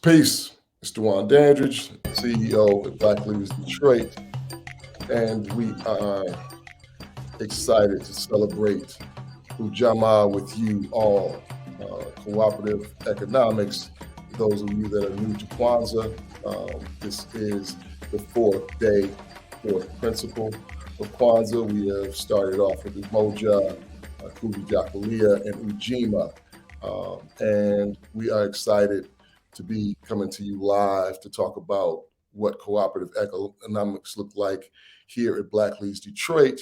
Peace. It's Dewan Dandridge, CEO at Black Leaders Detroit, and we are excited to celebrate Ujamaa with you all. Cooperative economics. For those of you that are new to Kwanzaa, this is the fourth day, fourth principle of Kwanzaa. We have started off with Umoja, Kujichagulia, and Ujima, and we are excited to be coming to you live to talk about what cooperative economics look like here at Black Leads Detroit.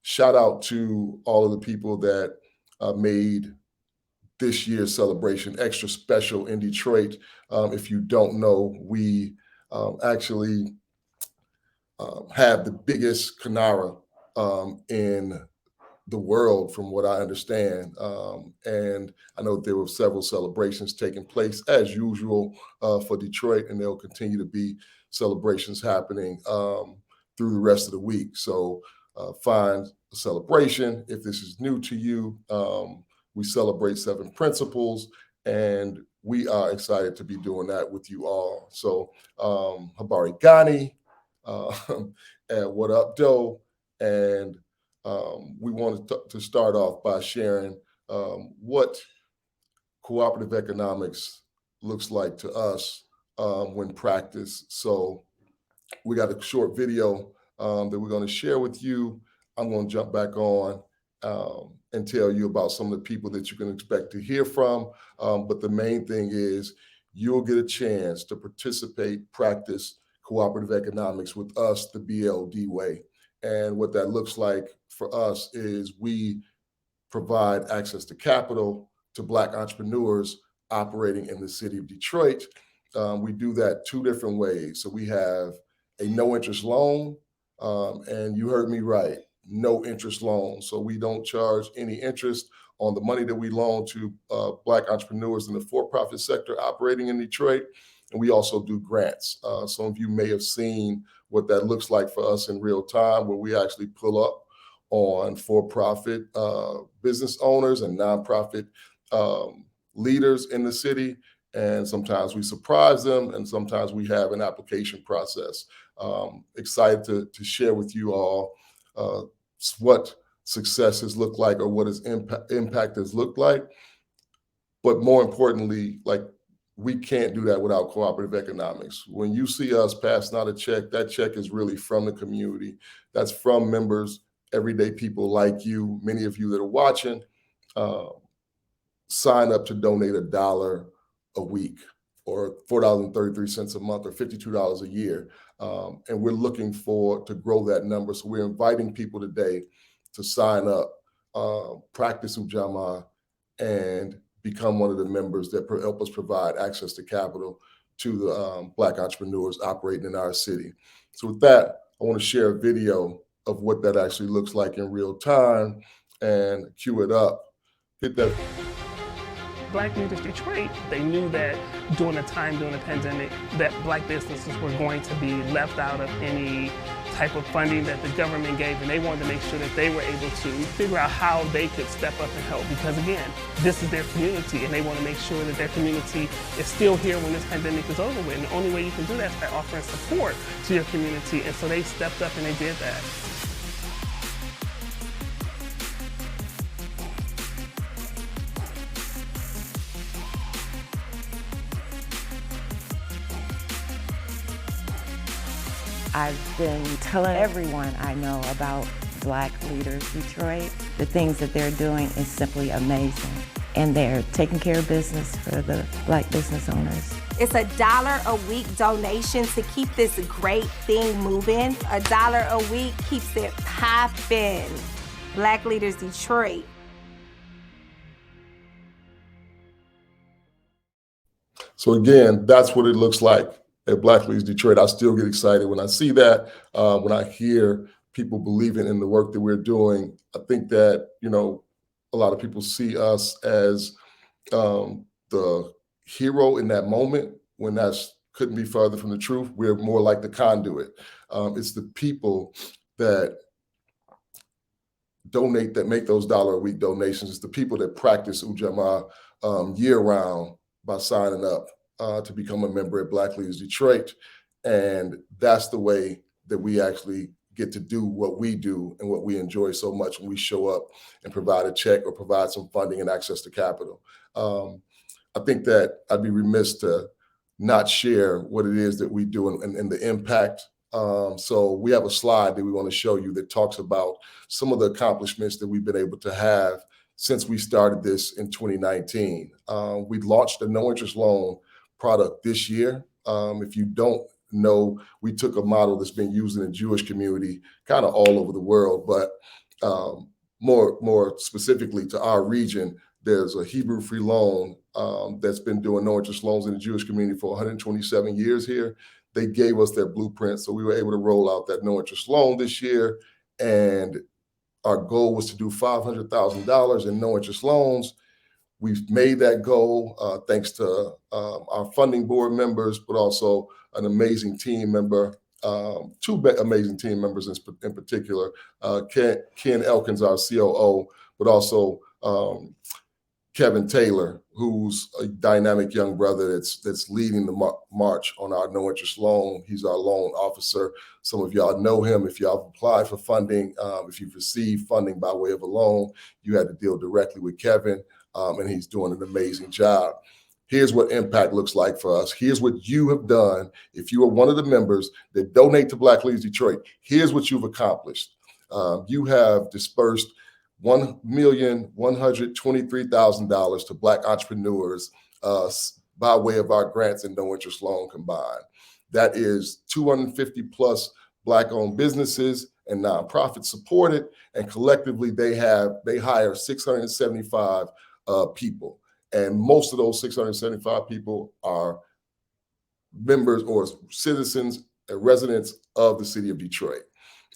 Shout out to all of the people that made this year's celebration extra special in Detroit. If you don't know, we actually have the biggest Kanara in the world, from what I understand. And I know there were several celebrations taking place as usual for Detroit, and there'll continue to be celebrations happening through the rest of the week. So find a celebration. If this is new to you, we celebrate 7 principles, and we are excited to be doing that with you all. So Habari Ghani, and what up, Doe? And we wanted to start off by sharing what cooperative economics looks like to us when practiced. So we got a short video that we're going to share with you. I'm going to jump back on and tell you about some of the people that you can expect to hear from. But the main thing is you'll get a chance to participate, practice cooperative economics with us the BLD way. And what that looks like for us is we provide access to capital to Black entrepreneurs operating in the city of Detroit. We do that 2 different ways. So we have a no interest loan, and you heard me right, no interest loan. So we don't charge any interest on the money that we loan to Black entrepreneurs in the for-profit sector operating in Detroit. And we also do grants. Some of you may have seen what that looks like for us in real time, where we actually pull up on for-profit business owners and nonprofit leaders in the city. And sometimes we surprise them, and sometimes we have an application process. Excited to share with you all what successes look like, or what its impact has looked like. But more importantly, like, we can't do that without cooperative economics. When you see us passing out a check, that check is really from the community. That's from members, everyday people like you. Many of you that are watching, sign up to donate $1 a week, or $4.33 a month, or $52 a year. And we're looking to grow that number. So we're inviting people today to sign up, practice Ujamaa, and become one of the members that help us provide access to capital to the Black entrepreneurs operating in our city. So with that, I want to share a video of what that actually looks like in real time, and cue it up. Hit that. Black Leaders Detroit, they knew that during the pandemic, that Black businesses were going to be left out of any type of funding that the government gave, and they wanted to make sure that they were able to figure out how they could step up and help, because again, this is their community, and they want to make sure that their community is still here when this pandemic is over with. And the only way you can do that is by offering support to your community, and so they stepped up and they did that. I've been telling everyone I know about Black Leaders Detroit. The things that they're doing is simply amazing. And they're taking care of business for the Black business owners. It's $1 a week donation to keep this great thing moving. $1 a week keeps it popping. Black Leaders Detroit. So again, that's what it looks like at Black Leaders Detroit. I still get excited when I see that, when I hear people believing in the work that we're doing. I think that, a lot of people see us as the hero in that moment, when that's couldn't be further from the truth. We're more like the conduit. It's the people that donate, that make those $1 a week donations. It's the people that practice Ujamaa year round by signing up to become a member at Black Leaders Detroit. And that's the way that we actually get to do what we do and what we enjoy so much when we show up and provide a check or provide some funding and access to capital. I think that I'd be remiss to not share what it is that we do and the impact. So we have a slide that we want to show you that talks about some of the accomplishments that we've been able to have since we started this in 2019. We launched a no interest loan product this year. If you don't know, we took a model that's been used in the Jewish community kind of all over the world, but more specifically to our region, there's a Hebrew free loan that's been doing no interest loans in the Jewish community for 127 years here. They gave us their blueprint, so we were able to roll out that no interest loan this year. And our goal was to do $500,000 in no interest loans. We've made that goal thanks to our funding board members, but also an amazing team member, two amazing team members in particular, Ken Elkins, our COO, but also Kevin Taylor, who's a dynamic young brother that's leading the march on our no interest loan. He's our loan officer. Some of y'all know him. If y'all applied for funding, if you've received funding by way of a loan, you had to deal directly with Kevin, and he's doing an amazing job. Here's what impact looks like for us. Here's what you have done. If you are one of the members that donate to Black Leaders Detroit, here's what you've accomplished. You have dispersed $1,123,000 to Black entrepreneurs by way of our grants and no interest loan combined. That is 250 plus Black-owned businesses and nonprofits supported, and collectively they hire 675 people. And most of those 675 people are members or citizens and residents of the city of Detroit.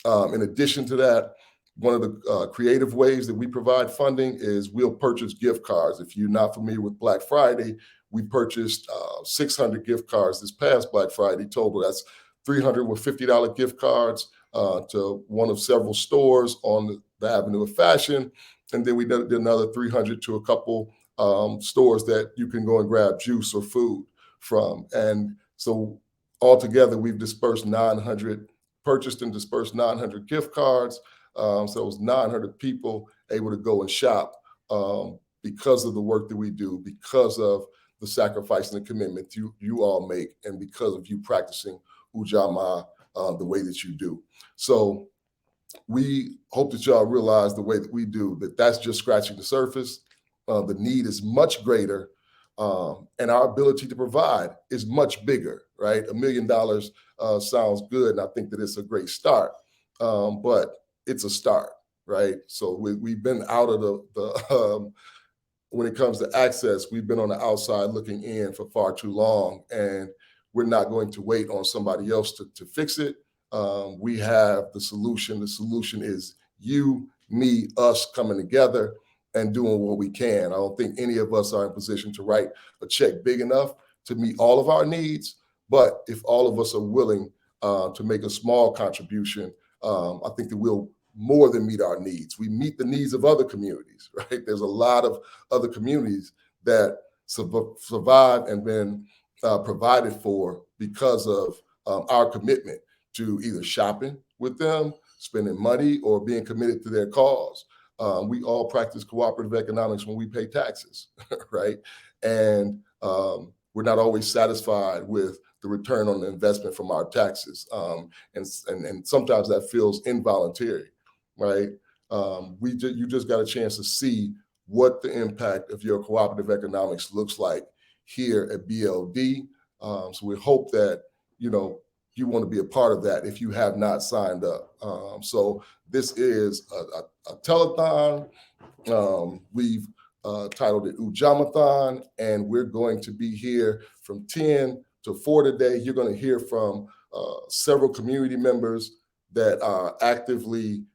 In addition to that, one of the creative ways that we provide funding is we'll purchase gift cards. If you're not familiar with Black Friday, we purchased 600 gift cards this past Black Friday total. That's 300 with $50 gift cards to one of several stores on the Avenue of Fashion. And then we did another 300 to a couple stores that you can go and grab juice or food from. And so altogether, we've purchased and dispersed 900 gift cards. So it was 900 people able to go and shop because of the work that we do, because of the sacrifice and the commitment you all make, and because of you practicing Ujamaa the way that you do. So we hope that y'all realize the way that we do, that's just scratching the surface. The need is much greater, and our ability to provide is much bigger, right? $1 million sounds good, and I think that it's a great start, but it's a start, right? So we've been out of the when it comes to access, we've been on the outside looking in for far too long, and we're not going to wait on somebody else to fix it. We have the solution. The solution is you, me, us coming together and doing what we can. I don't think any of us are in position to write a check big enough to meet all of our needs, but if all of us are willing to make a small contribution, I think that we'll more than meet our needs. We meet the needs of other communities, right? There's a lot of other communities that survive and been provided for because of our commitment to either shopping with them, spending money, or being committed to their cause. We all practice cooperative economics when we pay taxes, right? And we're not always satisfied with the return on the investment from our taxes. And sometimes that feels involuntary, right? You just got a chance to see what the impact of your cooperative economics looks like here at BLD. So we hope that, you want to be a part of that if you have not signed up. So this is a telethon. We've titled it Ujamaathon, and we're going to be here from 10 to 4 today. You're going to hear from several community members that are actively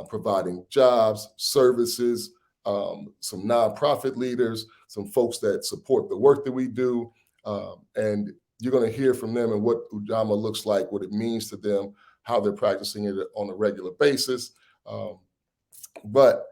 providing jobs, services, some nonprofit leaders, some folks that support the work that we do, and you're going to hear from them and what Ujamaa looks like, what it means to them, how they're practicing it on a regular basis. But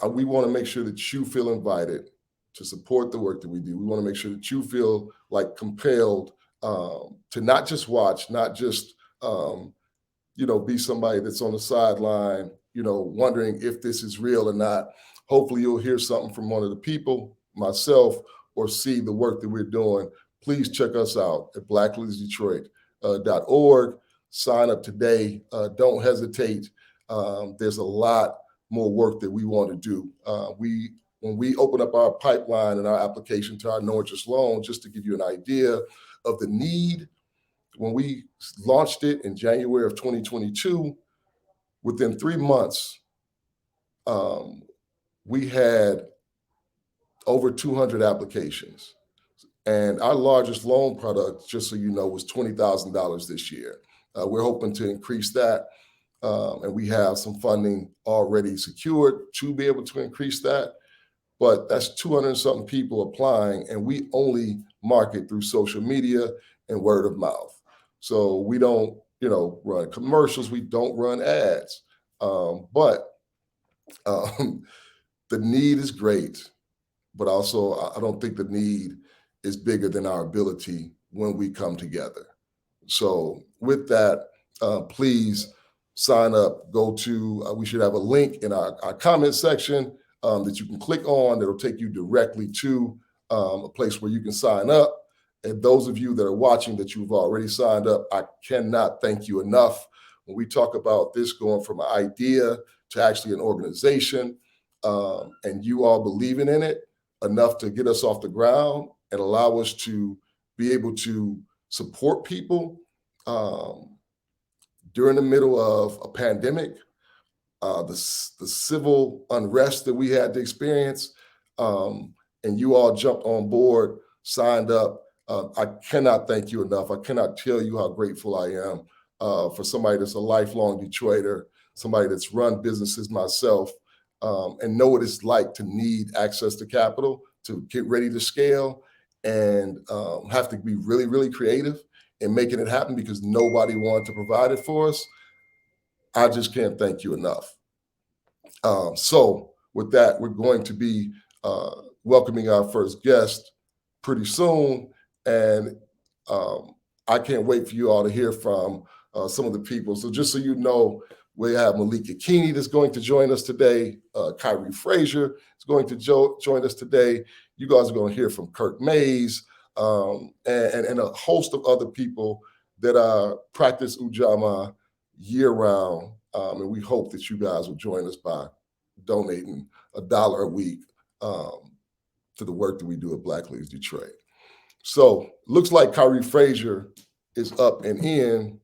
we want to make sure that you feel invited to support the work that we do. We want to make sure that you feel like compelled to not just watch, not just be somebody that's on the sideline, wondering if this is real or not. Hopefully you'll hear something from one of the people, myself, or see the work that we're doing. Please check us out at blackleadersdetroit.org. Sign up today. Don't hesitate. There's a lot more work that we want to do. When we open up our pipeline and our application to our No Interest Loan, just to give you an idea of the need, when we launched it in January of 2022, within 3 months, we had over 200 applications. And our largest loan product, just so you know, was $20,000 this year. We're hoping to increase that. And we have some funding already secured to be able to increase that. But that's 200 and something people applying, and we only market through social media and word of mouth. So we don't, run commercials. We don't run ads. But the need is great. But also, I don't think the need is bigger than our ability when we come together. So with that, please sign up. Go to, we should have a link in our comment section that you can click on. That'll take you directly to a place where you can sign up. And those of you that are watching that you've already signed up, I cannot thank you enough. When we talk about this going from an idea to actually an organization, and you all believing in it enough to get us off the ground and allow us to be able to support people during the middle of a pandemic, the civil unrest that we had to experience, and you all jumped on board, signed up. I cannot thank you enough. I cannot tell you how grateful I am for somebody that's a lifelong Detroiter, somebody that's run businesses myself, and know what it's like to need access to capital, to get ready to scale, and have to be really, really creative in making it happen because nobody wanted to provide it for us. I just can't thank you enough. So with that, we're going to be welcoming our first guest pretty soon. And I can't wait for you all to hear from some of the people. So just so you know, we have Malika Keeney that's going to join us today. Kyrie Frazier is going to join us today. You guys are going to hear from Kirk Mays and a host of other people that practice Ujamaa year-round. And we hope that you guys will join us by donating $1 a week to the work that we do at Black Leaders Detroit. So looks like Kyrie Frazier is up and in.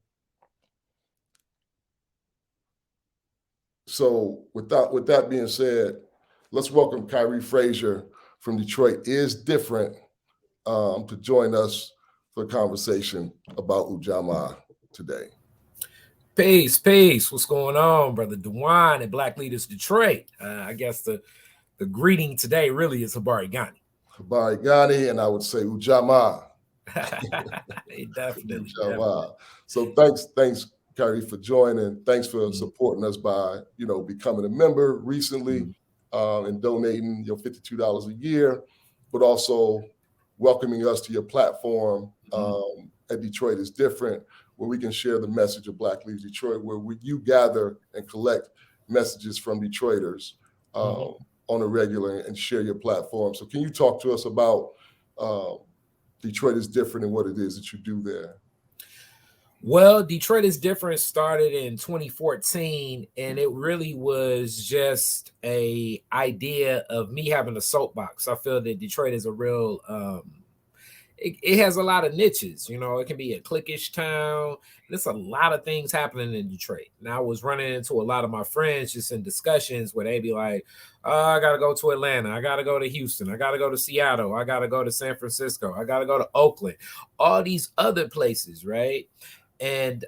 So with that being said, let's welcome Kyrie Frazier from Detroit Is Different to join us for a conversation about Ujamaa today. Peace. What's going on, Brother Dewan at Black Leaders Detroit? I guess the greeting today really is Habari Ghani. Habari Ghani, and I would say Ujamaa. Definitely. So thanks, Kyrie, for joining. Thanks for supporting us by, becoming a member recently and donating your $52 a year, but also welcoming us to your platform at Detroit Is Different, where we can share the message of Black Leaders Detroit, where you gather and collect messages from Detroiters on a regular and share your platform. So can you talk to us about Detroit Is Different and what it is that you do there? Well, Detroit Is Different started in 2014, and it really was just a idea of me having a soapbox. I feel that Detroit is a real it has a lot of niches. It can be a cliquish town. There's a lot of things happening in Detroit. Now, I was running into a lot of my friends just in discussions where they'd be like, oh, I got to go to Atlanta. I got to go to Houston. I got to go to Seattle. I got to go to San Francisco. I got to go to Oakland. All these other places, right? And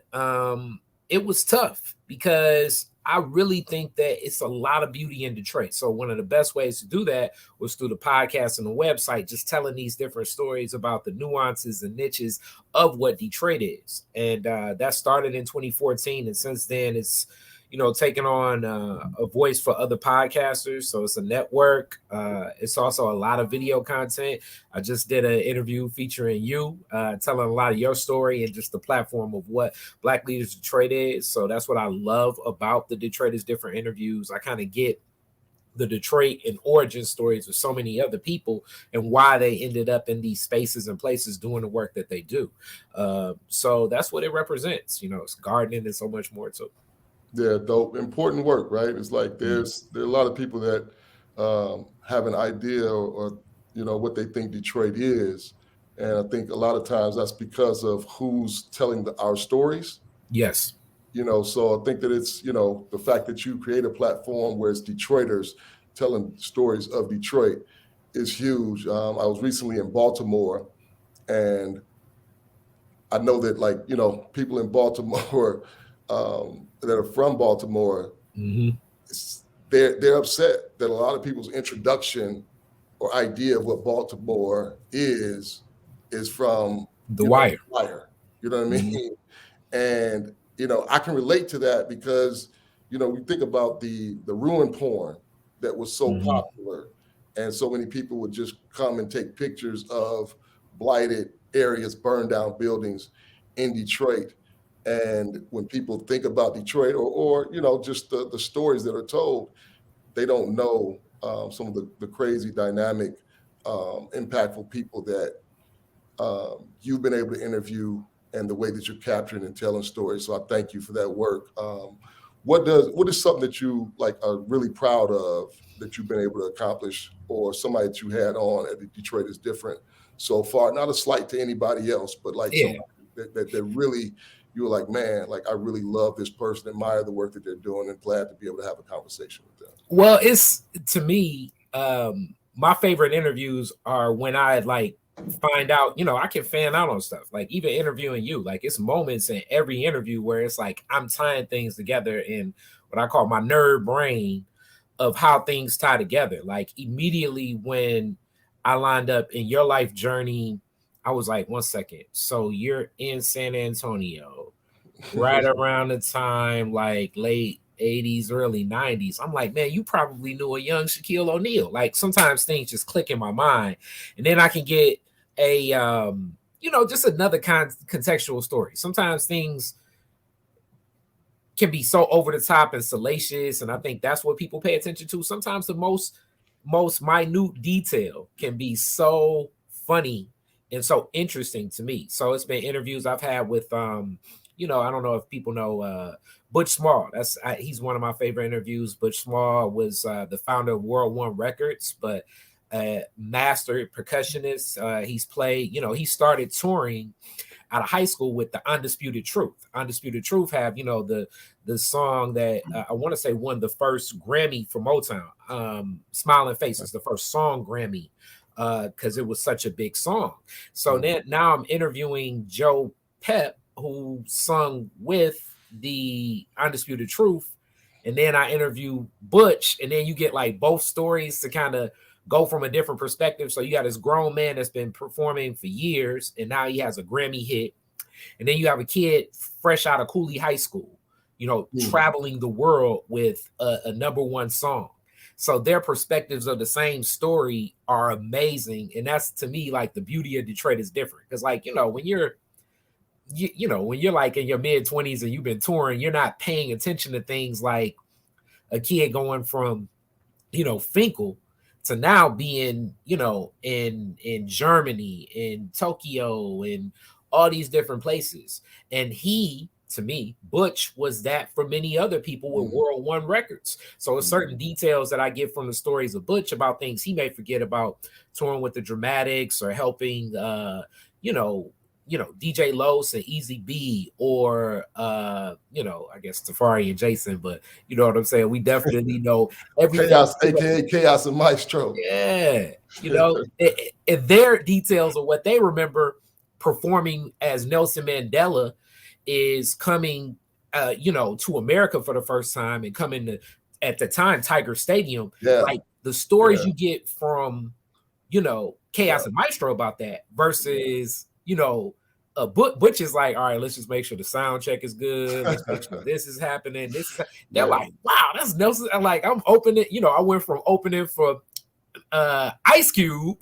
it was tough because I really think that it's a lot of beauty in Detroit. So one of the best ways to do that was through the podcast and the website, just telling these different stories about the nuances and niches of what Detroit is. And that started in 2014. And since then, it's taking on a voice for other podcasters. So it's a network. It's also a lot of video content. I just did an interview featuring you, telling a lot of your story and just the platform of what Black Leaders Detroit is. So that's what I love about the Detroit is Different interviews. I kind of get the Detroit and origin stories of so many other people and why they ended up in these spaces and places doing the work that they do. So that's what it represents. It's gardening and so much more too. Yeah, dope. Important work, right? It's like there are a lot of people that have an idea or what they think Detroit is, and I think a lot of times that's because of who's telling our stories. Yes. So I think that it's the fact that you create a platform where it's Detroiters telling stories of Detroit is huge. I was recently in Baltimore, and I know that people in Baltimore that are from Baltimore, they're upset that a lot of people's introduction or idea of what Baltimore is from The Wire. You know what I mean? And I can relate to that because we think about the ruin porn that was so popular, and so many people would just come and take pictures of blighted areas, burned down buildings in Detroit. And when people think about Detroit or just the stories that are told, they don't know some of the crazy, dynamic, impactful people that you've been able to interview and the way that you're capturing and telling stories. So I thank you for that work. What is something that you are really proud of that you've been able to accomplish, or somebody that you had on at Detroit is Different so far? Not a slight to anybody else, but somebody that really you were like, man, I really love this person, admire the work that they're doing, and glad to be able to have a conversation with them. Well, it's, to me, my favorite interviews are when I find out, I can fan out on stuff. Even interviewing you, it's moments in every interview where it's I'm tying things together in what I call my nerd brain of how things tie together. Immediately when I lined up in your life journey, I was like, 1 second. So you're in San Antonio right around the time, late 80s, early 90s. I'm like, man, you probably knew a young Shaquille O'Neal. Sometimes things just click in my mind. And then I can get a, just another contextual story. Sometimes things can be so over the top and salacious. And I think that's what people pay attention to. Sometimes the most minute detail can be so funny and so interesting to me. So it's been interviews I've had with, I don't know if people know Butch Small. He's one of my favorite interviews. Butch Small was the founder of World One Records, but master percussionist. He's played, he started touring out of high school with the Undisputed Truth. Undisputed Truth have, the song that I want to say won the first Grammy for Motown. Smiling Faces, the first song Grammy, because it was such a big song. So now I'm interviewing Joe Pep, who sung with the Undisputed Truth. And then I interview Butch, and then you get both stories to kind of go from a different perspective. So you got this grown man that's been performing for years, and now he has a Grammy hit. And then you have a kid fresh out of Cooley High School, traveling the world with a #1 song. So their perspectives of the same story are amazing. And that's, to me, the beauty of Detroit is different. Because when you're when you're in your mid-20s and you've been touring, you're not paying attention to things like a kid going from, Finkel to now being, in Germany, in Tokyo, and all these different places. And to me, Butch was that for many other people with World One Records. So it's certain details that I get from the stories of Butch about things he may forget about touring with the Dramatics or helping, DJ Los and Easy B, or I guess Tafari and Jason, but you know what I'm saying? We definitely know everything. Chaos, aka Chaos and Maestro. Yeah. And their details of what they remember performing as Nelson Mandela is coming to America for the first time and coming to, at the time, Tiger Stadium. Yeah. The stories you get from Chaos and Maestro about that versus Butch is like, all right, let's just make sure the sound check is good. Let's make sure this is happening. They're like, wow, that's Nelson. Like, I'm opening, I went from opening for Ice Cube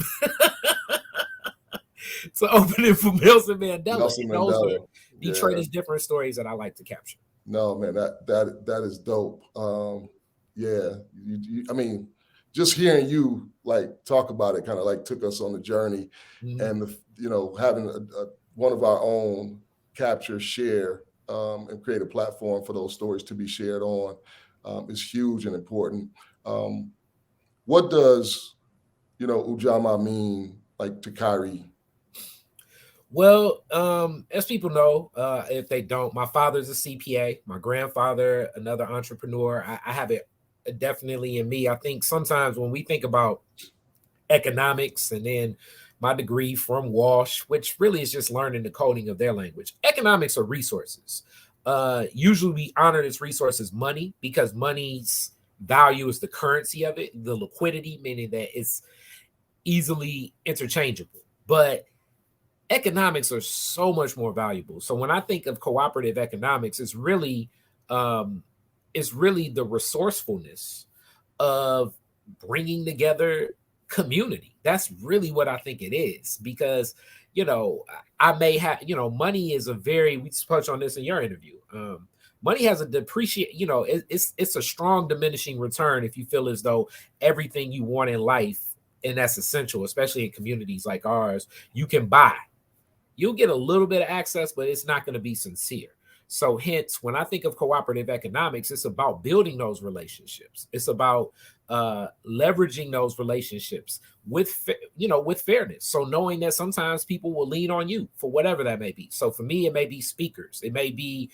to opening for Nelson Mandela. Nelson Mandela. Detroit is different stories that I like to capture. No, man, that is dope. Yeah, I mean, just hearing you like talk about it kind of like took us on the journey, and having one of our own capture, share, and create a platform for those stories to be shared on is huge and important. What does Ujamaa mean like to Kyrie? Well, as people know, if they don't, my father's a CPA, my grandfather, another entrepreneur. I have it definitely in me. I think sometimes when we think about economics, and then my degree from Walsh, which really is just learning the coding of their language, economics are resources. Usually we honor this resource as money because money's value is the currency of it, the liquidity, meaning that it's easily interchangeable. But economics are so much more valuable. So when I think of cooperative economics, it's really the resourcefulness of bringing together community. That's really what I think it is, because I may have, money is we touched on this in your interview. Money has a it's a strong diminishing return if you feel as though everything you want in life, and that's essential, especially in communities like ours, you can buy. You'll get a little bit of access, but it's not going to be sincere. So hence, when I think of cooperative economics, it's about building those relationships. It's about leveraging those relationships with fairness. So knowing that sometimes people will lean on you for whatever that may be. So for me, it may be speakers. It may be,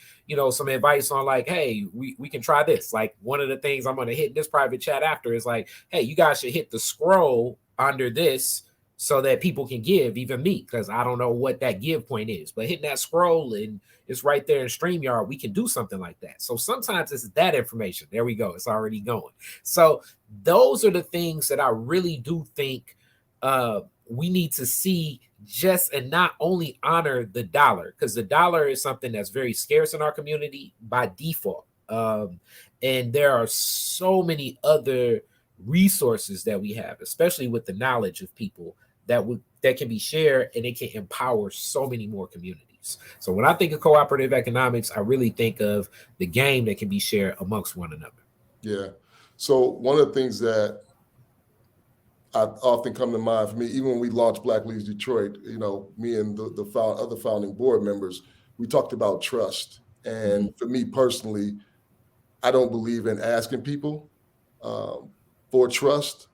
some advice on like, hey, we can try this. Like one of the things I'm going to hit in this private chat after is like, hey, you guys should hit the scroll under this so that people can give, even me, because I don't know what that give point is. But hitting that scroll and it's right there in StreamYard, we can do something like that. So sometimes it's that information. There we go. It's already going. So those are the things that I really do think we need to see, and not only honor the dollar, because the dollar is something that's very scarce in our community by default. And there are so many other resources that we have, especially with the knowledge of people that can be shared, and it can empower so many more communities. So when I think of cooperative economics, I really think of the game that can be shared amongst one another. Yeah. So one of the things that I often come to mind for me, even when we launched Black Leaders Detroit, me and the other founding board members, we talked about trust. And for me personally, I don't believe in asking people for trust.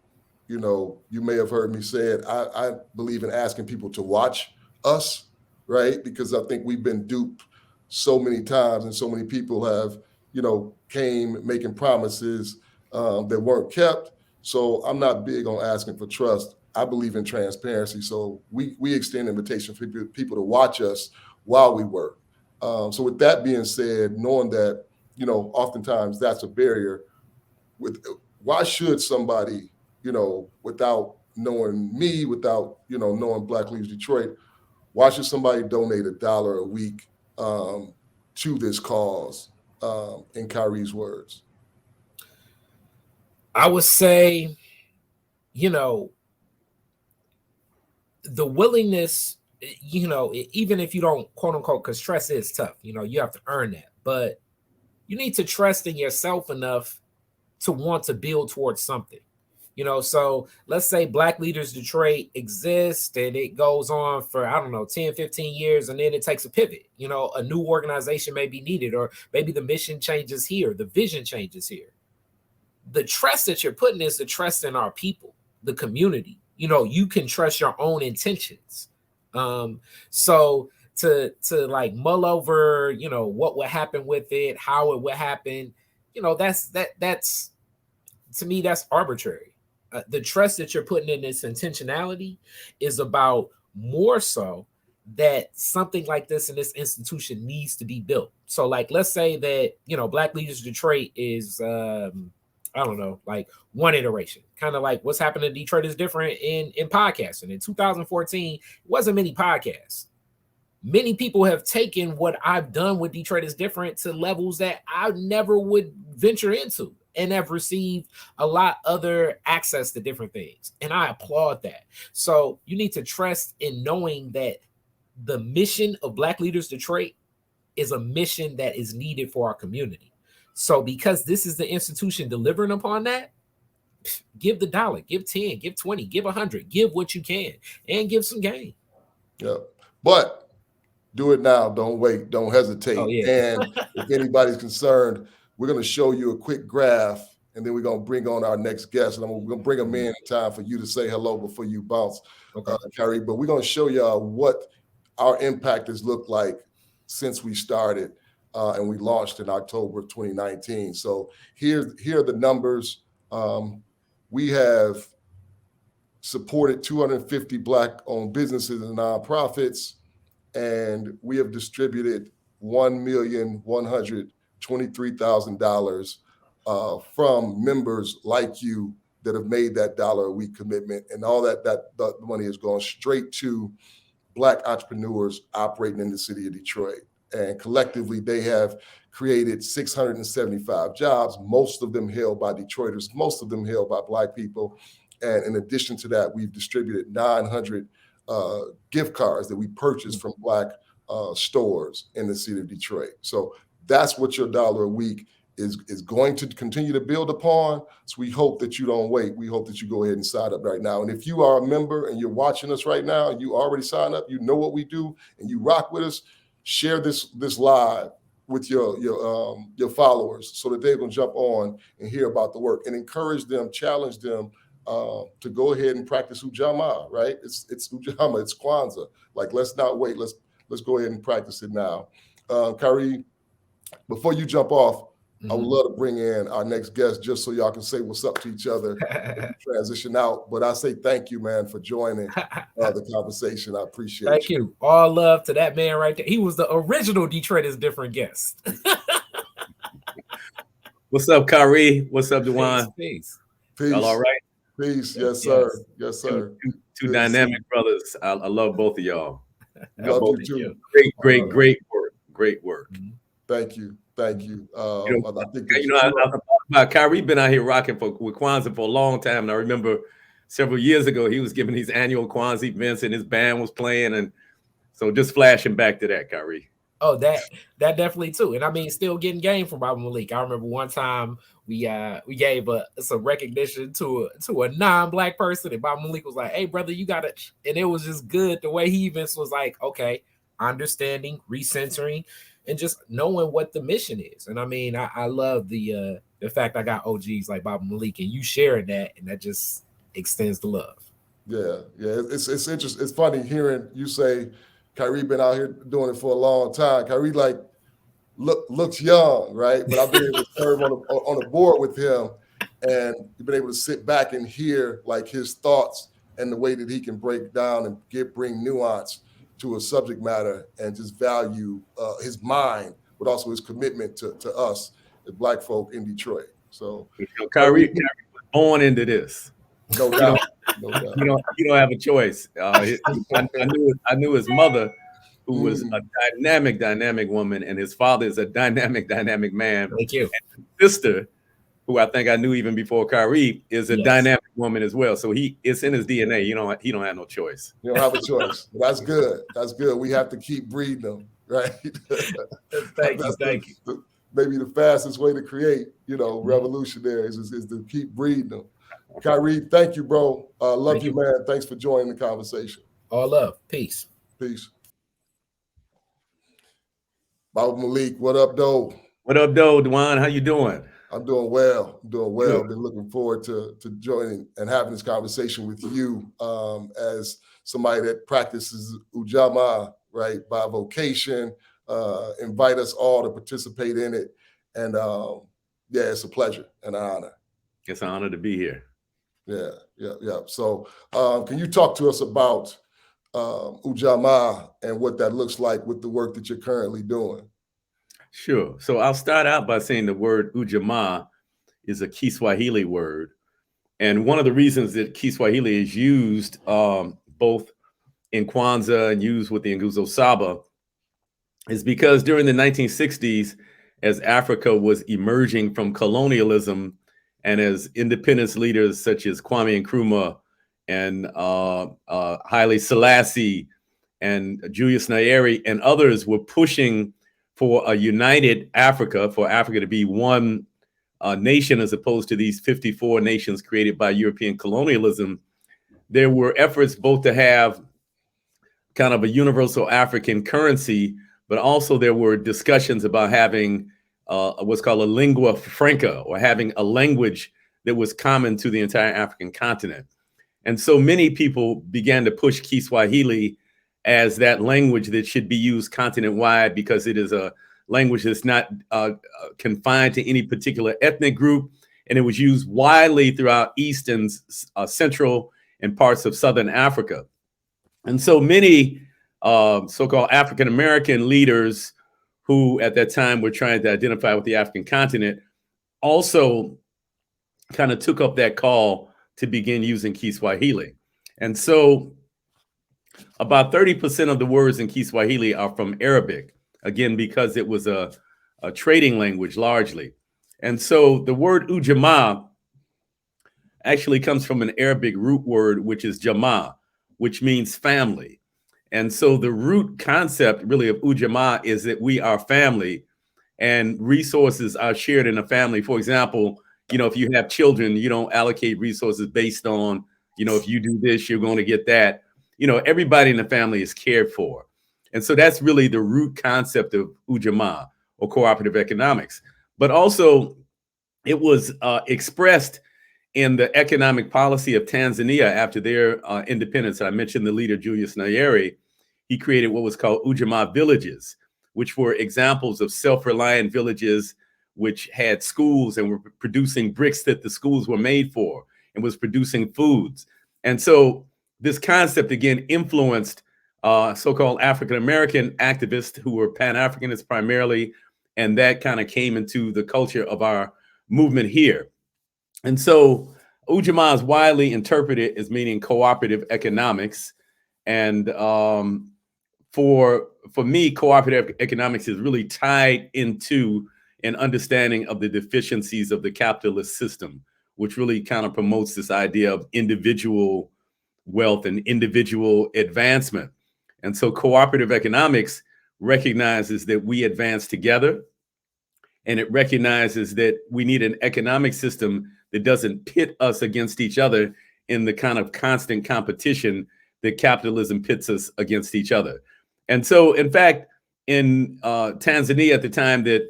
You may have heard me say it. I believe in asking people to watch us, right? Because I think we've been duped so many times, and so many people have, came making promises that weren't kept. So I'm not big on asking for trust. I believe in transparency. So we extend invitation for people to watch us while we work. So with that being said, knowing that, oftentimes that's a barrier. Why should somebody, without knowing me, without, knowing Black Leaders Detroit, why should somebody donate $1 a week to this cause, in Kyrie's words? I would say, the willingness, even if you don't, quote unquote, because trust is tough, you have to earn that, but you need to trust in yourself enough to want to build towards something. So let's say Black Leaders Detroit exists and it goes on for, 10, 15 years, and then it takes a pivot. A new organization may be needed, or maybe the mission changes here, the vision changes here. The trust that you're putting is the trust in our people, the community. You can trust your own intentions. So to like mull over, what would happen with it, how it would happen, that's to me, that's arbitrary. The trust that you're putting in this intentionality is about more so that something like this in this institution needs to be built. So like, let's say that, Black Leaders Detroit is, like one iteration, kind of like what's happening in Detroit is different in podcasting. In 2014, it wasn't many podcasts. many people have taken what I've done with Detroit is Different to levels that I never would venture into, and have received a lot other access to different things. And I applaud that. So you need to trust in knowing that the mission of Black Leaders Detroit is a mission that is needed for our community. So because this is the institution delivering upon that, give the dollar, give 10, give 20, give 100, give what you can, and give some game. Yeah. But do it now. Don't wait. Don't hesitate. Oh, yeah. And if anybody's concerned, we're going to show you a quick graph, and then we're going to bring on our next guest. And we're going to bring them in time for you to say hello before you bounce, Kyrie. But we're going to show y'all what our impact has looked like since we started, and we launched in October of 2019. So here are the numbers. We have supported 250 Black-owned businesses and nonprofits, and we have distributed $1,123,000 from members like you that have made that dollar a week commitment, and all that money has gone straight to Black entrepreneurs operating in the city of Detroit. And collectively, they have created 675 jobs, most of them held by Detroiters, most of them held by Black people. And in addition to that, we've distributed 900 gift cards that we purchased from Black stores in the city of Detroit. So that's what your dollar a week is going to continue to build upon. So we hope that you don't wait. We hope that you go ahead and sign up right now. And if you are a member and you're watching us right now, you already signed up, you know what we do, and you rock with us, share this live with your followers so that they're going to jump on and hear about the work, and encourage them, challenge them to go ahead and practice Ujamaa, right? It's Ujamaa, it's Kwanzaa. Like, let's not wait. Let's go ahead and practice it now. Kyrie, before you jump off, I would love to bring in our next guest just so y'all can say what's up to each other, transition out. But I say thank you, man, for joining the conversation. I appreciate it. Thank you. All love to that man right there. He was the original Detroit is Different guest. What's up, Kyrie? What's up, Dewan? Peace. Peace. Y'all all right? Peace. Yes, sir. Yes, sir. Two dynamic brothers. I love both of y'all. Love you too. Great work. Great work. Thank you. Thank you. I think I thought about Kyrie been out here rocking with Kwanzaa for a long time. And I remember several years ago, he was giving these annual Kwanzaa events and his band was playing. And so just flashing back to that, Kyrie. Oh, that definitely too. And I mean, still getting game from Baba Malik. I remember one time we gave some recognition to a non-Black person, and Baba Malik was like, "Hey, brother, you got it." And it was just good the way he even was like, "Okay, understanding, recentering, and just knowing what the mission is." And I mean, I love the fact I got OGs like Baba Malik and you sharing that, and that just extends the love. Yeah. It's interesting. It's funny hearing you say Kyrie been out here doing it for a long time. Kyrie looks young, right? But I've been able to serve on a board with him, and you've been able to sit back and hear like his thoughts and the way that he can break down and bring nuance to a subject matter, and just value his mind, but also his commitment to us as Black folk in Detroit. So Kyrie was born into this. No doubt. You don't have a choice. I knew his mother, who was a dynamic woman, and his father is a dynamic man. Thank you. And his sister, who I think I knew even before Kyrie, is a dynamic woman as well. So it's in his DNA. He don't have no choice. You don't have a choice. That's good. That's good. We have to keep breeding them, right? Thank you. Maybe the fastest way to create, revolutionaries is to keep breeding them. Kyrie, thank you, bro. Love you, man. Thanks for joining the conversation. All love. Peace. Peace. Baba Malik, what up, though? What up, though, Dewan? How you doing? I'm doing well. Good. I've been looking forward to joining and having this conversation with you as somebody that practices Ujamaa, right, by vocation. Invite us all to participate in it. And it's a pleasure and an honor. It's an honor to be here. Yeah. So can you talk to us about Ujamaa and what that looks like with the work that you're currently doing? Sure. So I'll start out by saying the word Ujamaa is a Kiswahili word. And one of the reasons that Kiswahili is used both in Kwanzaa and used with the Nguzo Saba is because during the 1960s, as Africa was emerging from colonialism and as independence leaders such as Kwame Nkrumah and Haile Selassie and Julius Nyerere and others were pushing for a united Africa, for Africa to be one nation as opposed to these 54 nations created by European colonialism, there were efforts both to have kind of a universal African currency, but also there were discussions about having what's called a lingua franca, or having a language that was common to the entire African continent. And so many people began to push Kiswahili as that language that should be used continent-wide, because it is a language that's not confined to any particular ethnic group, and it was used widely throughout East and Central and parts of Southern Africa. And so many so-called African-American leaders who at that time were trying to identify with the African continent also kind of took up that call to begin using Kiswahili. And so about 30% of the words in Kiswahili are from Arabic, again, because it was a trading language largely. And so the word Ujamaa actually comes from an Arabic root word, which is Jama, which means family. And so the root concept really of Ujamaa is that we are family and resources are shared in a family. For example, if you have children, you don't allocate resources based on, if you do this, you're going to get that. Everybody in the family is cared for. And so that's really the root concept of Ujamaa, or cooperative economics. But also it was expressed in the economic policy of Tanzania after their independence. I mentioned the leader, Julius Nyerere. He created what was called Ujamaa villages, which were examples of self-reliant villages which had schools and were producing bricks that the schools were made for, and was producing foods. And so this concept, again, influenced so-called African-American activists who were Pan-Africanists primarily, and that kind of came into the culture of our movement here. And so Ujamaa is widely interpreted as meaning cooperative economics. And for me, cooperative economics is really tied into an understanding of the deficiencies of the capitalist system, which really kind of promotes this idea of individual wealth and individual advancement. And so cooperative economics recognizes that we advance together, and it recognizes that we need an economic system that doesn't pit us against each other in the kind of constant competition that capitalism pits us against each other. And so, in fact, in Tanzania at the time that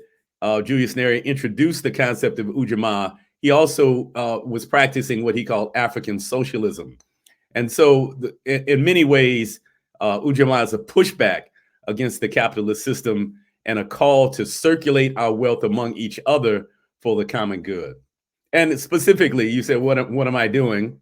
Julius Nyerere introduced the concept of Ujamaa, he also was practicing what he called African socialism. And so in many ways, Ujamaa is a pushback against the capitalist system and a call to circulate our wealth among each other for the common good. And specifically, you said, what am I doing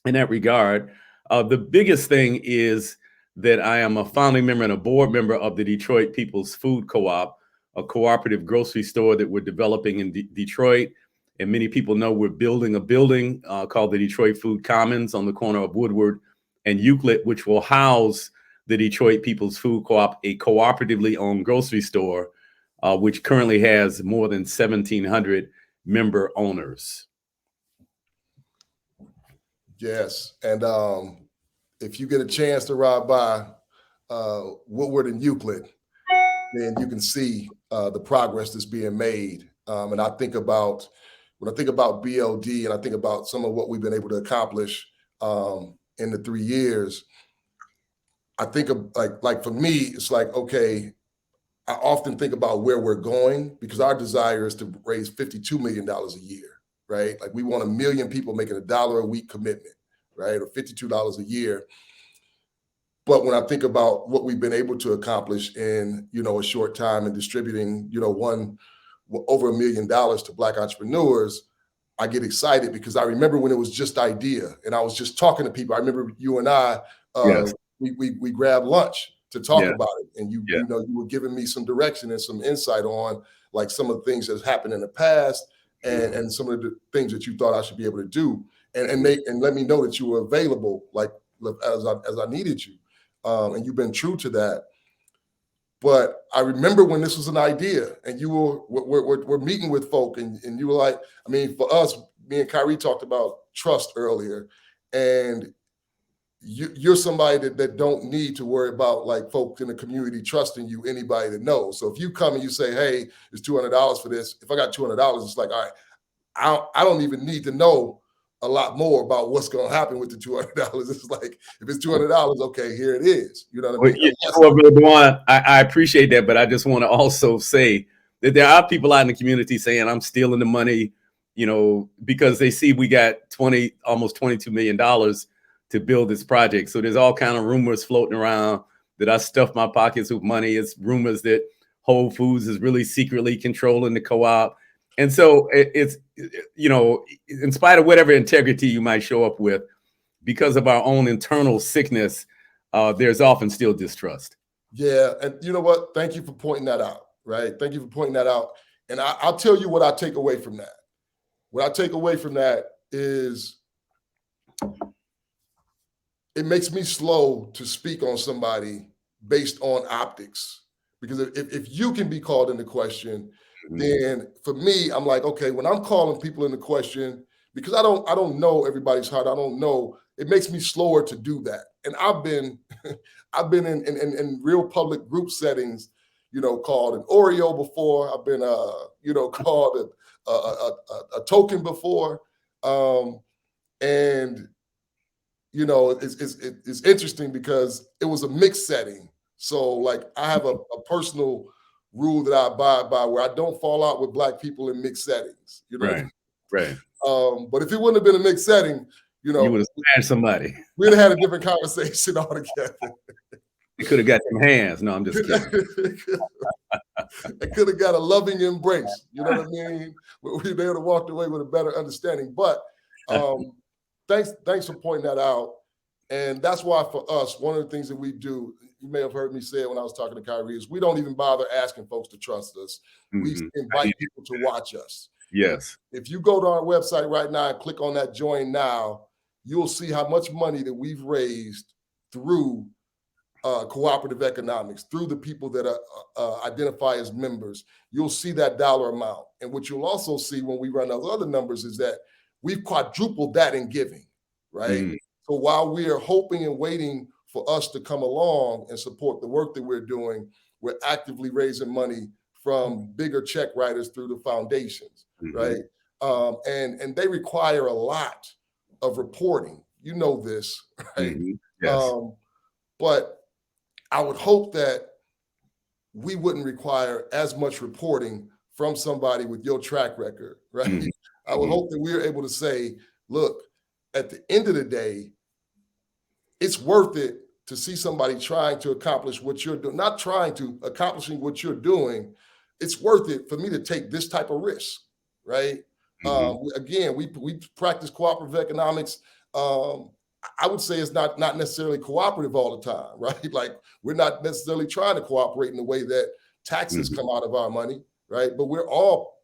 in that regard? The biggest thing is that I am a founding member and a board member of the Detroit People's Food Co-op, a cooperative grocery store that we're developing in Detroit. And many people know we're building a building called the Detroit Food Commons on the corner of Woodward and Euclid, which will house the Detroit People's Food Co-op, a cooperatively owned grocery store, which currently has more than 1,700 member owners. Yes, and if you get a chance to ride by Woodward and Euclid, then you can see the progress that's being made. And when I think about BLD, and I think about some of what we've been able to accomplish in the 3 years, I think of like for me, it's like, okay, I often think about where we're going, because our desire is to raise $52 million a year, right? Like we want 1 million people making $1 a week commitment, right? Or $52 a year. But when I think about what we've been able to accomplish in, a short time and distributing, over $1 million to Black entrepreneurs, I get excited because I remember when it was just idea and I was just talking to people. I remember you and I, Yes. we grabbed lunch to talk Yeah. about it. And you were giving me some direction and some insight on like some of the things that's happened in the past and some of the things that you thought I should be able to do and let me know that you were available, like as I needed you. And you've been true to that. But I remember when this was an idea, and you were meeting with folk, and you were like, I mean, for us, me and Kyrie talked about trust earlier, and you're somebody that don't need to worry about like folk in the community trusting you, anybody that knows. So if you come and you say, hey, it's $200 for this, if I got $200, it's like, all right, I don't even need to know a lot more about what's going to happen with the $200. It's like, if it's $200, okay, here it is. You know what I mean? Well, Brother Dewan, I appreciate that, but I just want to also say that there are people out in the community saying I'm stealing the money, you know, because they see we got almost $22 million to build this project. So there's all kind of rumors floating around that I stuffed my pockets with money. It's rumors that Whole Foods is really secretly controlling the co-op. And so it's, you know, in spite of whatever integrity you might show up with, because of our own internal sickness, there's often still distrust. Yeah. And you know what? Thank you for pointing that out, right? Thank you for pointing that out. And I'll tell you what I take away from that. What I take away from that is it makes me slow to speak on somebody based on optics. Because if you can be called into question, then for me, I'm like, okay, when I'm calling people into question, because I don't know everybody's heart, I don't know, it makes me slower to do that. And I've been in real public group settings, you know, called an Oreo before. I've been you know, called a token before. And you know, it's interesting because it was a mixed setting. So like I have a personal rule that I abide by where I don't fall out with Black people in mixed settings. You know, right. But if it wouldn't have been a mixed setting, you know, you would have smashed somebody. We'd have had a different conversation altogether. You could have got them hands. No, I'm just kidding. I could have got a loving embrace. You know what I mean? We would have walked away with a better understanding. But thanks for pointing that out. And that's why for us, one of the things that we do, you may have heard me say it when I was talking to Kyrie, is we don't even bother asking folks to trust us. We invite people to watch us. Yes. If you go to our website right now and click on that join now, you'll see how much money that we've raised through cooperative economics, through the people that identify as members. You'll see that dollar amount. And what you'll also see when we run those other numbers is that we've quadrupled that in giving, right? So while we are hoping and waiting for us to come along and support the work that we're doing, we're actively raising money from bigger check writers through the foundations, right? And they require a lot of reporting. You know this, right? Yes. But I would hope that we wouldn't require as much reporting from somebody with your track record, right? I would hope that we're able to say, look, at the end of the day, it's worth it to see somebody trying to accomplish what you're doing, not trying to, accomplishing what you're doing. It's worth it for me to take this type of risk, right? Again, we practice cooperative economics. I would say it's not necessarily cooperative all the time, right? Like we're not necessarily trying to cooperate in the way that taxes come out of our money, right? But we're all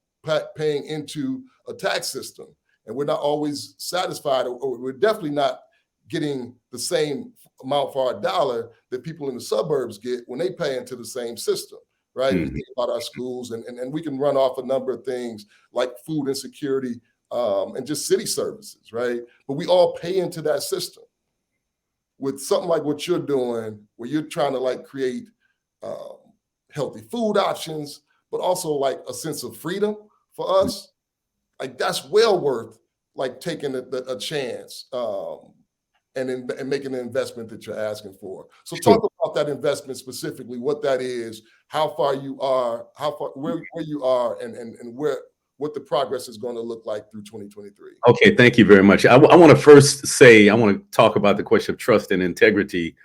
paying into a tax system, and we're not always satisfied, or we're definitely not getting the same amount for our dollar that people in the suburbs get when they pay into the same system, right? You think about our schools, and we can run off a number of things like food insecurity and just city services, right? But we all pay into that system. With something like what you're doing, where you're trying to like create healthy food options, but also like a sense of freedom for us, like that's well worth like taking a chance and making the investment that you're asking for. So talk about that investment specifically, what that is, how far you are, where you are, and what the progress is going to look like through 2023. Okay, thank you very much. I want to first say, I want to talk about the question of trust and integrity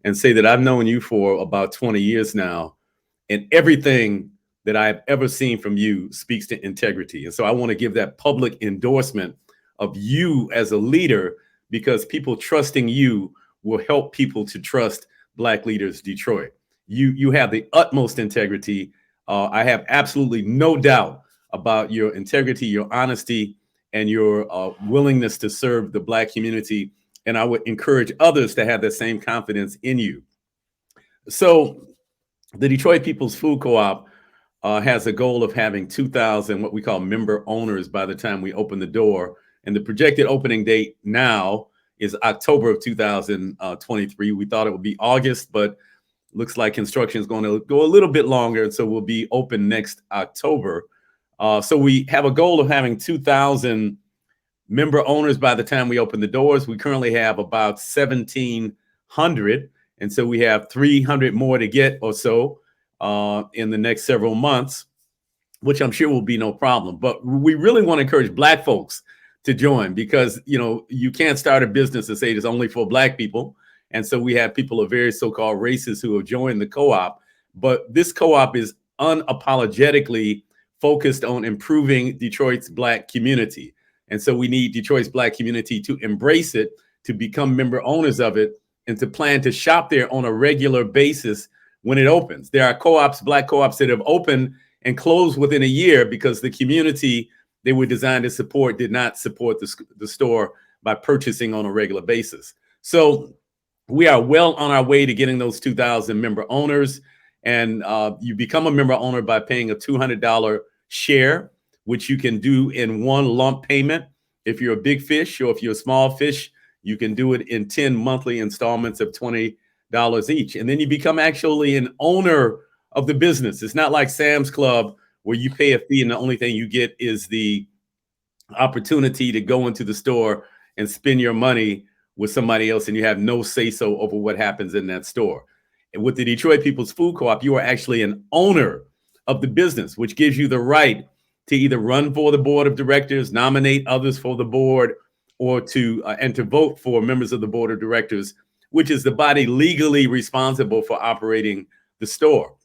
and say that I've known you for about 20 years now, and everything that I've ever seen from you speaks to integrity. And so I want to give that public endorsement of you as a leader, because people trusting you will help people to trust Black Leaders Detroit. You have the utmost integrity. I have absolutely no doubt about your integrity, your honesty, and your willingness to serve the Black community. And I would encourage others to have that same confidence in you. So the Detroit People's Food Co-op has a goal of having 2,000 what we call member owners by the time we open the door. And the projected opening date now is October of 2023. We thought it would be August, but looks like construction is going to go a little bit longer. And so we'll be open next October. So we have a goal of having 2,000 member owners by the time we open the doors. We currently have about 1,700. And so we have 300 more to get or so in the next several months, which I'm sure will be no problem. But we really want to encourage Black folks to join because, you know, you can't start a business and say it's only for Black people. And so we have people of various so-called races who have joined the co-op. But this co-op is unapologetically focused on improving Detroit's Black community. And so we need Detroit's Black community to embrace it, to become member owners of it, and to plan to shop there on a regular basis when it opens. There are co-ops, Black co-ops that have opened and closed within a year because the community they were designed to support did not support the store by purchasing on a regular basis. So we are well on our way to getting those 2,000 member owners. And you become a member owner by paying a $200 share, which you can do in one lump payment. If you're a big fish or if you're a small fish, you can do it in 10 monthly installments of $20 each. And then you become actually an owner of the business. It's not like Sam's Club where you pay a fee and the only thing you get is the opportunity to go into the store and spend your money with somebody else and you have no say-so over what happens in that store. And with the Detroit People's Food Co-op, you are actually an owner of the business, which gives you the right to either run for the board of directors, nominate others for the board, or to vote for members of the board of directors, which is the body legally responsible for operating the store.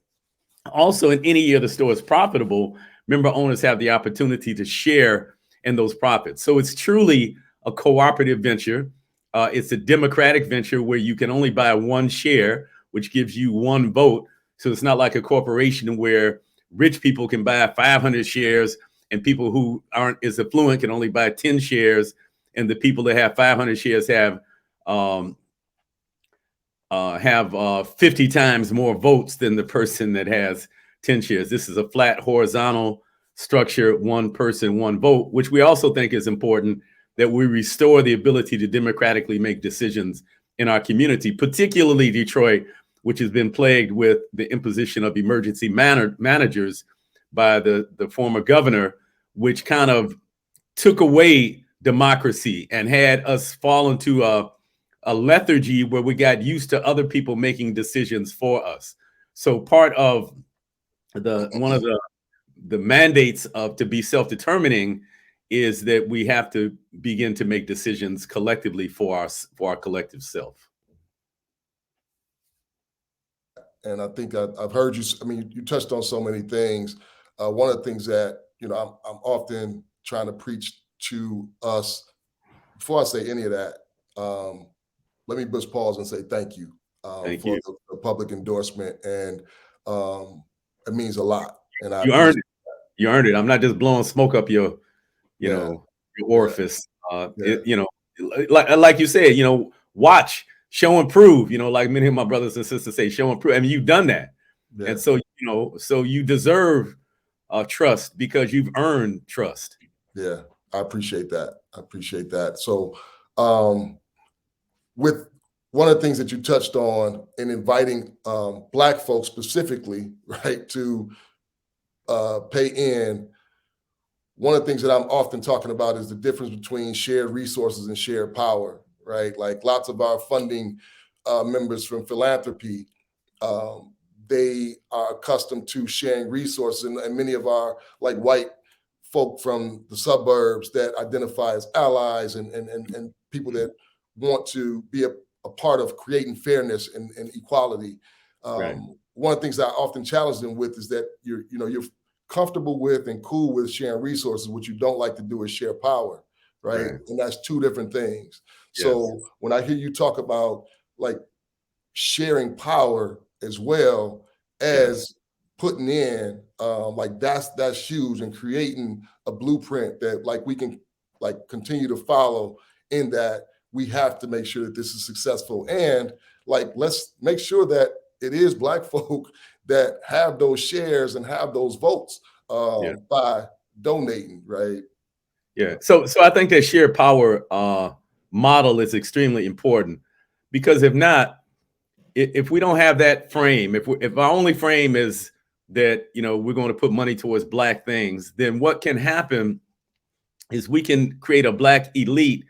Also, in any year the store is profitable, member owners have the opportunity to share in those profits. So it's truly a cooperative venture. It's a democratic venture where you can only buy one share, which gives you one vote. So it's not like a corporation where rich people can buy 500 shares and people who aren't as affluent can only buy 10 shares. And the people that have 500 shares have 50 times more votes than the person that has 10 shares. This is a flat horizontal structure, one person, one vote, which we also think is important, that we restore the ability to democratically make decisions in our community, particularly Detroit, which has been plagued with the imposition of emergency managers by the former governor, which kind of took away democracy and had us fall into a lethargy where we got used to other people making decisions for us. So part of one of the mandates of to be self-determining is that we have to begin to make decisions collectively for our collective self. And I think I've heard you. I mean, you touched on so many things. One of the things that I'm often trying to preach to us. Before I say any of that, let me just pause and say thank you for the public endorsement, and it means a lot. And you earned it. You earned it. I'm not just blowing smoke up your orifice. Like you said, watch, show and prove. Like many of my brothers and sisters say, show and prove. I mean, you've done that, and so so you deserve trust because you've earned trust. Yeah, I appreciate that. So, with one of the things that you touched on in inviting Black folks specifically, right, to pay in, one of the things that I'm often talking about is the difference between shared resources and shared power, right? Like lots of our funding members from philanthropy, they are accustomed to sharing resources, and many of our like white folk from the suburbs that identify as allies and people that want to be a part of creating fairness and equality. Right. One of the things I often challenge them with is that you're comfortable with and cool with sharing resources. What you don't like to do is share power, right? And that's two different things. Yes. So when I hear you talk about like sharing power as well as putting in, like that's huge, and creating a blueprint that like we can like continue to follow, in that we have to make sure that this is successful, and like let's make sure that it is Black folk that have those shares and have those votes Yeah. by donating, right? Yeah. So I think that shared power model is extremely important, because if not, if we don't have that frame, if our only frame is that, you know, we're going to put money towards Black things, then what can happen is we can create a Black elite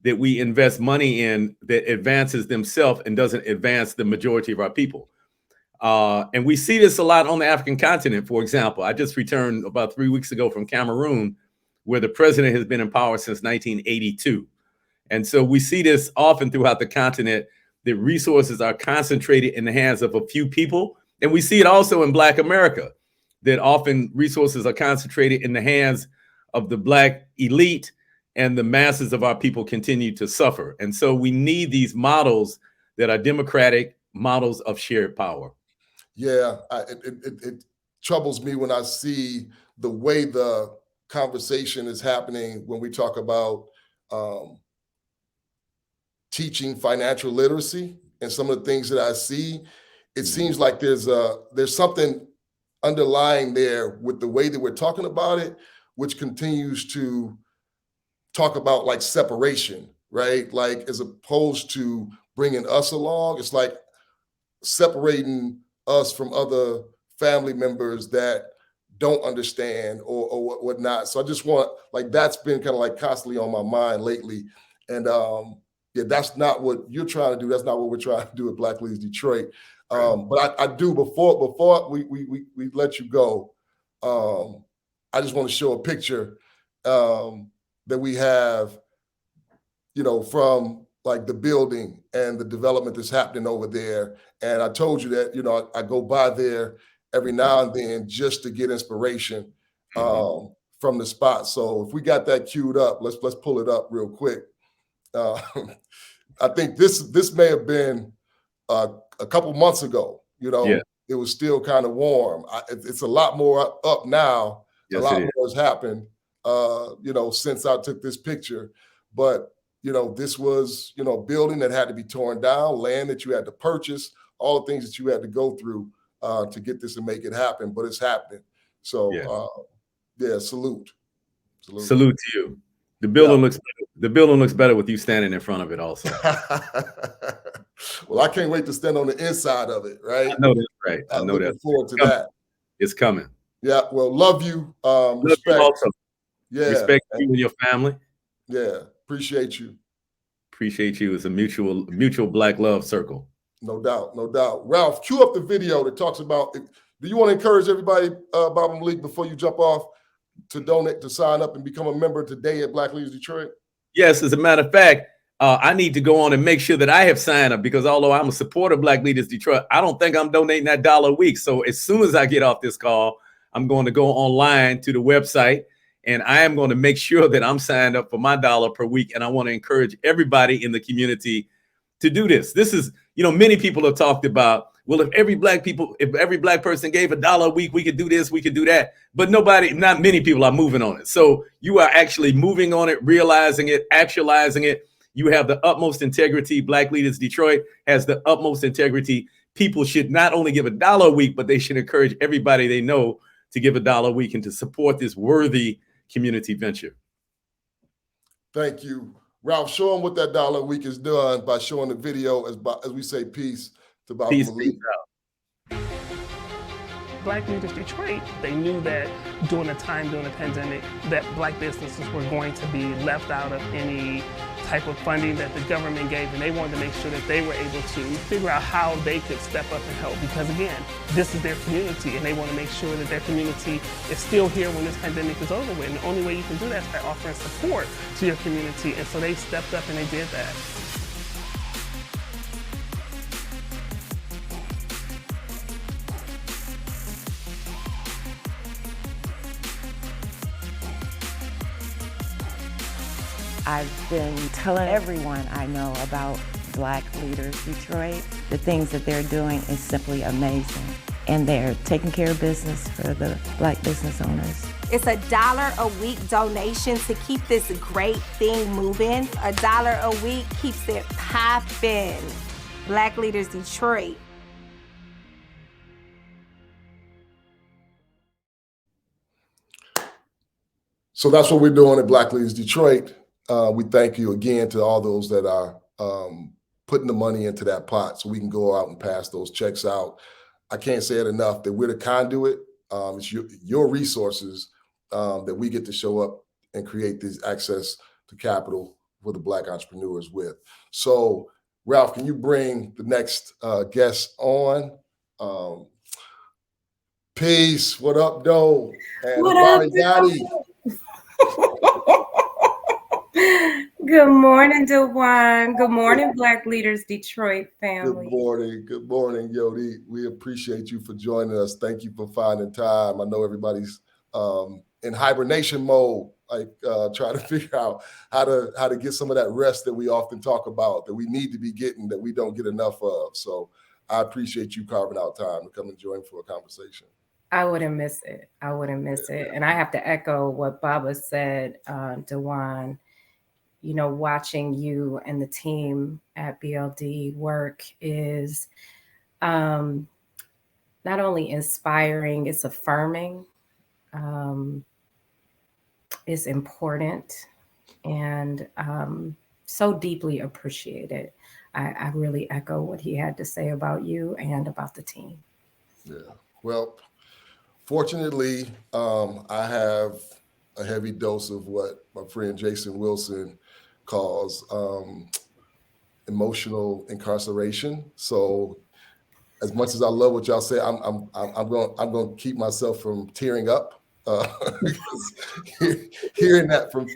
that we invest money in that advances themselves and doesn't advance the majority of our people. And we see this a lot on the African continent. For example, I just returned about 3 weeks ago from Cameroon, where the president has been in power since 1982. And so we see this often throughout the continent, that resources are concentrated in the hands of a few people. And we see it also in Black America, that often resources are concentrated in the hands of the Black elite, and the masses of our people continue to suffer. And so we need these models that are democratic models of shared power. Yeah, it troubles me when I see the way the conversation is happening when we talk about teaching financial literacy, and some of the things that I see. It seems like there's something underlying there with the way that we're talking about it, which continues to talk about like separation, right? Like, as opposed to bringing us along, it's like separating us from other family members that don't understand or whatnot. So I just want, like, that's been kind of like constantly on my mind lately. And yeah, that's not what you're trying to do. That's not what we're trying to do at Black Leaders Detroit. But I do, before we let you go, I just want to show a picture that we have, you know, from like the building and the development that's happening over there. And I told you that, you know, I go by there every now and then just to get inspiration from the spot. So if we got that queued up, let's pull it up real quick. I think this may have been a couple months ago. You know, Yeah. It was still kind of warm. It's a lot more up now. Yes, a lot it is. more has happened, you know, since I took this picture. But you know, this was, you know, building that had to be torn down, land that you had to purchase, all the things that you had to go through to get this and make it happen. But it's happening. So yeah, salute to you. The building looks better with you standing in front of it also. Well, I can't wait to stand on the inside of it, right? I know that's right. I know that. Looking forward to that. It's coming. Yeah, well, love you. Respect. You also. Yeah. Respect you and your family. Yeah, appreciate you. Appreciate you. It's a mutual Black love circle. No doubt, no doubt. Ralph, cue up the video that talks about, do you want to encourage everybody, Baba Malik, before you jump off, to donate, to sign up and become a member today at Black Leaders Detroit? Yes, as a matter of fact, I need to go on and make sure that I have signed up, because although I'm a supporter of Black Leaders Detroit, I don't think I'm donating that $1 a week. So as soon as I get off this call, I'm going to go online to the website, and I am going to make sure that I'm signed up for my $1 per week. And I want to encourage everybody in the community to do this. This is, you know, many people have talked about, well, if every Black person gave $1 a week, we could do this, we could do that. But not many people are moving on it. So you are actually moving on it, realizing it, actualizing it. You have the utmost integrity. Black Leaders Detroit has the utmost integrity. People should not only give $1 a week, but they should encourage everybody they know to give $1 a week and to support this worthy community venture. Thank you. Ralph, show them what that $1 a week is done by showing the video as we say peace to Baba Malik. Black Leaders Detroit, they knew that during the pandemic, that Black businesses were going to be left out of any type of funding that the government gave, and they wanted to make sure that they were able to figure out how they could step up and help, because again, this is their community, and they want to make sure that their community is still here when this pandemic is over with. And the only way you can do that is by offering support to your community, and so they stepped up and they did that. I've been telling everyone I know about Black Leaders Detroit. The things that they're doing is simply amazing. And they're taking care of business for the Black business owners. It's $1 a week donation to keep this great thing moving. $1 a week keeps it poppin'. Black Leaders Detroit. So that's what we're doing at Black Leaders Detroit. We thank you again to all those that are putting the money into that pot so we can go out and pass those checks out. I can't say it enough that we're the conduit. It's your resources that we get to show up and create this access to capital for the Black entrepreneurs with. So, Ralph, can you bring the next guest on? Peace. What up, though? And What up, Good morning, Dewan. Good morning, Black Leaders Detroit family. Good morning, Yodi. We appreciate you for joining us. Thank you for finding time. I know everybody's in hibernation mode, like trying to figure out how to get some of that rest that we often talk about, that we need to be getting, that we don't get enough of. So I appreciate you carving out time to come and join for a conversation. I wouldn't miss it. And I have to echo what Baba said, Dewan. You know, watching you and the team at BLD work is not only inspiring, it's affirming, it's important, and so deeply appreciated. I really echo what he had to say about you and about the team. Yeah, well, fortunately, I have a heavy dose of what my friend Jason Wilson calls emotional incarceration. So, as much as I love what y'all say, I'm going to keep myself from tearing up. Hearing that from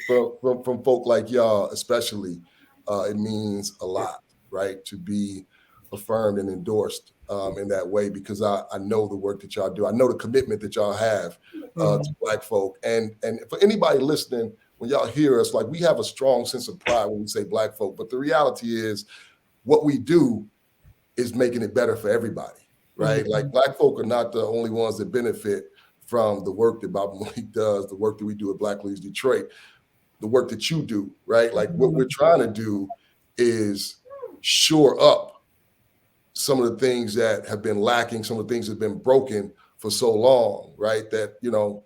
folk like y'all, especially, it means a lot, right? To be affirmed and endorsed in that way, because I know the work that y'all do. I know the commitment that y'all have to Black folk. And for anybody listening, when y'all hear us, like, we have a strong sense of pride when we say Black folk, but the reality is what we do is making it better for everybody, right? Like, Black folk are not the only ones that benefit from the work that Bob Malik does, the work that we do at Black Leaders Detroit, the work that you do, right? Like, what we're trying to do is shore up some of the things that have been lacking, some of the things that have been broken for so long, right? That, you know,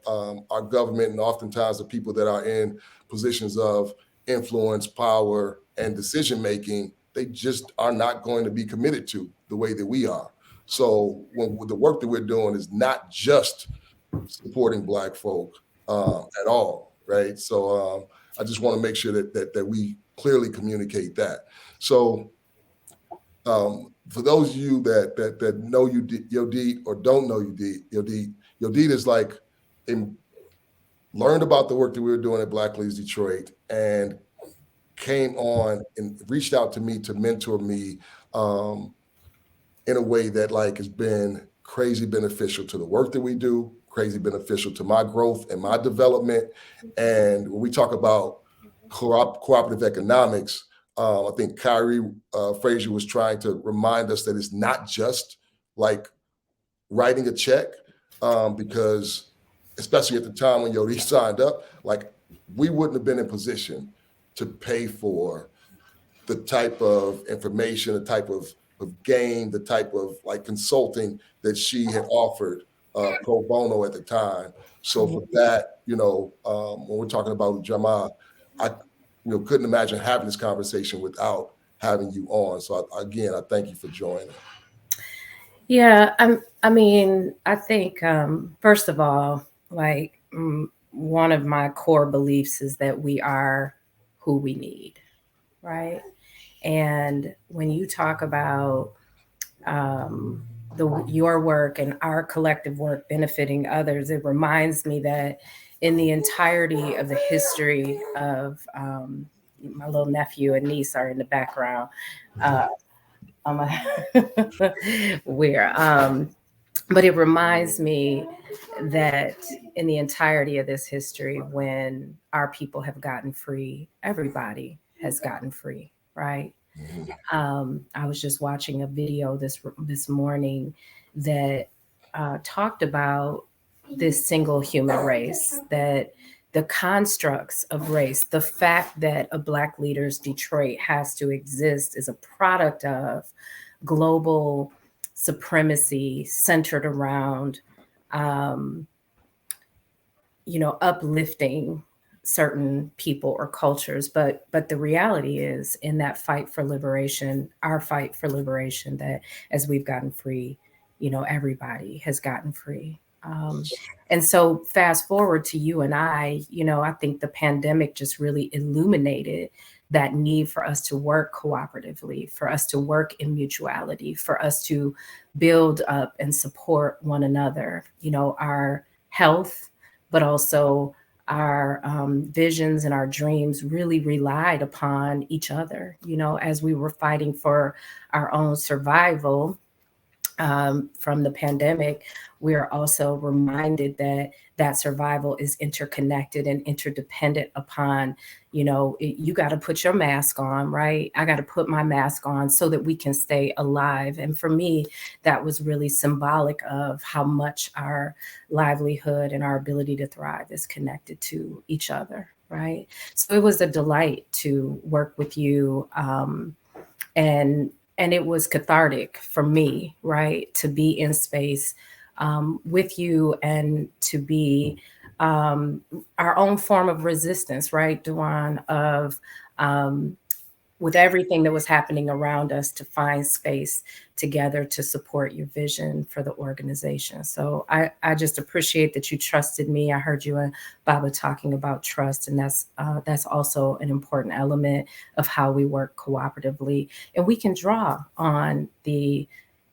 our government and oftentimes the people that are in positions of influence, power, and decision-making, they just are not going to be committed to the way that we are. So when the work that we're doing is not just supporting Black folk at all, right? So I just want to make sure that we clearly communicate that. So for those of you that know Yodit or don't know Yodit is like, learned about the work that we were doing at Black Leaders Detroit and came on and reached out to me to mentor me in a way that, like, has been crazy beneficial to the work that we do, crazy beneficial to my growth and my development. And when we talk about cooperative economics, I think Kyrie Frazier was trying to remind us that it's not just like writing a check, because especially at the time when Yodi signed up, like, we wouldn't have been in position to pay for the type of information, the type of game, the type of, like, consulting that she had offered pro bono at the time. So for that, you know, when we're talking about Ujamaathon, I couldn't imagine having this conversation without having you on. So again, I thank you for joining. Yeah, I mean, I think first of all, like, one of my core beliefs is that we are who we need, right? And when you talk about your work and our collective work benefiting others, it reminds me that in the entirety of the history of my little nephew and niece are in the background. But it reminds me that in the entirety of this history, when our people have gotten free, everybody has gotten free, right? I was just watching a video this morning that talked about this single human race, that the constructs of race, the fact that a Black Leaders Detroit has to exist is a product of global supremacy centered around, uplifting certain people or cultures, but the reality is, in that fight for liberation, our fight for liberation, that as we've gotten free, everybody has gotten free. And so fast forward to you and I think the pandemic just really illuminated that need for us to work cooperatively, for us to work in mutuality, for us to build up and support one another, our health, but also our visions and our dreams really relied upon each other, as we were fighting for our own survival from the pandemic. We are also reminded that that survival is interconnected and interdependent upon, you got to put your mask on, right? I got to put my mask on so that we can stay alive. And for me, that was really symbolic of how much our livelihood and our ability to thrive is connected to each other, right? So it was a delight to work with you. And it was cathartic for me, right, to be in space with you and to be our own form of resistance, right, Dewan, of with everything that was happening around us, to find space together to support your vision for the organization. So I just appreciate that you trusted me. I heard you and Baba talking about trust, and that's also an important element of how we work cooperatively. And we can draw on the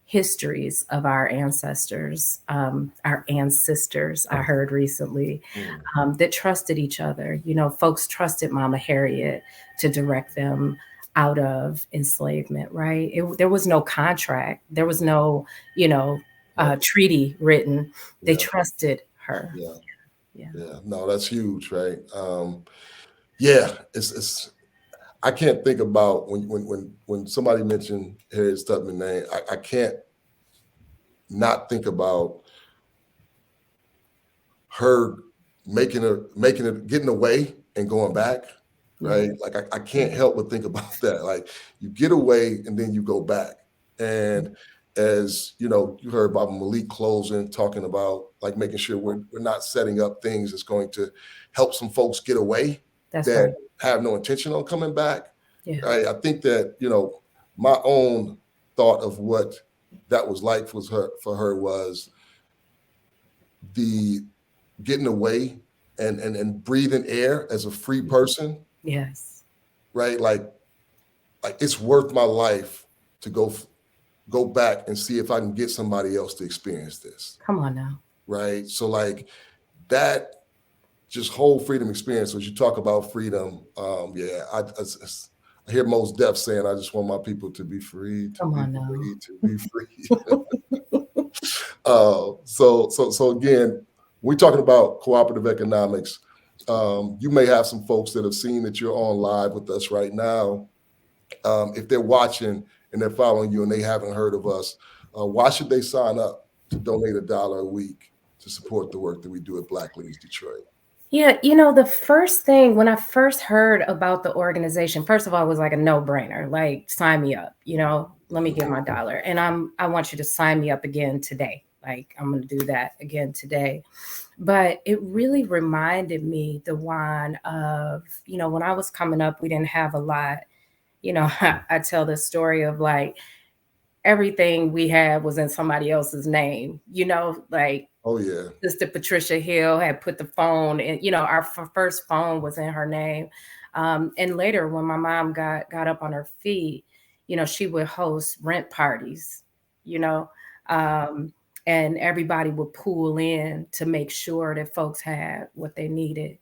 histories of our ancestors, I heard recently, that trusted each other. Folks trusted Mama Harriet to direct them out of enslavement, right? There was no contract. There was no, treaty written. They trusted her. Yeah. No, that's huge, right? Yeah, it's I can't think about when somebody mentioned Harriet Tubman's name, I can't not think about her getting away and going back, right? Like I can't help but think about that. Like you get away and then you go back. And as you heard Baba Malik closing, talking about like making sure we're not setting up things that's going to help some folks get away That's that right. have no intention on coming back. Yeah. Right? I think that, my own thought of what that was like for her was the getting away and breathing air as a free person, Yes. right? Like it's worth my life to go back and see if I can get somebody else to experience this, Come on now. right? So like that just whole freedom experience. As you talk about freedom, I hear most Def saying, "I just want my people to be free, to Come be on now. free, to be free." So again, we're talking about cooperative economics. You may have some folks that have seen that you're on live with us right now. If they're watching and they're following you and they haven't heard of us, why should they sign up to donate $1 a week to support the work that we do at Black Leaders Detroit? Yeah, the first thing when I first heard about the organization, first of all, it was like a no-brainer. Like, sign me up, let me get my dollar. And I want you to sign me up again today. Like, I'm going to do that again today. But it really reminded me, the one of, when I was coming up, we didn't have a lot. I tell this story of like everything we had was in somebody else's name, like, Oh yeah. Sister Patricia Hill had put the phone in, our first phone was in her name. And later when my mom got up on her feet, she would host rent parties, and everybody would pool in to make sure that folks had what they needed.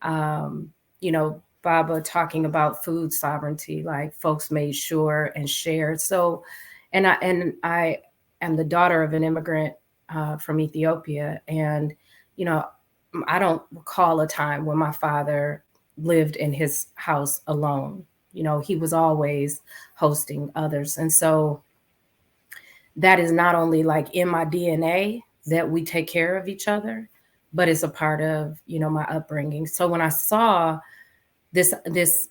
Baba talking about food sovereignty, like folks made sure and shared. So, and I am the daughter of an immigrant from Ethiopia. And, I don't recall a time when my father lived in his house alone. He was always hosting others. And so that is not only like in my DNA that we take care of each other, but it's a part of, my upbringing. So when I saw this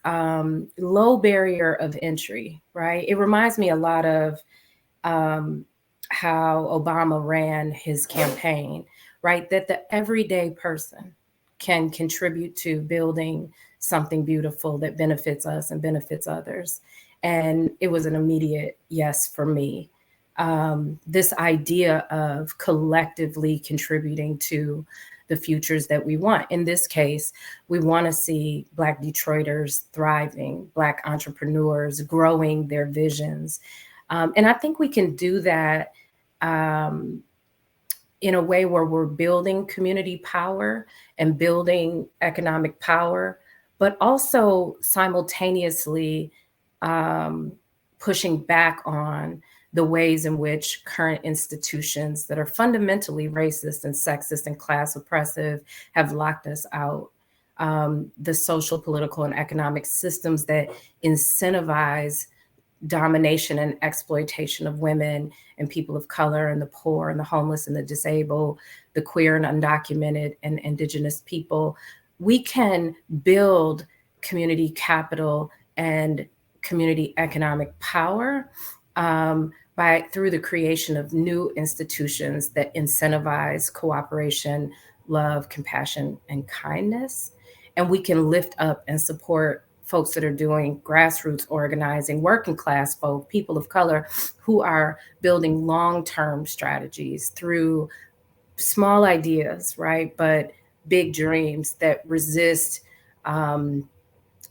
low barrier of entry, right, it reminds me a lot of how Obama ran his campaign, right? That the everyday person can contribute to building something beautiful that benefits us and benefits others. And it was an immediate yes for me. This idea of collectively contributing to the futures that we want. In this case, we want to see Black Detroiters thriving, Black entrepreneurs growing their visions. And I think we can do that in a way where we're building community power and building economic power, but also simultaneously pushing back on the ways in which current institutions that are fundamentally racist and sexist and class oppressive have locked us out. The social, political, and economic systems that incentivize domination and exploitation of women and people of color and the poor and the homeless and the disabled, the queer and undocumented and indigenous people. We can build community capital and community economic power through the creation of new institutions that incentivize cooperation, love, compassion, and kindness. And we can lift up and support folks that are doing grassroots organizing, working class folk, people of color who are building long-term strategies through small ideas, right? But big dreams that resist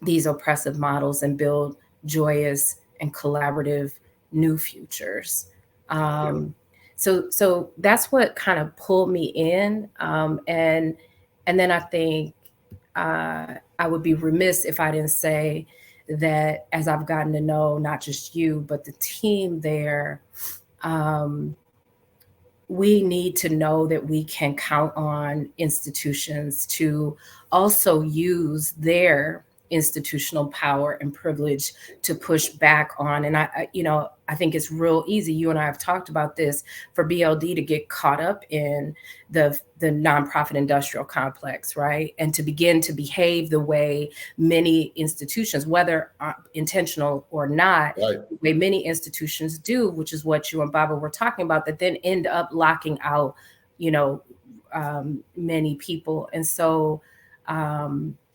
these oppressive models and build joyous and collaborative new futures. So that's what kind of pulled me in. And then I think I would be remiss if I didn't say that as I've gotten to know not just you, but the team there, we need to know that we can count on institutions to also use their institutional power and privilege to push back on. And I think it's real easy. You and I have talked about this, for BLD to get caught up in the nonprofit industrial complex, right? And to begin to behave the way many institutions, whether intentional or not, right, the way many institutions do, which is what you and Baba were talking about, that then end up locking out, many people. And so,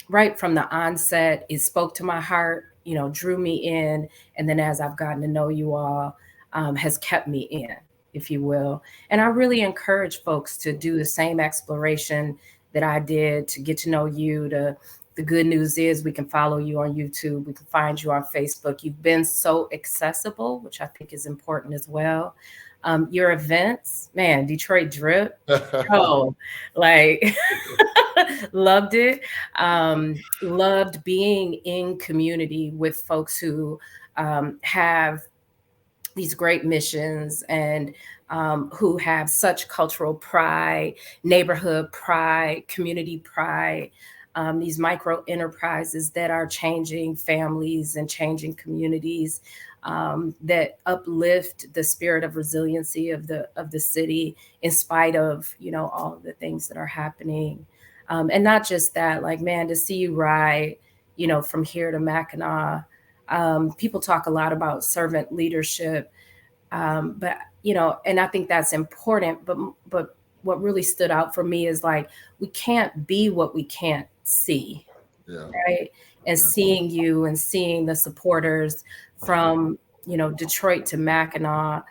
right from the onset, it spoke to my heart, drew me in. And then as I've gotten to know you all, has kept me in, if you will. And I really encourage folks to do the same exploration that I did, to get to know you. The good news is we can follow you on YouTube. We can find you on Facebook. You've been so accessible, which I think is important as well. Your events, man, Detroit Drip, loved it. Loved being in community with folks who have these great missions and who have such cultural pride, neighborhood pride, community pride, these micro enterprises that are changing families and changing communities, that uplift the spirit of resiliency of the city in spite of all of the things that are happening. And not just that, man, to see you ride, from here to Mackinac. People talk a lot about servant leadership, but and I think that's important. But what really stood out for me is we can't be what we can't see, right? And seeing you and seeing the supporters from Detroit to Mackinac,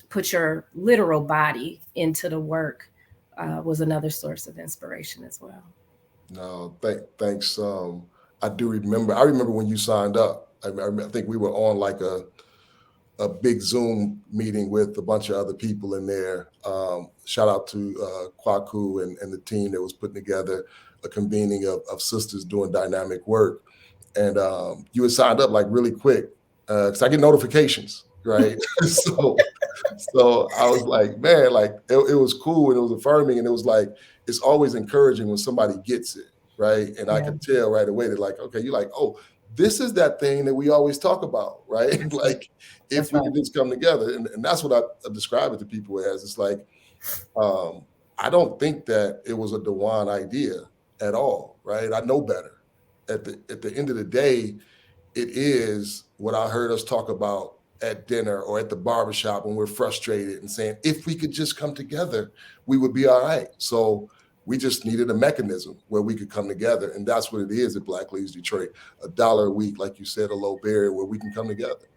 put your literal body into the work, was another source of inspiration as well. No, thanks. I remember when you signed up. I think we were on a big Zoom meeting with a bunch of other people in there. Shout out to Kwaku and the team that was putting together a convening of sisters doing dynamic work. And you had signed up really quick, because I get notifications, right? so I was like, man, it was cool and it was affirming, and it was it's always encouraging when somebody gets it, right? And I could tell right away that okay, you're oh, this is that thing that we always talk about, right? If we can just come together, and that's what I describe it to people as. It's I don't think that it was a Dewan idea at all, right? I know better. At the end of the day, it is what I heard us talk about at dinner or at the barbershop when we're frustrated and saying, if we could just come together, we would be all right. So We just needed a mechanism where we could come together. And that's what it is at Black Leaders Detroit, $1 a week, like you said, a low barrier where we can come together.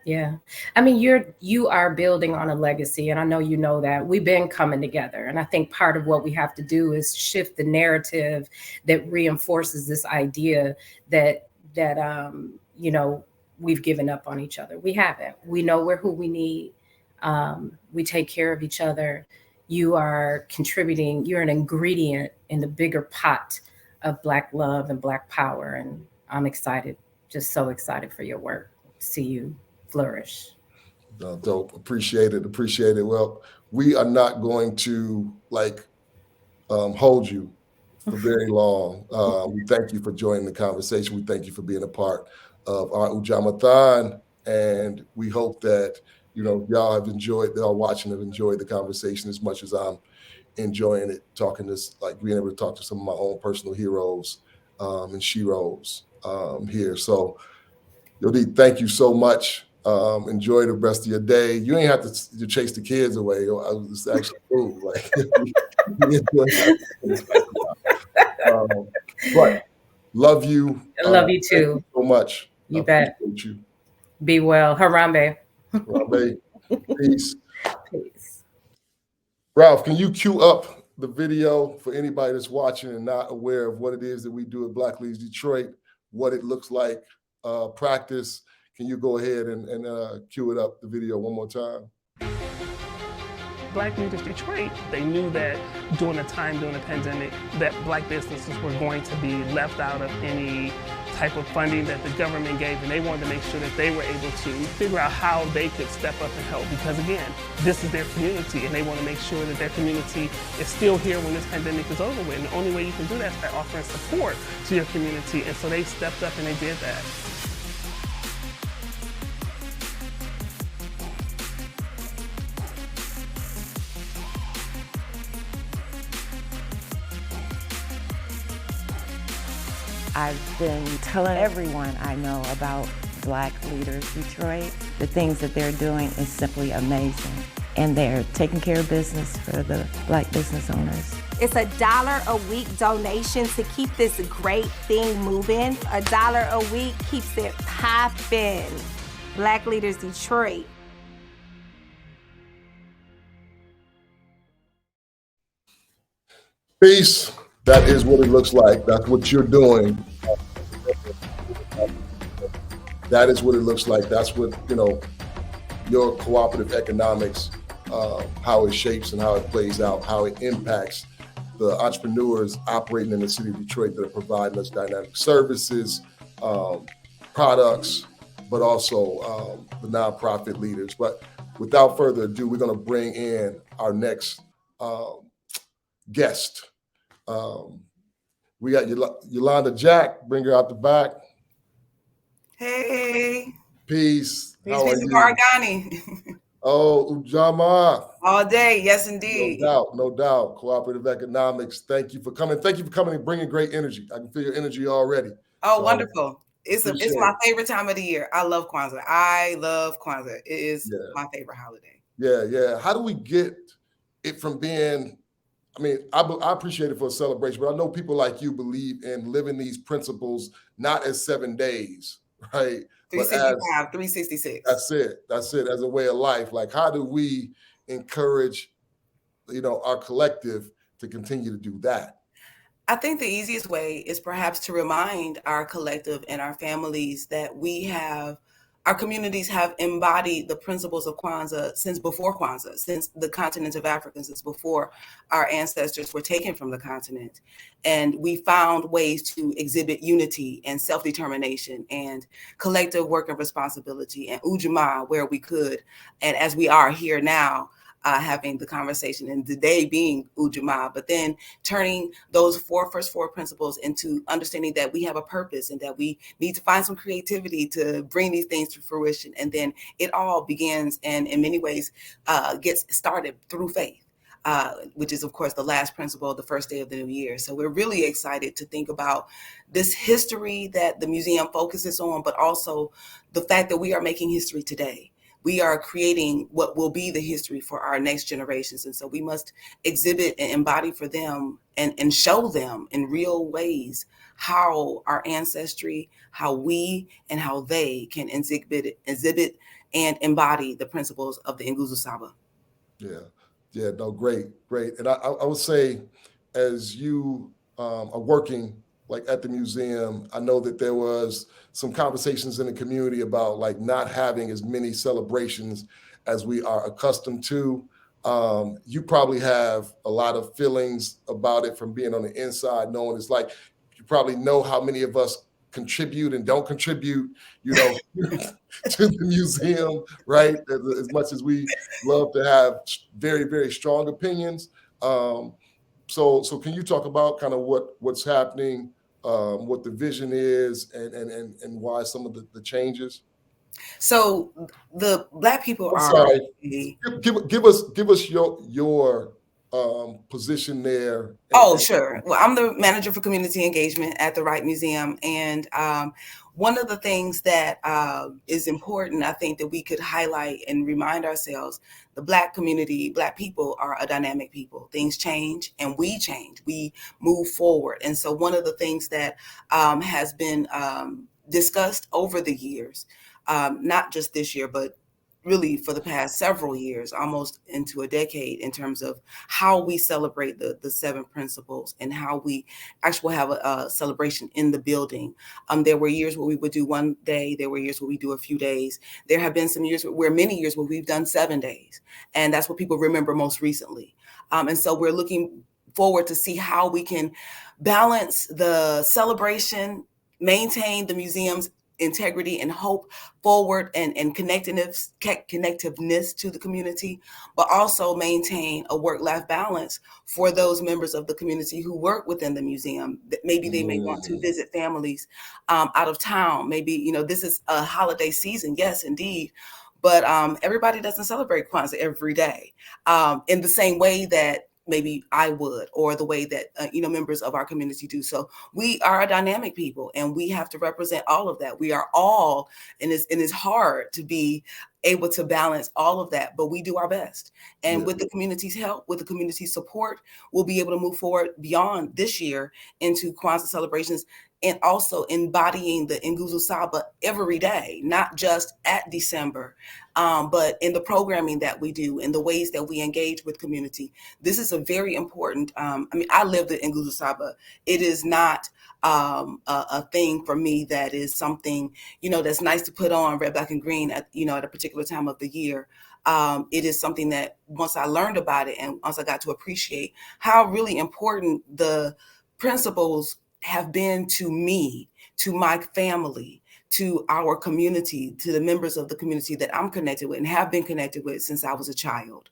Yeah. I mean, you are building on a legacy, and I know you know that. We've been coming together. And I think part of what we have to do is shift the narrative that reinforces this idea that you know, we've given up on each other. We haven't. We know we're who we need. We take care of each other. You are contributing, you're an ingredient in the bigger pot of Black love and Black power. And I'm excited, just so excited for your work. See you flourish. Dope. Appreciate it. Appreciate it. Well, we are not going to hold you for very long. We thank you for joining the conversation. We thank you for being a part of our Ujamaathon. And we hope that, you know, y'all have enjoyed, y'all watching have enjoyed the conversation as much as I'm enjoying it, talking this, like being able to talk to some of my own personal heroes and sheroes here. So, Yodi, thank you so much. Enjoy the rest of your day. You ain't have to chase the kids away. It's actually cool. But love you. I love you too. Thank you so much. You bet. You. Be well. Harambe. Harambe. Peace. Peace. Ralph, can you cue up the video for anybody that's watching and not aware of what it is that we do at Black Leaders Detroit, what it looks like, practice? Can you go ahead and cue it up, the video, one more time? Black Leaders Detroit, they knew that during the pandemic, that Black businesses were going to be left out of any type of funding that the government gave, and they wanted to make sure that they were able to figure out how they could step up and help, because again, this is their community, and they want to make sure that their community is still here when this pandemic is over with. And the only way you can do that is by offering support to your community, and so they stepped up and they did that. I've been telling everyone I know about Black Leaders Detroit. The things that they're doing is simply amazing. And they're taking care of business for the Black business owners. It's $1 a week donation to keep this great thing moving. $1 a week keeps it popping. Black Leaders Detroit. Peace. That is what it looks like. That's what you're doing. That is what it looks like. That's what, you know, your cooperative economics, how it shapes and how it plays out, how it impacts the entrepreneurs operating in the city of Detroit that are providing us dynamic services, products, but also the nonprofit leaders. But without further ado, we're going to bring in our next guest. We got Yolanda Jack. Bring her out the back. Hey. Peace. How are you? Gargani. Oh, Ujamaa. All day. Yes, indeed. No doubt. No doubt. Cooperative economics. Thank you for coming. Thank you for coming and bringing great energy. I can feel your energy already. Oh, so, wonderful. It's my favorite time of the year. I love Kwanzaa. I love Kwanzaa. It is my favorite holiday. Yeah, yeah. How do we get it from being, I mean, I appreciate it for a celebration, but I know people like you believe in living these principles not as 7 days, right? 365, 366. That's it. That's it. As a way of life. Like, how do we encourage, you know, our collective to continue to do that? I think the easiest way is perhaps to remind our collective and our families that our communities have embodied the principles of Kwanzaa since before Kwanzaa, since the continent of Africa, since before our ancestors were taken from the continent. And we found ways to exhibit unity and self-determination and collective work and responsibility and Ujamaa where we could. And as we are here now, having the conversation and the day being Ujamaa, but then turning those first four principles into understanding that we have a purpose and that we need to find some creativity to bring these things to fruition. And then it all begins and in many ways gets started through faith, which is of course the last principle, the first day of the new year. So we're really excited to think about this history that the museum focuses on, but also the fact that we are making history today. we are creating what will be the history for our next generations. And so we must exhibit and embody for them and show them in real ways how our ancestry, how we and how they can exhibit and embody the principles of the Nguzo Saba. Yeah, no, great. And I would say, as you are working like at the museum, I know that there was some conversations in the community about like not having as many celebrations as we are accustomed to. You probably have a lot of feelings about it from being on the inside, knowing it's like, you probably know how many of us contribute and don't contribute, you know, to the museum, right? As much as we love to have very, very strong opinions. So can you talk about kind of what's happening, what the vision is, and why some of the changes? So the Black people I'm are. sorry. Give us your position there. Oh, sure. Well, I'm the manager for community engagement at the Wright Museum. And one of the things that is important, I think, that we could highlight and remind ourselves, the Black community, Black people are a dynamic people. Things change and we change. We move forward. And so one of the things that has been discussed over the years, not just this year, but really for the past several years, almost into a decade, in terms of how we celebrate the seven principles and how we actually have a celebration in the building. There were years where we would do one day. There were years where we do a few days. There have been some years many years where we've done 7 days. And that's what people remember most recently. And so we're looking forward to see how we can balance the celebration, maintain the museum's integrity and hope forward and connectiveness to the community, but also maintain a work-life balance for those members of the community who work within the museum. That maybe they may want to visit families out of town. Maybe, this is a holiday season. Yes, indeed. But everybody doesn't celebrate Kwanzaa every day in the same way that maybe I would, or the way that, members of our community do. So we are a dynamic people and we have to represent all of that. We are all, and it's hard to be able to balance all of that, but we do our best. And with the community's help, with the community's support, we'll be able to move forward beyond this year into Kwanzaa celebrations, and also embodying the Nguzo Saba every day, not just at December, but in the programming that we do, in the ways that we engage with community. This is a very important, I live the Nguzo Saba. It is not a thing for me that is something, that's nice to put on red, black, and green at a particular time of the year. It is something that once I learned about it and once I got to appreciate how really important the principles have been to me, to my family, to our community, to the members of the community that I'm connected with and have been connected with since I was a child.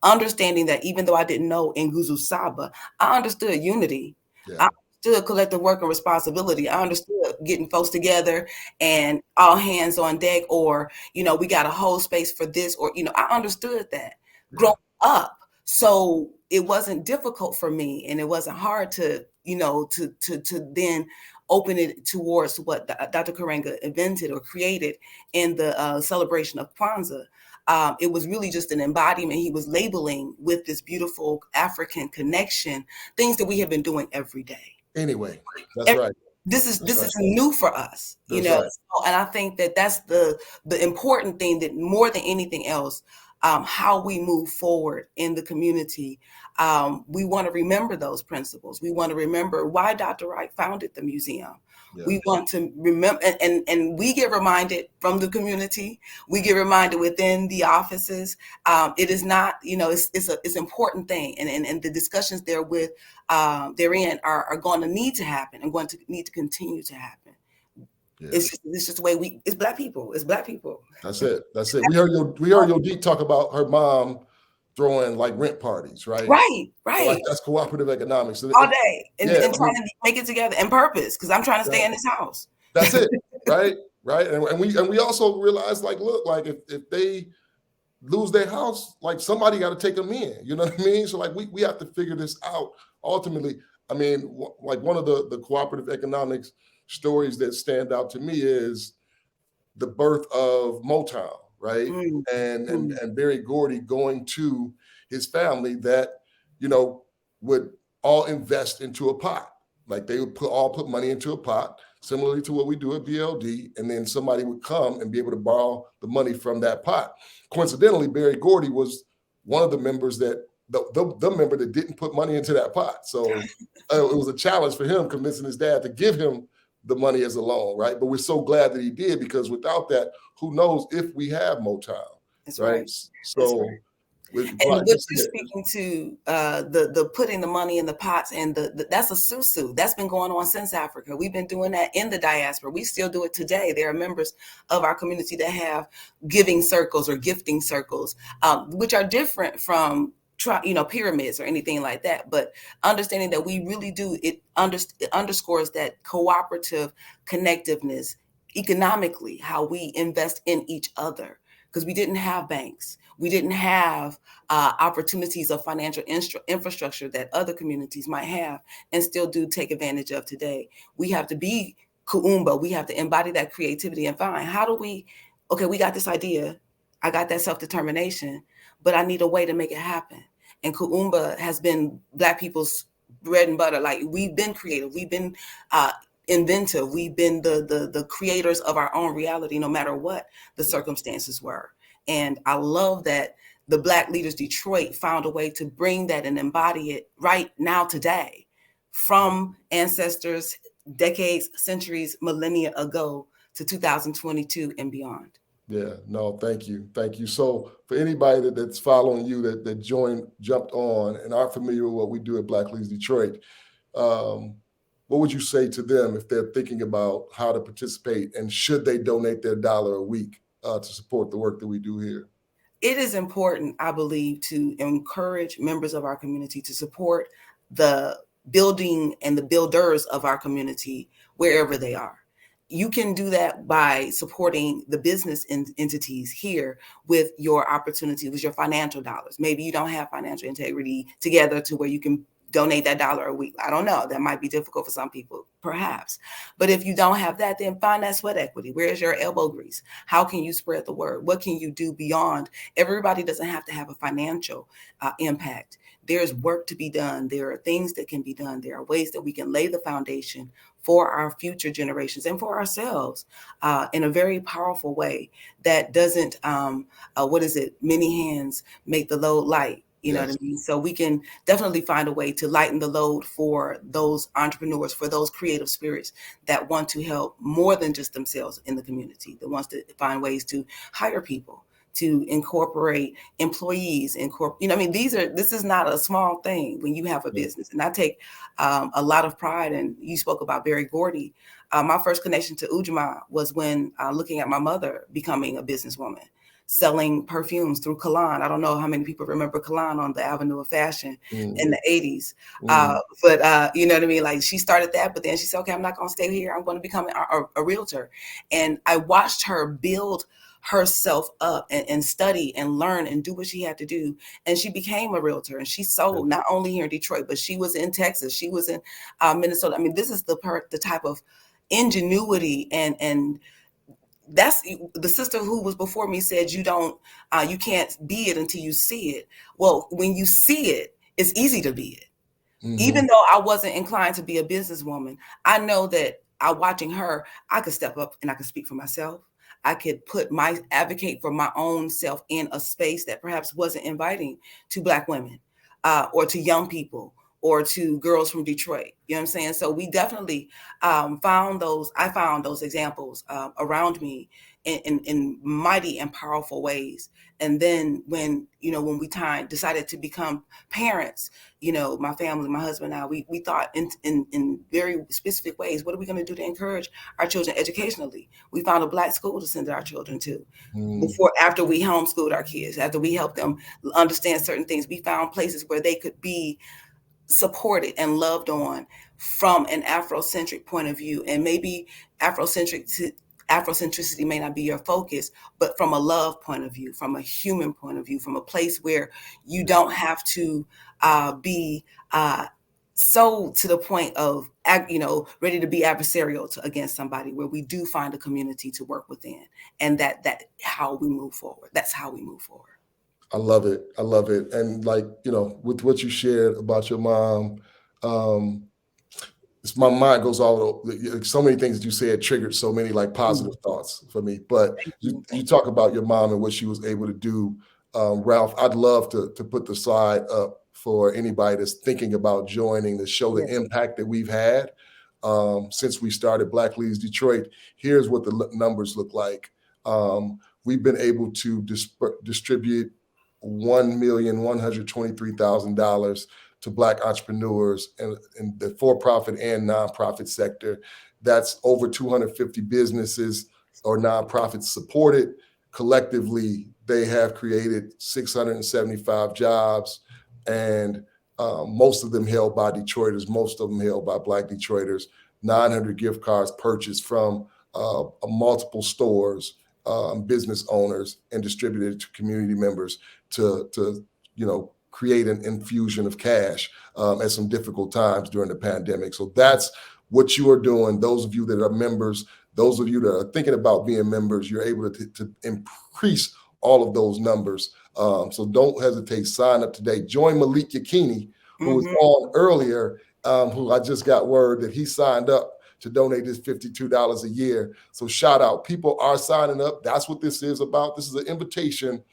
Understanding that even though I didn't know Nguzo Saba, I understood unity. I understood collective work and responsibility. I understood getting folks together and all hands on deck, or, we got a whole space for this, or, I understood that growing up. So it wasn't difficult for me, and it wasn't hard to, to then open it towards what Dr. Karenga invented or created in the celebration of Kwanzaa. It was really just an embodiment. He was labeling with this beautiful African connection, things that we have been doing every day. Anyway, that's right. This is new for us, That's right. and I think that that's the important thing, that more than anything else, how we move forward in the community. We want to remember those principles. We want to remember why Dr. Wright founded the museum. We want to remember, and we get reminded from the community. We get reminded within the offices. It is not, it's an important thing, and the discussions therein are going to need to happen and going to need to continue to happen. Yeah. It's just the way it's Black people. It's Black people. That's it. We heard your deep talk about her mom throwing like rent parties, right? Right. So like, that's cooperative economics. So all day and trying to make it together and purpose, because I'm trying to stay in this house. That's it. Right. And we also realize, like, look, like if they lose their house, like somebody got to take them in. You know what I mean? So like we have to figure this out ultimately. I mean, like one of the cooperative economics stories that stand out to me is the birth of Motown, right? And Barry Gordy going to his family that, you know, would all invest into a pot. Like they would all put money into a pot, similarly to what we do at BLD, and then somebody would come and be able to borrow the money from that pot. Coincidentally, Barry Gordy was one of the members that the member that didn't put money into that pot. So it was a challenge for him convincing his dad to give him the money as a loan, right? But we're so glad that he did, because without that, who knows if we have Motown. That's right? right. So That's right. And what you're speaking to, the putting the money in the pots, and that's a susu. That's been going on since Africa. We've been doing that in the diaspora. We still do it today. There are members of our community that have giving circles or gifting circles, which are different from pyramids or anything like that. But understanding that we really do, it underscores that cooperative connectiveness economically, how we invest in each other. Because we didn't have banks. We didn't have opportunities of financial infrastructure that other communities might have and still do take advantage of today. We have to be Kuumba. We have to embody that creativity and find, how do we got this idea. I got that self-determination, but I need a way to make it happen. And Kuumba has been Black people's bread and butter. Like, we've been creative. We've been inventive. We've been the creators of our own reality, no matter what the circumstances were. And I love that the Black Leaders Detroit found a way to bring that and embody it right now today, from ancestors decades, centuries, millennia ago to 2022 and beyond. Yeah, no, thank you. Thank you. So for anybody that's following you, that jumped on and aren't familiar with what we do at Black Leaders Detroit, what would you say to them if they're thinking about how to participate, and should they donate their $1 a week to support the work that we do here? It is important, I believe, to encourage members of our community to support the building and the builders of our community wherever they are. You can do that by supporting the business entities here with your opportunity, with your financial dollars. Maybe you don't have financial integrity together to where you can donate that $1 a week. I don't know. That might be difficult for some people, perhaps. But if you don't have that, then find that sweat equity. Where's your elbow grease? How can you spread the word? What can you do beyond? Everybody doesn't have to have a financial impact. There's work to be done. There are things that can be done. There are ways that we can lay the foundation for our future generations and for ourselves in a very powerful way that doesn't, many hands make the load light. You know what I mean? So we can definitely find a way to lighten the load for those entrepreneurs, for those creative spirits that want to help more than just themselves in the community, that wants to find ways to hire people, to incorporate employees, this is not a small thing when you have a business. And I take a lot of pride, and you spoke about Barry Gordy. My first connection to Ujamaa was when looking at my mother becoming a businesswoman, selling perfumes through Kalan. I don't know how many people remember Kalan on the Avenue of Fashion in the 80s. But you know what I mean? Like, she started that, but then she said, okay, I'm not going to stay here. I'm going to become a realtor. And I watched her build herself up and study and learn and do what she had to do. And she became a realtor, and she sold not only here in Detroit, but she was in Texas. She was in Minnesota. I mean, this is the type of ingenuity and that's the sister who was before me said, you can't be it until you see it. Well, when you see it, it's easy to be it. Mm-hmm. Even though I wasn't inclined to be a businesswoman, I know that watching her, I could step up and I could speak for myself. I could advocate for my own self in a space that perhaps wasn't inviting to Black women or to young people or to girls from Detroit. You know what I'm saying? So we definitely found those examples around me in mighty and powerful ways. And then when we decided to become parents, my family, my husband and I, we thought in very specific ways, what are we going to do to encourage our children educationally? We found a Black school to send our children to. After we homeschooled our kids, after we helped them understand certain things, we found places where they could be supported and loved on from an Afrocentric point of view. And maybe Afrocentricity may not be your focus, but from a love point of view, from a human point of view, from a place where you don't have to be so to the point of, ready to be adversarial against somebody, where we do find a community to work within, and that how we move forward. That's how we move forward. I love it. I love it. And with what you shared about your mom, my mind goes all so many things that you said triggered so many positive thoughts for me. But you talk about your mom and what she was able to do. Ralph, I'd love to put the slide up for anybody that's thinking about joining to show the impact that we've had since we started Black Leaders Detroit. Here's what the numbers look like. We've been able to distribute $1,123,000 to Black entrepreneurs in the for-profit and nonprofit sector. That's over 250 businesses or nonprofits supported. Collectively, they have created 675 jobs, and most of them held by Detroiters, most of them held by Black Detroiters. 900 gift cards purchased from multiple stores, business owners, and distributed to community members to create an infusion of cash at some difficult times during the pandemic. So that's what you are doing. Those of you that are members, those of you that are thinking about being members, you're able to increase all of those numbers. So don't hesitate. Sign up today. Join Malik Yakini, who was on earlier, who I just got word that he signed up to donate his $52 a year. So shout out. People are signing up. That's what this is about. This is an invitation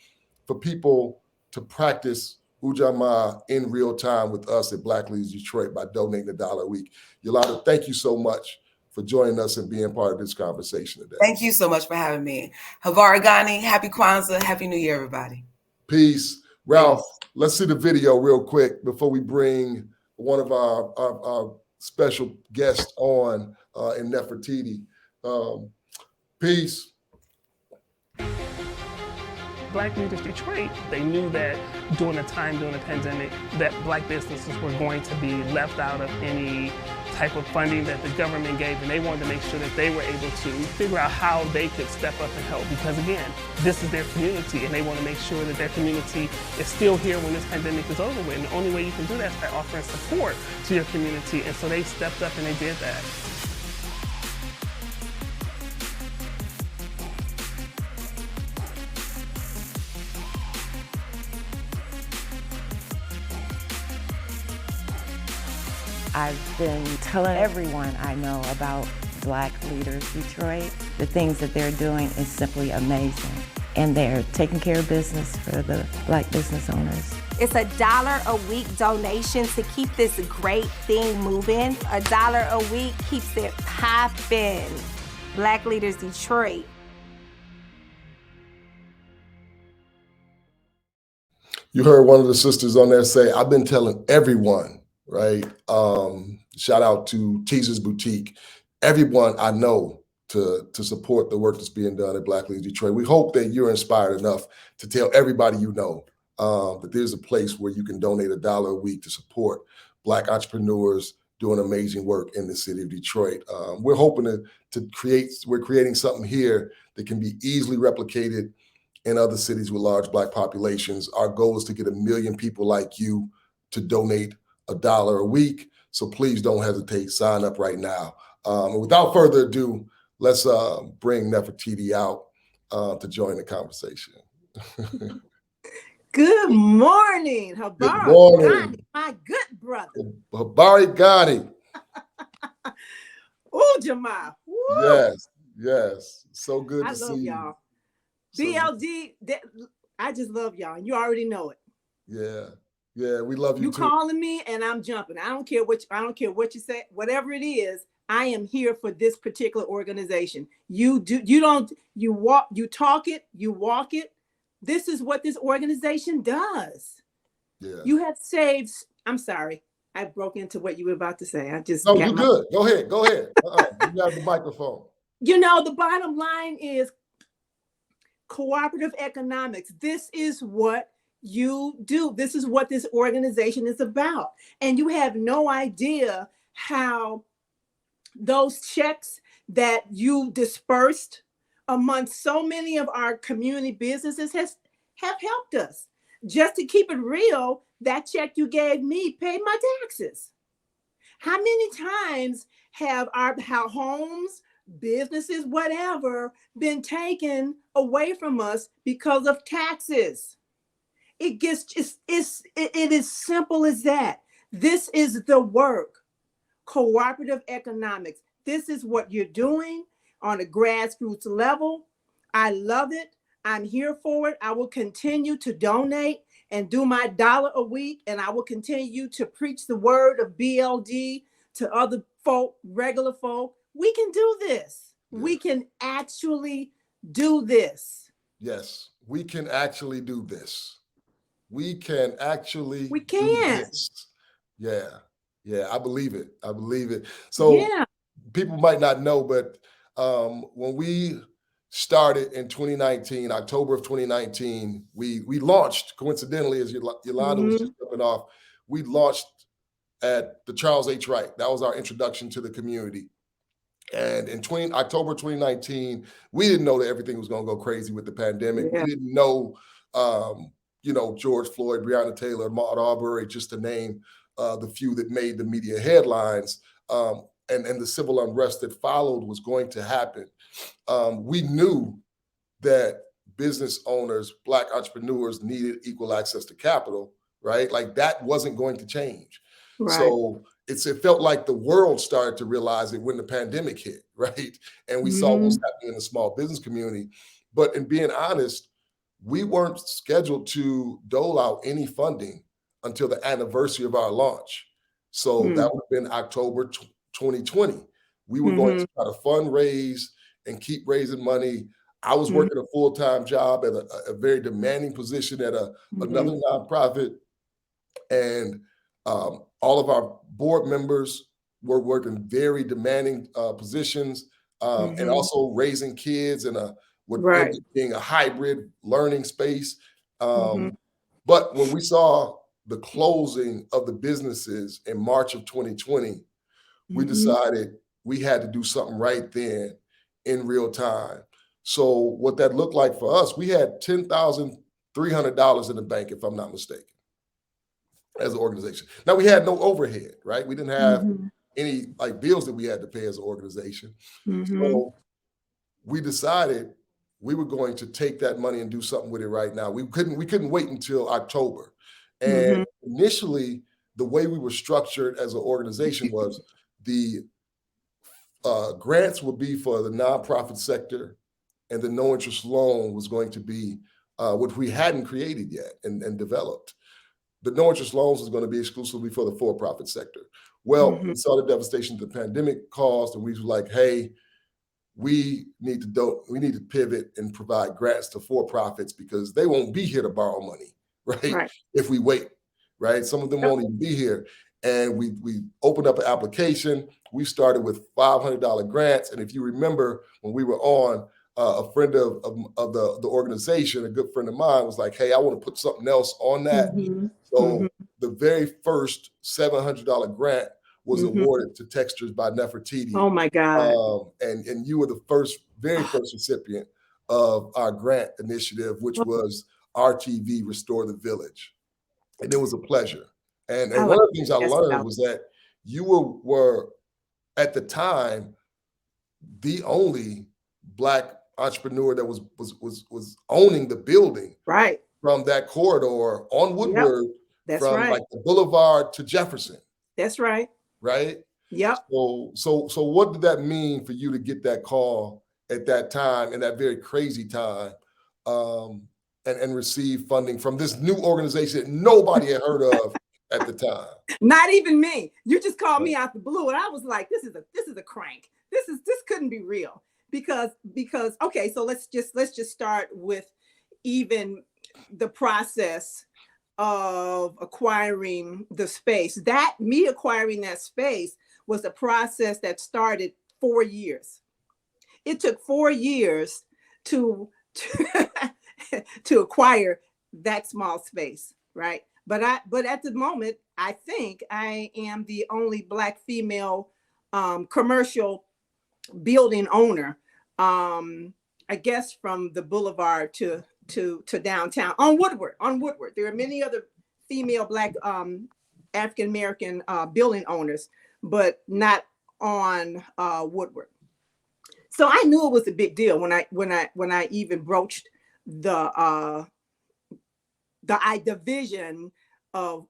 for people to practice Ujamaa in real time with us at Black Leaders Detroit by donating $1 a week. Yolanda, thank you so much for joining us and being part of this conversation today. Thank you so much for having me. Havar Ghani, happy Kwanzaa, happy New Year, everybody. Peace. Ralph, let's see the video real quick before we bring one of our special guests on in Nefertiti. Peace. Black Leaders Detroit, they knew that during the pandemic, that Black businesses were going to be left out of any type of funding that the government gave, and they wanted to make sure that they were able to figure out how they could step up and help, because again, this is their community, and they want to make sure that their community is still here when this pandemic is over with. And the only way you can do that is by offering support to your community, and so they stepped up and they did that. I've been telling everyone I know about Black Leaders Detroit. The things that they're doing is simply amazing. And they're taking care of business for the Black business owners. It's $1 a week donation to keep this great thing moving. $1 a week keeps it poppin'. Black Leaders Detroit. You heard one of the sisters on there say, I've been telling everyone, right? Shout out to Teaser's Boutique. Everyone I know to support the work that's being done at Black Leaders Detroit. We hope that you're inspired enough to tell everybody you know that there's a place where you can donate $1 a week to support Black entrepreneurs doing amazing work in the city of Detroit. We're hoping we're creating something here that can be easily replicated in other cities with large Black populations. Our goal is to get 1 million people like you to donate $1 a week. So please don't hesitate, sign up right now. And without further ado, let's bring Nefertiti out to join the conversation. Good morning, Habari. Good morning. Ghani, my good brother. Habari Ghani. Ujamaathon. Yes. So good to see you. I love y'all. BLD, I just love y'all. You already know it. Yeah, we love you too. You calling me and I'm jumping. I don't care what you say, whatever it is. I am here for this particular organization. You talk it, you walk it. This is what this organization does. Yeah. You have saved. I'm sorry, I broke into what you were about to say. No, you're good. Go ahead. You have the microphone. The bottom line is cooperative economics. This is what you do. This is what this organization is about. And you have no idea how those checks that you dispersed among so many of our community businesses have helped us. Just to keep it real, that check you gave me paid my taxes. How many times have our homes, businesses, whatever, been taken away from us because of taxes? It is simple as that. This is the work. Cooperative economics. This is what you're doing on a grassroots level. I love it. I'm here for it. I will continue to donate and do my $1 a week, and I will continue to preach the word of BLD to other folk, regular folk. We can do this. Yeah. We can actually do this. Yes, we can actually do this. We can actually We do can. this. Yeah. Yeah, I believe it. I believe it. So Yeah. people might not know, but when we started in 2019, October of 2019, we launched, coincidentally, as Yolanda was just jumping off, we launched at the Charles H. Wright. That was our introduction to the community. And in October 2019, we didn't know that everything was going to go crazy with the pandemic. Yeah. We didn't know, George Floyd, Breonna Taylor, Ahmaud Arbery, just to name the few that made the media headlines, and the civil unrest that followed was going to happen. We knew that business owners, Black entrepreneurs needed equal access to capital, right? Like that wasn't going to change. Right. So it felt like the world started to realize it when the pandemic hit, right? And we saw what was happening in the small business community. But in being honest, we weren't scheduled to dole out any funding until the anniversary of our launch. So that would have been October 2020. We were going to try to fundraise and keep raising money. I was working a full-time job at a very demanding position at another nonprofit. And all of our board members were working very demanding positions, and also raising kids in being a hybrid learning space. But when we saw the closing of the businesses in March of 2020, we decided we had to do something right then in real time. So what that looked like for us, we had $10,300 in the bank, if I'm not mistaken, as an organization. Now we had no overhead, right? We didn't have any like bills that we had to pay as an organization. So we decided we were going to take that money and do something with it right now. We couldn't wait until October. And initially, the way we were structured as an organization was the grants would be for the nonprofit sector, and the no interest loan was going to be what we hadn't created yet and developed. The no interest loans was going to be exclusively for the for-profit sector. Well, we saw the devastation the pandemic caused, and we were like, hey, we need to pivot and provide grants to for-profits because they won't be here to borrow money, right? If we wait, right? Some of them won't even be here. And we opened up an application. We started with $500 grants. And if you remember when we were on, a friend of the organization, a good friend of mine, was like, hey, I want to put something else on that. So the very first $700 grant was awarded to Textures by Nefertiti. Oh my God. And you were the very first recipient of our grant initiative, which was RTV Restore the Village. And it was a pleasure. And one of the things I learned was that you were at the time the only Black entrepreneur that was owning the building from that corridor on Woodward, from like the Boulevard to Jefferson. That's right. Right. Yep. So what did that mean for you to get that call at that time, in that very crazy time, and receive funding from this new organization that nobody had heard of at the time? Not even me. You just called me out the blue, and I was like, "This is a crank. This couldn't be real." Because okay, so let's just start with even the process of acquiring the space. Me acquiring that space was a process that started 4 years. It took 4 years to acquire that small space, right? But at the moment, I think I am the only Black female commercial building owner, I guess from the Boulevard to downtown on Woodward. There are many other female Black African American building owners, but not on Woodward. So I knew it was a big deal when I even broached the vision of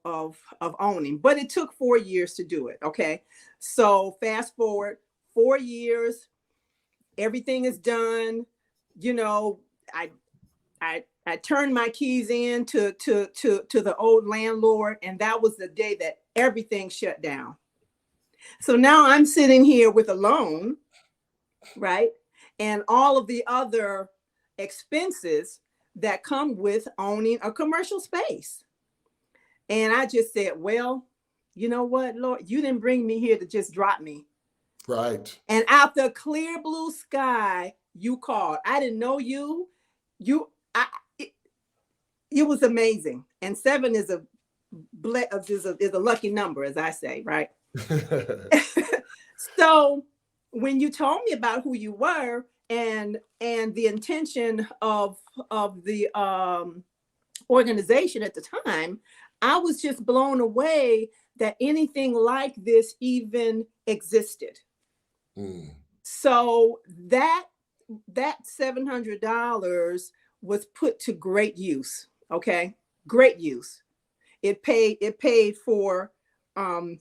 owning, but it took 4 years to do it. Okay, so fast forward 4 years, everything is done. You know, I turned my keys in to the old landlord, and that was the day that everything shut down. So now I'm sitting here with a loan, right? And all of the other expenses that come with owning a commercial space. And I just said, well, you know what, Lord, you didn't bring me here to just drop me. Right. And out the clear blue sky, you called. I didn't know you. It was amazing. And 7 is a lucky number, as I say, right? So when you told me about who you were and the intention of the organization at the time, I was just blown away that anything like this even existed. So that $700 was put to great use. Okay, great use. It paid for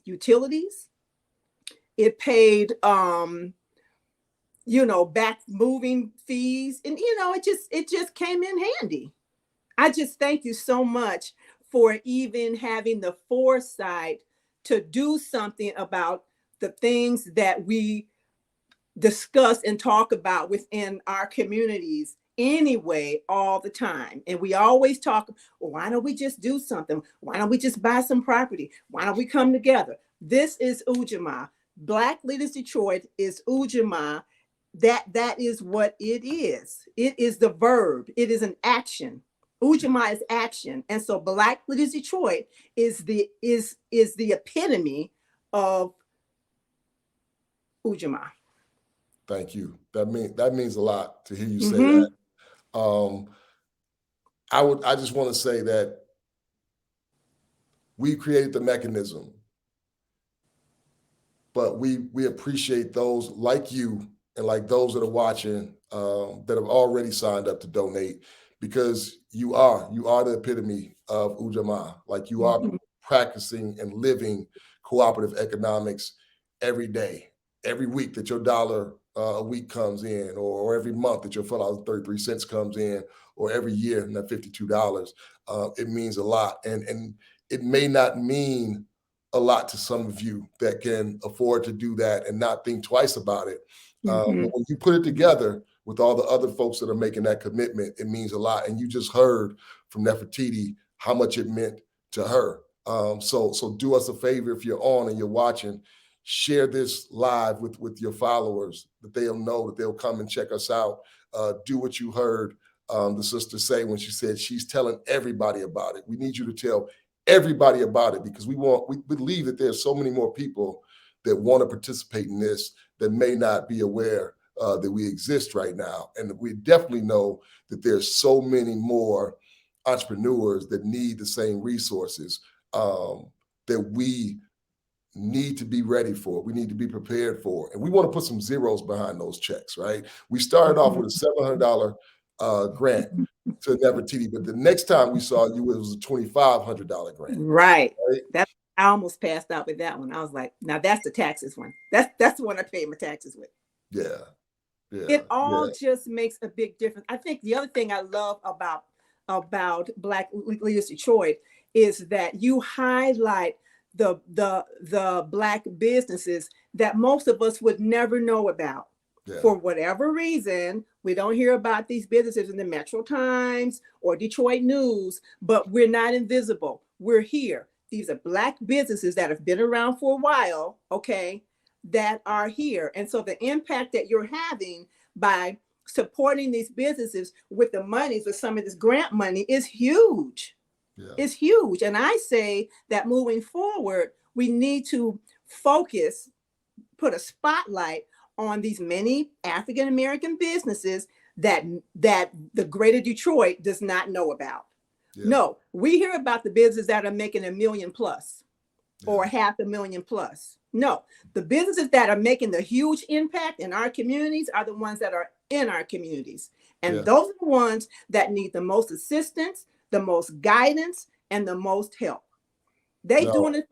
utilities. It paid back moving fees, and it just came in handy. I just thank you so much for even having the foresight to do something about the things that we discuss and talk about within our communities anyway, all the time. And we always talk, well, why don't we just do something? Why don't we just buy some property? Why don't we come together? This is Ujamaa. Black Leaders Detroit is Ujamaa. That is what it is. It is the verb. It is an action. Ujamaa is action. And so Black Leaders Detroit is the epitome of Ujamaa. Thank you. That means a lot to hear you say that. I just want to say that we created the mechanism, but we appreciate those like you and like those that are watching that have already signed up to donate, because you are the epitome of Ujamaa. Like, you are practicing and living cooperative economics every day, every week that your dollar a week comes in, or every month that your $4.33 comes in, or every year and that $52. It means a lot, and it may not mean a lot to some of you that can afford to do that and not think twice about it. But when you put it together with all the other folks that are making that commitment, it means a lot. And you just heard from Nefertiti how much it meant to her. So do us a favor, if you're on and you're watching, share this live with your followers, that they'll know, that they'll come and check us out. Do what you heard the sister say when she said she's telling everybody about it. We need you to tell everybody about it, because we believe that there's so many more people that want to participate in this that may not be aware that we exist right now. And we definitely know that there's so many more entrepreneurs that need the same resources that we need to be ready for. We need to be prepared for. And we want to put some zeros behind those checks, right? We started off with a $700 grant to Nefertiti, but the next time we saw you, it was a $2,500 grant. Right? I almost passed out with that one. I was like, now that's the taxes one. That's the one I paid my taxes with. Yeah. It all just makes a big difference. I think the other thing I love about Black Leaders Detroit is that you highlight the Black businesses that most of us would never know about. Yeah. For whatever reason, we don't hear about these businesses in the Metro Times or Detroit News, but we're not invisible. We're here. These are Black businesses that have been around for a while, okay, that are here. And so the impact that you're having by supporting these businesses with the monies, with some of this grant money, is huge. Yeah. It's huge. And I say that moving forward, we need to focus, put a spotlight on these many African-American businesses that the greater Detroit does not know about. Yeah. No, we hear about the businesses that are making $1 million plus. or 500,000 plus. No, the businesses that are making the huge impact in our communities are the ones that are in our communities. And those are the ones that need the most assistance, the most guidance, and the most help. They doing it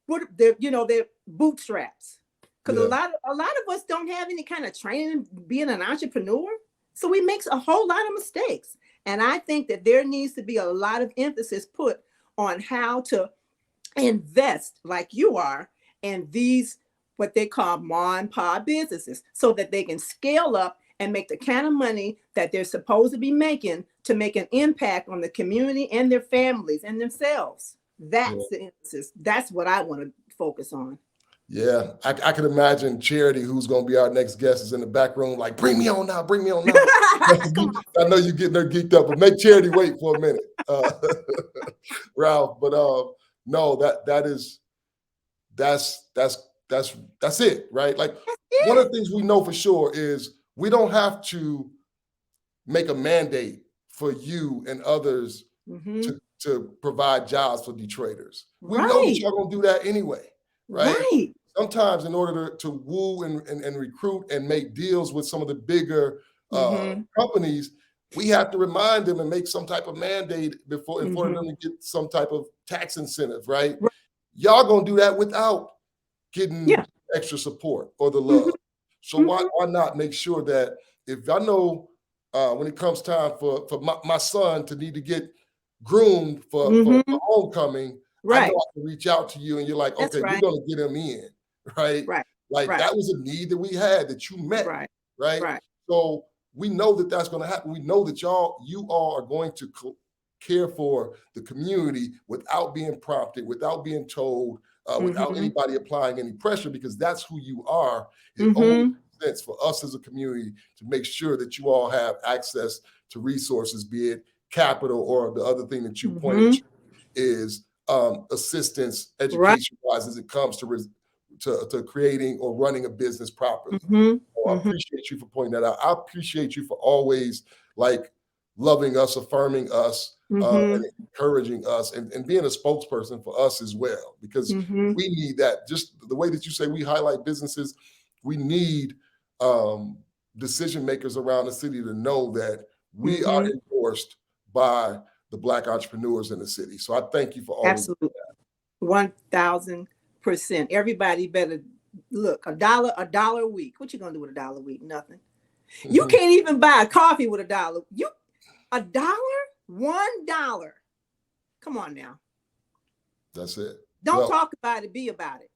from their bootstraps. Because a lot of us don't have any kind of training being an entrepreneur. So we make a whole lot of mistakes. And I think that there needs to be a lot of emphasis put on how to invest like you are in these, what they call mom and pop businesses, so that they can scale up and make the kind of money that they're supposed to be making to make an impact on the community and their families and themselves. That's the emphasis. That's what I want to focus on. Yeah, I can imagine Charity, who's going to be our next guest, is in the back room like, bring me on now, bring me on now. I know you're getting her geeked up, but make Charity wait for a minute, Ralph. But no, that's it, right? Like one of the things we know for sure is we don't have to make a mandate for you and others to provide jobs for Detroiters. We know that y'all gonna do that anyway, right? Sometimes in order to woo and recruit and make deals with some of the bigger companies, we have to remind them and make some type of mandate for them to get some type of tax incentive, right? Y'all gonna do that without getting extra support or the love. So why not make sure that if I know when it comes time for my son to need to get groomed for homecoming, I know I can reach out to you and you're like, okay, we're gonna get him in, right? Like that was a need that we had that you met, right? So we know that that's gonna happen. We know that you all are going to care for the community without being prompted, without being told, without anybody applying any pressure, because that's who you are. It only makes sense for us as a community to make sure that you all have access to resources, be it capital or the other thing that you pointed to is assistance education-wise as it comes to creating or running a business properly. I appreciate you for pointing that out. I appreciate you for always like loving us, affirming us, and encouraging us, and being a spokesperson for us as well, because we need that. Just the way that you say we highlight businesses, we need decision makers around the city to know that we are endorsed by the Black entrepreneurs in the city. So I thank you for always doing that. 1,000%. Everybody better look, a dollar a week. What you gonna do with $1 a week? Nothing. You can't even buy a coffee with $1. $1? $1. Come on now. That's it. Don't talk about it, be about it.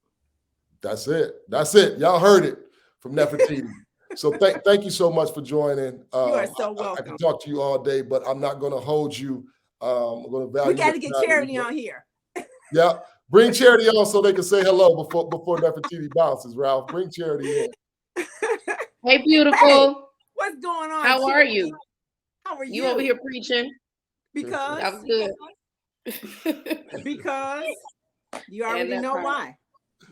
That's it. That's it. Y'all heard it from Nefertiti. So thank you so much for joining. You are so welcome. I can talk to you all day, but I'm not going to hold you. I'm going to value. We got to get Charity on here. Yeah, bring Charity on so they can say hello before Nefertiti bounces. Ralph, bring Charity in. Hey, beautiful. Hey, what's going on? How are you? How are you? You over here preaching? Because that was good. Because you already know why.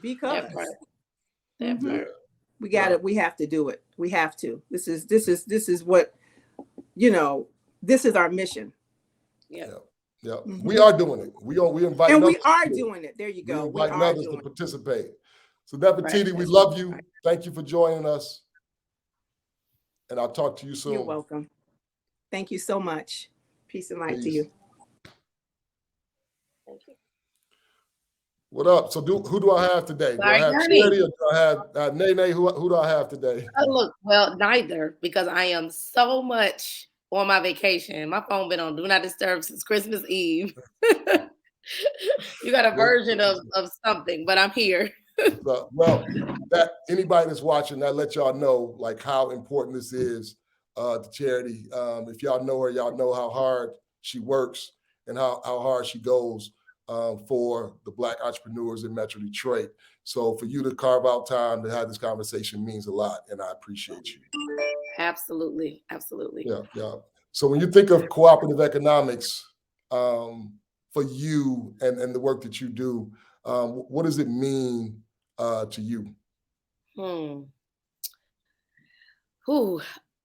Because that part. We got it. We have to do it. We have to. This is what, this is our mission. Yeah. We are doing it. We invite, and we are doing it. There you go. We invite others to participate. So Nefertiti, we love you. Thank you for joining us. And I'll talk to you soon. You're welcome. Thank you so much. Peace and light to you. Thank you. What up? So who do I have today? Do I have Charity or do I have Nene? Who do I have today? Look, well, neither, because I am so much on my vacation. My phone been on Do Not Disturb since Christmas Eve. You got a version of something, but I'm here. Well, that anybody that's watching, that let y'all know like how important this is to Charity. If y'all know her, y'all know how hard she works and how hard she goes for the Black entrepreneurs in Metro Detroit. So for you to carve out time to have this conversation means a lot, and I appreciate you. Absolutely. Yeah. So when you think of cooperative economics for you and the work that you do, what does it mean to you?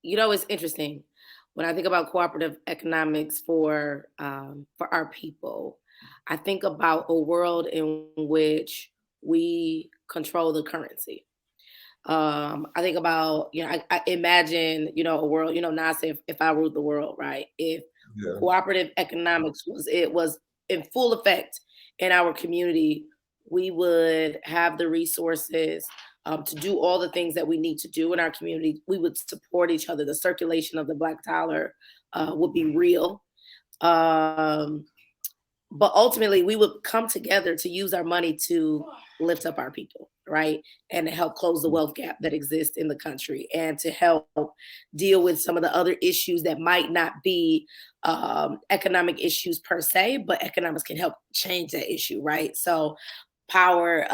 It's interesting. When I think about cooperative economics for our people, I think about a world in which we control the currency. I think about, I imagine, a world, not say if I ruled the world, right? If Yeah. cooperative economics was in full effect in our community, we would have the resources to do all the things that we need to do in our community. We would support each other. The circulation of the Black dollar would be real. But ultimately, we would come together to use our money to lift up our people, right? And to help close the wealth gap that exists in the country, and to help deal with some of the other issues that might not be economic issues per se, but economics can help change that issue, right? So power,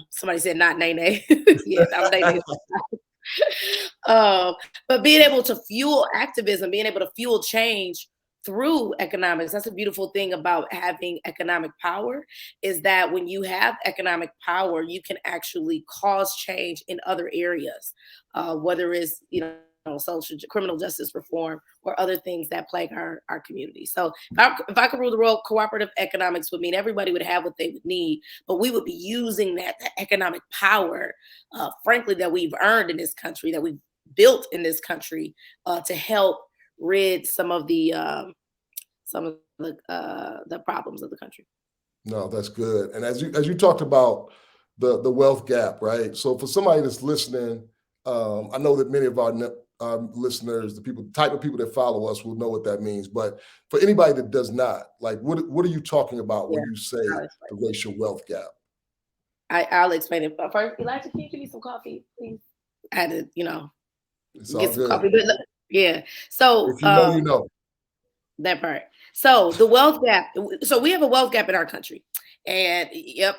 somebody said not Nene. Yeah, I'm Nene. But being able to fuel activism, being able to fuel change through economics. That's a beautiful thing about having economic power, is that when you have economic power, you can actually cause change in other areas, whether it's, social criminal justice reform or other things that plague our community. So if I could rule the world, cooperative economics would mean everybody would have what they would need, but we would be using that economic power, frankly, that we've earned in this country, that we've built in this country, to help rid some of the problems of the country. No, that's good. And as you talked about the wealth gap, right? So for somebody that's listening, I know that many of our listeners, the type of people that follow us, will know what that means. But for anybody that does not, like, what are you talking about when you say the racial wealth gap? I'll explain it. But first, Elijah, can you give me some coffee, please? I had to, It's get all some good. coffee. But yeah. So if you know, you know. That part. So the wealth gap. So we have a wealth gap in our country, and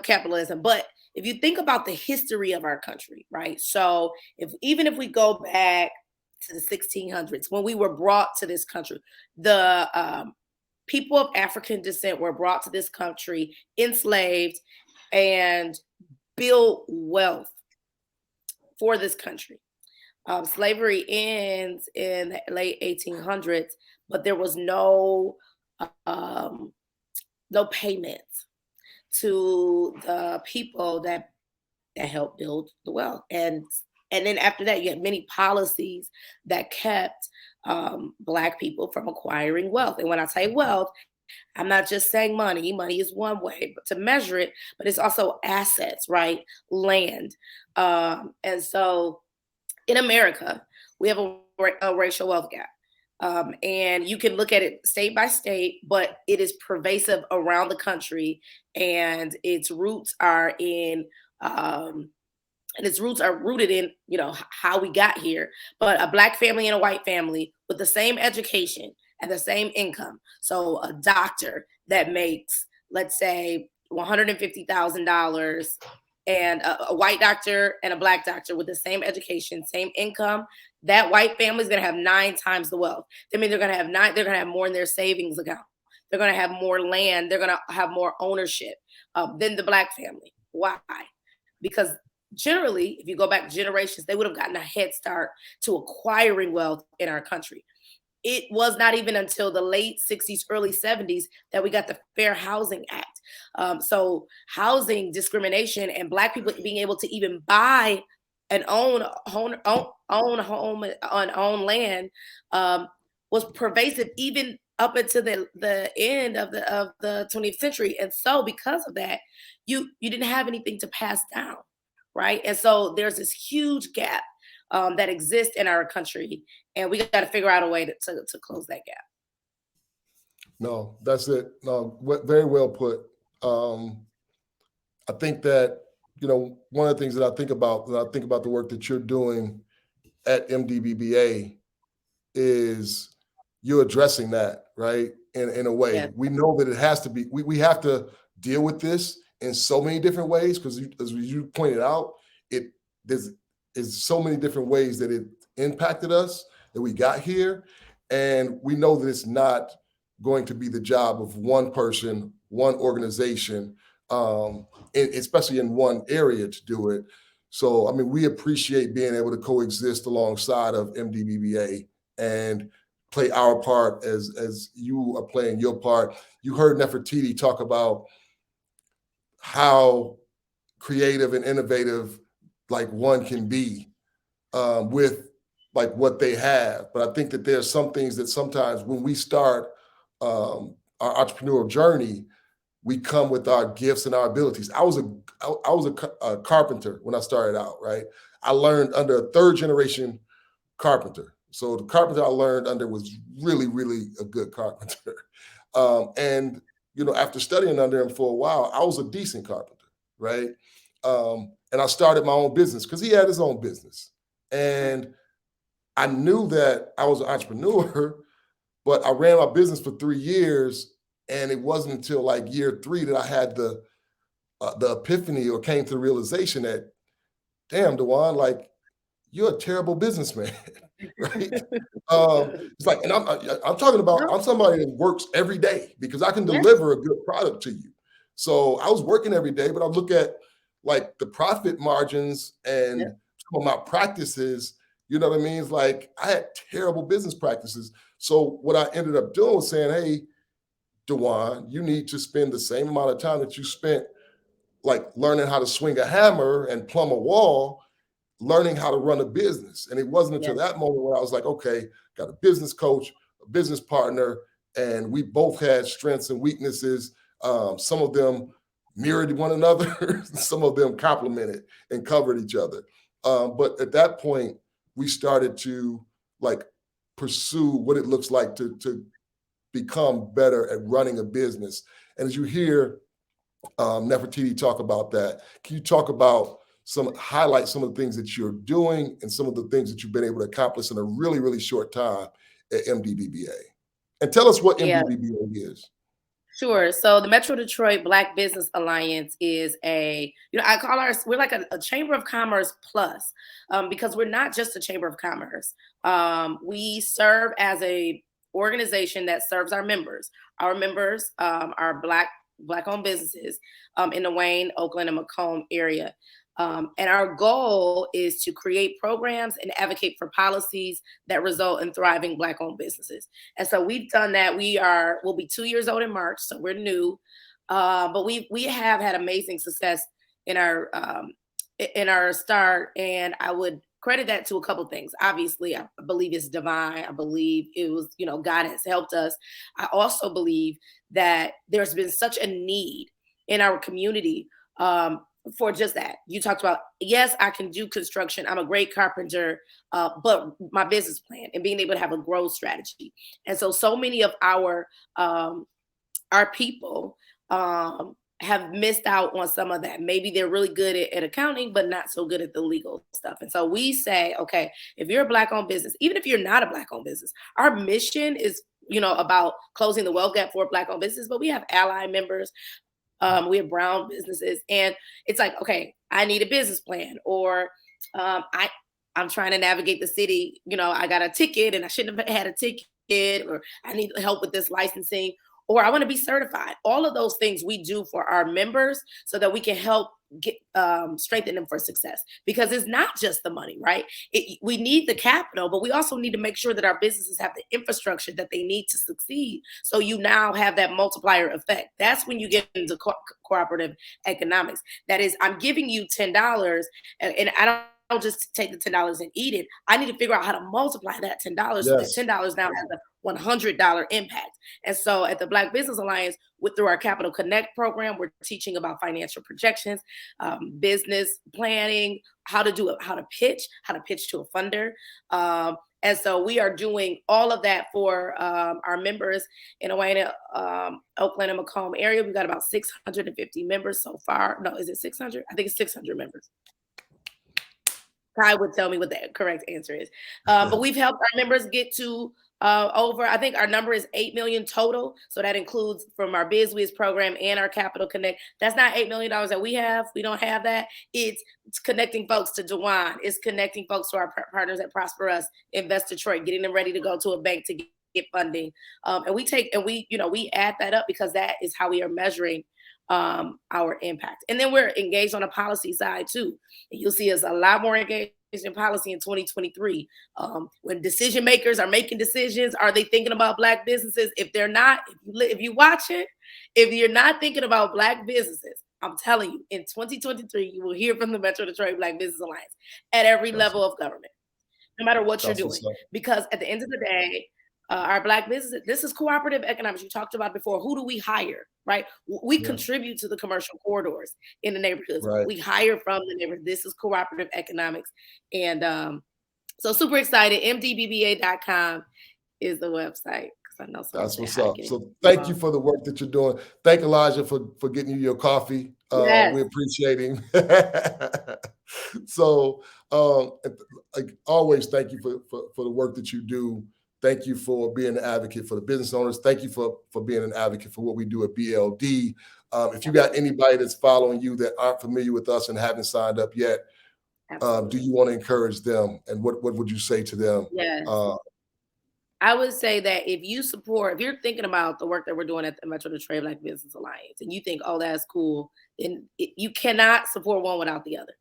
capitalism. But if you think about the history of our country, right? So even if we go back to the 1600s, when we were brought to this country, the people of African descent were brought to this country, enslaved, and built wealth for this country. Slavery ends in the late 1800s, but there was no payment to the people that helped build the wealth. And then after that, you had many policies that kept Black people from acquiring wealth. And when I say wealth, I'm not just saying money. Money is one way to measure it, but it's also assets, right? Land. And so in America, we have a racial wealth gap. And you can look at it state by state, but it is pervasive around the country, and its roots are rooted in, how we got here. But a Black family and a white family with the same education and the same income. So a doctor that makes, let's say, $150,000, and a white doctor and a Black doctor with the same education, same income, that white family is going to have 9 times the wealth. I mean, they're going to have more in their savings account. They're going to have more land. They're going to have more ownership than the Black family. Why? Because generally, if you go back generations, they would have gotten a head start to acquiring wealth in our country. It was not even until the late 60s, early 70s that we got the Fair Housing Act. So housing discrimination and Black people being able to even buy and own home on own land was pervasive even up until the end of the 20th century. And so because of that, you didn't have anything to pass down, right? And so there's this huge gap that exists in our country, and we got to figure out a way to close that gap. No, that's it. No, very well put. I think that, one of the things that I think about when I think about the work that you're doing at MDBBA is you're addressing that, right? In a way. Yeah. We know that it has to be, we have to deal with this in so many different ways, because as you pointed out, there's so many different ways that it impacted us, that we got here. And we know that it's not going to be the job of one person, one organization, especially in one area, to do it. So, I mean, we appreciate being able to coexist alongside of MDBBA and play our part as you are playing your part. You heard Nefertiti talk about how creative and innovative like one can be with like what they have. But I think that there's some things that sometimes when we start our entrepreneurial journey, we come with our gifts and our abilities. I was a carpenter when I started out, right? I learned under a third generation carpenter. So the carpenter I learned under was really, really a good carpenter. And, you know, after studying under him for a while, I was a decent carpenter, right? And I started my own business because he had his own business. And I knew that I was an entrepreneur, but I ran my business for 3 years. And it wasn't until like year 3 that I had the epiphany or came to the realization that, damn, Dewan, like, you're a terrible businessman, right? It's like, and I'm talking about, I'm somebody that works every day because I can deliver a good product to you. So I was working every day, but I look at like the profit margins and some of my practices, you know what I mean? It's like I had terrible business practices. So what I ended up doing was saying, hey, Dewan, you need to spend the same amount of time that you spent like learning how to swing a hammer and plumb a wall, learning how to run a business. And it wasn't until that moment where I was like, okay, got a business coach, a business partner, and we both had strengths and weaknesses. Some of them mirrored one another, some of them complemented and covered each other. But at that point, we started to like pursue what it looks like to become better at running a business. And as you hear Nefertiti talk about that, can you talk about highlight some of the things that you're doing and some of the things that you've been able to accomplish in a really, really short time at MDBBA? And tell us what MDBBA is. Sure. So the Metro Detroit Black Business Alliance is I call we're like a Chamber of Commerce plus, because we're not just a Chamber of Commerce. We serve as a organization that serves our members. Our members are Black-owned businesses in the Wayne, Oakland, and Macomb area. And our goal is to create programs and advocate for policies that result in thriving Black-owned businesses. And so we've done that. We'll be 2 years old in March, so we're new. But we have had amazing success in our start, and I would credit that to a couple of things. Obviously, I believe it's divine. I believe it was, God has helped us. I also believe that there's been such a need in our community for just that. You talked about, yes, I can do construction. I'm a great carpenter, but my business plan and being able to have a growth strategy. And so many of our people have missed out on some of that. Maybe they're really good at accounting, but not so good at the legal stuff. And so we say, okay, if you're a Black-owned business, even if you're not a Black-owned business, our mission is, about closing the wealth gap for Black-owned business, but we have ally members. We have brown businesses, and it's like, okay, I need a business plan, or I'm trying to navigate the city. I got a ticket and I shouldn't have had a ticket, or I need help with this licensing, or I want to be certified. All of those things we do for our members so that we can help strengthen them for success, because it's not just the money, right? We need the capital, but we also need to make sure that our businesses have the infrastructure that they need to succeed. So you now have that multiplier effect. That's when you get into cooperative economics. That is, I'm giving you $10 and I don't just take the $10 and eat it. I need to figure out how to multiply that $10 so that $10 now has a $100 impact. And so at the Black Business Alliance, through our Capital Connect program, we're teaching about financial projections, business planning, how to pitch to a funder. And so we are doing all of that for our members in Wayne, Oakland, and Macomb area. We've got about 650 members so far. No, is it 600? I think it's 600 members. Kai would tell me what the correct answer is. But we've helped our members get to I think our number is 8 million total. So that includes from our BizWiz program and our Capital Connect. That's not $8 million that we have. We don't have that. It's connecting folks to Dewan. It's connecting folks to our partners at Prosper Us, Invest Detroit, getting them ready to go to a bank to get funding. And we add that up because that is how we are measuring our impact. And then we're engaged on a policy side too. And you'll see us a lot more engaged policy in 2023. When decision makers are making decisions, are they thinking about Black businesses? If they're not, if you watch it, if you're not thinking about Black businesses, I'm telling you, in 2023, you will hear from the Metro Detroit Black Business Alliance at every level of government, no matter what you're doing. Because at the end of the day, our Black businesses, this is cooperative economics. You talked about before. Who do we hire, right? We contribute to the commercial corridors in the neighborhoods. Right. We hire from the neighborhood. This is cooperative economics. And so super excited. mdbba.com is the website. I know that's what's up. So thank you for the work that you're doing. Thank Elijah for getting you your coffee. Yes. We appreciate him. So like always, thank you for the work that you do. Thank you for being an advocate for the business owners. Thank you for being an advocate for what we do at BLD. If you got anybody that's following you that aren't familiar with us and haven't signed up yet, do you want to encourage them? And what would you say to them? Yes. I would say that if you're thinking about the work that we're doing at the Metro Detroit Black Business Alliance, and you think, oh, that's cool, then you cannot support one without the other.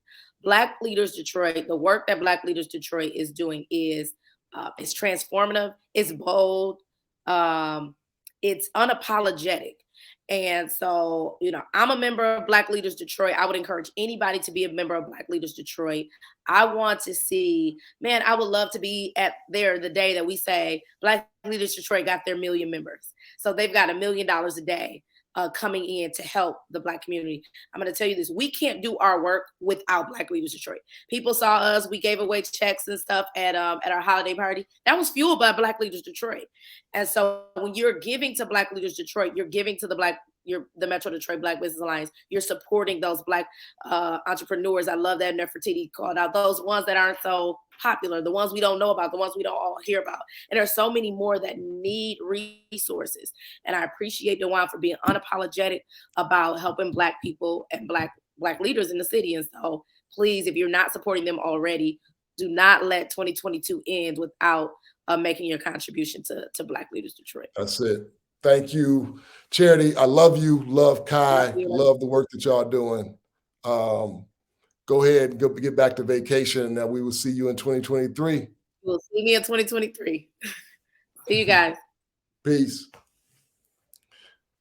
Black Leaders Detroit, the work that Black Leaders Detroit is doing is transformative, it's bold, it's unapologetic. And so, I'm a member of Black Leaders Detroit. I would encourage anybody to be a member of Black Leaders Detroit. I want to see, I would love to be there the day that we say Black Leaders Detroit got their 1 million members. So they've got $1 million a day coming in to help the Black community. I'm going to tell you this, we can't do our work without Black Leaders Detroit. People saw us, we gave away checks and stuff at our holiday party. That was fueled by Black Leaders Detroit. And so when you're giving to Black Leaders Detroit, you're giving to the Metro Detroit Black Business Alliance. You're supporting those Black entrepreneurs. I love that Nefertiti called out those ones that aren't so popular, the ones we don't know about, the ones we don't all hear about. And there's so many more that need resources. And I appreciate DeJuan for being unapologetic about helping Black people and Black leaders in the city. And so please, if you're not supporting them already, do not let 2022 end without making your contribution to Black Leaders Detroit. That's it. Thank you, Charity. I love you. Love Kai. Love the work that y'all are doing. Go ahead and get back to vacation. And we will see you in 2023. You'll see me in 2023. See you guys. Peace.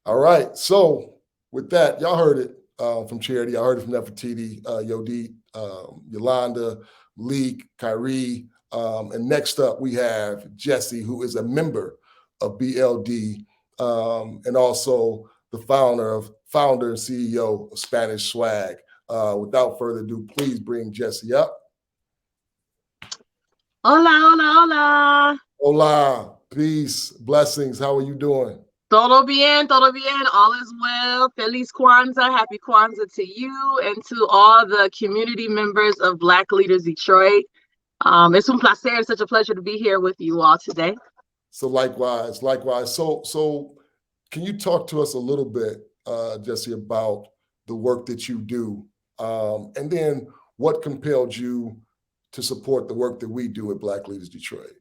All right. So with that, y'all heard it from Charity. I heard it from Nefertiti, Yodit, Yolanda, Leek, Kyrie. And next up, we have Jesse, who is a member of BLD and also the founder and CEO of Spanish Swag. Without further ado, please bring Jesse up. Hola, hola, hola. Hola, peace, blessings. How are you doing? Todo bien, all is well. Feliz Kwanzaa, happy Kwanzaa to you and to all the community members of Black Leaders Detroit. Es un placer, it's such a pleasure to be here with you all today. So likewise. So can you talk to us a little bit, Jesse, about the work that you do? And then what compelled you to support the work that we do at Black Leaders Detroit?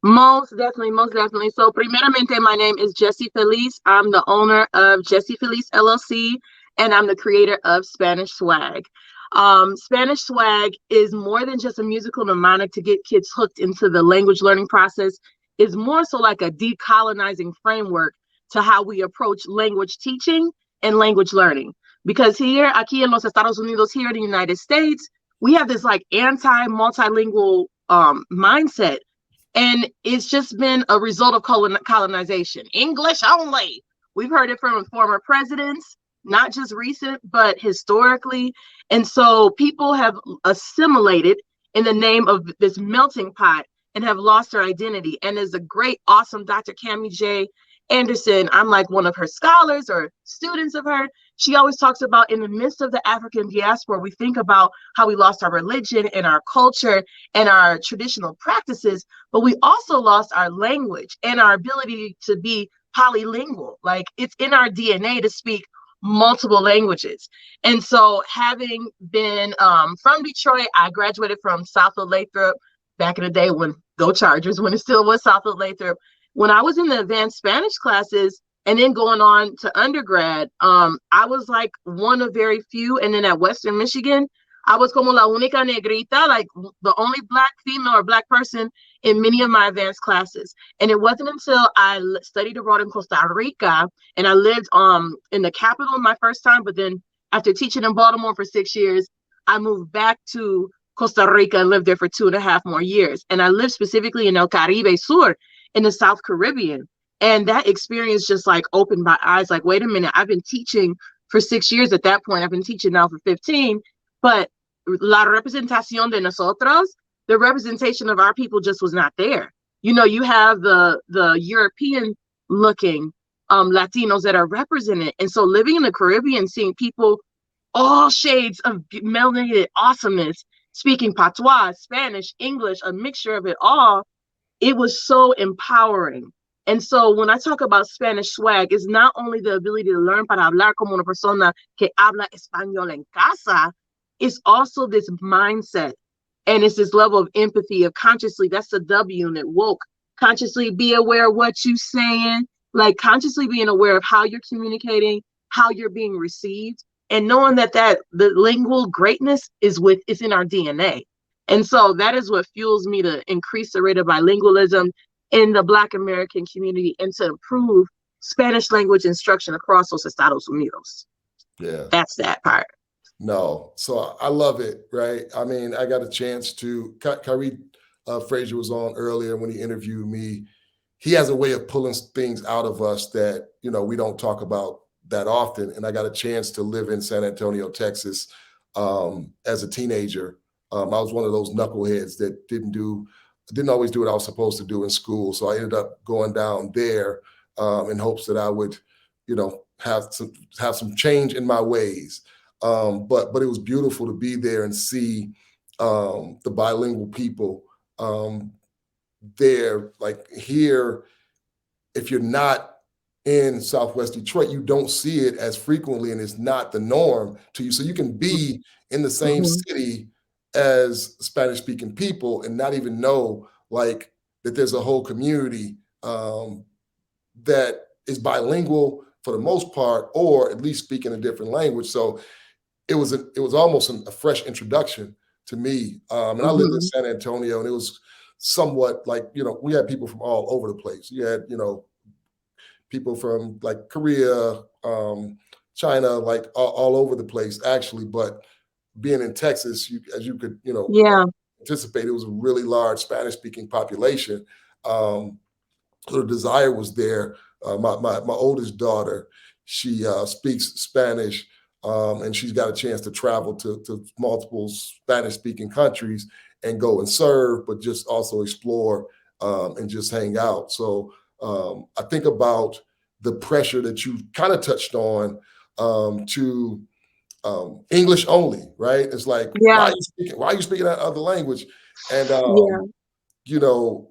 Most definitely. So primeramente, my name is Jesse Feliz. I'm the owner of Jesse Feliz LLC, and I'm the creator of Spanish Swag. Spanish Swag is more than just a musical mnemonic to get kids hooked into the language learning process. It's more so like a decolonizing framework to how we approach language teaching and language learning. Because aquí en los Estados Unidos, here in the United States, we have this like multilingual mindset. And it's just been a result of colonization. English only. We've heard it from former presidents, not just recent, but historically. And so people have assimilated in the name of this melting pot and have lost their identity. And there's a great, awesome Dr. Cammie J. Anderson. I'm like one of her scholars or students of her. She always talks about in the midst of the African diaspora, we think about how we lost our religion and our culture and our traditional practices, but we also lost our language and our ability to be polylingual. Like it's in our DNA to speak multiple languages. And so having been from Detroit, I graduated from Southfield Lathrop back in the day when Go Chargers, when it still was Southfield Lathrop. When I was in the advanced Spanish classes and then going on to undergrad, I was like one of very few. And then at Western Michigan, I was como la única negrita, like the only Black female or Black person in many of my advanced classes. And it wasn't until I studied abroad in Costa Rica and I lived in the capital my first time, but then after teaching in Baltimore for 6 years, I moved back to Costa Rica and lived there for 2.5 more years. And I lived specifically in El Caribe Sur in the South Caribbean. And that experience just like opened my eyes, like, wait a minute, I've been teaching for 6 years at that point. I've been teaching now for 15, but la representación de nosotros, the representation of our people just was not there. You know, you have the European looking Latinos that are represented. And so living in the Caribbean, seeing people, all shades of melanated awesomeness, speaking patois, Spanish, English, a mixture of it all, it was so empowering. And so when I talk about Spanish swag, it's not only the ability to learn para hablar como una persona que habla español en casa, it's also this mindset. And it's this level of empathy, of consciously, that's the W unit, woke, consciously be aware of what you're saying, like consciously being aware of how you're communicating, how you're being received, and knowing that the lingual greatness is in our DNA. And so that is what fuels me to increase the rate of bilingualism in the Black American community and to improve Spanish language instruction across los Estados Unidos. Yeah. That's that part. No, so I love it, right? I mean, I got a chance to, Kyrie Frazier was on earlier when he interviewed me. He has a way of pulling things out of us that, you know, we don't talk about that often. And I got a chance to live in San Antonio, Texas as a teenager. I was one of those knuckleheads that didn't always do what I was supposed to do in school. So I ended up going down there in hopes that I would, you know, have some change in my ways. But it was beautiful to be there and see the bilingual people there. Like here, if you're not in Southwest Detroit, you don't see it as frequently, and it's not the norm to you. So you can be in the same city as Spanish-speaking people and not even know like that there's a whole community that is bilingual for the most part, or at least speaking a different language. So it was almost a fresh introduction to me. And I lived in San Antonio, and it was somewhat like, you know, we had people from all over the place. You had, you know, people from like Korea, China, like all over the place actually. But being in Texas, as you could, you know, anticipate, it was a really large Spanish-speaking population. So the desire was there. My oldest daughter, she speaks Spanish, and she's got a chance to travel to multiple Spanish-speaking countries and go and serve, but just also explore and just hang out. So I think about the pressure that you kind of touched on to English only, right? It's like, why are you speaking that other language? And you know,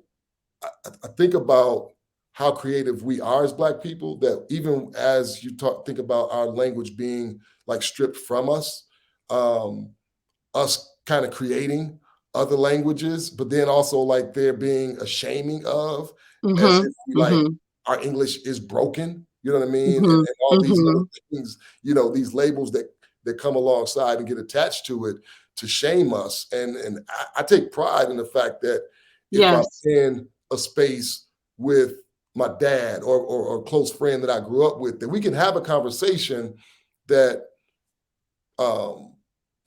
I think about how creative we are as Black people, that even as you think about our language being like stripped from us, us kind of creating other languages, but then also like there being a shaming of, as if we, like our English is broken, you know what I mean? And all these other things, you know, these labels that come alongside and get attached to it to shame us. And I take pride in the fact that if I'm in a space with my dad or a close friend that I grew up with, that we can have a conversation that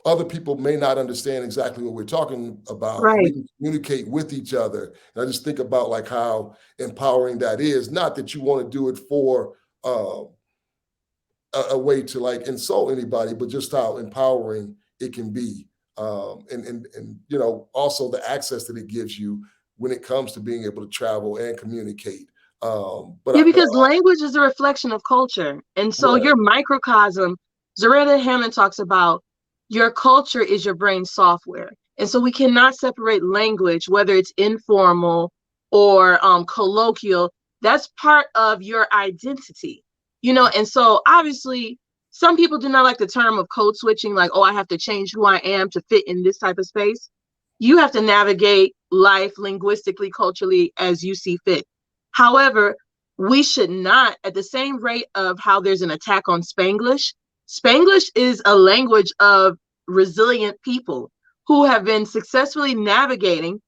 other people may not understand exactly what we're talking about. Right. We can communicate with each other. And I just think about like how empowering that is. Not that you want to do it for a way to like insult anybody, but just how empowering it can be. And you know, also the access that it gives you when it comes to being able to travel and communicate. Because language is a reflection of culture. And so your microcosm, Zaretta Hammond talks about your culture is your brain software. And so we cannot separate language, whether it's informal or colloquial. That's part of your identity, you know? And so obviously some people do not like the term of code switching, like, oh, I have to change who I am to fit in this type of space. You have to navigate life linguistically, culturally as you see fit. However, we should not, at the same rate of how there's an attack on Spanglish. Spanglish is a language of resilient people who have been successfully navigating,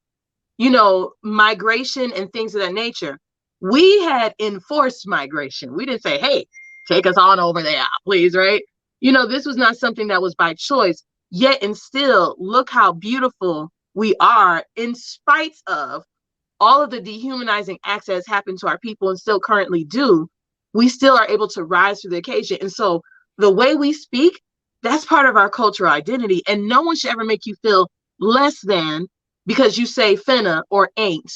you know, migration and things of that nature. We had enforced migration. We didn't say, hey, take us on over there, please, right? You know, this was not something that was by choice. Yet and still, look how beautiful we are in spite of all of the dehumanizing acts that has happened to our people and still currently do. We still are able to rise to the occasion. And so the way we speak, that's part of our cultural identity. And no one should ever make you feel less than because you say finna or ain't.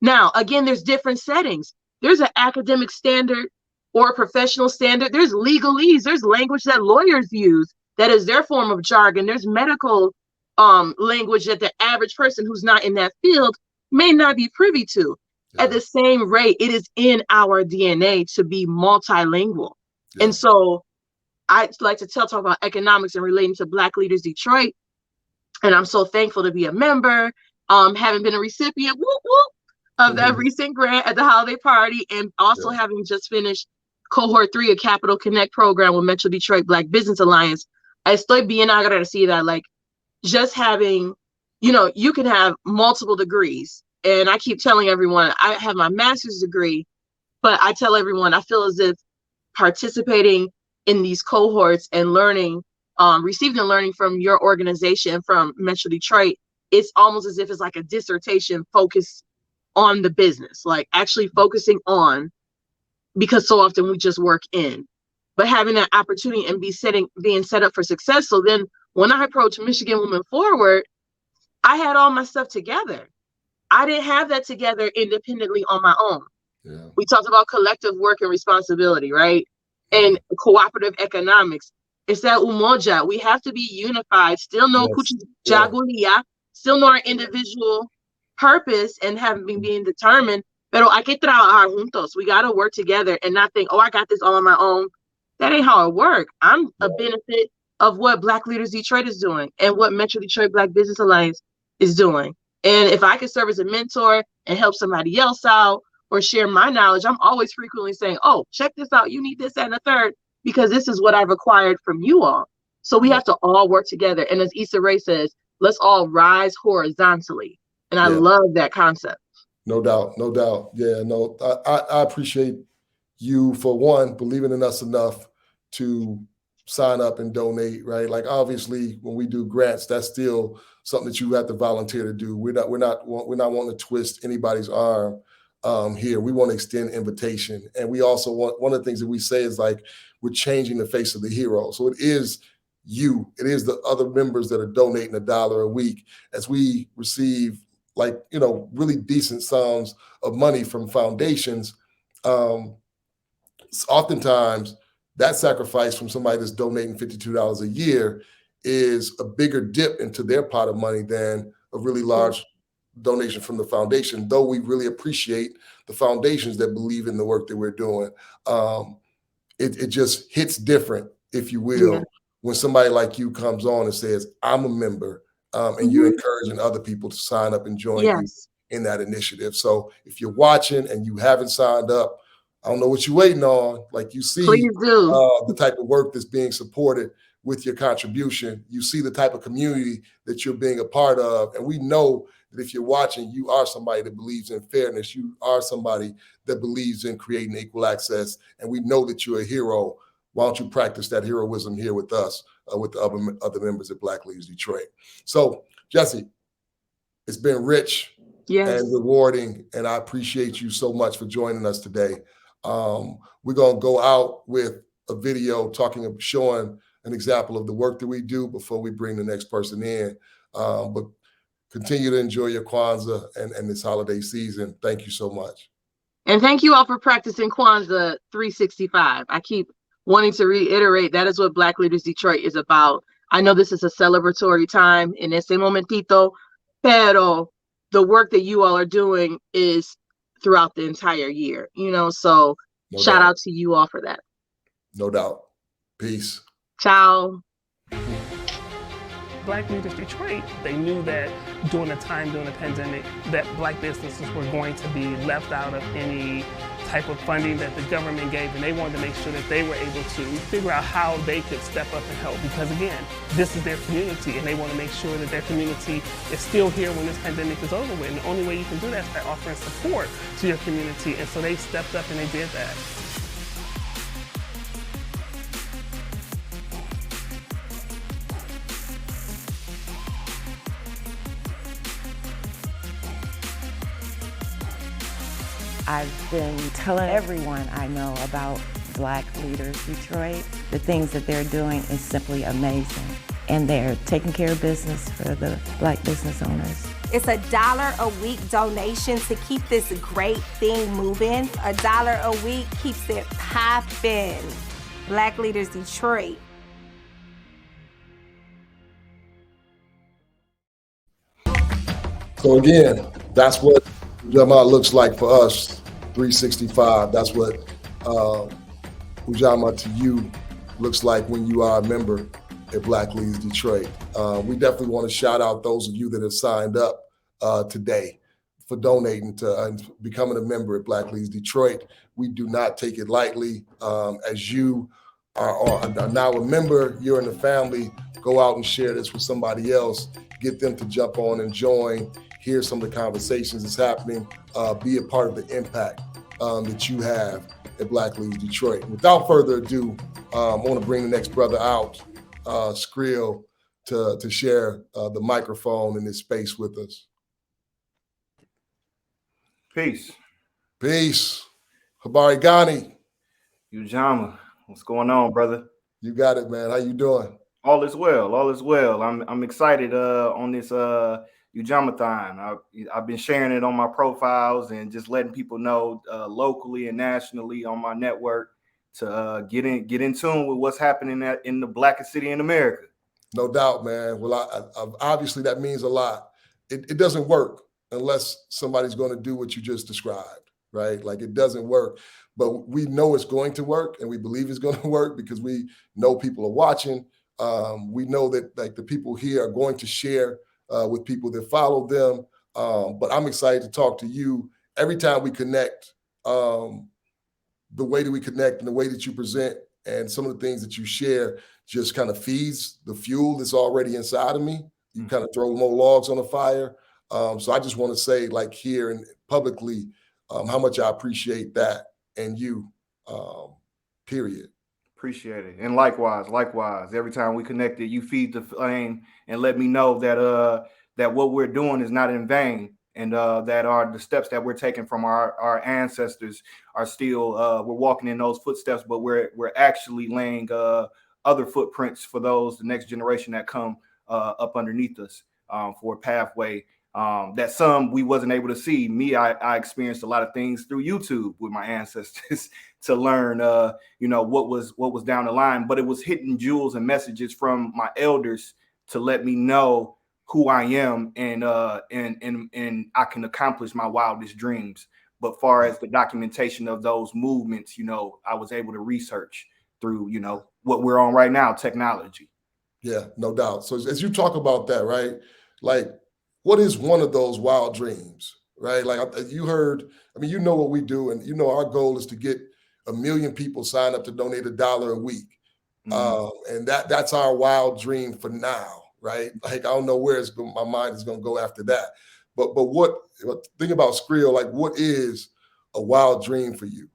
Now, again, there's different settings. There's an academic standard or a professional standard. There's legalese. There's language that lawyers use that is their form of jargon. There's medical language that the average person who's not in that field may not be privy to. Yeah. At the same rate, it is in our DNA to be multilingual. Yeah. And so I like to talk about economics and relating to Black Leaders Detroit. And I'm so thankful to be a member, having been a recipient of that recent grant at the holiday party, and also having just finished cohort 3 of Capital Connect program with Metro Detroit Black Business Alliance. Estoy bien agradecida, like just having, you know, you can have multiple degrees. And I keep telling everyone, I have my master's degree, but I tell everyone, I feel as if participating in these cohorts and learning, receiving and learning from your organization, from Metro Detroit, it's almost as if it's like a dissertation focused on the business, like actually focusing on, because so often we just work in, but having that opportunity and being set up for success. So then when I approached Michigan Women Forward, I had all my stuff together. I didn't have that together independently on my own. Yeah. We talked about collective work and responsibility, right? And cooperative economics. It's that umoja. We have to be unified, still know Jagulia, still know our individual purpose and having being determined. Pero hay que trabajar juntos. We got to work together and not think, oh, I got this all on my own. That ain't how it works. I'm a benefit of what Black Leaders Detroit is doing and what Metro Detroit Black Business Alliance is doing. And if I can serve as a mentor and help somebody else out or share my knowledge, I'm always frequently saying, oh, check this out. You need this, that, and the third, because this is what I've acquired from you all. So we have to all work together. And as Issa Rae says, let's all rise horizontally. And I love that concept. No doubt. No doubt. Yeah, no, I appreciate you, for one, believing in us enough to sign up and donate, right? Like, obviously, when we do grants, that's still something that you have to volunteer to do. We're not wanting to twist anybody's arm here. We want to extend invitation. And we also want, one of the things that we say is like, we're changing the face of the hero. So it is you, it is the other members that are donating $1 a week as we receive, like, you know, really decent sums of money from foundations. Oftentimes that sacrifice from somebody that's donating $52 a year is a bigger dip into their pot of money than a really large donation from the foundation, though we really appreciate the foundations that believe in the work that we're doing. It just hits different, if you will, when somebody like you comes on and says, I'm a member, and you're encouraging other people to sign up and join you in that initiative. So if you're watching and you haven't signed up, I don't know what you're waiting on. Like, you see the type of work that's being supported with your contribution. You see the type of community that you're being a part of. And we know that if you're watching, you are somebody that believes in fairness. You are somebody that believes in creating equal access. And we know that you're a hero. Why don't you practice that heroism here with us, with the other members of Black Leaders Detroit? So, Jesse, it's been rich and rewarding, and I appreciate you so much for joining us today. We're going to go out with a video showing an example of the work that we do before we bring the next person in. But continue to enjoy your Kwanzaa and this holiday season. Thank you so much. And thank you all for practicing Kwanzaa 365. I keep wanting to reiterate that is what Black Leaders Detroit is about. I know this is a celebratory time in ese momentito, pero the work that you all are doing is throughout the entire year, you know, so shout out to you all for that. No doubt. Peace. Ciao. Black Leaders Detroit, they knew that during the pandemic, that Black businesses were going to be left out of any type of funding that the government gave, and they wanted to make sure that they were able to figure out how they could step up and help, because again, this is their community and they want to make sure that their community is still here when this pandemic is over with. And the only way you can do that is by offering support to your community, and so they stepped up and they did that. I've been telling everyone I know about Black Leaders Detroit. The things that they're doing is simply amazing. And they're taking care of business for the Black business owners. It's $1 a week donation to keep this great thing moving. $1 a week keeps it poppin'. Black Leaders Detroit. So again, that's what Ujamaa looks like for us, 365. That's what Ujamaa to you looks like when you are a member at Black Leaders Detroit. We definitely want to shout out those of you that have signed up today for donating to and becoming a member at Black Leaders Detroit. We do not take it lightly. As you are now a member, you're in the family, go out and share this with somebody else, get them to jump on and join, hear some of the conversations that's happening, be a part of the impact that you have at Black Leaders Detroit. Without further ado, I want to bring the next brother out, Skrill, to share the microphone in this space with us. Peace. Peace. Habari Ghani. Ujamaathon. What's going on, brother? You got it, man. How you doing? All is well. All is well. I'm excited on this Ujamaathon. I've been sharing it on my profiles and just letting people know locally and nationally on my network to get in tune with what's happening in the blackest city in America. No doubt, man. Well, I obviously that means a lot. It doesn't work unless somebody's going to do what you just described, right? Like it doesn't work, but we know it's going to work and we believe it's going to work because we know people are watching. We know that like the people here are going to share with people that follow them. But I'm excited to talk to you every time we connect. The way that we connect and the way that you present and some of the things that you share just kind of feeds the fuel that's already inside of me. You kind of throw more logs on the fire. So I just want to say, like here and publicly, how much I appreciate that and you. Period. Appreciate it. And likewise, every time we connected, you feed the flame and let me know that what we're doing is not in vain, and that the steps that we're taking from our ancestors are still we're walking in those footsteps, but we're actually laying other footprints for the next generation that come up underneath us for a pathway that some we wasn't able to see. Me, I experienced a lot of things through YouTube with my ancestors to learn, what was down the line. But it was hidden jewels and messages from my elders to let me know who I am and I can accomplish my wildest dreams. But far as the documentation of those movements, I was able to research through, what we're on right now, technology. Yeah, no doubt. So as you talk about that, right, like, what is one of those wild dreams, right? Like you heard, I mean, you know what we do, and our goal is to get 1 million people sign up to donate $1 a week, and that's our wild dream for now, right? Like I don't know where my mind is going to go after that, but think about Skrill, like what is a wild dream for you?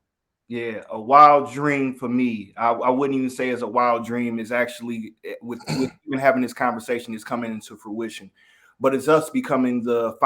Yeah, a wild dream for me, I wouldn't even say it's a wild dream. Is actually with even having this conversation is coming into fruition. But it's us becoming the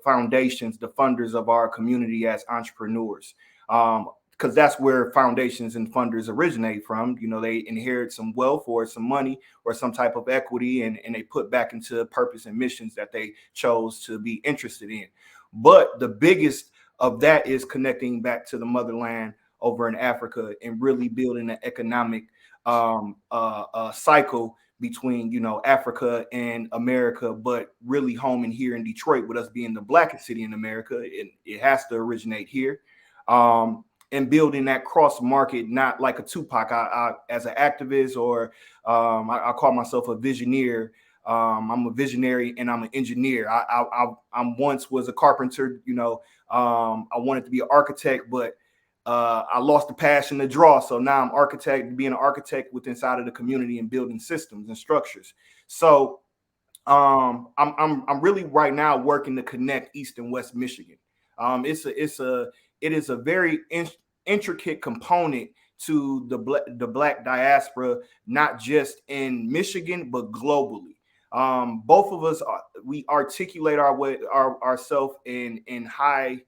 foundations, the funders of our community as entrepreneurs. Because that's where foundations and funders originate from. They inherit some wealth or some money or some type of equity, and they put back into purpose and missions that they chose to be interested in. But the biggest of that is connecting back to the motherland over in Africa and really building an economic cycle between Africa and America, but really home in here in Detroit, with us being the blackest city in America. It has to originate here, and building that cross market, not like a Tupac. I as an activist, or I call myself a visioneer. I'm a visionary and I'm an engineer. I once was a carpenter. I wanted to be an architect, but I lost the passion to draw. So now I'm being an architect within inside of the community and building systems and structures. So I'm really right now working to connect East and West Michigan. It is a very intricate component to the Black diaspora, not just in Michigan but globally. Both of us we articulate ourselves in high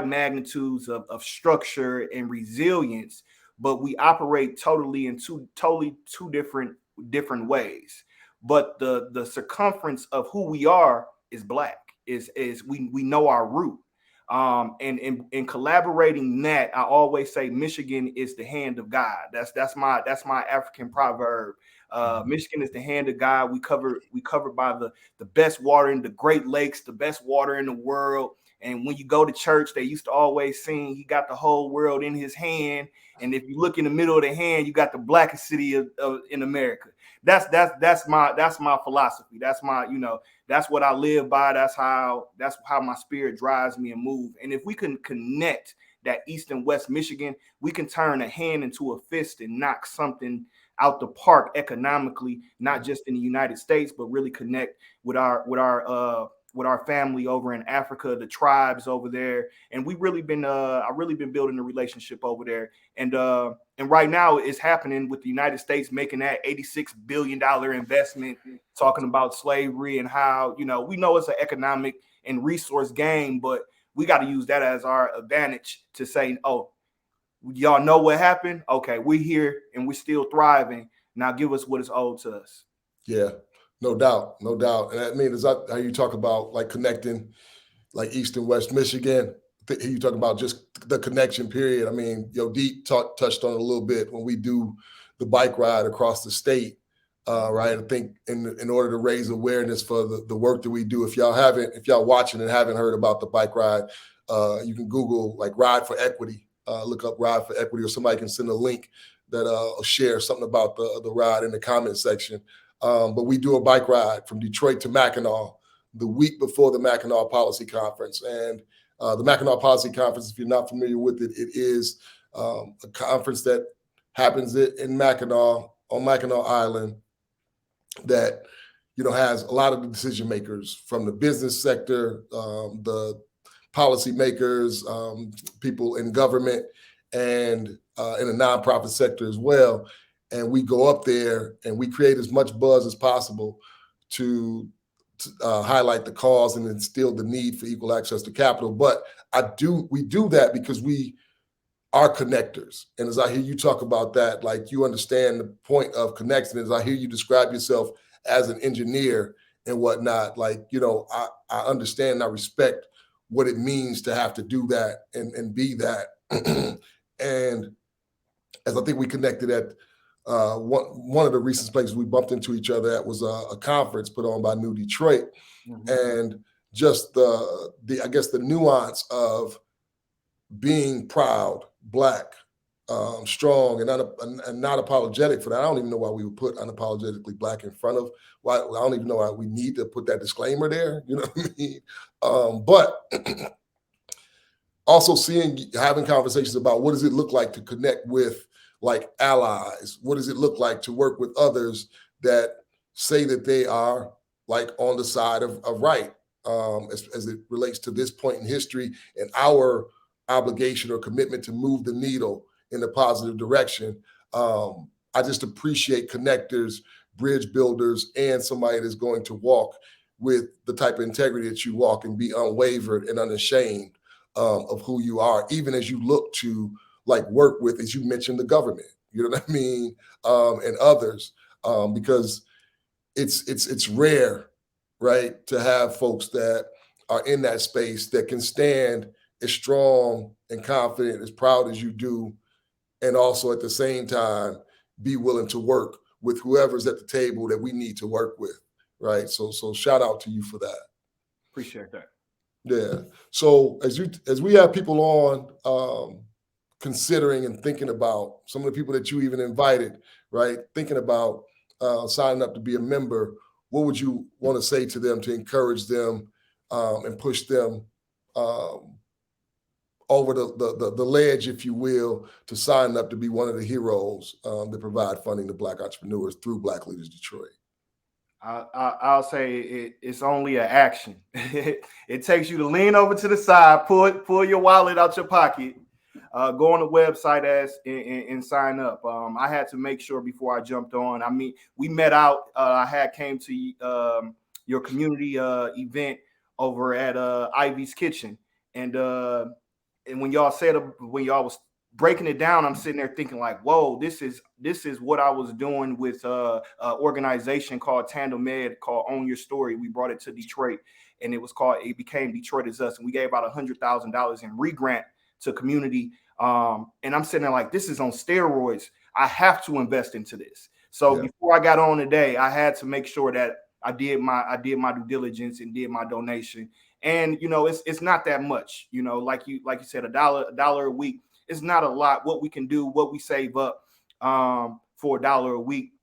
magnitudes of structure and resilience, but we operate totally in two different ways. But the circumference of who we are is Black. Is we know our root. And in collaborating that, I always say Michigan is the hand of God. That's my African proverb. Michigan is the hand of God. We covered by the best water in the Great Lakes, the best water in the world. And when you go to church, they used to always sing, "He got the whole world in his hand." And if you look in the middle of the hand, you got the blackest city in America. That's my philosophy. That's my, that's what I live by. That's how my spirit drives me and move. And if we can connect that East and West Michigan, we can turn a hand into a fist and knock something out the park economically, not just in the United States, but really connect with our family over in Africa, the tribes over there. And I've really been building a relationship over there. And right now it's happening with the United States making that $86 billion investment, talking about slavery and how, we know it's an economic and resource game, but we got to use that as our advantage to say, oh, y'all know what happened? Okay, we're here and we're still thriving. Now give us what is owed to us. Yeah. No doubt. And I mean, is that how you talk about like connecting like East and West Michigan? You talk about just the connection period. I mean, Deep touched on it a little bit when we do the bike ride across the state, right? I think in order to raise awareness for the work that we do, if y'all watching and haven't heard about the bike ride, you can Google like Ride for Equity, look up Ride for Equity, or somebody can send a link that will share something about the ride in the comment section. But we do a bike ride from Detroit to Mackinac the week before the Mackinac Policy Conference. And the Mackinac Policy Conference, if you're not familiar with it, it is a conference that happens in Mackinac, on Mackinac Island, that has a lot of the decision makers from the business sector, the policy makers, people in government, and in the nonprofit sector as well. And we go up there and we create as much buzz as possible to highlight the cause and instill the need for equal access to capital. But we do that because we are connectors. And as I hear you talk about that, like you understand the point of connection. As I hear you describe yourself as an engineer and whatnot, like, I understand and I respect what it means to have to do that and be that. And as I think we connected at one of the recent places we bumped into each other at was a conference put on by New Detroit. Mm-hmm. And just I guess the nuance of being proud, Black, strong, and not apologetic for that. I don't even know why we would put unapologetically Black in front of. Why I don't even know why we need to put that disclaimer there. You know what I mean? But also having conversations about what does it look like to connect with like allies? What does it look like to work with others that say that they are like on the side of right, as it relates to this point in history and our obligation or commitment to move the needle in a positive direction. I just appreciate connectors, bridge builders, and somebody that's going to walk with the type of integrity that you walk and be unwavered and unashamed of who you are, even as you look to like work with, as you mentioned, the government, you know what I mean, and others, because it's rare, right, to have folks that are in that space that can stand as strong and confident, as proud as you do, and also at the same time be willing to work with whoever's at the table that we need to work with, right? So shout out to you for that. Appreciate that. Yeah. So as we have people on considering and thinking about some of the people that you even invited, right? Thinking about signing up to be a member, what would you want to say to them to encourage them and push them over the ledge, if you will, to sign up to be one of the heroes that provide funding to Black entrepreneurs through Black Leaders Detroit? I'll say it's only an action. It takes you to lean over to the side, pull your wallet out your pocket, go on the website and sign up. I had to make sure before I jumped on. I mean, we met out. I came to your community event over at Ivy's Kitchen, and when y'all was breaking it down, I'm sitting there thinking like, whoa, this is what I was doing with an organization called Tandem Med called Own Your Story. We brought it to Detroit, and it became Detroit Is Us, and we gave about $100,000 in re-grant to community. And I'm sitting there like, this is on steroids. I have to invest into this. So before I got on today, I had to make sure that I did my due diligence and did my donation. And it's not that much. Like you said, $1 a week. It's not a lot. What we can do, what we save up for $1 a week.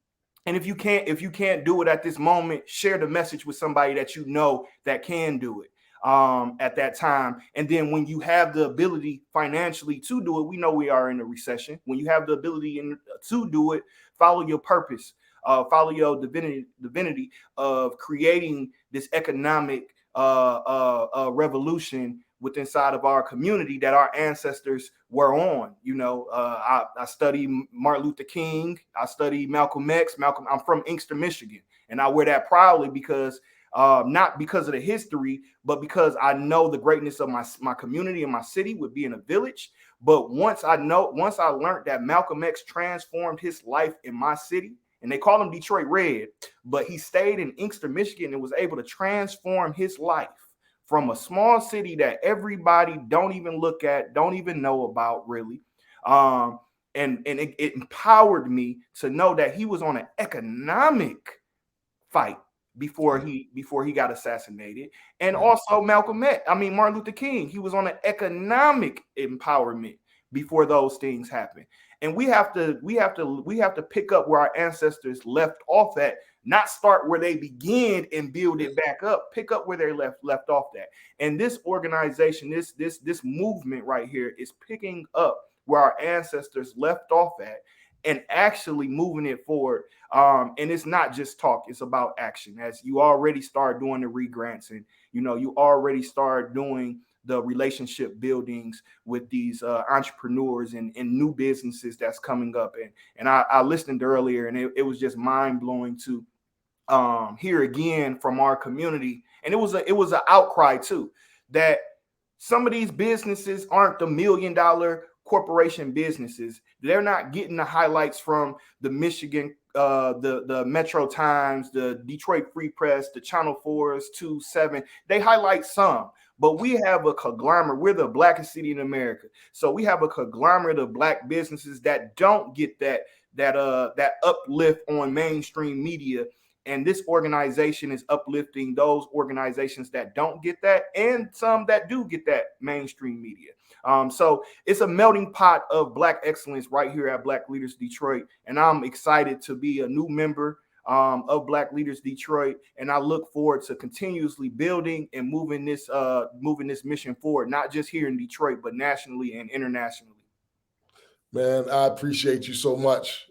And if you can't do it at this moment, share the message with somebody that you know that can do it at that time. And then when you have the ability financially to do it, we know we are in a recession. When you have the ability to do it, follow your purpose, follow your divinity of creating this economic revolution within inside of our community that our ancestors were on. I study Martin Luther King. I study Malcolm X. I'm from Inkster, Michigan, and I wear that proudly because not because of the history, but because I know the greatness of my community and my city with being a village. But once I learned that Malcolm X transformed his life in my city, and they call him Detroit Red, but he stayed in Inkster, Michigan, and was able to transform his life from a small city that everybody don't even look at, don't even know about really. And it empowered me to know that he was on an economic fight before he got assassinated. And also Martin Luther King, he was on an economic empowerment before those things happened. And we have to pick up where our ancestors left off at, not start where they began and build it back up. Pick up where they left off at. And this organization, this movement right here is picking up where our ancestors left off at and actually moving it forward. And it's not just talk, it's about action. As you already start doing the re-grants, and you already start doing the relationship buildings with these entrepreneurs and new businesses that's coming up. And I listened earlier, and it was just mind-blowing to hear again from our community. And it was an outcry too, that some of these businesses aren't the $1 million corporation businesses. They're not getting the highlights from the Michigan, the Metro Times, the Detroit Free Press, the Channel 4s, 2-7. They highlight some. But we have a conglomerate. We're the blackest city in America, so we have a conglomerate of black businesses that don't get that uplift on mainstream media. And this organization is uplifting those organizations that don't get that, and some that do get that mainstream media. So it's a melting pot of black excellence right here at Black Leaders Detroit, and I'm excited to be a new member of Black Leaders Detroit, and I look forward to continuously building and moving this mission forward, not just here in Detroit, but nationally and internationally. Man, I appreciate you so much.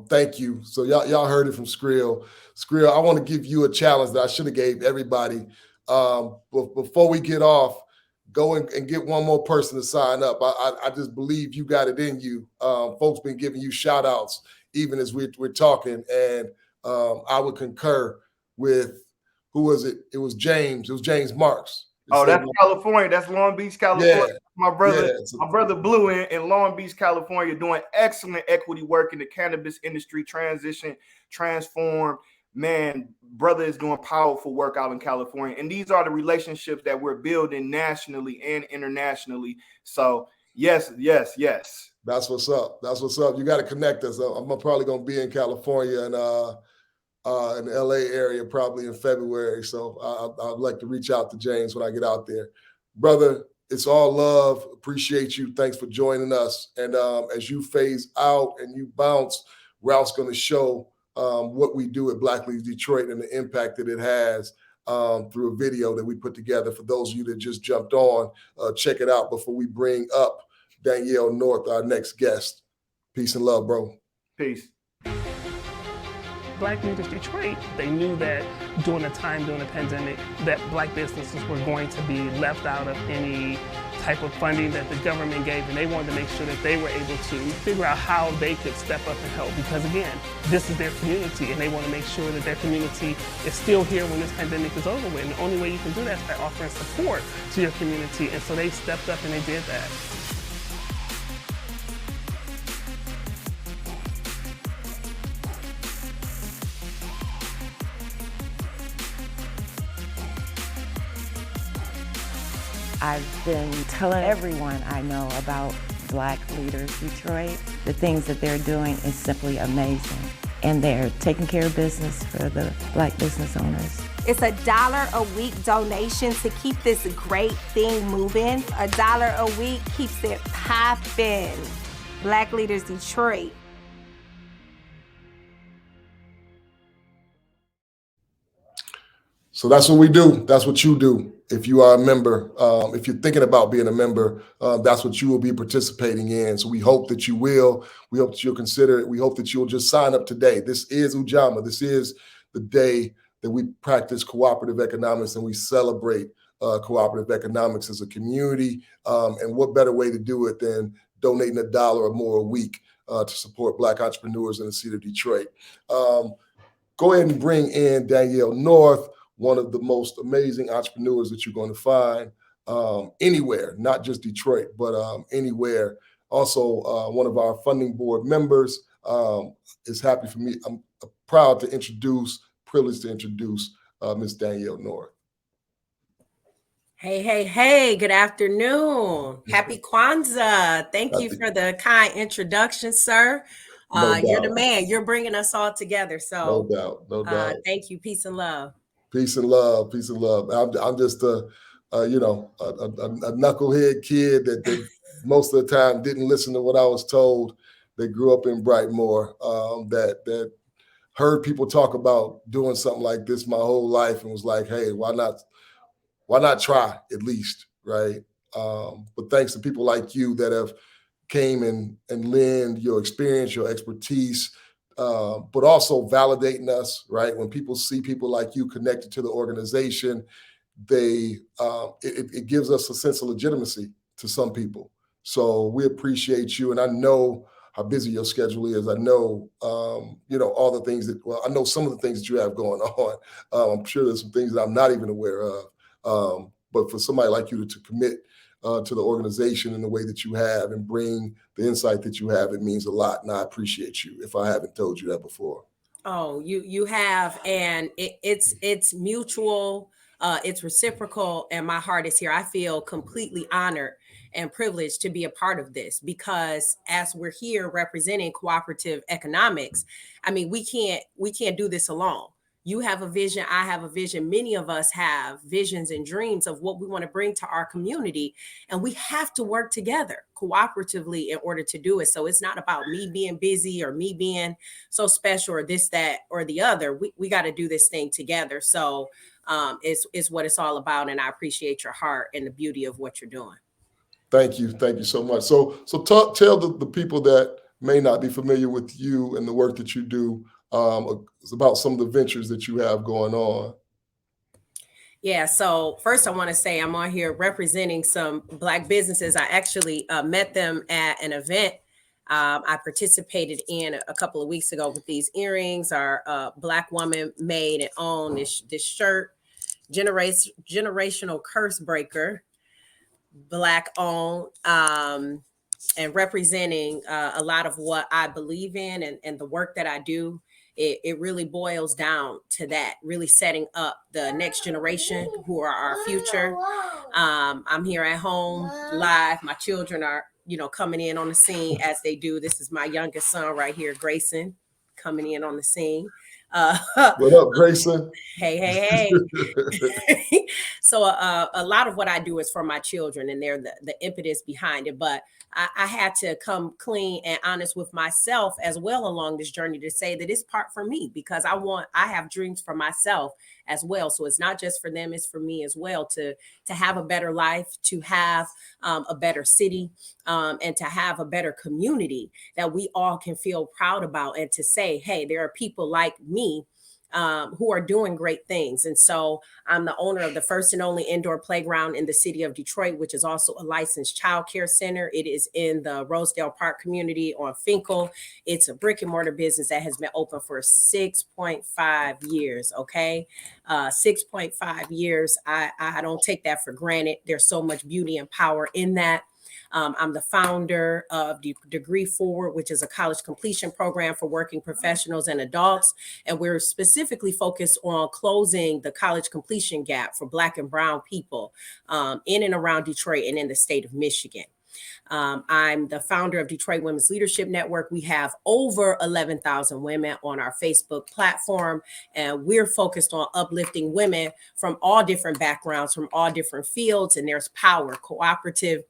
Thank you. So y'all heard it from Skrill. Skrill, I want to give you a challenge that I should have gave everybody. But before we get off, go and get one more person to sign up. I just believe you got it in you. Folks been giving you shout outs even as we're talking, and I would concur with, who was it? It was James. It was James Marks. That's California. That's Long Beach, California. Yeah, my brother Blue in Long Beach, California, doing excellent equity work in the cannabis industry, transform. Man, brother is doing powerful work out in California. And these are the relationships that we're building nationally and internationally. So yes. That's what's up. You got to connect us. I'm probably going to be in California and in the LA area probably in February. So I'd like to reach out to James when I get out there. Brother, it's all love. Appreciate you. Thanks for joining us. And as you phase out and you bounce, Ralph's going to show what we do at Black Leaders Detroit and the impact that it has. through a video that we put together. For those of you that just jumped on, check it out before we bring up Danielle North, our next guest. Peace and love, bro. Peace. Black Leaders Detroit, they knew that during the pandemic, that Black businesses were going to be left out of any type of funding that the government gave, and they wanted to make sure that they were able to figure out how they could step up and help, because again, this is their community, and they want to make sure that their community is still here when this pandemic is over with. And the only way you can do that is by offering support to your community, and so they stepped up and they did that. I've been telling everyone I know about Black Leaders Detroit. The things that they're doing is simply amazing. And they're taking care of business for the Black business owners. It's $1 a week donation to keep this great thing moving. $1 a week keeps it poppin'. Black Leaders Detroit. So that's what we do. That's what you do. If you are a member, if you're thinking about being a member, that's what you will be participating in. So we hope that you will. We hope that you'll consider it. We hope that you'll just sign up today. This is Ujamaa. This is the day that we practice cooperative economics and we celebrate cooperative economics as a community. And what better way to do it than donating $1 or more a week to support Black entrepreneurs in the city of Detroit. Go ahead and bring in Danielle North, one of the most amazing entrepreneurs that you're going to find anywhere, not just Detroit, but anywhere. Also, one of our funding board members is happy for me. I'm proud to privileged to introduce Ms. Danielle North. Hey, good afternoon. Happy Kwanzaa. Thank you for the kind introduction, sir. You're the man. You're bringing us all together. So no doubt. Thank you. Peace and love. Peace and love. Peace and love. I'm just a knucklehead kid that most of the time didn't listen to what I was told. That grew up in Brightmoor, that heard people talk about doing something like this my whole life and was like, hey, why not try at least, right? But thanks to people like you that have came and lend your experience, your expertise, but also validating us, right? When people see people like you connected to the organization, it gives us a sense of legitimacy to some people. So we appreciate you, and I know how busy your schedule is. I know, all the things I know some of the things that you have going on. I'm sure there's some things that I'm not even aware of. But for somebody like you to commit to the organization in the way that you have and bring the insight that you have, it means a lot. And I appreciate you if I haven't told you that before. Oh, you have, and it's mutual, it's reciprocal, and my heart is here. I feel completely honored and privileged to be a part of this, because as we're here representing cooperative economics, I mean, we can't do this alone. You have a vision, I have a vision. Many of us have visions and dreams of what we want to bring to our community, and we have to work together cooperatively in order to do it. So it's not about me being busy or me being so special or this, that, or the other. We got to do this thing together. So it's what it's all about, and I appreciate your heart and the beauty of what you're doing. Thank you so much. So tell the people that may not be familiar with you and the work that you do. It's about some of the ventures that you have going on. Yeah, so first I want to say I'm on here representing some Black businesses. I actually met them at an event I participated in a couple of weeks ago with these earrings. Our Black woman made and owned this shirt, generational curse breaker, Black owned, and representing a lot of what I believe in and the work that I do. It really boils down to that, really setting up the next generation who are our future. I'm here at home live. My children are, coming in on the scene as they do. This is my youngest son right here, Grayson, coming in on the scene. What up, Grayson? Hey. So a lot of what I do is for my children, and they're the impetus behind it. But I had to come clean and honest with myself as well along this journey to say that it's part for me, because I have dreams for myself as well. So it's not just for them, it's for me as well, to have a better life, to have a better city, and to have a better community that we all can feel proud about, and to say, hey, there are people like me who are doing great things. And so I'm the owner of the first and only indoor playground in the city of Detroit, which is also a licensed child care center. It is in the Rosedale Park community on Finkel. It's a brick and mortar business that has been open for 6.5 years. Okay. 6.5 years. I don't take that for granted. There's so much beauty and power in that. I'm the founder of Degree Forward, which is a college completion program for working professionals and adults. And we're specifically focused on closing the college completion gap for Black and Brown people in and around Detroit and in the state of Michigan. I'm the founder of Detroit Women's Leadership Network. We have over 11,000 women on our Facebook platform, and we're focused on uplifting women from all different backgrounds, from all different fields. And there's power, cooperative,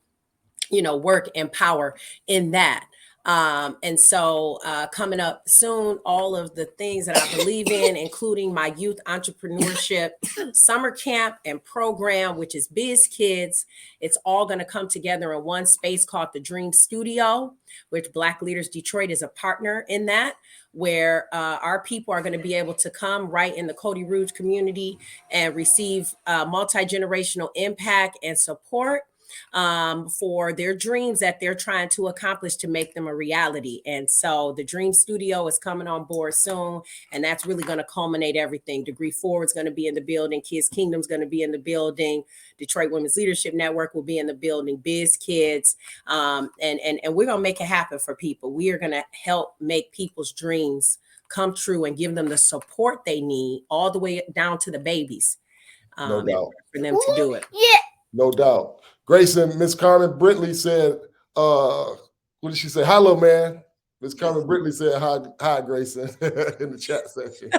work and power in that. And so coming up soon, all of the things that I believe in, including my youth entrepreneurship summer camp and program, which is Biz Kids. It's all going to come together in one space called the Dream Studio, which Black Leaders Detroit is a partner in that, where our people are going to be able to come right in the Cody Rouge community and receive multi-generational impact and support for their dreams that they're trying to accomplish to make them a reality. And so the Dream Studio is coming on board soon, and that's really going to culminate everything. Degree Forward is going to be in the building. Kids Kingdom is going to be in the building. Detroit Women's Leadership Network will be in the building. Biz Kids, and we're going to make it happen for people. We are going to help make people's dreams come true and give them the support they need, all the way down to the babies, No doubt. for them to do it. Yeah. No doubt. Grayson, Miss Carmen Brintley said, what did she say? Hello, man. Miss Carmen Brintley said, hi, Grayson, in the chat section.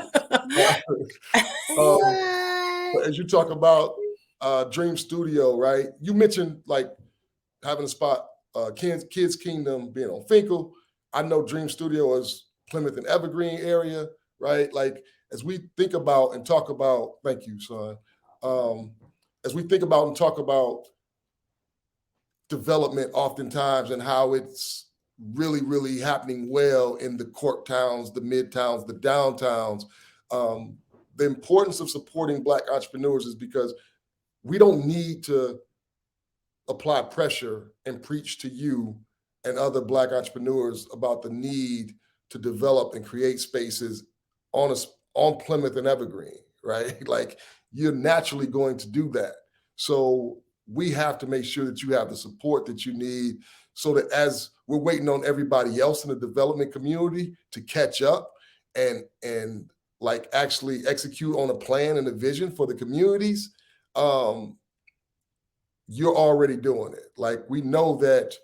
As you talk about Dream Studio, right? You mentioned like having a spot, Kids Kingdom being on Finkel. I know Dream Studio is Plymouth and Evergreen area, right? Like as we think about and talk about, thank you, son. As we think about and talk about development oftentimes and how it's really, really happening well in the cork towns, the midtowns, the downtowns. The importance of supporting Black entrepreneurs is because we don't need to apply pressure and preach to you and other Black entrepreneurs about the need to develop and create spaces on Plymouth and Evergreen, right? Like you're naturally going to do that. So we have to make sure that you have the support that you need so that as we're waiting on everybody else in the development community to catch up and like actually execute on a plan and a vision for the communities, you're already doing it. Like we know that,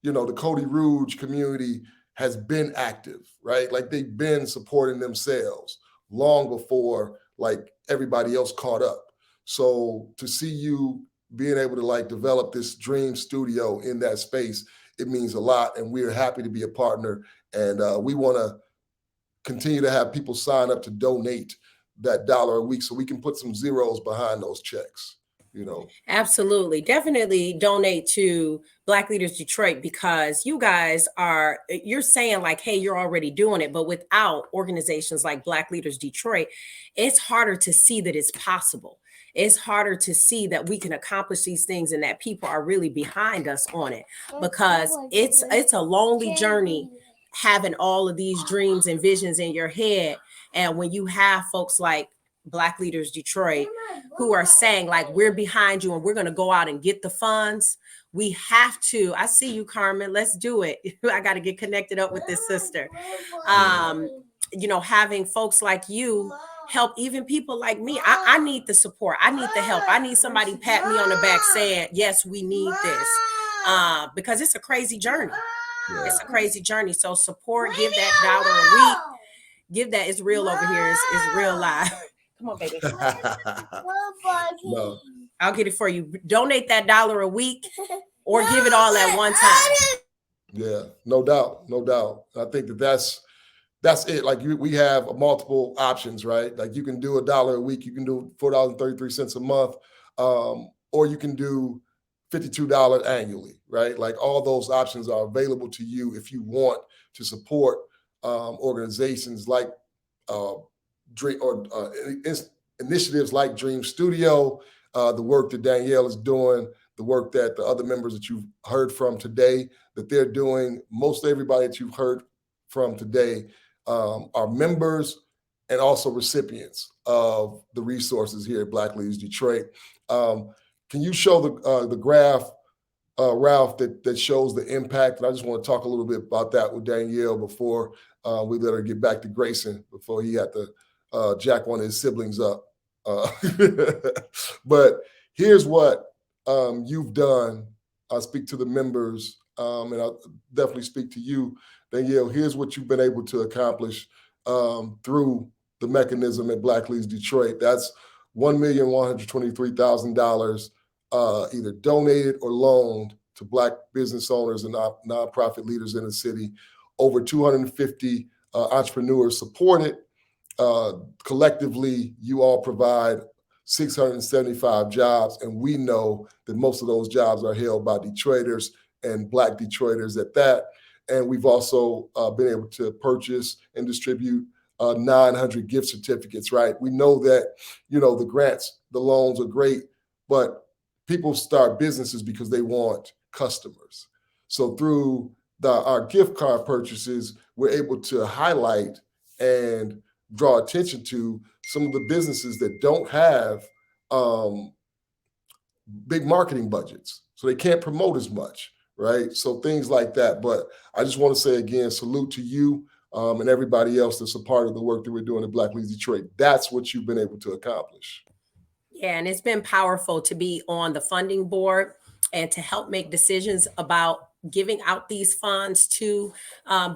the Cody Rouge community has been active, right? Like they've been supporting themselves long before like everybody else caught up. So to see you being able to like develop this Dream Studio in that space, it means a lot. And we're happy to be a partner. And we want to continue to have people sign up to donate that $1 a week so we can put some zeros behind those checks. Absolutely. Definitely donate to Black Leaders Detroit, because you guys you're saying like, hey, you're already doing it. But without organizations like Black Leaders Detroit, it's harder to see that it's possible. It's harder to see that we can accomplish these things and that people are really behind us on it, because it's a lonely journey having all of these dreams and visions in your head. And when you have folks like Black Leaders Detroit who are saying like, we're behind you and we're going to go out and get the funds, we have to. I see you, Carmen. Let's do it. I got to get connected up with this sister. Having folks like you help even people like me. I need the support. I need the help. I need somebody pat me on the back saying, yes, we need this, because it's a crazy journey. Yeah. It's a crazy journey. So support, give that $1 a week. Give that. It's real over here. It's real live. Come on, baby. No. I'll get it for you. Donate that $1 a week or give it all at one time. Yeah, no doubt, no doubt. I think that's it. Like we have multiple options, right? Like you can do $1 a week, you can do $4.33 a month, or you can do $52 annually, right? Like all those options are available to you if you want to support organizations like Dream or initiatives like Dream Studio, the work that Danielle is doing, the work that the other members that you've heard from today that they're doing. Most everybody that you've heard from today are members and also recipients of the resources here at Black Leaders Detroit. Can you show the graph, Ralph, that shows the impact? And I just want to talk a little bit about that with Danielle before we let her get back to Grayson, before he had to jack one of his siblings up. But here's what you've done. I'll speak to the members, and I'll definitely speak to you, Danielle. Here's what you've been able to accomplish through the mechanism at Black Leaders Detroit. That's $1,123,000 either donated or loaned to Black business owners and nonprofit leaders in the city. Over 250 entrepreneurs supported. Collectively, you all provide 675 jobs, and we know that most of those jobs are held by Detroiters and Black Detroiters at that. And we've also been able to purchase and distribute 900 gift certificates, right? We know that, the grants, the loans are great, but people start businesses because they want customers. So through our gift card purchases, we're able to highlight and draw attention to some of the businesses that don't have big marketing budgets, so they can't promote as much, right? So things like that. But I just want to say again, salute to you and everybody else that's a part of the work that we're doing at Black Leaders Detroit. That's what you've been able to accomplish. Yeah, and it's been powerful to be on the funding board and to help make decisions about giving out these funds to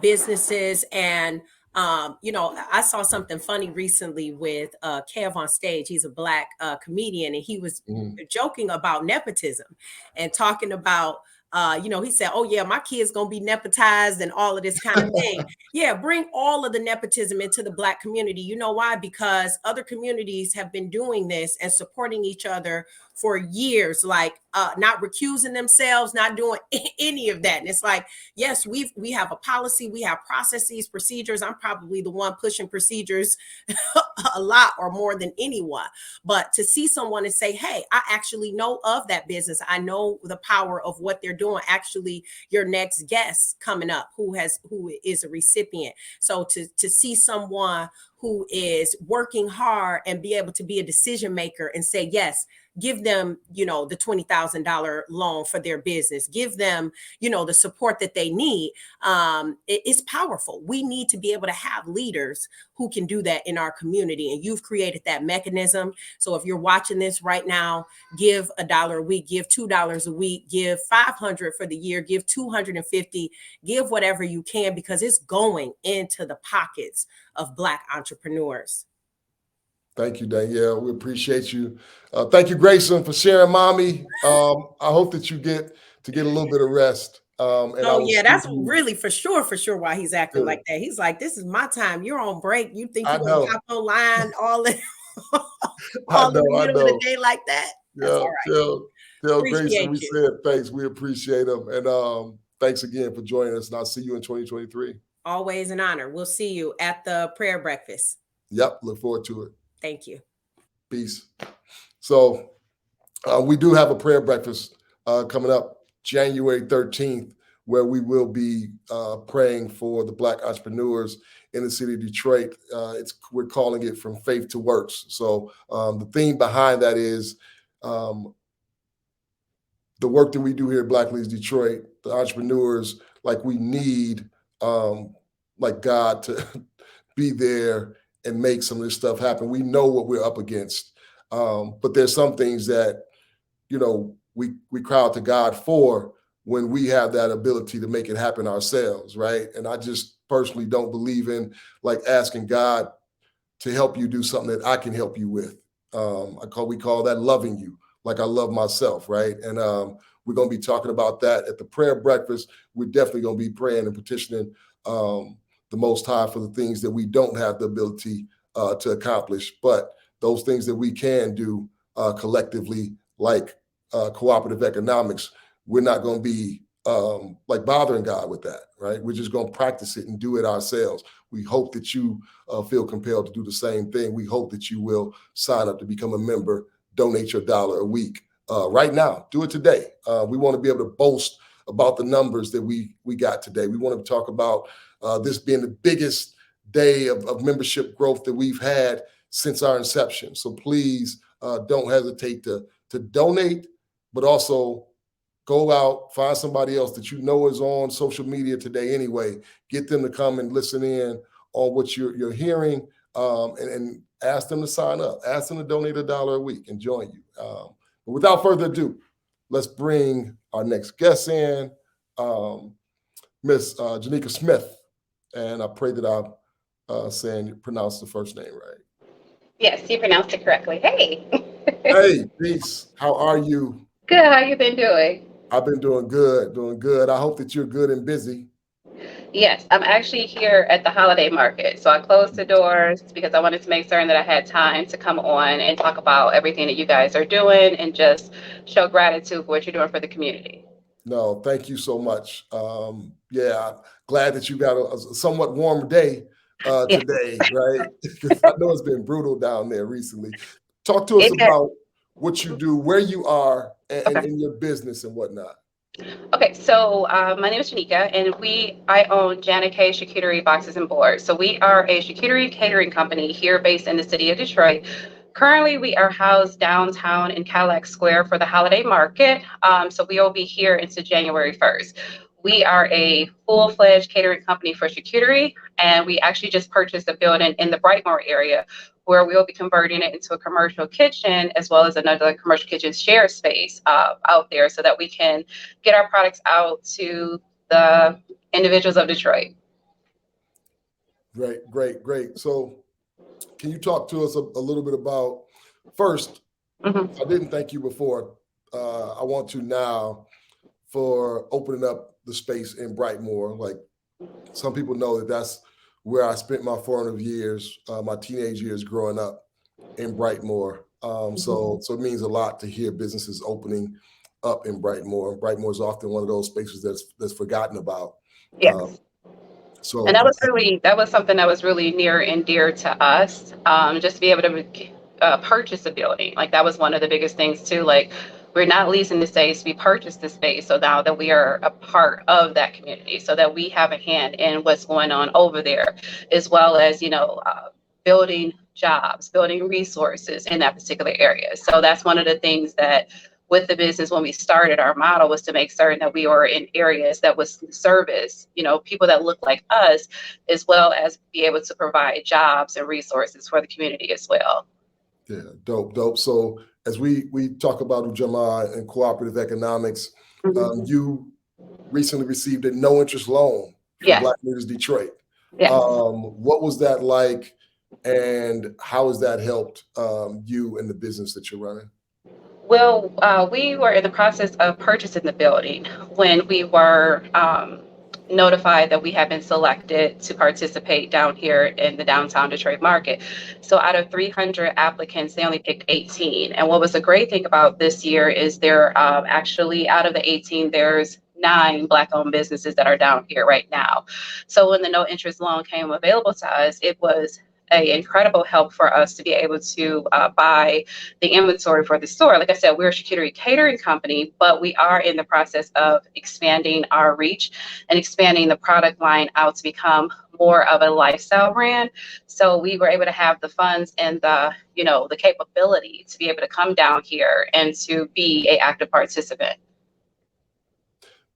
businesses. And I saw something funny recently with Kev on stage. He's a Black comedian, and he was joking about nepotism and talking about, he said, oh yeah, my kid's gonna be nepotized and all of this kind of thing. Yeah, bring all of the nepotism into the Black community. You know why? Because other communities have been doing this and supporting each other for years, like not recusing themselves, not doing any of that. And it's like, yes, we have a policy, we have processes, procedures. I'm probably the one pushing procedures a lot or more than anyone. But to see someone and say, hey, I actually know of that business. I know the power of what they're doing. Actually, your next guest coming up who is a recipient. So to see someone who is working hard and be able to be a decision maker and say, yes, give them, the $20,000 loan for their business, give them, the support that they need. It's powerful. We need to be able to have leaders who can do that in our community. And you've created that mechanism. So if you're watching this right now, give $1 a week, give $2 a week, give $500 for the year, give $250, give whatever you can, because it's going into the pockets of Black entrepreneurs. Thank you, Danielle. We appreciate you. Thank you, Grayson, for sharing, Mommy. I hope that you get a little bit of rest. That's really for sure why he's acting like that. He's like, this is my time. You're on break. You think you're going to hop online all in the middle of the day like that? That's all right. Tell Grayson we said thanks. We appreciate him. And thanks again for joining us. And I'll see you in 2023. Always an honor. We'll see you at the prayer breakfast. Yep. Look forward to it. Thank you. Peace. So we do have a prayer breakfast coming up January 13th, where we will be praying for the Black entrepreneurs in the city of Detroit. We're calling it From Faith to Works. So the theme behind that is the work that we do here at Black Leaders Detroit, the entrepreneurs, like we need like God to be there and make some of this stuff happen. We know what we're up against, but there's some things that, we cry out to God for when we have that ability to make it happen ourselves, right? And I just personally don't believe in like asking God to help you do something that I can help you with. We call that loving you, like I love myself, right? And We're going to be talking about that at the prayer breakfast. We're definitely going to be praying and petitioning the Most High for the things that we don't have the ability to accomplish, but those things that we can do collectively, like cooperative economics, we're not going to be like bothering God with that, right? We're just going to practice it and do it ourselves. We hope that you feel compelled to do the same thing. We hope that you will sign up to become a member, donate your $1 a week right now. Do it today. We want to be able to boast about the numbers that we got today. We want to talk about this being the biggest day of membership growth that we've had since our inception. So please don't hesitate to donate, but also go out, find somebody else that you know is on social media today anyway. Get them to come and listen in on what you're hearing, and ask them to sign up. Ask them to donate $1 a week and join you. But without further ado, let's bring our next guest in, Miss Janika Smith. And I pray that I'm pronounced the first name right. Yes, you pronounced it correctly. Hey. Hey, peace. How are you? Good. How you been doing? I've been doing good. I hope that you're good and busy. Yes, I'm actually here at the holiday market. So I closed the doors because I wanted to make certain that I had time to come on and talk about everything that you guys are doing and just show gratitude for what you're doing for the community. No, thank you so much. Yeah, glad that you got a somewhat warm day today, right? Because I know it's been brutal down there recently. Talk to us about what you do, where you are, and in your business and whatnot. Okay, so my name is Janika, and I own Jana K Charcuterie Boxes and Boards. So we are a charcuterie catering company here based in the city of Detroit. Currently, we are housed downtown in Cadillac Square for the holiday market. So we will be here until January 1st. We are a full-fledged catering company for charcuterie, and we actually just purchased a building in the Brightmoor area where we'll be converting it into a commercial kitchen as well as another commercial kitchen share space out there so that we can get our products out to the individuals of Detroit. Great. So can you talk to us a little bit about, first, I didn't thank you before. I want to now for opening up the space in Brightmoor. Like, some people know that that's where I spent my formative years, my teenage years growing up in Brightmoor. So it means a lot to hear businesses opening up in Brightmoor. Brightmoor is often one of those spaces that's forgotten about. Yes. And that was something that was really near and dear to us. Just to be able to purchase a building, like that was one of the biggest things too. Like, we're not leasing the space, we purchased the space. So now that we are a part of that community, so that we have a hand in what's going on over there, as well as, building jobs, building resources in that particular area. So that's one of the things that with the business, when we started, our model was to make certain that we were in areas that was service, people that look like us, as well as be able to provide jobs and resources for the community as well. Yeah, dope. So as we talk about Ujamaa and cooperative economics, you recently received a no-interest loan from Black Leaders Detroit. Yes. What was that like, and how has that helped you in the business that you're running? Well, we were in the process of purchasing the building when we were notified that we had been selected to participate down here in the downtown Detroit market. So out of 300 applicants, they only picked 18. And what was a great thing about this year is there actually, out of the 18, there's 9 Black-owned businesses that are down here right now. So when the no interest loan came available to us, it was an incredible help for us to be able to buy the inventory for the store. Like I said, we're a charcuterie catering company, but we are in the process of expanding our reach and expanding the product line out to become more of a lifestyle brand. So we were able to have the funds and the capability to be able to come down here and to be an active participant.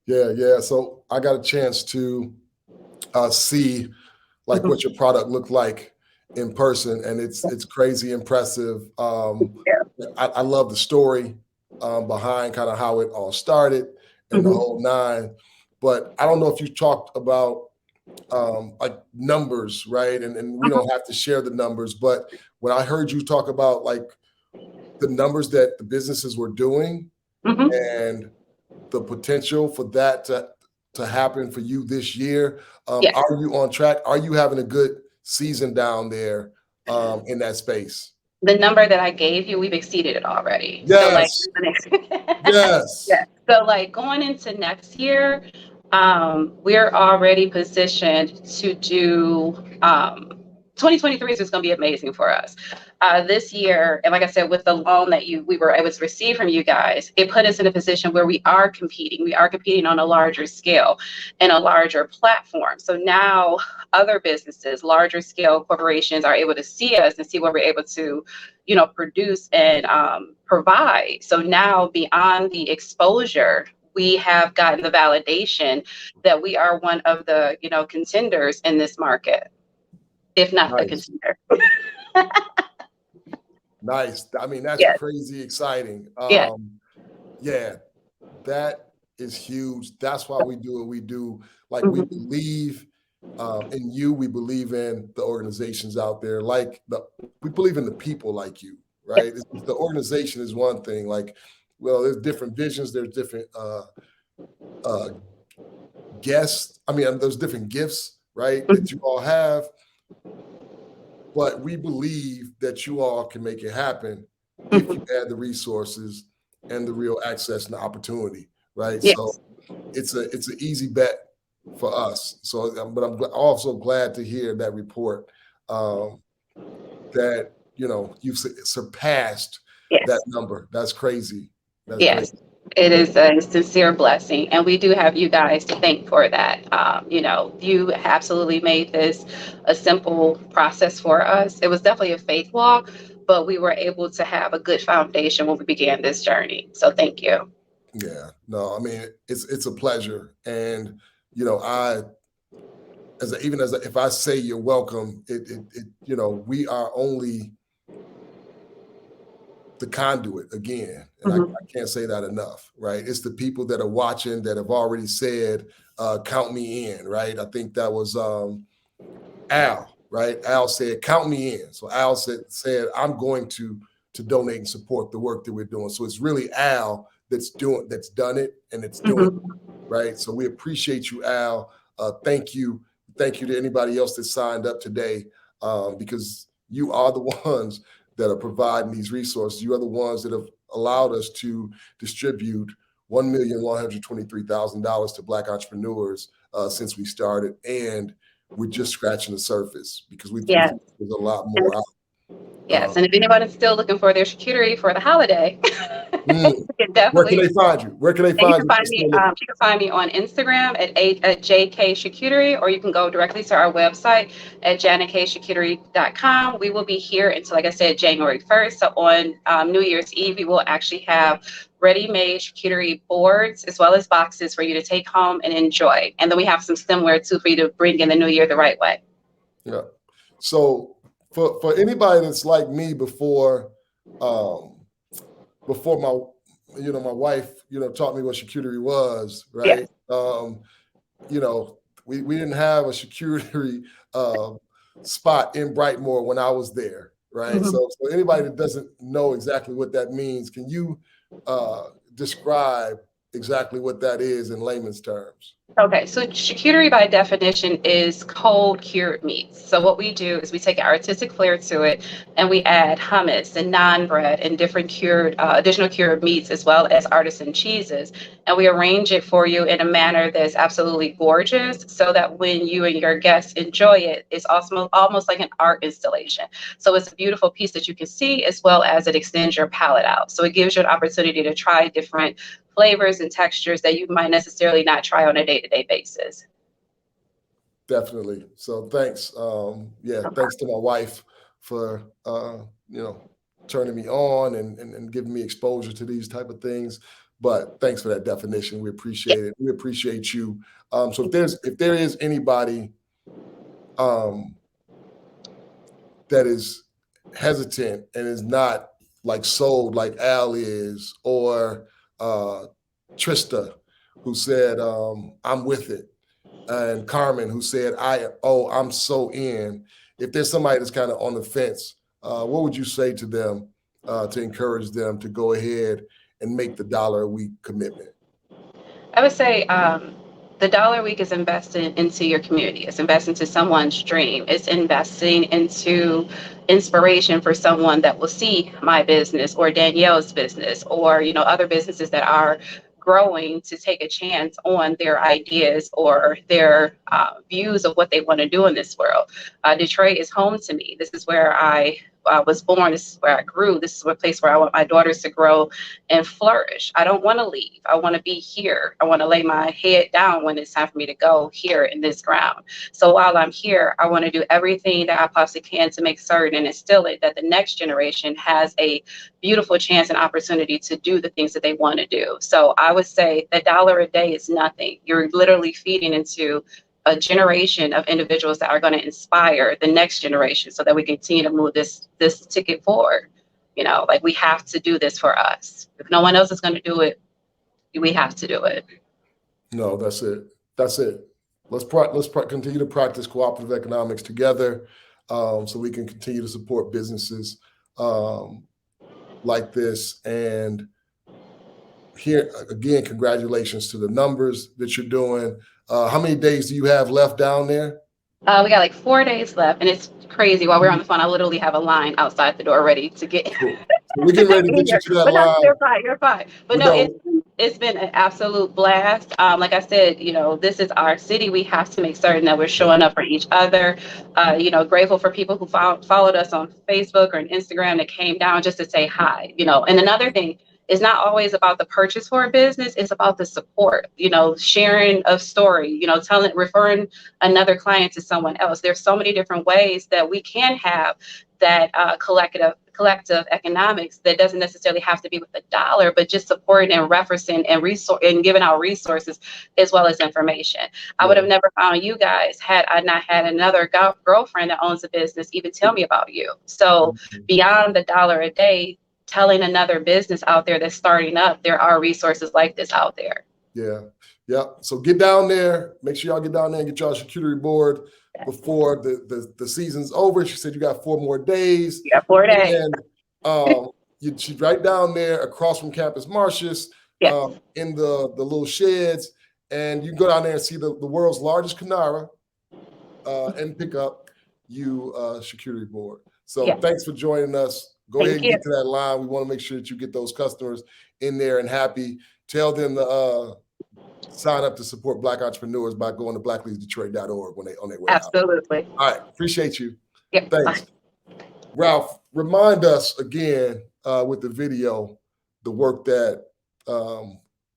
Yeah. So I got a chance to see what your product looked like in person, and it's crazy impressive. I love the story behind kind of how it all started and the whole nine. But I don't know if you talked about numbers, right? And we don't have to share the numbers, but when I heard you talk about the numbers that the businesses were doing and the potential for that to happen for you this year. Yes. Are you on track? Are you having a good season down there in that space? The number that I gave you, we've exceeded it already. Yes. So like, Yes. yeah. So like going into next year, we're already positioned to do 2023 is just going to be amazing for us. This year, and like I said, with the loan that we were able to receive from you guys, it put us in a position where we are competing. We are competing on a larger scale and a larger platform. So now other businesses, larger scale corporations are able to see us and see what we're able to, produce and provide. So now beyond the exposure, we have gotten the validation that we are one of the, contenders in this market, if not the contender. Nice. I mean, that's Yes. crazy exciting. Yeah. Yeah, that is huge. That's why we do what we do. Like we believe in you. We believe in the organizations out there. We believe in the people like you, right? The organization is one thing. Like, well, there's different visions. There's different guests. I mean, there's different gifts, right, that you all have. But we believe that you all can make it happen if you add the resources and the real access and the opportunity, right? Yes. So it's an easy bet for us. So, but I'm also glad to hear that report that you've surpassed that number. That's crazy. That's crazy. It is a sincere blessing, and we do have you guys to thank for that. You absolutely made this a simple process for us. It was definitely a faith walk, but we were able to have a good foundation when we began this journey. So thank you. Yeah, no, I mean, it's a pleasure. And, if I say you're welcome, we are only the conduit again. And I can't say that enough, right? It's the people that are watching that have already said, count me in, right? I think that was Al, right? Al said, count me in. So Al said, I'm going to donate and support the work that we're doing. So it's really Al that's done it, and it's doing it, right? So we appreciate you, Al. Thank you. Thank you to anybody else that signed up today, because you are the ones that are providing these resources. You are the ones that have allowed us to distribute $1,123,000 to Black entrepreneurs since we started. And we're just scratching the surface because we think there's a lot more out. Yes, and if anybody's still looking for their charcuterie for the holiday, Where can they find you? Where can they find you? You can find me on Instagram at JK Charcuterie, or you can go directly to our website at janetcharcuterie.com. We will be here until, like I said, January 1st. So on New Year's Eve, we will actually have ready-made charcuterie boards as well as boxes for you to take home and enjoy. And then we have some stemware too for you to bring in the new year the right way. Yeah. So for anybody that's like me before my wife taught me what charcuterie was, right? We didn't have a charcuterie spot in Brightmoor when I was there, right? So anybody that doesn't know exactly what that means, can you describe exactly what that is in layman's terms? Okay, so charcuterie by definition is cold cured meats. So what we do is we take an artistic flair to it, and we add hummus and naan bread and different additional cured meats, as well as artisan cheeses. And we arrange it for you in a manner that's absolutely gorgeous, so that when you and your guests enjoy it, it's also almost like an art installation. So it's a beautiful piece that you can see, as well as it extends your palate out. So it gives you an opportunity to try different flavors and textures that you might necessarily not try on a day-to-day basis. Definitely. So thanks. Thanks to my wife for turning me on and giving me exposure to these type of things. But thanks for that definition. We appreciate it. We appreciate you. So if there is anybody that is hesitant and is not like sold like Al is, or Trista, who said, I'm with it, and Carmen, who said, I'm so in. If there's somebody that's kind of on the fence, what would you say to them to encourage them to go ahead and make the $1 a week commitment? I would say the dollar a week is investing into your community. It's investing into someone's dream. It's investing into inspiration for someone that will see my business or Danielle's business or, you know, other businesses that are growing to take a chance on their ideas or their views of what they want to do in this world. Detroit is home to me. This is where I was born. This is where I grew. This is a place where I want my daughters to grow and flourish. I don't want to leave. I want to be here. I want to lay my head down when it's time for me to go here in this ground. So while I'm here, I want to do everything that I possibly can to make certain and instill it that the next generation has a beautiful chance and opportunity to do the things that they want to do. So I would say $1 a day is nothing. You're literally feeding into a generation of individuals that are going to inspire the next generation so that we continue to move this ticket forward. You know, like we have to do this for us. If no one else is going to do it, we have to do it. No, that's it. That's it. Let's continue to practice cooperative economics together, so we can continue to support businesses like this. And here again, congratulations to the numbers that you're doing. How many days do you have left down there? We got like 4 days left, and it's crazy. While we're on the phone, I literally have a line outside the door ready to get. Cool. So we're getting ready to get you to that but line. No, you're fine. You're fine. But no, it's been an absolute blast. Like I said, you know, this is our city. We have to make certain that we're showing up for each other. You know, grateful for people who followed us on Facebook or on Instagram that came down just to say hi. You know, and another thing. It's not always about the purchase for a business. It's about the support, you know, sharing a story, you know, referring another client to someone else. There's so many different ways that we can have that collective economics that doesn't necessarily have to be with $1, but just supporting and referencing and giving out resources as well as information. I would have never found you guys had I not had another girlfriend that owns a business even tell me about you. So beyond the $1 a day, telling another business out there that's starting up, there are resources like this out there. Yeah. So get down there. Make sure y'all get down there and get y'all charcuterie board before the season's over. She said you got 4 more days. You got 4 days. And she's right down there across from Campus Martius, in the little sheds. And you can go down there and see the world's largest Canara and pick up you charcuterie board. So thanks for joining us. Go ahead and get to that line. We want to make sure that you get those customers in there and happy. Tell them to sign up to support Black entrepreneurs by going to blackleadersdetroit.org when they on their way out. Absolutely. All right. Appreciate you. Yep. Thanks. Bye. Ralph, remind us again with the video, the work that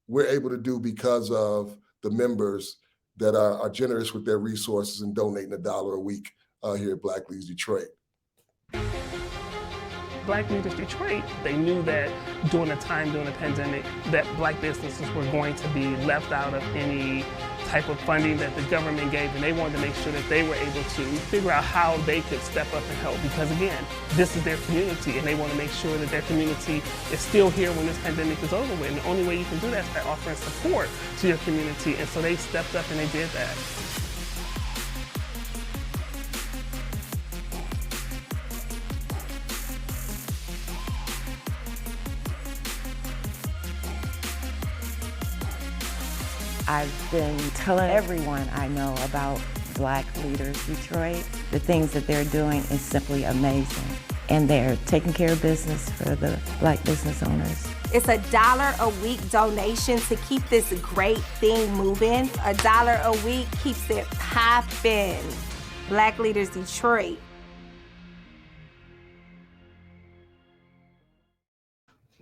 we're able to do because of the members that are generous with their resources and donating $1 a week here at Black Leaders Detroit. Black Leaders Detroit, they knew that during the pandemic, that Black businesses were going to be left out of any type of funding that the government gave, and they wanted to make sure that they were able to figure out how they could step up and help, because again, this is their community, and they want to make sure that their community is still here when this pandemic is over with, and the only way you can do that is by offering support to your community, and so they stepped up and they did that. I've been telling everyone I know about Black Leaders Detroit. The things that they're doing is simply amazing. And they're taking care of business for the Black business owners. It's $1 a week donation to keep this great thing moving. $1 a week keeps it popping. Black Leaders Detroit.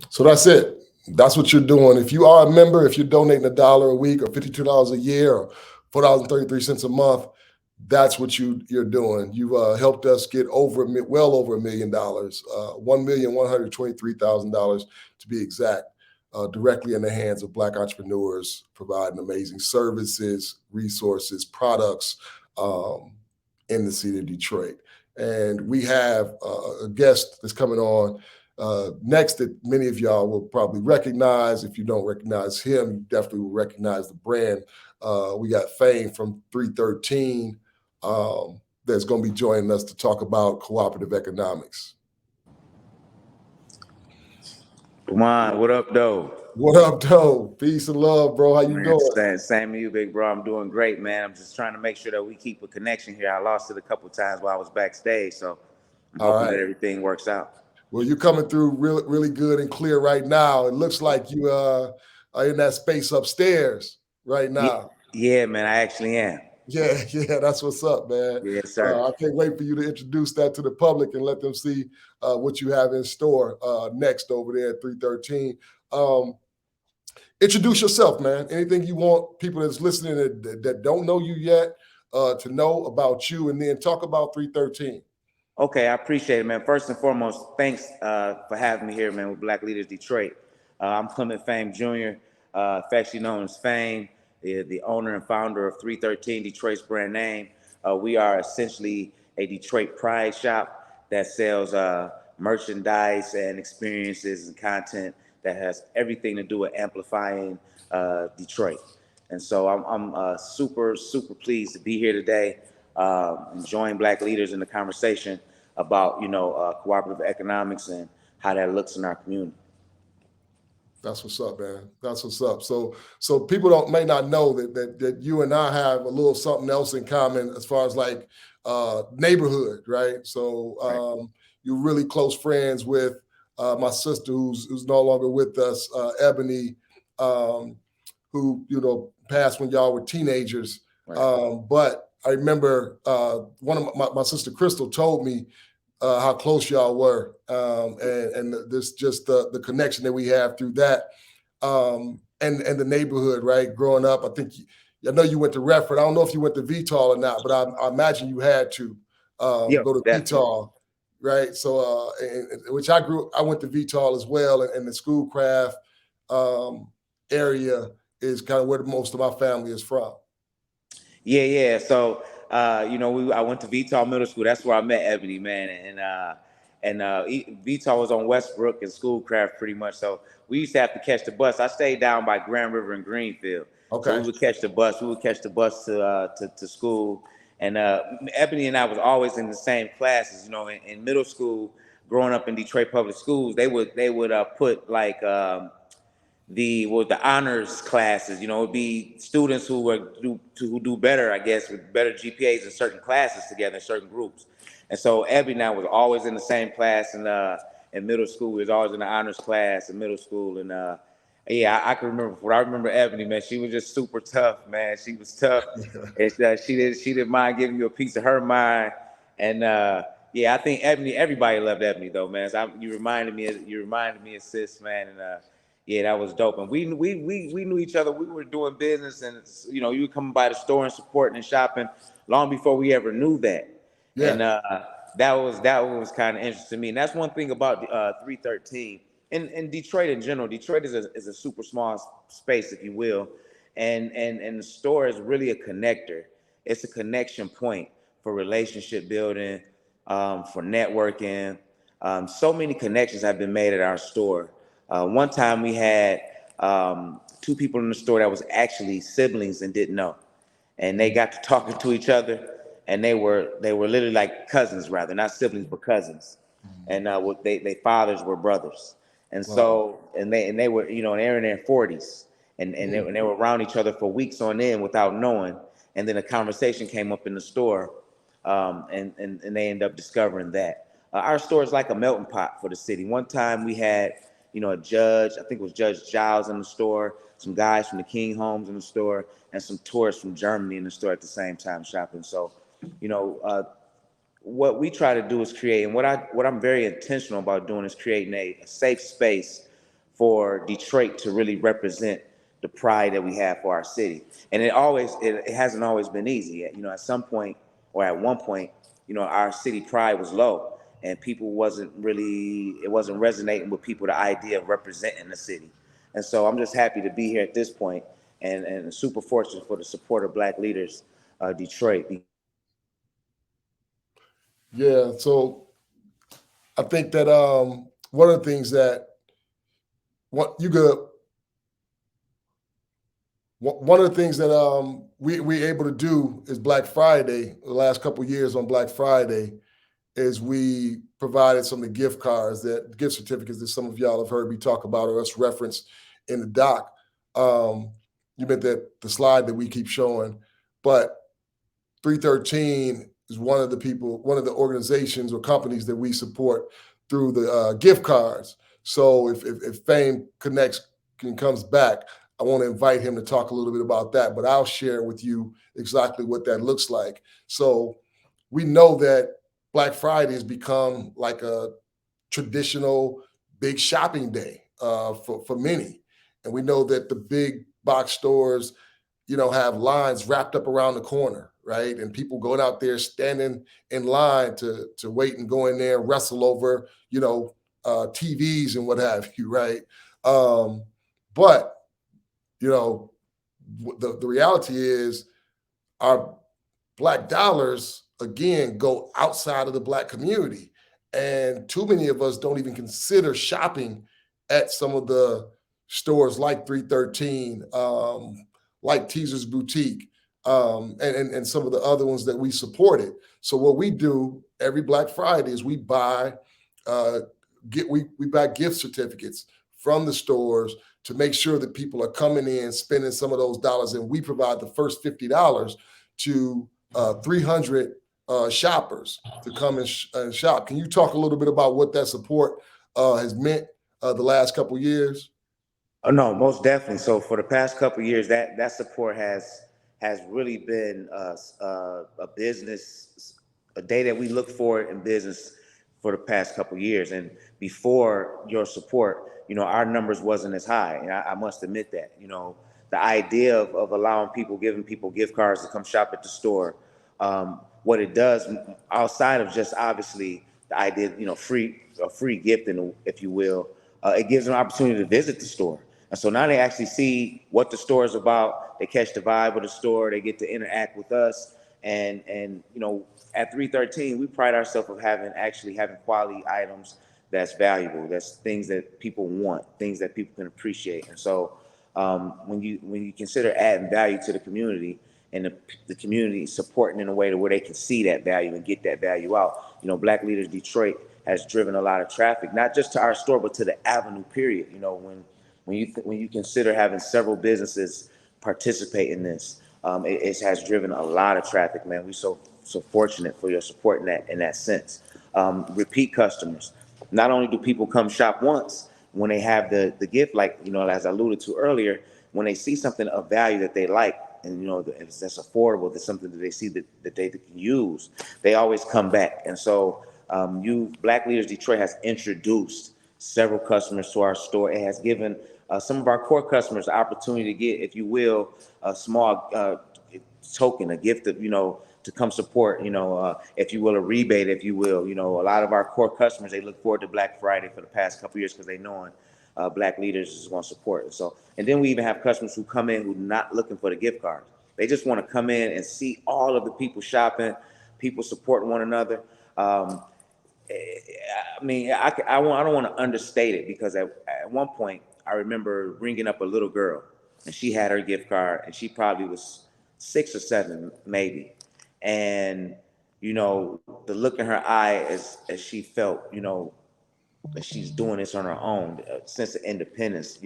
So that's it. That's what you're doing. If you are a member, if you're donating $1 a week or $52 a year or $4.33 a month, that's what you're doing. You've helped us get well over $1 million, $1,123,000 to be exact, directly in the hands of Black entrepreneurs, providing amazing services, resources, products in the city of Detroit. And we have a guest that's coming on next that many of y'all will probably recognize. If you don't recognize him, you definitely will recognize the brand. We got Fame from 313 that's going to be joining us to talk about cooperative economics. Come on, what up, though? What up, though? Peace and love, bro. How you Man, doing? same to you, big bro. I'm doing great, man. I'm just trying to make sure that we keep a connection here. I lost it a couple times while I was backstage, so I'm All hoping right. that everything works out. Well, you're coming through really good and clear right now. It looks like you are in that space upstairs right now. Yeah, man, I actually am. Yeah, that's what's up, man. Yes, sir. I can't wait for you to introduce that to the public and let them see what you have in store next over there at 313. Introduce yourself, man. Anything you want people that's listening that don't know you yet to know about you, and then talk about 313. Okay, I appreciate it, man. First and foremost, thanks for having me here, man, with Black Leaders Detroit. I'm Clement Fame Jr., affectionately known as Fame, the owner and founder of 313, Detroit's brand name. We are essentially a Detroit pride shop that sells merchandise and experiences and content that has everything to do with amplifying Detroit. And so I'm super pleased to be here today, enjoying Black leaders in the conversation about, cooperative economics and how that looks in our community. That's what's up, man. That's what's up. So people may not know that you and I have a little something else in common as far as like neighborhood, right? So you're really close friends with my sister who's no longer with us, Ebony, who passed when y'all were teenagers. Right. But I remember one of my sister Crystal told me how close y'all were, and this just the connection that we have through that, and the neighborhood, right? Growing up, I know you went to Redford. I don't know if you went to VTOL or not, but I imagine you had to go to VTOL, right? So, which I went to VTOL as well, and the Schoolcraft area is kind of where most of my family is from. Yeah. So, I went to VTOL Middle School. That's where I met Ebony, man. And VTOL was on Westbrook and Schoolcraft pretty much. So we used to have to catch the bus. I stayed down by Grand River and Greenfield. Okay. So we would catch the bus. We would catch the bus to school. And Ebony and I was always in the same classes. In middle school, growing up in Detroit public schools, they would put like the honors classes. It'd be students who do better, I guess, with better GPAs in certain classes together in certain groups. And so Ebony and I was always in the same class in middle school. We was always in the honors class in middle school. And I can remember what I remember Ebony, man. She was just super tough, man. She was tough. And she didn't mind giving you a piece of her mind. And I think everybody loved Ebony though, man. So you reminded me of sis, man. And yeah, that was dope. And we knew each other. We were doing business, and you were coming by the store and supporting and shopping long before we ever knew that. Yeah. And that was kind of interesting to me. And that's one thing about 313 and Detroit in general. Detroit is a super small space, if you will, and the store is really a connector. It's a connection point for relationship building, for networking. So many connections have been made at our store. One time we had two people in the store that was actually siblings and didn't know, and they got to talking to each other, and they were literally like cousins, rather not siblings but cousins, and they fathers were brothers, and so and they were they were in their 40s, and they were around each other for weeks on end without knowing, and then a conversation came up in the store, and they end up discovering that our store is like a melting pot for the city. One time we had a judge, I think it was Judge Giles in the store, some guys from the King Homes in the store, and some tourists from Germany in the store at the same time shopping. So, what we try to do is create, and what I'm very intentional about doing is creating a safe space for Detroit to really represent the pride that we have for our city. And it hasn't always been easy. At some point, or at one point, our city pride was low. And people wasn't resonating with people, the idea of representing the city. And so I'm just happy to be here at this point and super fortunate for the support of Black leaders, Detroit. Yeah, so I think that one of the things that we able to do is Black Friday, the last couple of years on Black Friday, is we provided some of the gift certificates that some of y'all have heard me talk about or us reference in the doc. You meant that the slide that we keep showing, but 313 is one of the organizations or companies that we support through the gift cards. So if Fame Connects comes back, I want to invite him to talk a little bit about that, but I'll share with you exactly what that looks like. So we know that Black Friday has become like a traditional big shopping day for many. And we know that the big box stores, have lines wrapped up around the corner, right? And people going out there standing in line to wait and go in there and wrestle over, TVs and what have you, right? But the reality is our Black dollars, again, go outside of the Black community. And too many of us don't even consider shopping at some of the stores like 313, like Teaser's Boutique, and some of the other ones that we supported. So what we do every Black Friday is we buy gift certificates from the stores to make sure that people are coming in, spending some of those dollars, and we provide the first $50 to 300 shoppers to come and shop. Can you talk a little bit about what that support has meant the last couple of years? Oh, no, most definitely. So for the past couple of years, that support has really been a business, a day that we look for in business for the past couple of years. And before your support, our numbers wasn't as high. And I must admit that, the idea of allowing people, giving people gift cards to come shop at the store, what it does outside of just obviously the idea, a free gift, if you will, it gives them an opportunity to visit the store. And so now they actually see what the store is about. They catch the vibe of the store. They get to interact with us. And at 313, we pride ourselves of having quality items that's valuable. That's things that people want, things that people can appreciate. And so when you consider adding value to the community and the community supporting in a way to where they can see that value and get that value out, Black Leaders Detroit has driven a lot of traffic, not just to our store, but to the avenue, period. When you consider having several businesses participate in this, it has driven a lot of traffic, man. We're so fortunate for your support in that sense. Repeat customers. Not only do people come shop once when they have the gift, like as I alluded to earlier, when they see something of value that they like, and that's affordable, that's something that they see that they can use, they always come back. And so Black Leaders Detroit has introduced several customers to our store. It has given some of our core customers the opportunity to get, if you will, a small token, a gift of, to come support, if you will, a rebate, if you will. A lot of our core customers, they look forward to Black Friday for the past couple of years because they know Black Leaders is going to support. And then we even have customers who come in who are not looking for the gift cards. They just want to come in and see all of the people shopping, people supporting one another. I don't want to understate it, because at one point I remember ringing up a little girl and she had her gift card and she probably was 6 or 7 maybe. And, the look in her eye as she felt, that she's doing this on her own, a sense of independence,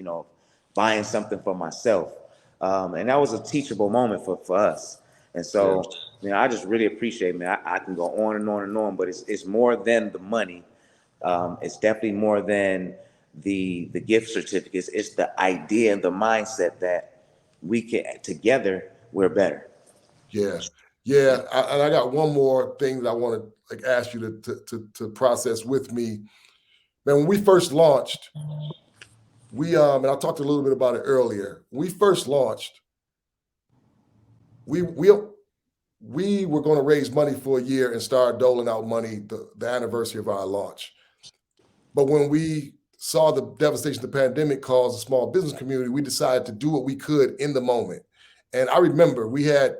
buying something for myself. And that was a teachable moment for us. And so, I just really appreciate, man. I can go on and on and on, but it's more than the money. It's definitely more than the gift certificates. It's the idea and the mindset that we can, together, we're better. Yeah. And I got one more thing that I want to ask you to process with me. Man, when we first launched, and I talked a little bit about it earlier. When we first launched, we were going to raise money for a year and start doling out money the anniversary of our launch. But when we saw the devastation the pandemic caused the small business community, we decided to do what we could in the moment. And I remember we had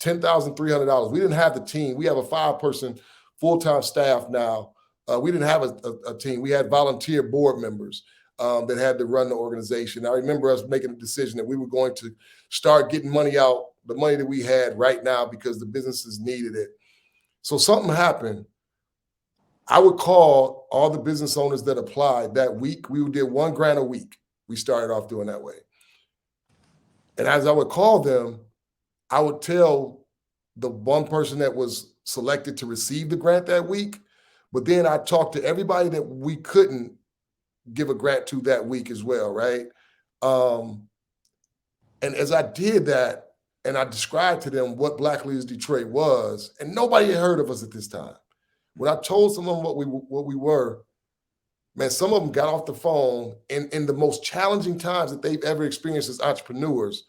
$10,300. We didn't have the team. We have a 5-person full-time staff now. We didn't have a team. We had volunteer board members that had to run the organization. I remember us making a decision that we were going to start getting money out, the money that we had right now, because the businesses needed it. So something happened. I would call all the business owners that applied that week. We did $1 grand a week. We started off doing that way. And as I would call them, I would tell the one person that was selected to receive the grant that week, but then I talked to everybody that we couldn't give a grant to that week as well, right? And as I did that, and I described to them what Black Leaders Detroit was, and nobody had heard of us at this time. When I told some of them what we were, man, some of them got off the phone in the most challenging times that they've ever experienced as entrepreneurs.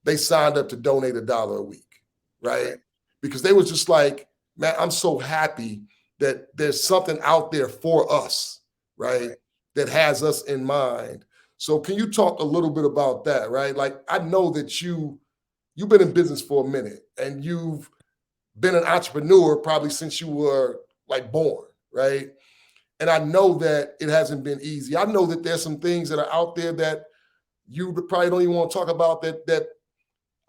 They signed up to donate $1 a week, right? Because they was just like, man, I'm so happy that there's something out there for us, right? That has us in mind. So can you talk a little bit about that, right? Like, I know that you've been in business for a minute and you've been an entrepreneur probably since you were like born, right? And I know that it hasn't been easy. I know that there's some things that are out there that you probably don't even want to talk about that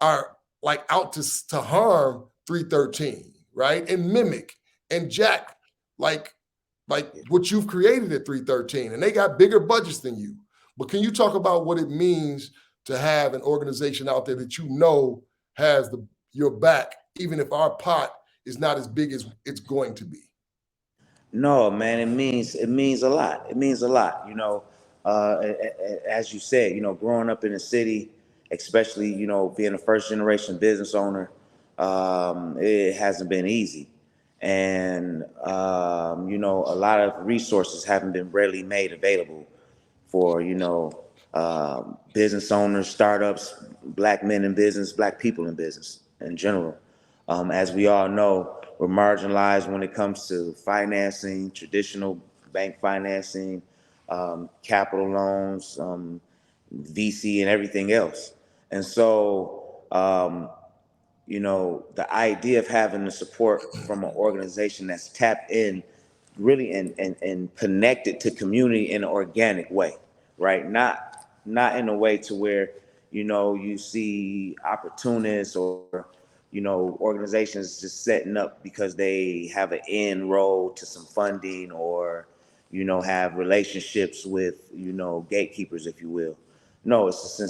are like out to harm 313, right? And mimic and jack like what you've created at 313. And they got bigger budgets than you. But can you talk about what it means to have an organization out there that you know has your back, even if our pot is not as big as it's going to be? No, man, it means a lot. It means a lot. As you said, growing up in the city, especially, being a first generation business owner, it hasn't been easy. And, a lot of resources haven't been readily made available for, business owners, startups, Black men in business, Black people in business in general. As we all know, we're marginalized when it comes to financing, traditional bank financing, capital loans, VC, and everything else. And so, the idea of having the support from an organization that's tapped in really and connected to community in an organic way, right? Not in a way to where, you see opportunists or, organizations just setting up because they have an end road to some funding or, have relationships with, gatekeepers, if you will. No, it's a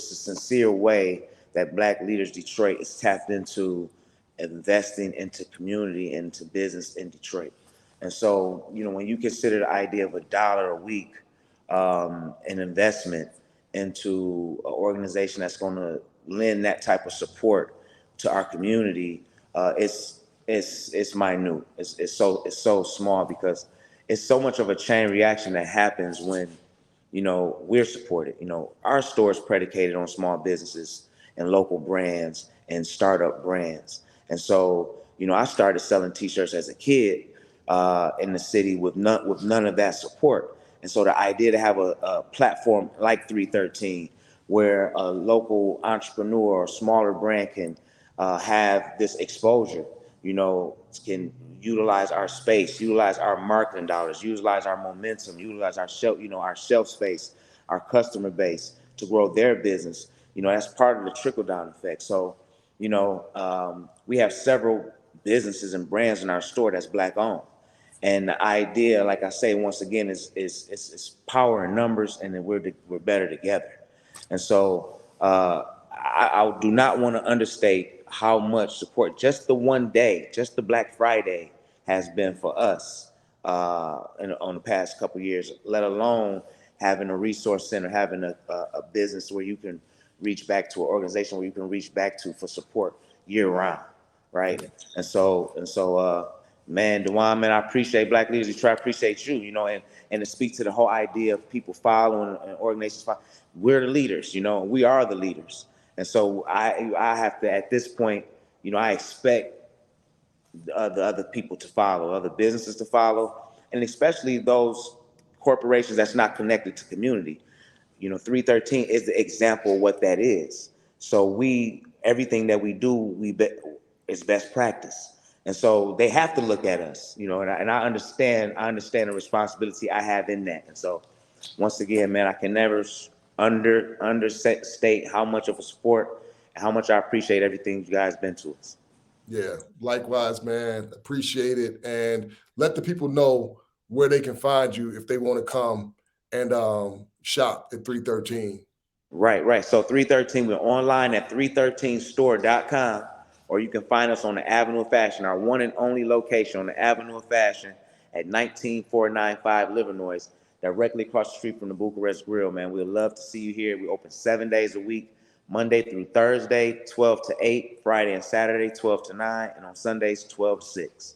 sincere way that Black Leaders Detroit is tapped into investing into community, into business in Detroit. And so, when you consider the idea of $1 a week, an investment into an organization that's going to lend that type of support to our community, it's minute. It's so small because it's so much of a chain reaction that happens when, we're supported. Our store is predicated on small businesses and local brands and startup brands. And so, I started selling T-shirts as a kid in the city with none of that support. And so the idea to have a platform like 313, where a local entrepreneur or smaller brand can have this exposure, can utilize our space, utilize our marketing dollars, utilize our momentum, utilize our shelf space, our customer base to grow their business. That's part of the trickle down effect. So, we have several businesses and brands in our store that's Black owned. And the idea, like I say, once again, is power in numbers, and then we're better together. And so I do not want to understate how much support just the one day, just the Black Friday, has been for us on the past couple of years. Let alone having a resource center, having a business where you can reach back to, an organization where you can reach back to for support year round, right? And so. Man, Dewan, man, I appreciate Black Leaders Detroit. I appreciate you, and to speak to the whole idea of people following and organizations following. We're the leaders, we are the leaders. And so I have to, at this point, I expect the other people to follow, other businesses to follow, and especially those corporations that's not connected to community. 313 is the example of what that is. So everything that we do, is best practice. And so they have to look at us, and I understand the responsibility I have in that. And so once again, man, I can never understate how much of a support and how much I appreciate everything you guys been to us. Yeah, likewise, man. Appreciate it. And let the people know where they can find you if they want to come and shop at 313. Right. So 313, we're online at 313store.com, or you can find us on the Avenue of Fashion, our one and only location on the Avenue of Fashion at 19495 Livernois, directly across the street from the Bucharest Grill, man. We'd love to see you here. We open 7 days a week, Monday through Thursday, 12 to 8, Friday and Saturday, 12 to 9, and on Sundays, 12 to 6.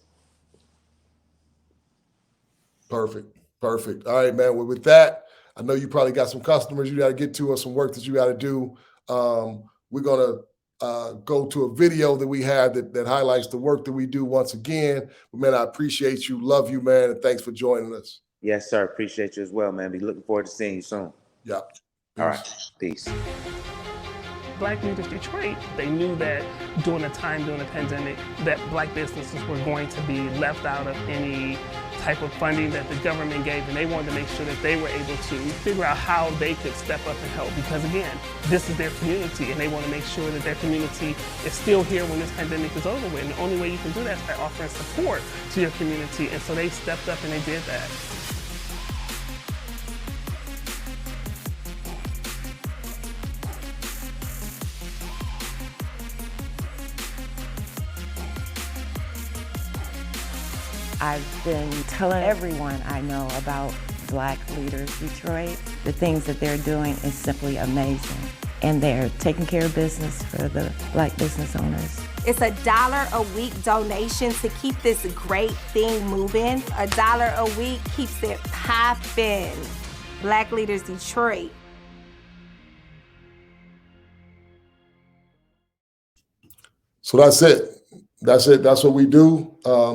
Perfect. All right, man. Well, with that, I know you probably got some customers you got to get to or some work that you got to do. We're going to go to a video that we have that highlights the work that we do once again. But, man, I appreciate you. Love you, man. And thanks for joining us. Yes, sir. Appreciate you as well, man. Be looking forward to seeing you soon. Yeah. All right. Peace. Black Leaders Detroit, they knew that during the pandemic, that Black businesses were going to be left out of any type of funding that the government gave, and they wanted to make sure that they were able to figure out how they could step up and help, because again, this is their community, and they want to make sure that their community is still here when this pandemic is over with, and the only way you can do that is by offering support to your community, and so they stepped up and they did that. I've been telling everyone I know about Black Leaders Detroit. The things that they're doing is simply amazing. And they're taking care of business for the Black business owners. It's $1 a week donation to keep this great thing moving. $1 a week keeps it poppin'. Black Leaders Detroit. So that's it. That's what we do.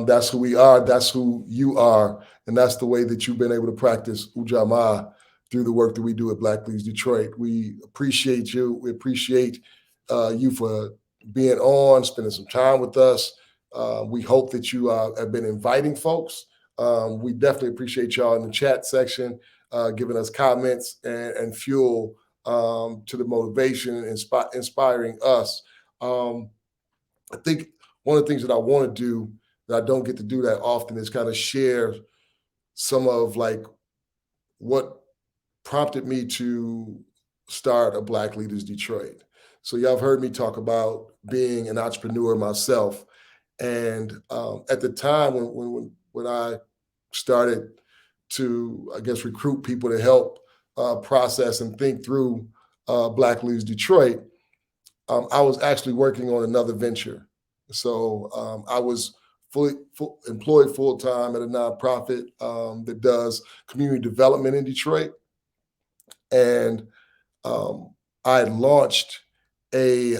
That's who we are. That's who you are. And that's the way that you've been able to practice Ujamaa through the work that we do at Black Leaders Detroit. We appreciate you. We appreciate you for being on, spending some time with us. We hope that you have been inviting folks. We definitely appreciate y'all in the chat section, giving us comments and fuel to the motivation and inspiring us. I think one of the things that I want to do that I don't get to do that often is kind of share some of like what prompted me to start a Black Leaders Detroit. So y'all have heard me talk about being an entrepreneur myself. And at the time when I started to, I guess, recruit people to help process and think through Black Leaders Detroit, I was actually working on another venture. So I was employed full-time at a nonprofit that does community development in Detroit. And I had launched I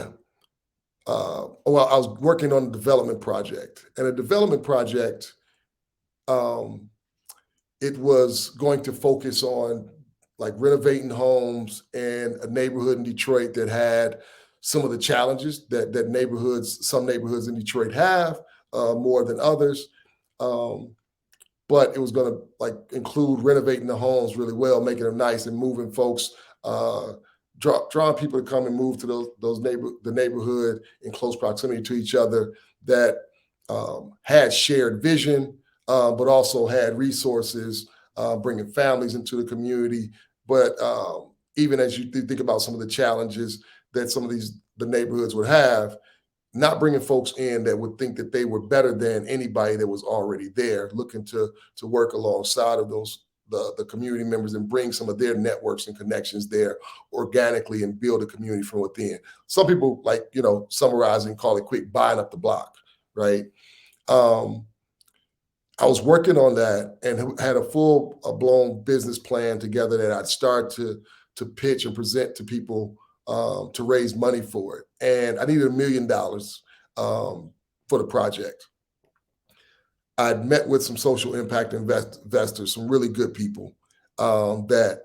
was working on a development project. And a development project, it was going to focus on like renovating homes in a neighborhood in Detroit that had some of the challenges that some neighborhoods in Detroit have more than others. But it was going to like include renovating the homes really well, making them nice and moving folks, drawing people to come and move to the neighborhood in close proximity to each other that had shared vision, but also had resources, bringing families into the community. But even as you think about some of the challenges that some of the neighborhoods would have, not bringing folks in that would think that they were better than anybody that was already there, looking to work alongside of the community members and bring some of their networks and connections there organically and build a community from within. Some people summarize and call it quick buying up the block, right? I was working on that and had a full-blown business plan together that I'd start to pitch and present to people to raise money for it. And I needed $1 million for the project. I'd met with some social impact investors, some really good people that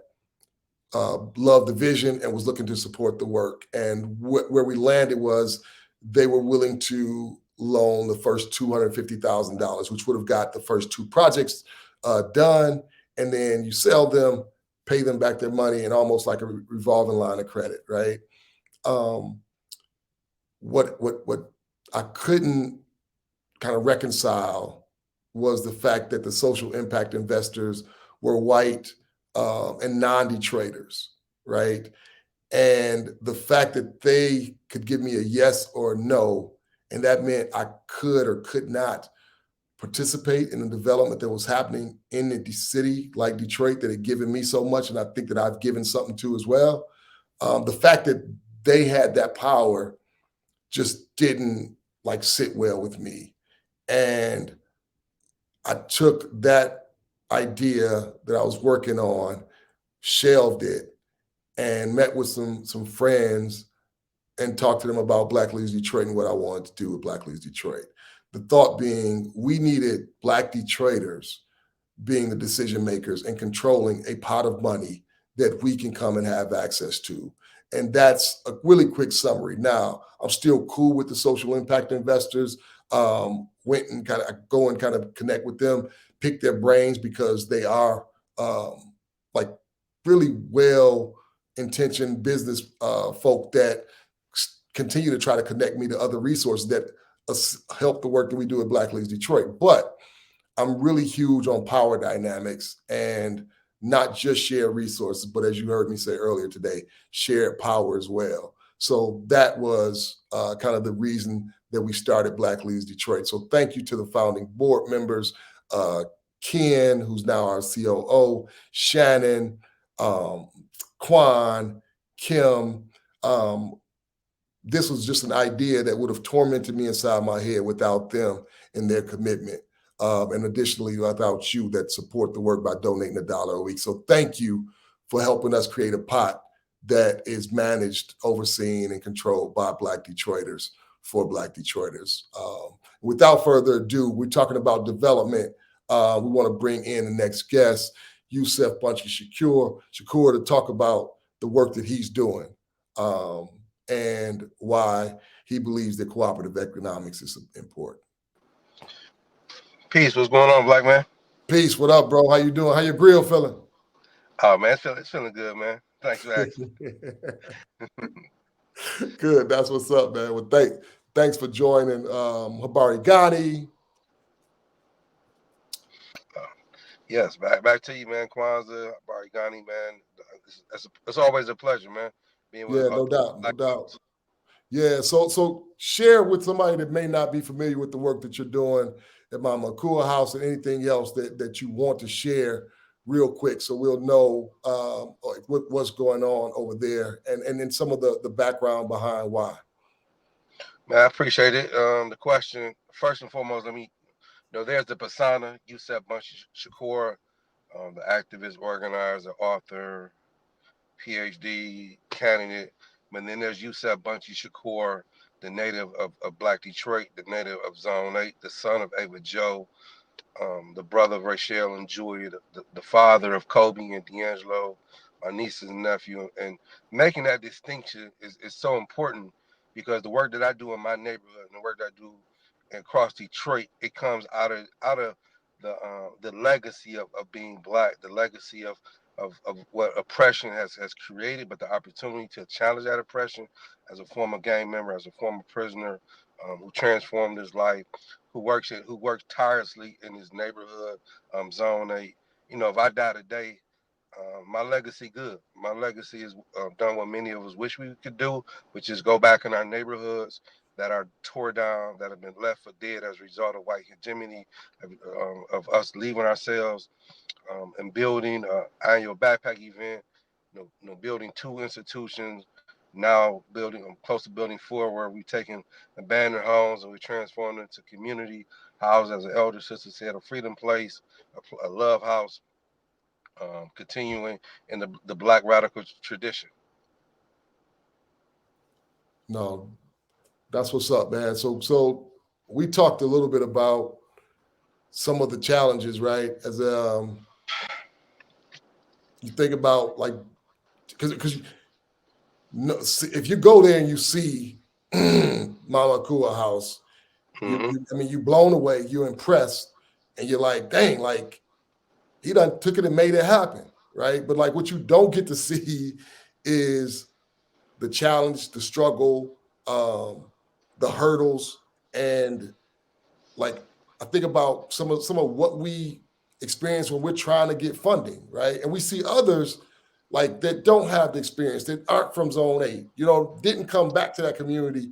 loved the vision and was looking to support the work. And where we landed was they were willing to loan the first $250,000, which would have got the first 2 projects done. And then you sell them, pay them back their money, and almost like a revolving line of credit, right? What I couldn't kind of reconcile was the fact that the social impact investors were white, and non-Detroiters, right? And the fact that they could give me a yes or a no, and that meant I could or could not participate in the development that was happening in the city like Detroit that had given me so much, and I think that I've given something to as well. The fact that they had that power just didn't like sit well with me. And I took that idea that I was working on, shelved it, and met with some friends and talked to them about Black Leaders Detroit and what I wanted to do with Black Leaders Detroit. The thought being we needed Black Detroiters being the decision makers and controlling a pot of money that we can come and have access to. And that's a really quick summary. Now, I'm still cool with the social impact investors. Went and kind of go and kind of connect with them, pick their brains because they are like really well-intentioned business folk that continue to try to connect me to other resources that help the work that we do at Black Leaders Detroit. But I'm really huge on power dynamics and not just share resources, but as you heard me say earlier today, share power as well. So that was kind of the reason that we started Black Leaders Detroit. So thank you to the founding board members, Ken, who's now our COO, Shannon, Quan, Kim. This was just an idea that would have tormented me inside my head without them and their commitment. And additionally, without you that support the work by donating $1 a week. So thank you for helping us create a pot that is managed, overseen, and controlled by Black Detroiters for Black Detroiters. Without further ado, we're talking about development. We want to bring in the next guest, Yusef Bunchy Shakur to talk about the work that he's doing and why he believes that cooperative economics is important. Peace. What's going on, black man? Peace. What up, bro? How you doing? How your grill feeling? Oh man, it's feeling good, man. Thanks for asking. Good. That's what's up, man. Well, thanks for joining, Habari Ghani. Yes, back to you, man. Kwanzaa, Habari Ghani, man. It's always a pleasure, man. Being with no doubt. Yeah, so share with somebody that may not be familiar with the work that you're doing at Mama Kua House and anything else that you want to share real quick so we'll know what's going on over there and then some of the background behind why. Man, I appreciate it. The question, first and foremost, there's the persona, Yusef Bunchy Shakur, the activist, organizer, author, PhD candidate. But then there's Yusef Bunchy Shakur, the native of Black Detroit, the native of Zone 8, the son of Ava Joe, the brother of Rachel and Julia, the father of Kobe and D'Angelo, my nieces and nephew. And making that distinction is so important because the work that I do in my neighborhood and the work that I do across Detroit, it comes out of the legacy of being Black, the legacy of what oppression has created, but the opportunity to challenge that oppression as a former gang member, as a former prisoner, who transformed his life, who works tirelessly in his neighborhood, Zone 8. If I die today, my legacy good. My legacy is done what many of us wish we could do, which is go back in our neighborhoods that are tore down, that have been left for dead as a result of white hegemony, of us leaving ourselves, and building an annual backpack event, building 2 institutions, now close to building 4, where we've taken abandoned homes and we transformed into community houses, as the elder sister said, a freedom place, a love house, continuing in the Black radical tradition. No, that's what's up, man. So we talked a little bit about some of the challenges, right? As you think about because if you go there and you see Mama Kua House, you're blown away, you're impressed, and you're like, dang, like he done took it and made it happen, right? But like what you don't get to see is the challenge, the struggle, the hurdles, and like I think about some of what we experience when we're trying to get funding, right? And we see others like that don't have the experience, that aren't from Zone 8, didn't come back to that community,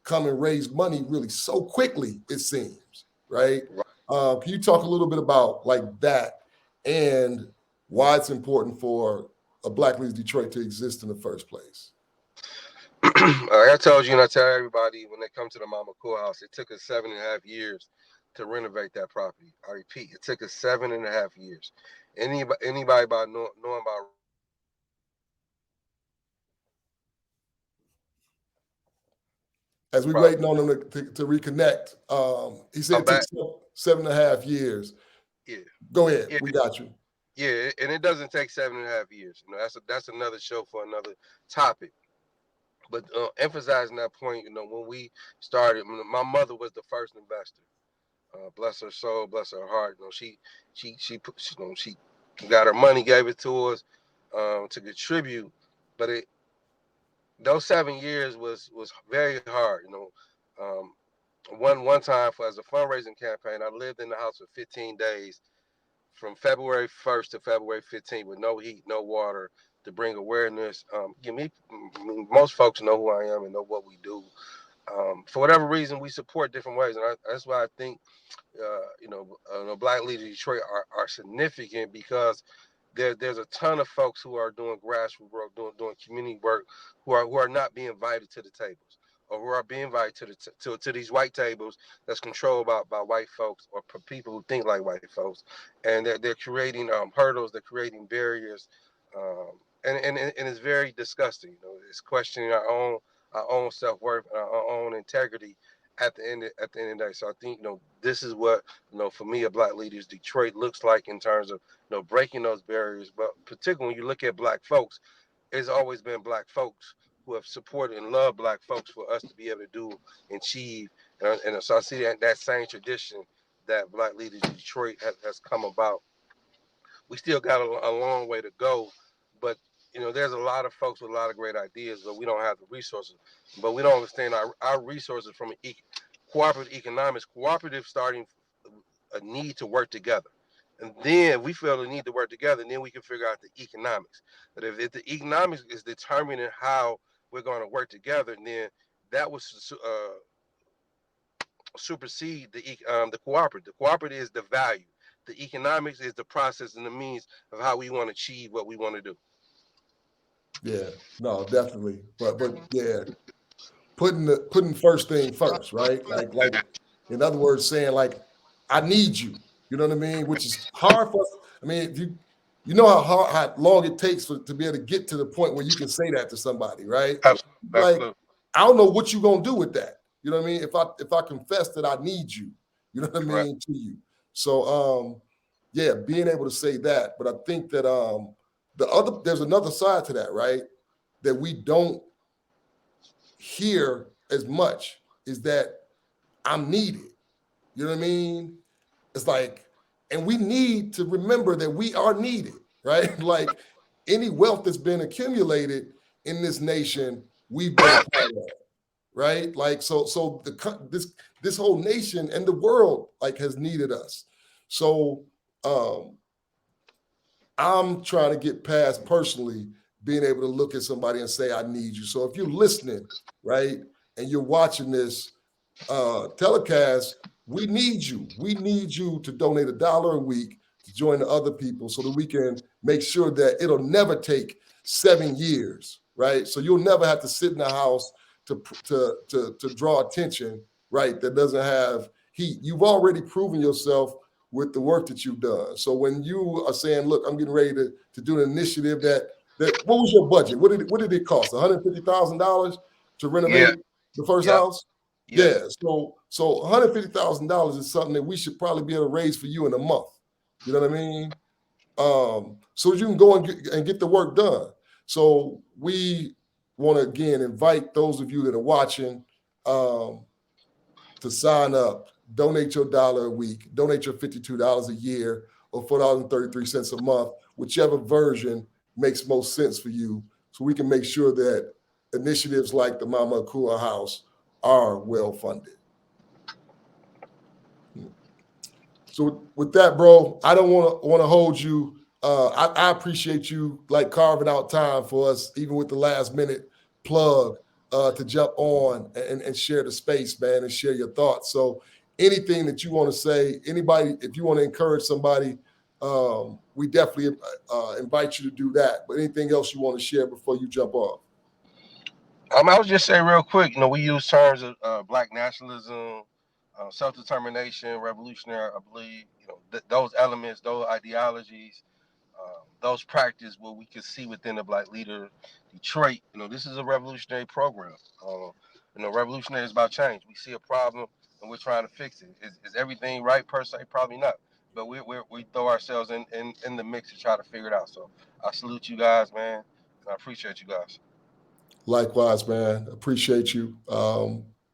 come and raise money really so quickly, it seems, right? Can you talk a little bit about like that and why it's important for a Black Leaders Detroit to exist in the first place? Like I told you, and I tell everybody when they come to the Mama Cool House, it took us 7.5 years to renovate that property. I repeat, it took us 7.5 years. Anybody about knowing about as we waiting on them to reconnect, he said it took 7.5 years. Yeah. Go ahead. Yeah. We got you. Yeah, and it doesn't take 7.5 years. That's another show for another topic. But emphasizing that point, when we started, my mother was the first investor. Bless her soul, bless her heart. She got her money, gave it to us to contribute. But those 7 years was very hard. One time as a fundraising campaign, I lived in the house for 15 days, from February 1st to February 15th, with no heat, no water, to bring awareness. Most folks know who I am and know what we do. For whatever reason, we support different ways, and that's why I think Black Leaders Detroit are significant, because there's a ton of folks who are doing grassroots work, doing community work, who are not being invited to the tables, or who are being invited to these white tables that's controlled by white folks, or people who think like white folks, and they're creating hurdles, they're creating barriers, and it's very disgusting. It's questioning our own self-worth and our own integrity at the end of the day. So I think this is what for me, a Black Leaders Detroit looks like, in terms of breaking those barriers. But particularly when you look at Black folks, it's always been Black folks who have supported and loved Black folks for us to be able to do and achieve. And so I see that same tradition that Black Leaders Detroit has come about. We still got a long way to go, but there's a lot of folks with a lot of great ideas, but we don't have the resources. But we don't understand our resources from cooperative economics. Cooperative starting a need to work together. And then we feel the need to work together, and then we can figure out the economics. But if the economics is determining how we're going to work together, then that was supersede the cooperative. The cooperative is the value. The economics is the process and the means of how we want to achieve what we want to do. Yeah, no, definitely. But yeah, putting first thing first, right? Like in other words, saying like, I need you. You know what I mean? Which is hard for us. I mean, you know how long it takes to be able to get to the point where you can say that to somebody, right? Absolutely. Like, I don't know what you're gonna do with that. You know what I mean? If I confess that I need you, you know what I mean, to you. So yeah, being able to say that. But I think that there's another side to that, right? That we don't hear as much, is that I'm needed. You know what I mean? It's like, and we need to remember that we are needed, right? Like any wealth that's been accumulated in this nation, we've been a part of, right? Like so this whole nation and the world like has needed us. So I'm trying to get past personally being able to look at somebody and say, I need you. So if you're listening, right, and you're watching this telecast, we need you. We need you to donate $1 a week to join the other people so that we can make sure that it'll never take 7 years, right? So you'll never have to sit in the house to draw attention, right, that doesn't have heat. You've already proven yourself with the work that you've done. So when you are saying, look, I'm getting ready to do an initiative that what was your budget? What did it cost? $150,000 to renovate the first house? Yeah. So $150,000 is something that we should probably be able to raise for you in a month. You know what I mean? So you can go and get the work done. So we want to again invite those of you that are watching to sign up. Donate your $1 a week, donate your $52 a year, or $4.33 a month, whichever version makes most sense for you, so we can make sure that initiatives like the Mama Akua House are well funded. So So with that, bro, I don't want to hold you. I appreciate you like carving out time for us, even with the last minute plug to jump on and share the space, man, and share your thoughts. So anything that you want to say, anybody, if you want to encourage somebody, we definitely invite you to do that. But anything else you want to share before you jump off? I was just saying real quick, we use terms of Black nationalism, self-determination, revolutionary, I believe, those elements, those ideologies, those practices what we can see within the Black leader Detroit. This is a revolutionary program. Revolutionary is about change. We see a problem and we're trying to fix it. Is everything right per se? Probably not. But we throw ourselves in the mix to try to figure it out. So I salute you guys, man. And I appreciate you guys. Likewise, man. Appreciate you.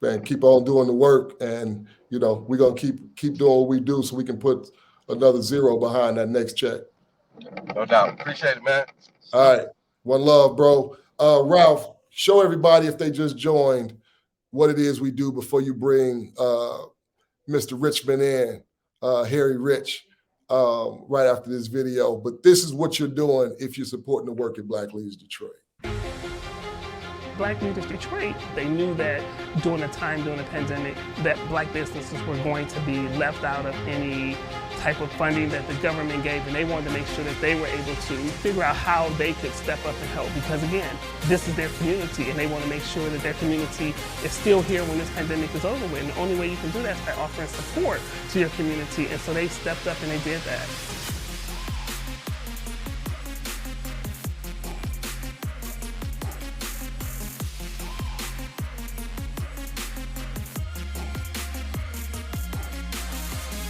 Man, keep on doing the work, and we're gonna keep doing what we do so we can put another zero behind that next check. No doubt. Appreciate it, man. All right. One love, bro. Ralph, show everybody if they just joined what it is we do before you bring Mr. Richmond in, Harry Rich, right after this video. But this is what you're doing if you're supporting the work at Black Leaders Detroit. Black Leaders Detroit, they knew that during the pandemic, that Black businesses were going to be left out of any type of funding that the government gave, and they wanted to make sure that they were able to figure out how they could step up and help, because again, this is their community, and they want to make sure that their community is still here when this pandemic is over with, and the only way you can do that is by offering support to your community, and so they stepped up and they did that.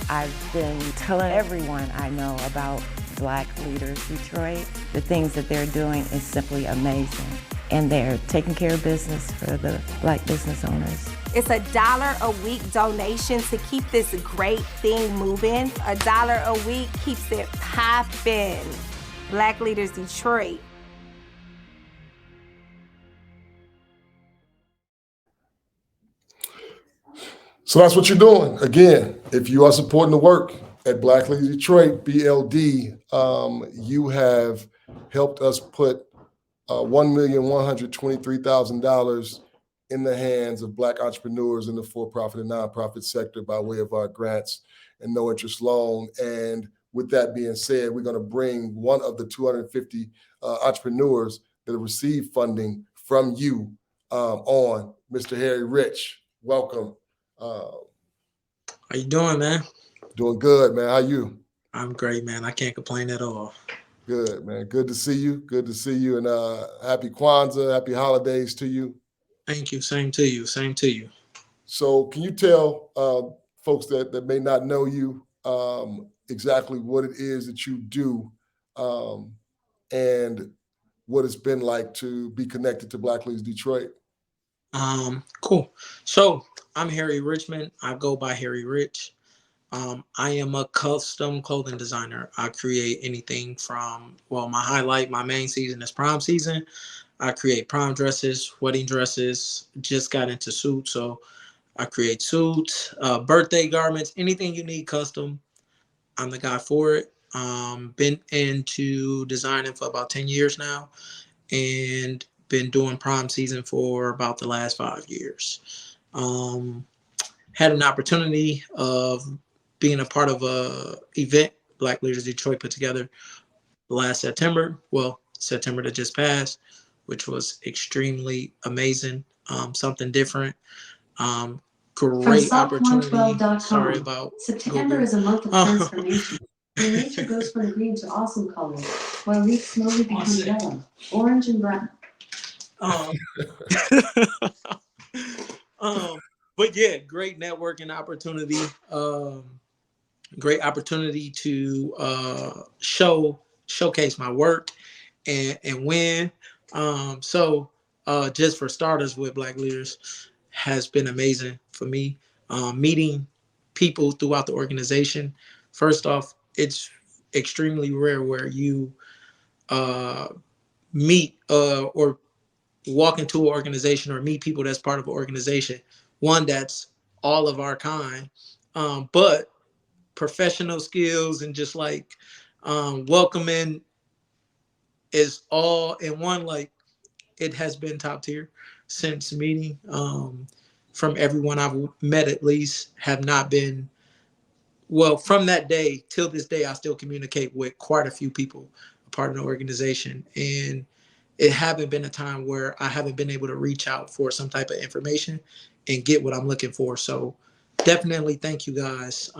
I've been telling everyone I know about Black Leaders Detroit. The things that they're doing is simply amazing. And they're taking care of business for the Black business owners. It's $1 a week donation to keep this great thing moving. $1 a week keeps it poppin'. Black Leaders Detroit. So that's what you're doing. Again, if you are supporting the work at Black Leaders Detroit, BLD, you have helped us put $1,123,000 in the hands of Black entrepreneurs in the for-profit and nonprofit sector by way of our grants and no interest loan. And with that being said, we're going to bring one of the 250 entrepreneurs that have received funding from you on, Mr. Harry Rich. Welcome. How you doing, man? Doing good, man. How you? I'm great, man. I can't complain at all. Good, man. Good to see you. Good to see you. And happy Kwanzaa, happy holidays to you. Thank you. Same to you. Same to you. So can you tell folks that may not know you exactly what it is that you do and what it's been like to be connected to Black Leaders Detroit? Cool. So I'm Harry Richmond. I go by Harry Rich. I am a custom clothing designer. I create anything from, my main season is prom season. I create prom dresses, wedding dresses, just got into suits. So I create suits, birthday garments, anything you need custom. I'm the guy for it. Been into designing for about 10 years now and been doing prom season for about the last 5 years. Had an opportunity of being a part of a event Black Leaders Detroit put together last September. Well, September that just passed, which was extremely amazing. Something different. Great opportunity. Sorry about September is a month of transformation. Where nature goes from green to awesome colors, while leaves slowly become yellow, orange, and brown. But yeah, great networking opportunity. Great opportunity to showcase my work and win. So just for starters with Black Leaders has been amazing for me. Meeting people throughout the organization. First off, it's extremely rare where you meet or walk into an organization or meet people that's part of an organization, one that's all of our kind, but professional skills and just like welcoming is all in one. Like it has been top tier since meeting. From everyone I've met, at least, have not been well. From that day till this day, I still communicate with quite a few people, a part of the organization, and it haven't been a time where I haven't been able to reach out for some type of information and get what I'm looking for. So definitely thank you guys.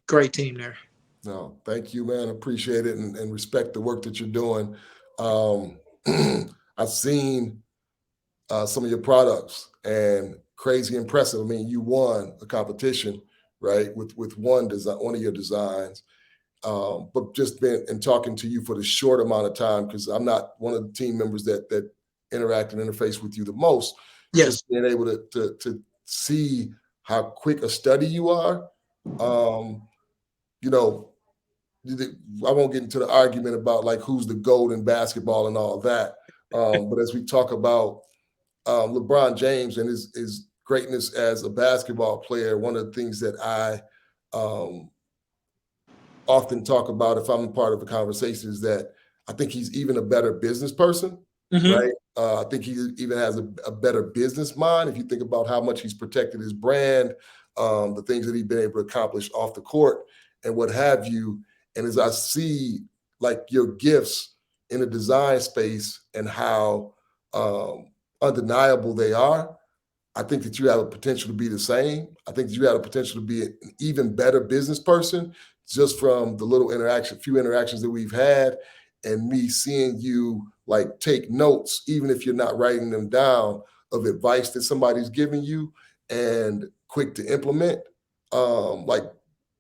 Great team there. No, thank you, man. Appreciate it and respect the work that you're doing. I've seen some of your products and crazy impressive. I mean, you won a competition, right, with one of your designs. But just been and talking to you for the short amount of time, because I'm not one of the team members that interact and interface with you the most. Yes. Just being able to see how quick a study you are. You know, I won't get into the argument about like who's the GOAT in basketball and all that. But as we talk about LeBron James and his greatness as a basketball player, one of the things that I often talk about if I'm a part of a conversation is that I think he's even a better business person, right? I think he even has a better business mind. If you think about how much he's protected his brand, the things that he's been able to accomplish off the court and what have you. And as I see like your gifts in the design space and how undeniable they are, I think that you have a potential to be the same. I think that you have a potential to be an even better business person just from the few interactions that we've had and me seeing you like take notes, even if you're not writing them down, of advice that somebody's giving you and quick to implement, like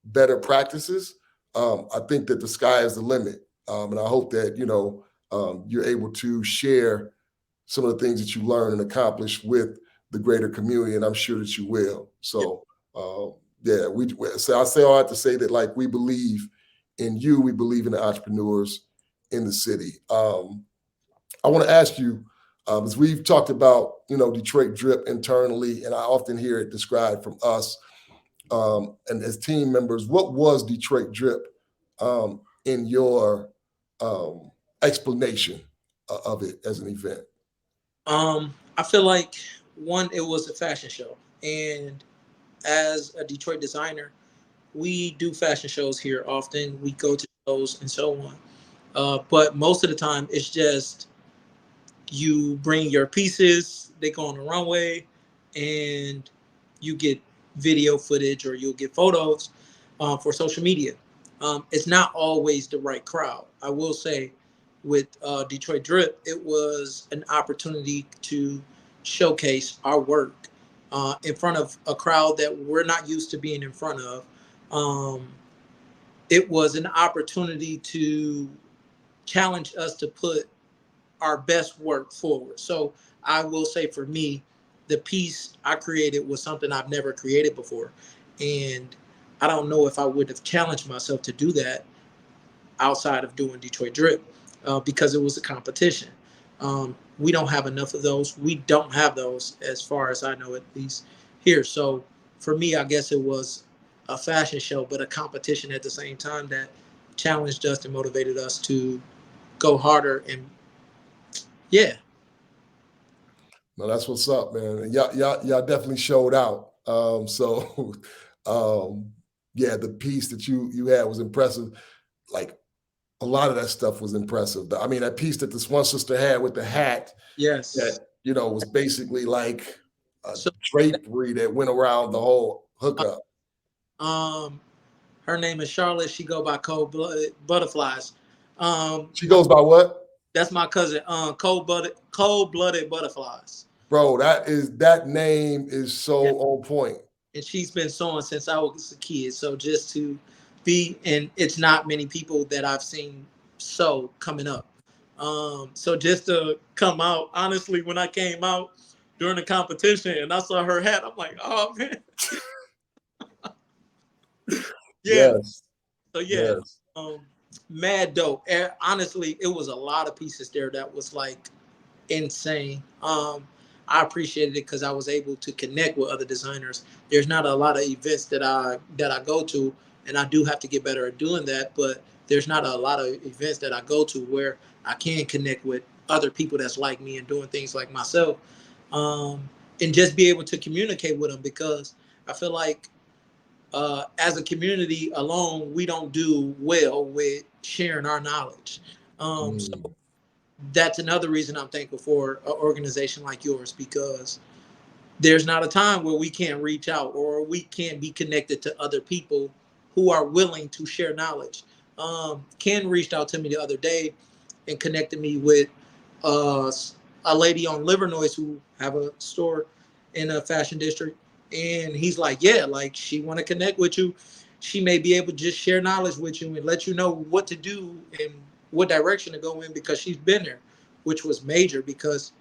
better practices. I think that the sky is the limit. And I hope that, you're able to share some of the things that you learn and accomplish with the greater community, and I'm sure that you will. So, so I say all that to say that like we believe in you, we believe in the entrepreneurs in the city. I want to ask you, as we've talked about, Detroit Drip internally, and I often hear it described from us and as team members, what was Detroit Drip in your explanation of it as an event? I feel like one, it was a fashion show, and as a Detroit designer, we do fashion shows here often. We go to shows and so on. But most of the time, it's just you bring your pieces, they go on the runway, and you get video footage or you'll get photos for social media. It's not always the right crowd. I will say with Detroit Drip, it was an opportunity to showcase our work in front of a crowd that we're not used to being in front of. It was an opportunity to challenge us to put our best work forward. So I will say for me, the piece I created was something I've never created before. And I don't know if I would have challenged myself to do that outside of doing Detroit Drip because it was a competition. We don't have enough of those. We don't have those as far as I know, at least here. So for me, I guess it was a fashion show, but a competition at the same time that challenged us and motivated us to go harder. And yeah. No, that's what's up, man. And y'all definitely showed out. The piece that you had was impressive. Like a lot of that stuff was impressive. I mean, that piece that this one sister had with the hat, yes, that was basically like a drapery that went around the whole hookup. Her name is Charlotte. She go by Cold-Blooded Butterflies. She goes by what? That's my cousin. Cold-Blooded Butterflies. Bro, that name is so on point. And she's been sewing since I was a kid. So just to be, and it's not many people that I've seen sew coming up. So just to come out, honestly, when I came out during the competition and I saw her hat, I'm like, oh man. Yes. So yes. Mad dope. Honestly, it was a lot of pieces there that was like insane. I appreciated it because I was able to connect with other designers. There's not a lot of events that I go to, and I do have to get better at doing that. But there's not a lot of events that I go to where I can connect with other people that's like me and doing things like myself, and just be able to communicate with them, because I feel like as a community alone, we don't do well with sharing our knowledge. So that's another reason I'm thankful for an organization like yours, because there's not a time where we can't reach out or we can't be connected to other people who are willing to share knowledge. Ken reached out to me the other day and connected me with uh, a lady on Livernois who have a store in a fashion district. And he's like, yeah, like she want to connect with you. She may be able to just share knowledge with you and let you know what to do and what direction to go in, because she's been there, which was major, because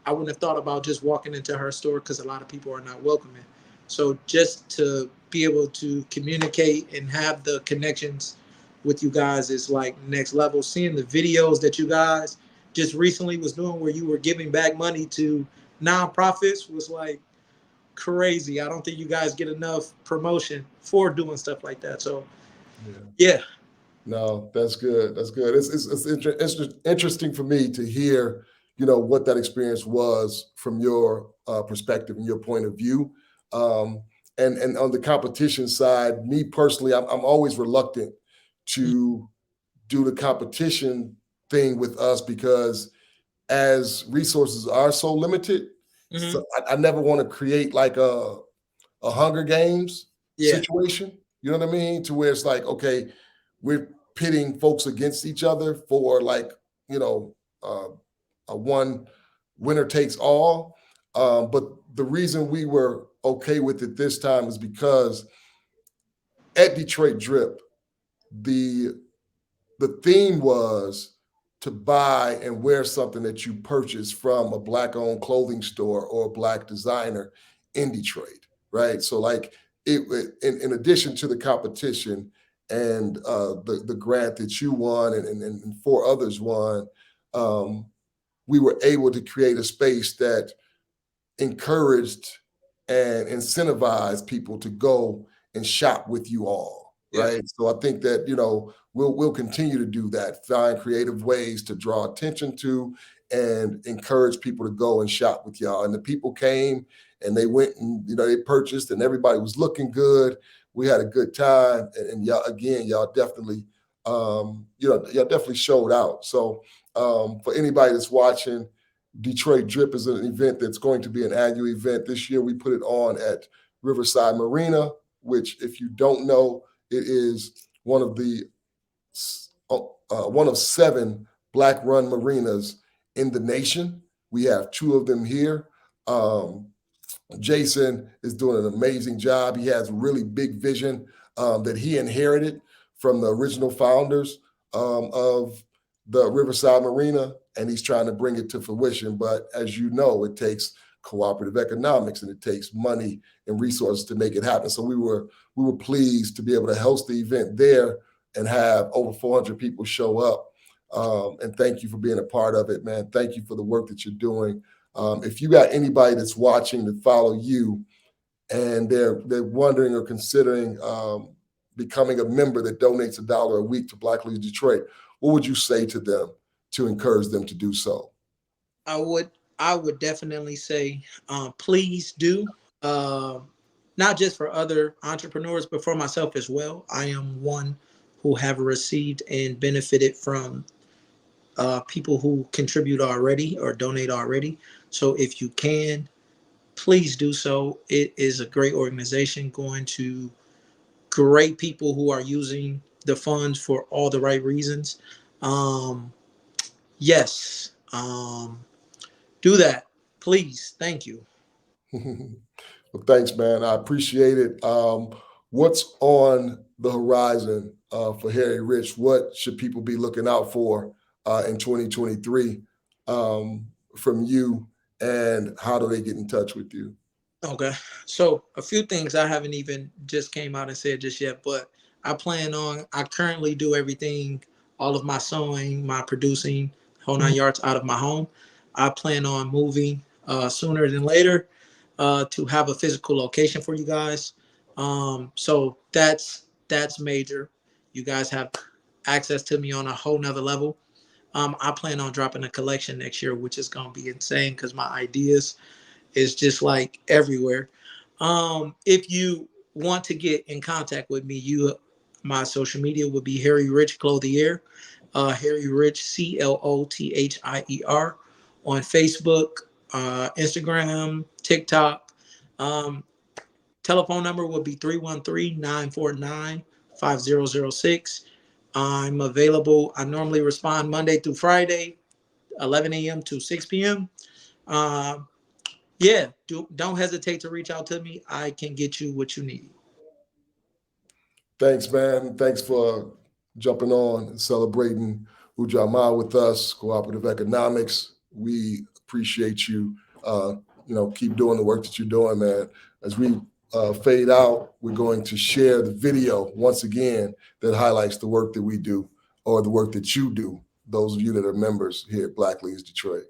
I wouldn't have thought about just walking into her store, because a lot of people are not welcoming. So just to be able to communicate and have the connections with you guys is like next level. Seeing the videos that you guys just recently was doing where you were giving back money to nonprofits was like crazy. I don't think you guys get enough promotion for doing stuff like that. So yeah. No, that's good. That's good. It's interesting for me to hear, what that experience was from your perspective and your point of view. And on the competition side, me personally, I'm always reluctant to do the competition thing with us, because as resources are so limited, so I never want to create like a Hunger Games situation. You know what I mean? To where it's like, okay, we're pitting folks against each other for like, a one winner takes all. But the reason we were okay with it this time is because at Detroit Drip, the theme was to buy and wear something that you purchased from a Black-owned clothing store or a Black designer in Detroit, right? So like in addition to the competition and the grant that you won and four others won, we were able to create a space that encouraged and incentivized people to go and shop with you all, right? So I think that we'll continue to do that, find creative ways to draw attention to and encourage people to go and shop with y'all. And the people came and they went and they purchased, and everybody was looking good. We had a good time, and y'all again, y'all definitely y'all definitely showed out. So for anybody that's watching, Detroit Drip is an event that's going to be an annual event. This year we put it on at Riverside Marina, which, if you don't know, it is one of 7 Black-run marinas in the nation. We have 2 of them here. Jason is doing an amazing job. He has a really big vision that he inherited from the original founders of the Riverside Marina, and he's trying to bring it to fruition. But as you know, it takes cooperative economics and it takes money and resources to make it happen. So we were pleased to be able to host the event there and have over 400 people show up. And thank you for being a part of it, man. Thank you for the work that you're doing. If you got anybody that's watching that follow you and they're wondering or considering becoming a member that donates $1 a week to Black Leaders Detroit, what would you say to them to encourage them to do so? I would definitely say, please do. Not just for other entrepreneurs, but for myself as well. I am one who have received and benefited from people who contribute already or donate already. So if you can, please do so. It is a great organization, going to great people who are using the funds for all the right reasons. Yes, do that, please. Thank you. Well, thanks, man. I appreciate it. What's on the horizon for Harry Rich? What should people be looking out for in 2023 from you, and how do they get in touch with you? Okay, so a few things I haven't even just came out and said just yet, but I currently do everything, all of my sewing, my producing, whole 9 yards out of my home. I plan on moving sooner than later to have a physical location for you guys. So that's major. You guys have access to me on a whole nother level. I plan on dropping a collection next year, which is going to be insane because my ideas is just like everywhere. If you want to get in contact with me, my social media would be Harry Rich Clothier, Harry Rich Clothier on Facebook, Instagram, TikTok. Telephone number would be 313-949-5006. I'm available. I normally respond Monday through Friday, 11 a.m. to 6 p.m. Yeah, don't hesitate to reach out to me. I can get you what you need. Thanks, man. Thanks for jumping on and celebrating Ujamaa with us, Cooperative Economics. We appreciate you. Keep doing the work that you're doing, man. As we fade out, we're going to share the video once again that highlights the work that we do or the work that you do, those of you that are members here at Black Leaders Detroit.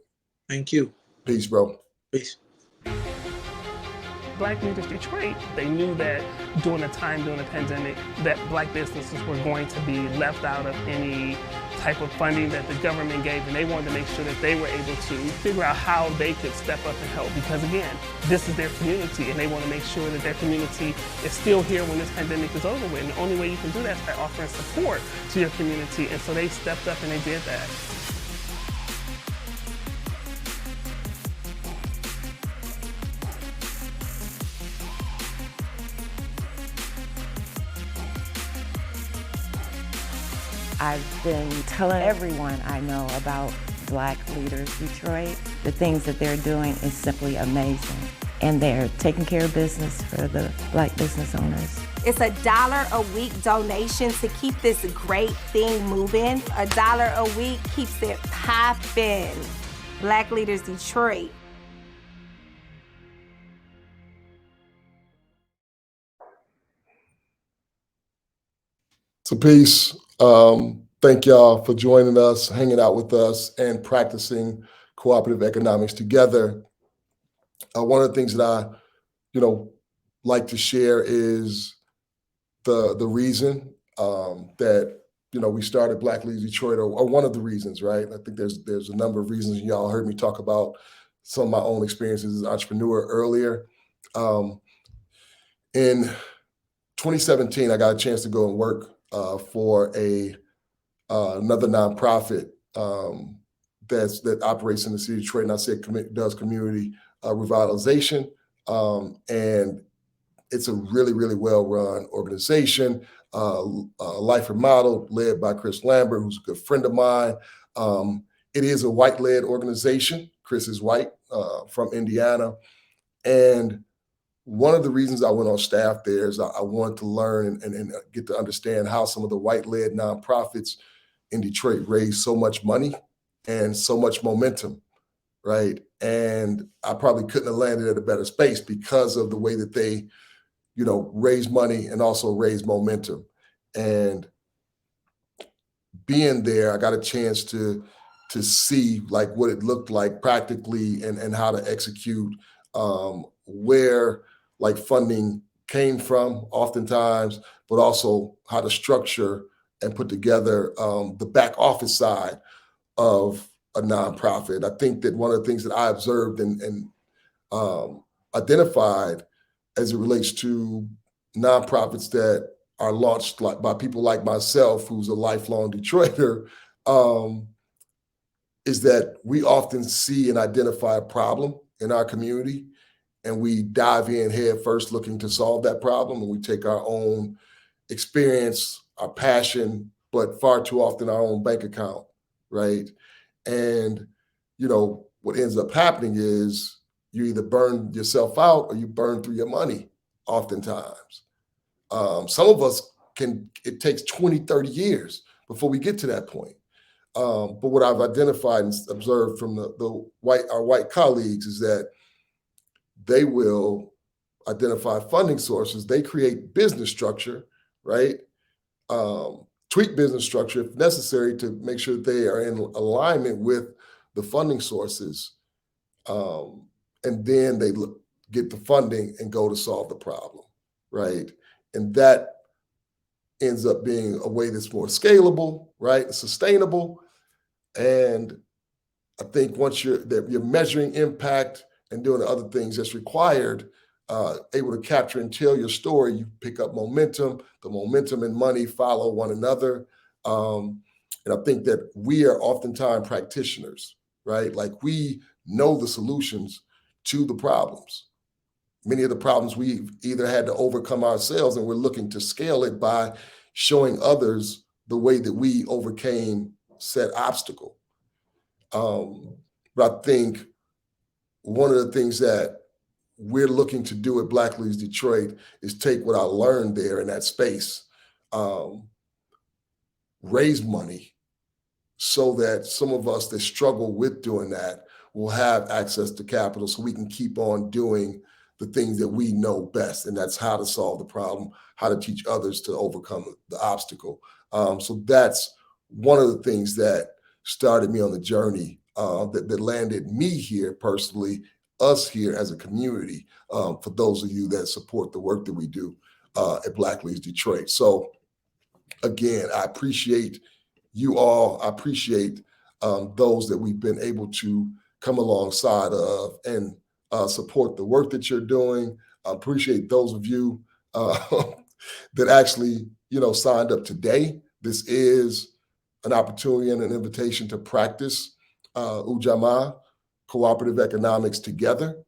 Thank you. Peace, bro. Peace. Black Leaders Detroit, they knew that during the pandemic, that Black businesses were going to be left out of any type of funding that the government gave, and they wanted to make sure that they were able to figure out how they could step up and help, because again, this is their community, and they want to make sure that their community is still here when this pandemic is over with, and the only way you can do that is by offering support to your community, and so they stepped up and they did that. I've been telling everyone I know about Black Leaders Detroit. The things that they're doing is simply amazing. And they're taking care of business for the Black business owners. It's $1 a week donation to keep this great thing moving. $1 a week keeps it poppin'. Black Leaders Detroit. So peace. Thank y'all for joining us, hanging out with us, and practicing cooperative economics together. One of the things that I, like to share is the reason that we started Black Leaders Detroit, or one of the reasons, right? I think there's a number of reasons. Y'all heard me talk about some of my own experiences as an entrepreneur earlier. In 2017, I got a chance to go and work for another nonprofit that operates in the city of Detroit, and I said does community revitalization, and it's a really, really well-run organization, Life Remodeled, led by Chris Lambert, who's a good friend of mine. It is a white-led organization. Chris is white, from Indiana, and one of the reasons I went on staff there is I wanted to learn and get to understand how some of the white-led nonprofits in Detroit raise so much money and so much momentum, right? And I probably couldn't have landed at a better space because of the way that they, raise money and also raise momentum. And being there, I got a chance to see like what it looked like practically and how to execute, where like funding came from oftentimes, but also how to structure and put together the back office side of a nonprofit. I think that one of the things that I observed and identified as it relates to nonprofits that are launched by people like myself, who's a lifelong Detroiter, is that we often see and identify a problem in our community, and we dive in head first looking to solve that problem, and we take our own experience, our passion, but far too often our own bank account, right? And, what ends up happening is you either burn yourself out or you burn through your money oftentimes. Some of us it takes 20, 30 years before we get to that point. But what I've identified and observed from our white colleagues is that they will identify funding sources. They create business structure, right? Tweak business structure if necessary to make sure that they are in alignment with the funding sources. and then they get the funding and go to solve the problem, right? And that ends up being a way that's more scalable, right? Sustainable. And I think once you're measuring impact and doing the other things that's required, able to capture and tell your story, you pick up momentum. The momentum and money follow one another. And I think that we are oftentimes practitioners, right? Like we know the solutions to the problems. Many of the problems we've either had to overcome ourselves, and we're looking to scale it by showing others the way that we overcame said obstacle. But I think one of the things that we're looking to do at Black Leaders Detroit is take what I learned there in that space, raise money so that some of us that struggle with doing that will have access to capital so we can keep on doing the things that we know best. And that's how to solve the problem, how to teach others to overcome the obstacle. So that's one of the things that started me on the journey that landed me here personally, us here as a community, for those of you that support the work that we do at Black Leaders Detroit. So again, I appreciate you all. I appreciate those that we've been able to come alongside of and support the work that you're doing. I appreciate those of you that actually, signed up today. This is an opportunity and an invitation to practice Ujamaa, cooperative economics together.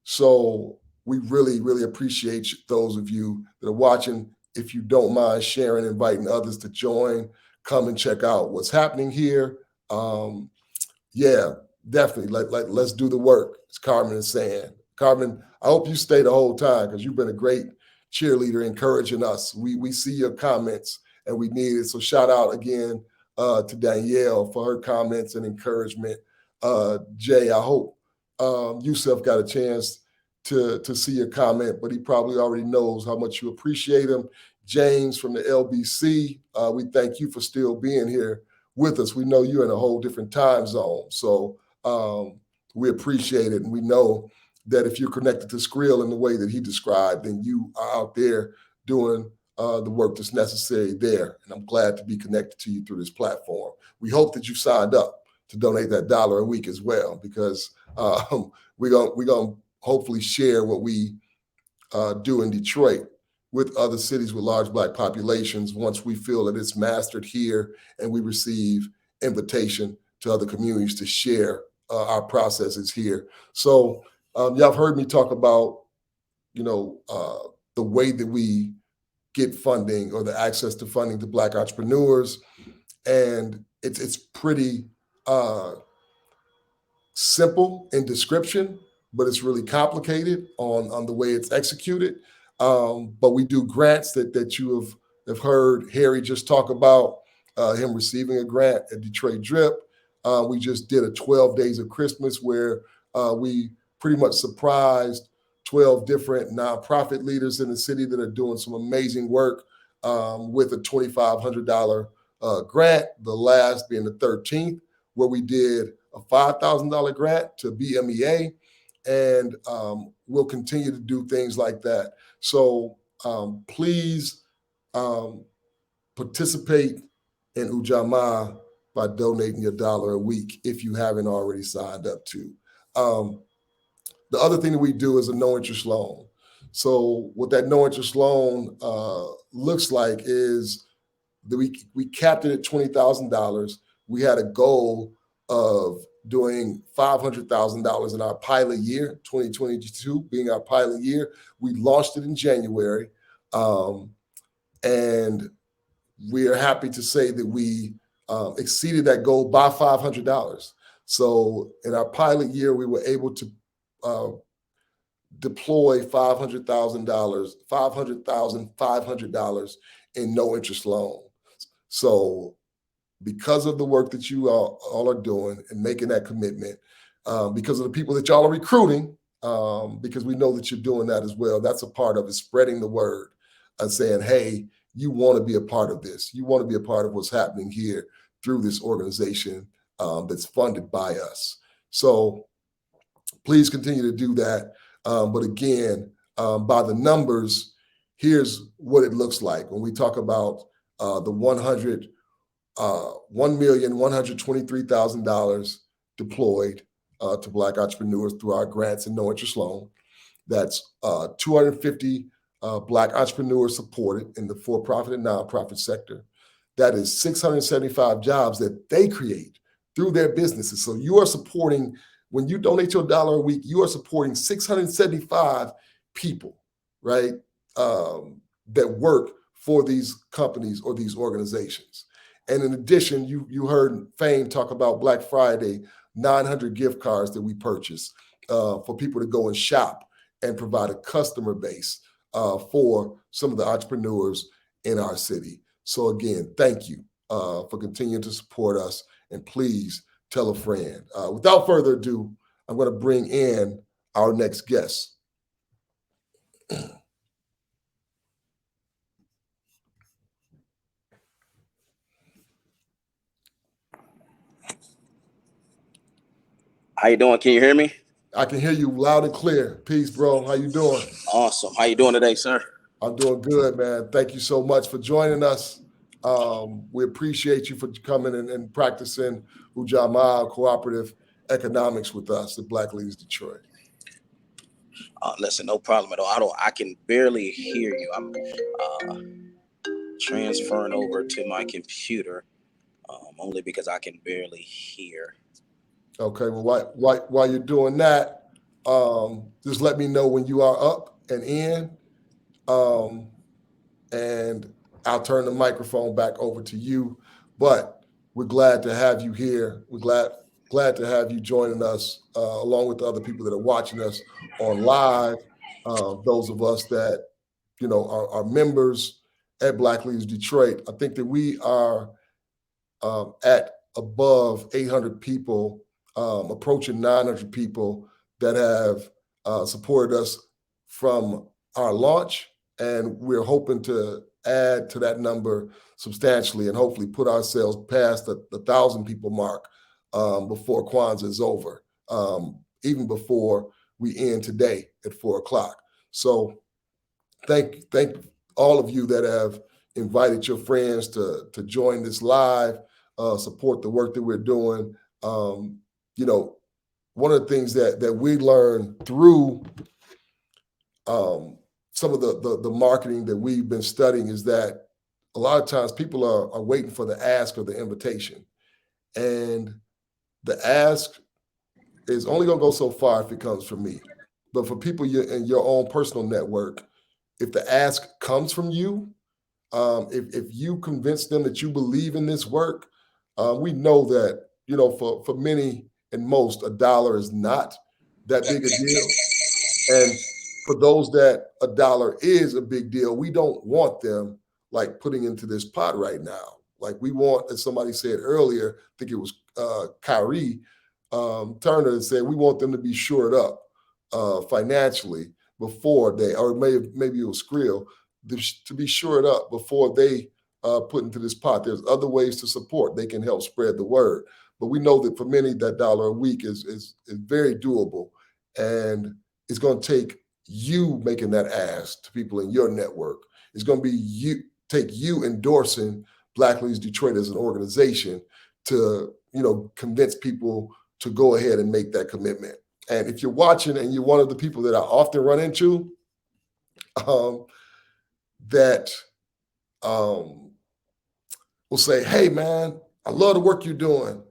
So we really, really appreciate those of you that are watching. If you don't mind sharing, inviting others to join, come and check out what's happening here. Yeah, definitely. Let's do the work, as Carmen is saying. Carmen, I hope you stay the whole time because you've been a great cheerleader encouraging us. We see your comments and we need it. So shout out again to Danielle for her comments and encouragement. Jay, I hope Yusuf got a chance to see your comment, but he probably already knows how much you appreciate him. James from the LBC, we thank you for still being here with us. We know you're in a whole different time zone, so we appreciate it. And we know that if you're connected to Skrill in the way that he described, then you are out there doing the work that's necessary there. And I'm glad to be connected to you through this platform. We hope that you signed up to donate that $1 a week as well, because we're gonna hopefully share what we do in Detroit with other cities with large Black populations once we feel that it's mastered here and we receive invitation to other communities to share our processes here. So y'all have heard me talk about, the way that we get funding or the access to funding to Black entrepreneurs. And it's pretty simple in description, but it's really complicated on the way it's executed. But we do grants that you have heard Harry just talk about, him receiving a grant at Detroit DRIP. We just did a 12 Days of Christmas where we pretty much surprised 12 different nonprofit leaders in the city that are doing some amazing work with a $2,500 grant, the last being the 13th, where we did a $5,000 grant to BMEA. And we'll continue to do things like that. So please participate in Ujamaa by donating your $1 a week if you haven't already signed up to. The other thing that we do is a no interest loan. So what that no interest loan looks like is that we capped it at $20,000. We had a goal of doing $500,000 in our pilot year, 2022 being our pilot year. We launched it in January. And we are happy to say that we exceeded that goal by $500. So in our pilot year, we were able to deploy $500,500 in no interest loan. So because of the work that you all are doing and making that commitment, because of the people that y'all are recruiting, because we know that you're doing that as well. That's a part of it, spreading the word and saying, hey, you want to be a part of this. You want to be a part of what's happening here through this organization that's funded by us. So please continue to do that. But again, by the numbers, here's what it looks like when we talk about the $1,123,000 deployed to Black entrepreneurs through our grants and no interest loan. That's 250 Black entrepreneurs supported in the for-profit and nonprofit sector. That is 675 jobs that they create through their businesses. So you are supporting, when you donate your $1 a week, you are supporting 675 people, right, that work for these companies or these organizations. And in addition, you heard Fame talk about Black Friday, 900 gift cards that we purchased for people to go and shop and provide a customer base for some of the entrepreneurs in our city. So again, thank you for continuing to support us, and please tell a friend. Without further ado, I'm going to bring in our next guest. How you doing? Can you hear me? I can hear you loud and clear. Peace, bro. How you doing? Awesome. How you doing today, sir? I'm doing good, man. Thank you so much for joining us. We appreciate you for coming and practicing Ujamaathon cooperative economics with us at Black Leaders Detroit. Listen, no problem at all. I can barely hear you. I'm transferring over to my computer only because I can barely hear. Okay, well, while you're doing that, just let me know when you are up and in, and I'll turn the microphone back over to you. But we're glad to have you here. We're glad to have you joining us, along with the other people that are watching us on live. Those of us that are members at Black Leaders Detroit. I think that we are at above 800 people, approaching 900 people that have supported us from our launch, and we're hoping to add to that number substantially and hopefully put ourselves past the 1,000 people mark before Kwanzaa is over, even before we end today at 4 o'clock. So thank all of you that have invited your friends to join this live, support the work that we're doing. One of the things that we learned through some of the marketing that we've been studying is that a lot of times people are waiting for the ask or the invitation. And the ask is only going to go so far if it comes from me. But for people in your own personal network, if the ask comes from you, if you convince them that you believe in this work, we know that, for many and most, $1 is not that big a deal. And for those that $1 is a big deal, we don't want them like putting into this pot right now. Like we want, as somebody said earlier, I think it was Kyrie Turner said, we want them to be shored up financially before they, or maybe it was Skrill, to be shored up before they put into this pot. There's other ways to support. They can help spread the word. But we know that for many, that $1 a week is very doable. And it's going to take you making that ask to people in your network. It's going to be you endorsing Black Leaders Detroit as an organization to, convince people to go ahead and make that commitment. And if you're watching and you're one of the people that I often run into, that will say, hey, man, I love the work you're doing.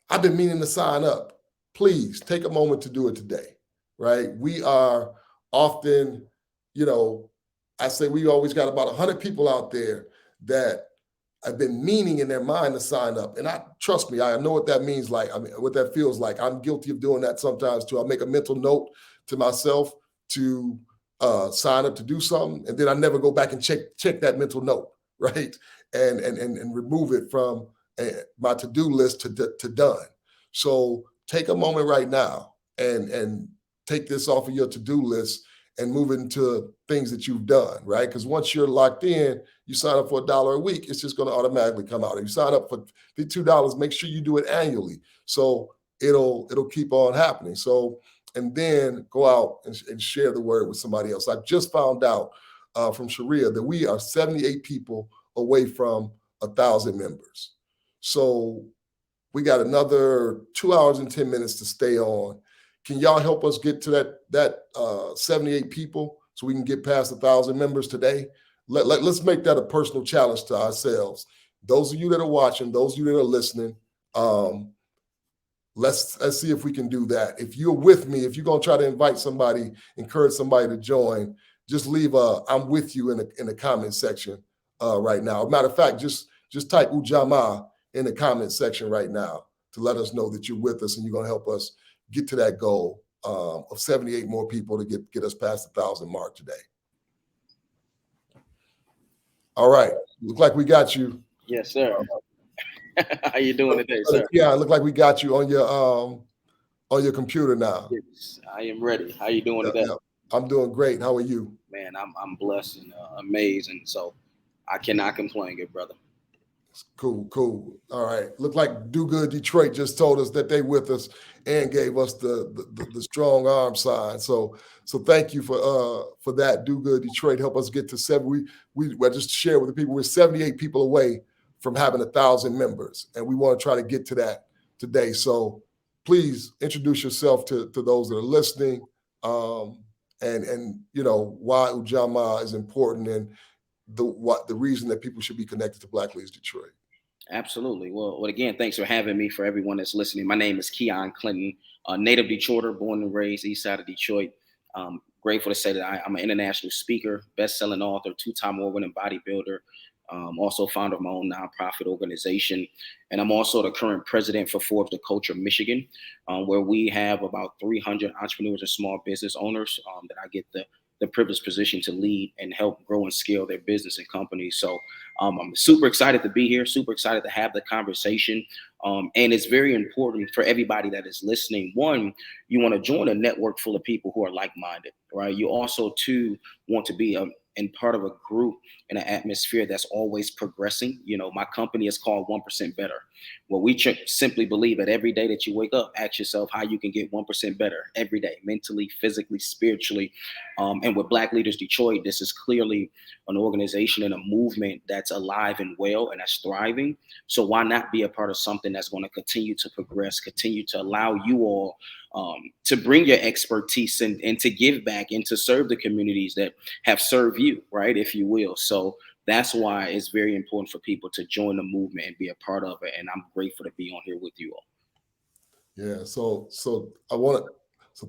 I've been meaning to sign up. Please take a moment to do it today, right? We are often, I say we always got about 100 people out there that have been meaning in their mind to sign up. And trust me, I know what that means like, what that feels like. I'm guilty of doing that sometimes too. I make a mental note to myself to sign up to do something, and then I never go back and check that mental note, right? And remove it from my to-do list to done. So take a moment right now and take this off of your to-do list and move into things that you've done, right? Because once you're locked in, you sign up for $1 a week, it's just going to automatically come out. If you sign up for $2, make sure you do it annually. So it'll keep on happening. So, and then go out and share the word with somebody else. I just found out from Sharia that we are 78 people away from 1,000 members. So we got another 2 hours and 10 minutes to stay on. Can y'all help us get to that 78 people so we can get past 1,000 members today? Let's make that a personal challenge to ourselves. Those of you that are watching, those of you that are listening, let's see if we can do that. If you're with me, if you're gonna try to invite somebody, encourage somebody to join, just leave "I'm with you" in the comment section right now. Matter of fact, just type Ujamaa in the comment section right now to let us know that you're with us and you're gonna help us get to that goal of 78 more people to get us past the 1,000 mark today. All right, look like we got you. Yes, sir. How you doing today, sir? Yeah, look like we got you on your computer now. Yes, I am ready. How you doing today? I'm doing great. How are you? Man, I'm blessed and amazing. So I cannot complain, good brother. Cool. All right. Look like Do Good Detroit just told us that they with us and gave us the strong arm sign. So thank you for that. Do Good Detroit, help us get to 7. We just share with the people, we're 78 people away from having 1,000 members, and we want to try to get to that today. So please introduce yourself to those that are listening, and you know why Ujamaa is important and the reason that people should be connected to Black Leaders Detroit. Absolutely. Well, again, thanks for having me. For everyone that's listening, my name is Keon Clinton, native Detroiter, born and raised east side of Detroit. Grateful to say that I'm an international speaker, best-selling author, 2-time award-winning bodybuilder, also founder of my own nonprofit organization. And I'm also the current president for Forbes the Culture Michigan, where we have about 300 entrepreneurs and small business owners that I get the privileged position to lead and help grow and scale their business and companies. So I'm super excited to be here, super excited to have the conversation. And it's very important for everybody that is listening. One, you want to join a network full of people who are like-minded, right? You also, two, want to be in part of a group in an atmosphere that's always progressing. You know, my company is called 1% Better. Well, we simply believe that every day that you wake up, ask yourself how you can get 1% better every day, mentally, physically, spiritually. And with Black Leaders Detroit, this is clearly an organization and a movement that's alive and well and that's thriving. So why not be a part of something that's going to continue to progress, continue to allow you all to bring your expertise and to give back and to serve the communities that have served you, right, if you will. So that's why it's very important for people to join the movement and be a part of it. And I'm grateful to be on here with you all. Yeah. So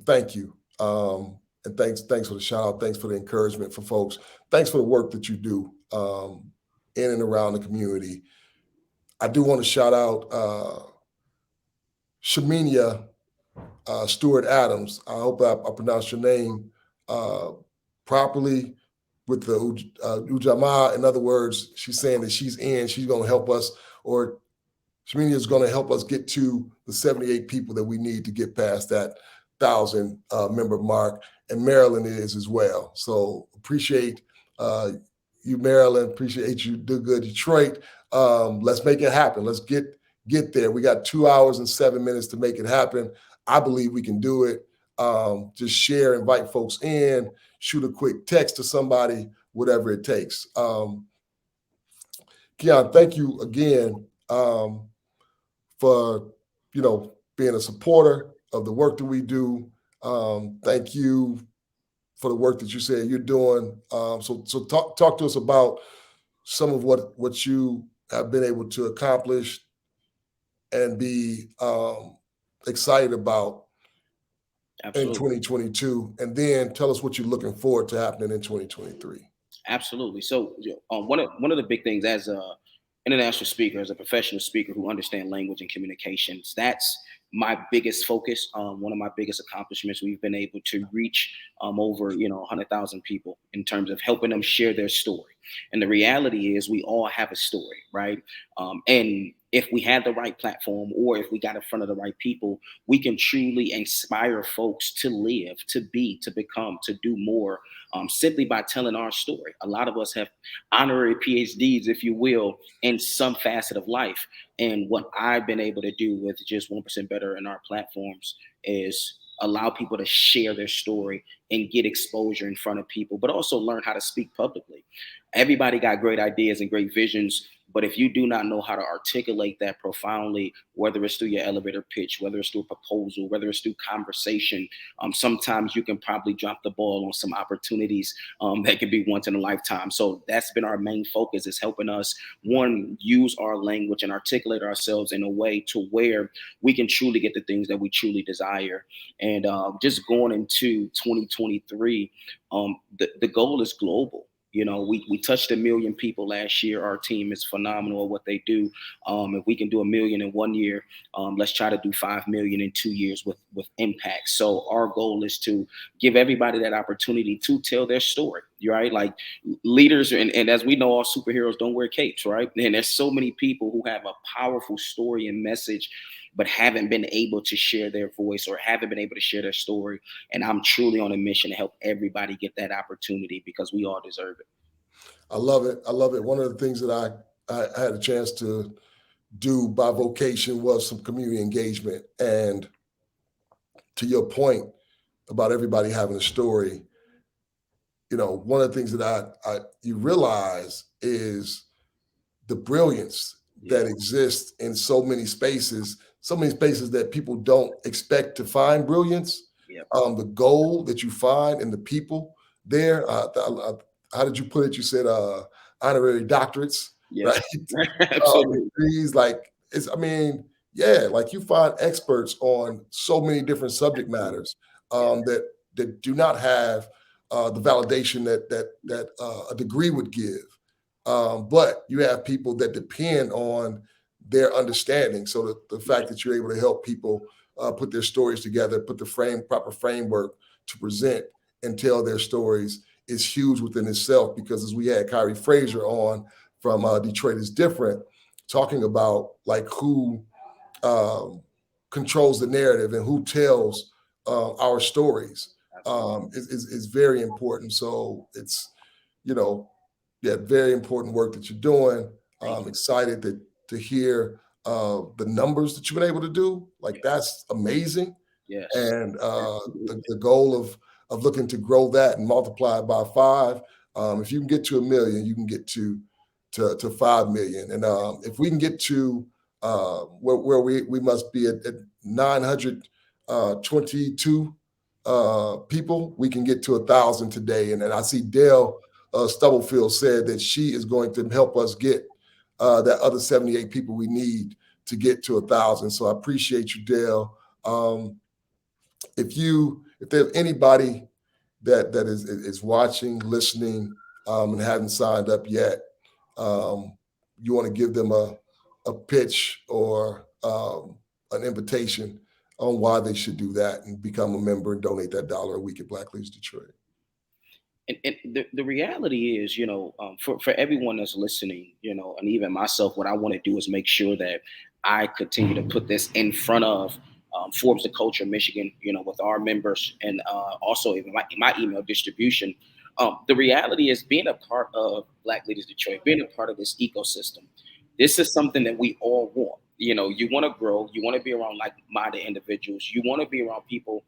thank you. And thanks for the shout out. Thanks for the encouragement for folks. Thanks for the work that you do in and around the community. I do want to shout out Shaminia Stewart Adams. I hope I pronounced your name properly with the Ujamaa. In other words, she's saying that she's going to help us, or Shaminia is going to help us get to the 78 people that we need to get past that 1,000 member mark. And Maryland is as well. So appreciate you, Maryland. Appreciate you, Do Good Detroit. Let's make it happen. Let's get there. We got 2 hours and 7 minutes to make it happen. I believe we can do it. Just share, invite folks in, shoot a quick text to somebody, whatever it takes. Keon, thank you again for being a supporter of the work that we do. Thank you for the work that you said you're doing. So talk to us about some of what you have been able to accomplish and be excited about in 2022, and then tell us what you're looking forward to happening in 2023. Absolutely. So one of the big things as a international speaker, as a professional speaker who understands language and communications, that's my biggest focus. One of my biggest accomplishments, we've been able to reach over 100,000 people in terms of helping them share their story. And the reality is we all have a story, right? And if we had the right platform or if we got in front of the right people, we can truly inspire folks to live, to be, to become, to do more, simply by telling our story. A lot of us have honorary PhDs, if you will, in some facet of life. And what I've been able to do with just 1% Better in our platforms is allow people to share their story and get exposure in front of people, but also learn how to speak publicly. Everybody got great ideas and great visions, but if you do not know how to articulate that profoundly, whether it's through your elevator pitch, whether it's through a proposal, whether it's through conversation, sometimes you can probably drop the ball on some opportunities that can be once in a lifetime. So that's been our main focus, is helping us, one, use our language and articulate ourselves in a way to where we can truly get the things that we truly desire. And just going into 2023, the goal is global. You know, we touched 1 million people last year. Our team is phenomenal at what they do. If we can do 1 million in 1 year, let's try to do 5 million in 2 years with impact. So our goal is to give everybody that opportunity to tell their story, right? Like leaders, and as we know, all superheroes don't wear capes, right? And there's so many people who have a powerful story and message, but haven't been able to share their voice or haven't been able to share their story. And I'm truly on a mission to help everybody get that opportunity, because we all deserve it. I love it. I love it. One of the things that I had a chance to do by vocation was some community engagement. And to your point about everybody having a story, you know, one of the things that you realize is the brilliance that exists in so many spaces that people don't expect to find brilliance. The goal that you find in the people there. How did you put it? You said honorary doctorates, right? Degrees, like it's. I mean, yeah, like you find experts on so many different subject matters that do not have the validation that a degree would give. But you have people that depend on their understanding. So the fact that you're able to help people put their stories together, put the proper framework to present and tell their stories is huge within itself. Because as we had Kyrie Frazier on from Detroit is Different, talking about like who controls the narrative and who tells our stories is very important. So it's, you know, very important work that you're doing. I'm excited to hear the numbers that you've been able to do. Like that's amazing. Yes. And the goal of looking to grow that and multiply it by 5. If you can get to 1 million, you can get to 5 million. And if we can get to where we must be at 922 people, we can get to 1,000 today. And I see Dale Stubblefield said that she is going to help us get that other 78 people we need to get to 1,000. So I appreciate you, Dale. If there's anybody that is watching, listening, and hasn't signed up yet, you want to give them a pitch or an invitation on why they should do that and become a member and donate that $1 a week at Black Leaders Detroit. And the reality is, you know, for everyone that's listening, you know, and even myself, what I want to do is make sure that I continue to put this in front of Forbes the Culture Michigan, you know, with our members, and also even my email distribution. The reality is, being a part of Black Leaders Detroit, being a part of this ecosystem, this is something that we all want. You know, you want to grow, you want to be around like-minded individuals, you want to be around people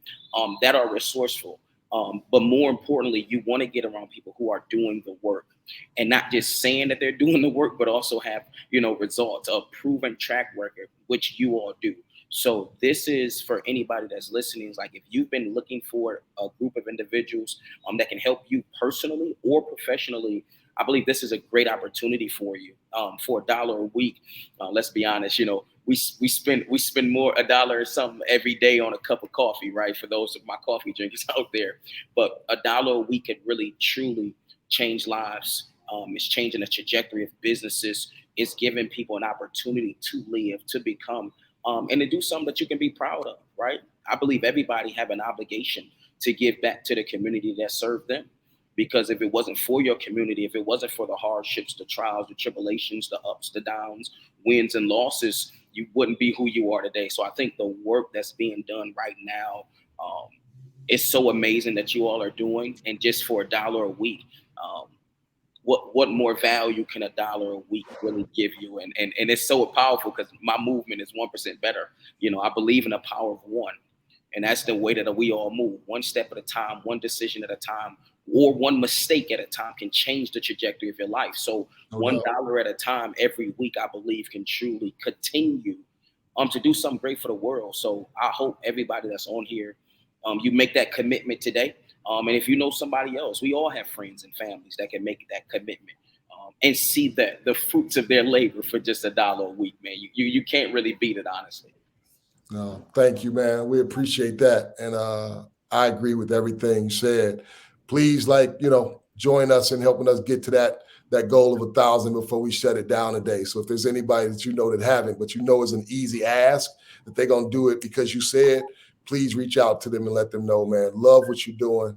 that are resourceful. But more importantly, you want to get around people who are doing the work, and not just saying that they're doing the work, but also have, you know, results, a proven track record, which you all do. So this is for anybody that's listening. It's like, if you've been looking for a group of individuals that can help you personally or professionally, I believe this is a great opportunity for you. For $1 a week, let's be honest, you know, we spend more $1 or something every day on a cup of coffee, right? For those of my coffee drinkers out there, but $1 a week could really truly change lives. It's changing the trajectory of businesses. It's giving people an opportunity to live, to become, and to do something that you can be proud of, right? I believe everybody have an obligation to give back to the community that served them. Because if it wasn't for your community, if it wasn't for the hardships, the trials, the tribulations, the ups, the downs, wins and losses, you wouldn't be who you are today. So I think the work that's being done right now is so amazing that you all are doing. And just for $1 a week, what more value can $1 a week really give you? And it's so powerful because my movement is 1% better. You know, I believe in the power of one. And that's the way that we all move, one step at a time, one decision at a time, or one mistake at a time can change the trajectory of your life. So $1 at a time every week, I believe, can truly continue to do something great for the world. So I hope everybody that's on here, you make that commitment today. And if you know somebody else, we all have friends and families that can make that commitment and see that the fruits of their labor for just $1 a week, man. You can't really beat it, honestly. No, thank you, man. We appreciate that. And I agree with everything you said. Please, join us in helping us get to that goal of 1,000 before we shut it down today. So if there's anybody that you know that haven't, but you know is an easy ask, that they're going to do it because you said, please reach out to them and let them know, man. Love what you're doing.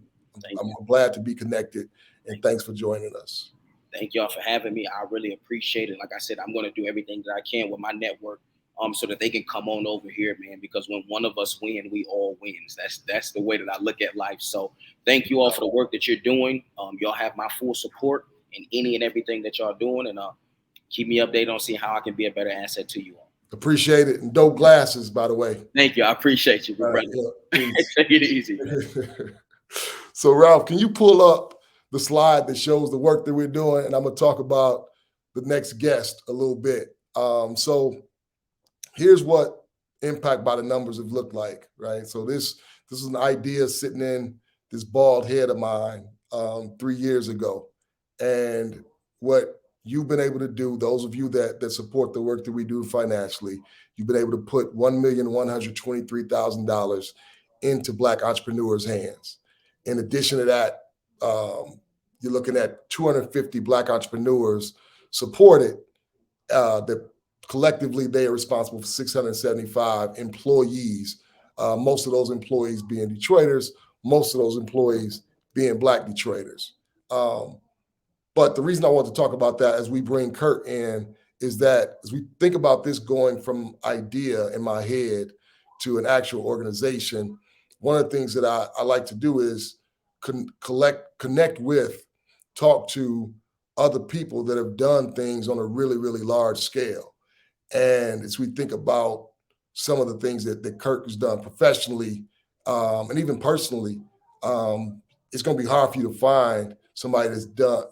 I'm glad to be connected. And thanks for joining us. Thank y'all for having me. I really appreciate it. Like I said, I'm going to do everything that I can with my network so that they can come on over here, man, because when one of us win, we all wins. That's the way that I look at life. So thank you all for the work that you're doing. Y'all have my full support in any and everything that y'all doing, and keep me updated on seeing how I can be a better asset to you all. Appreciate it. And dope glasses, by the way. Thank you. I appreciate you, brother. Take it easy. So Ralph, can you pull up the slide that shows the work that we're doing? And I'm going to talk about the next guest a little bit. So here's what impact by the numbers have looked like, right? So this is an idea sitting in this bald head of mine 3 years ago. And what you've been able to do, those of you that support the work that we do financially, you've been able to put $1,123,000 into Black entrepreneurs' hands. In addition to that, you're looking at 250 Black entrepreneurs supported that collectively, they are responsible for 675 employees, most of those employees being Detroiters, most of those employees being Black Detroiters. But the reason I want to talk about that as we bring Kurt in is that as we think about this going from idea in my head to an actual organization, one of the things that I like to do is connect with, talk to other people that have done things on a really, really large scale. And as we think about some of the things that Kirk has done professionally and even personally, it's going to be hard for you to find somebody that's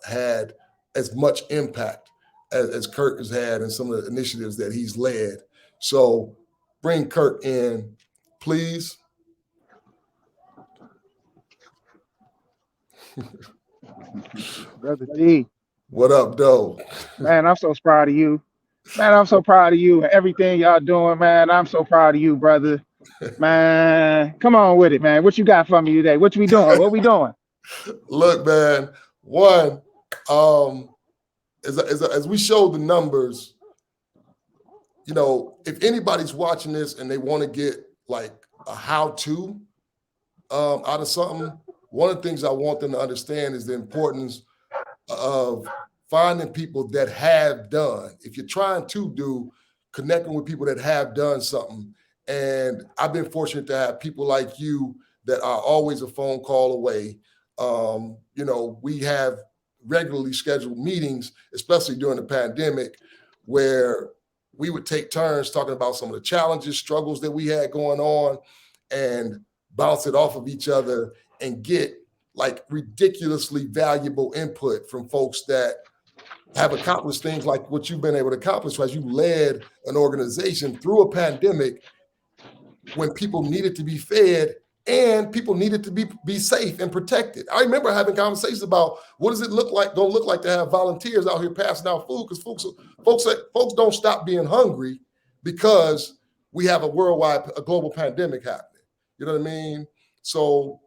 had as much impact as Kirk has had in some of the initiatives that he's led. So bring Kirk in, please. Brother D. What up, Doe? Man, I'm so proud of you. Man, I'm so proud of you and everything y'all doing, man. I'm so proud of you, brother. Man, come on with it, man. What you got for me today? What we doing? What we doing? Look, man, one, as we show the numbers, you know, if anybody's watching this and they want to get like a how-to out of something, one of the things I want them to understand is the importance of finding people that have done. If you're trying to do, connecting with people that have done something. And I've been fortunate to have people like you that are always a phone call away. You know, we have regularly scheduled meetings, especially during the pandemic, where we would take turns talking about some of the challenges, struggles that we had going on, and bounce it off of each other and get like ridiculously valuable input from folks that have accomplished things like what you've been able to accomplish as you led an organization through a pandemic when people needed to be fed and people needed to be safe and protected. I remember having conversations about what does it look like to have volunteers out here passing out food, because folks don't stop being hungry because we have a global pandemic happening. You know what I mean? So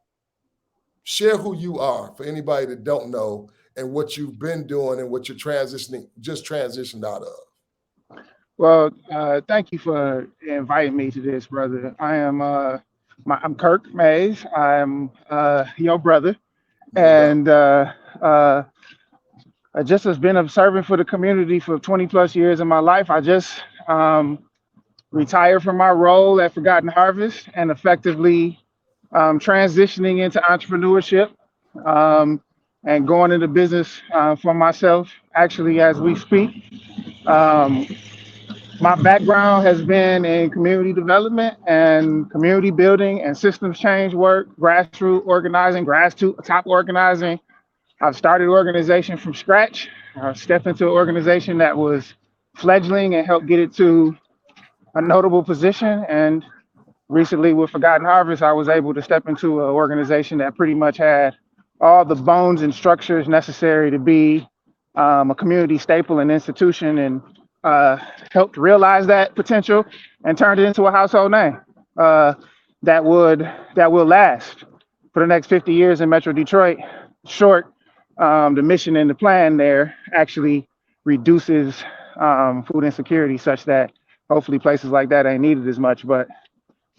share who you are for anybody that don't know and what you've been doing and what you're transitioned out of. Well, thank you for inviting me to this, brother. I'm Kirk Mays. I'm your brother. And I just has been observing for the community for 20 plus years in my life. I just retired from my role at Forgotten Harvest and effectively transitioning into entrepreneurship and going into business for myself, actually, as we speak. My background has been in community development and community building and systems change work, grassroots organizing, top organizing. I've started organization from scratch. I stepped into an organization that was fledgling and helped get it to a notable position. And recently with Forgotten Harvest, I was able to step into an organization that pretty much had all the bones and structures necessary to be a community staple and institution, and helped realize that potential and turned it into a household name that will last for the next 50 years in Metro Detroit. Short, the mission and the plan there actually reduces food insecurity such that hopefully places like that ain't needed as much. But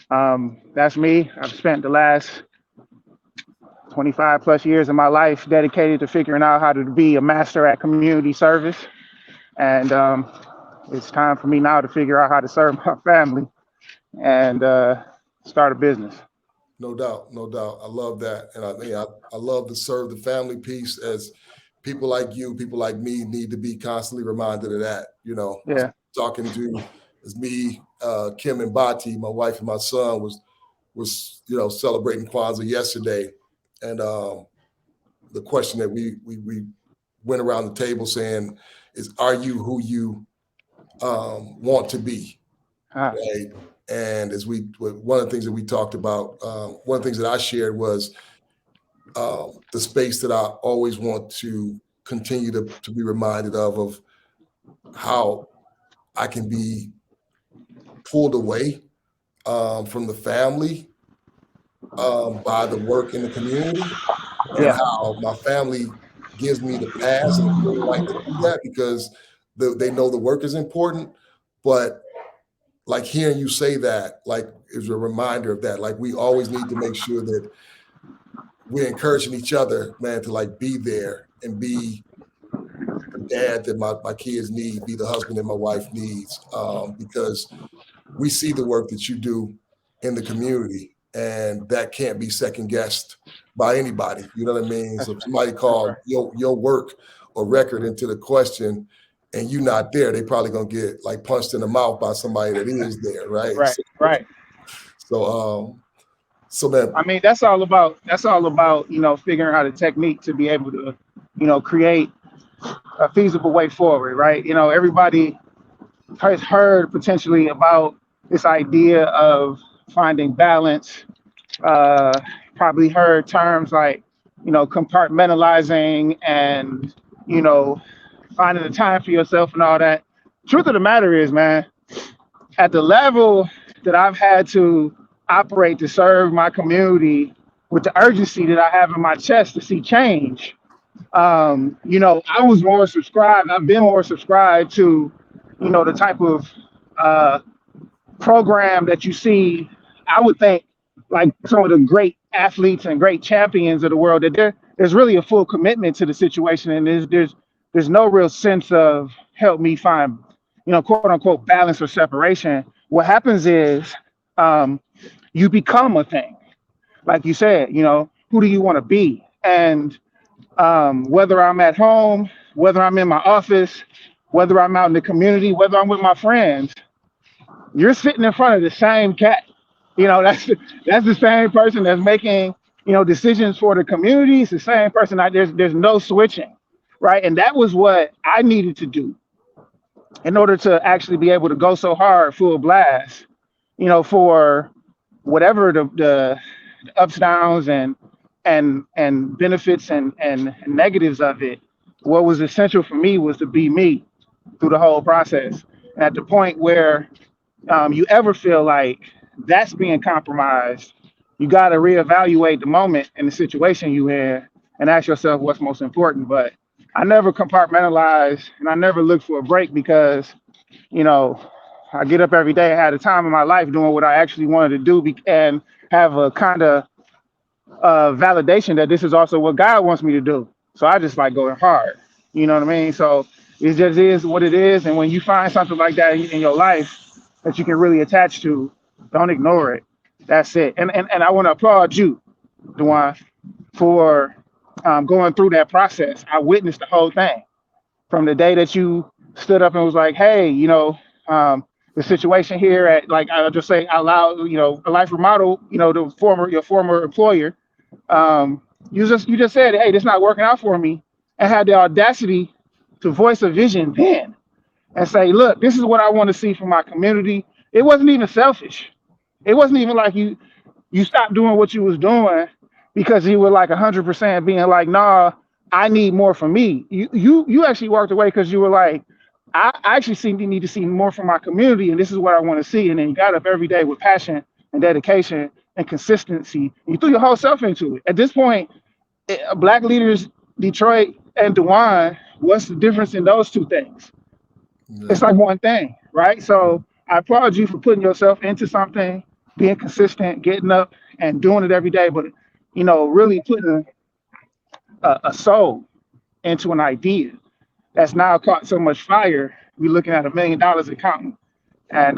that's me. I've spent the last 25 plus years of my life dedicated to figuring out how to be a master at community service. And it's time for me now to figure out how to serve my family and start a business. No doubt, no doubt. I love that. And I love the serve the family piece, as people like you, people like me need to be constantly reminded of that. You know, yeah. Talking to as me, Kim and Bati, my wife and my son was celebrating Kwanzaa yesterday. And the question that we went around the table saying is, are you who you want to be? Right. And one of the things that we talked about, one of the things that I shared was the space that I always want to continue to be reminded of how I can be pulled away from the family by the work in the community, and how my family gives me the pass and the green light to do that because they know the work is important. But like hearing you say that, like, is a reminder of that. Like, we always need to make sure that we're encouraging each other, man, to like be there and be the dad that my kids need, be the husband that my wife needs, because we see the work that you do in the community, and that can't be second guessed by anybody. You know what I mean? So if somebody called your work or record into the question, and you're not there, they probably gonna get like punched in the mouth by somebody that is there, right? Right. So man, I mean, that's all about figuring out a technique to be able to create a feasible way forward, right? Everybody has heard potentially about this idea of finding balance. Probably heard terms like compartmentalizing and finding the time for yourself and all that. Truth of the matter is, man, at the level that I've had to operate to serve my community with the urgency that I have in my chest to see change, I was more subscribed. I've been more subscribed to, the type of program that you see. I would think like some of the great athletes and great champions of the world, that there's really a full commitment to the situation, and there's no real sense of help me find, quote unquote, balance or separation. What happens is you become a thing. Like you said, who do you want to be? And whether I'm at home, whether I'm in my office, whether I'm out in the community, whether I'm with my friends, you're sitting in front of the same cat. That's the same person that's making, decisions for the community. It's the same person. There's no switching, right? And that was what I needed to do in order to actually be able to go so hard, full blast, for whatever the ups, downs, and benefits and negatives of it. What was essential for me was to be me through the whole process. And at the point where you ever feel like that's being compromised, you got to reevaluate the moment and the situation you in and ask yourself what's most important. But I never compartmentalize, and I never look for a break because, I get up every day. I had a time in my life doing what I actually wanted to do and have a kind of validation that this is also what God wants me to do. So I just like going hard. You know what I mean? So it just is what it is. And when you find something like that in your life that you can really attach to, don't ignore it. That's it. And I want to applaud you, Dewan, for going through that process. I witnessed the whole thing from the day that you stood up and was like, hey, the situation here at, like, I'll just say out loud, a life remodel, your former employer, you just said, hey, this not working out for me, and had the audacity to voice a vision then and say, look, this is what I want to see from my community. It wasn't even selfish. It wasn't even like you stopped doing what you was doing because you were like 100% being like, nah, I need more from me. You actually walked away because you were like, I actually need to see more from my community, and this is what I want to see. And then you got up every day with passion and dedication and consistency. You threw your whole self into it. At this point, Black Leaders Detroit and Dewan, what's the difference in those two things? Yeah. It's like one thing, right? So I applaud you for putting yourself into something, being consistent, getting up and doing it every day, but really putting a soul into an idea that's now caught so much fire. We're looking at $1 million and counting. And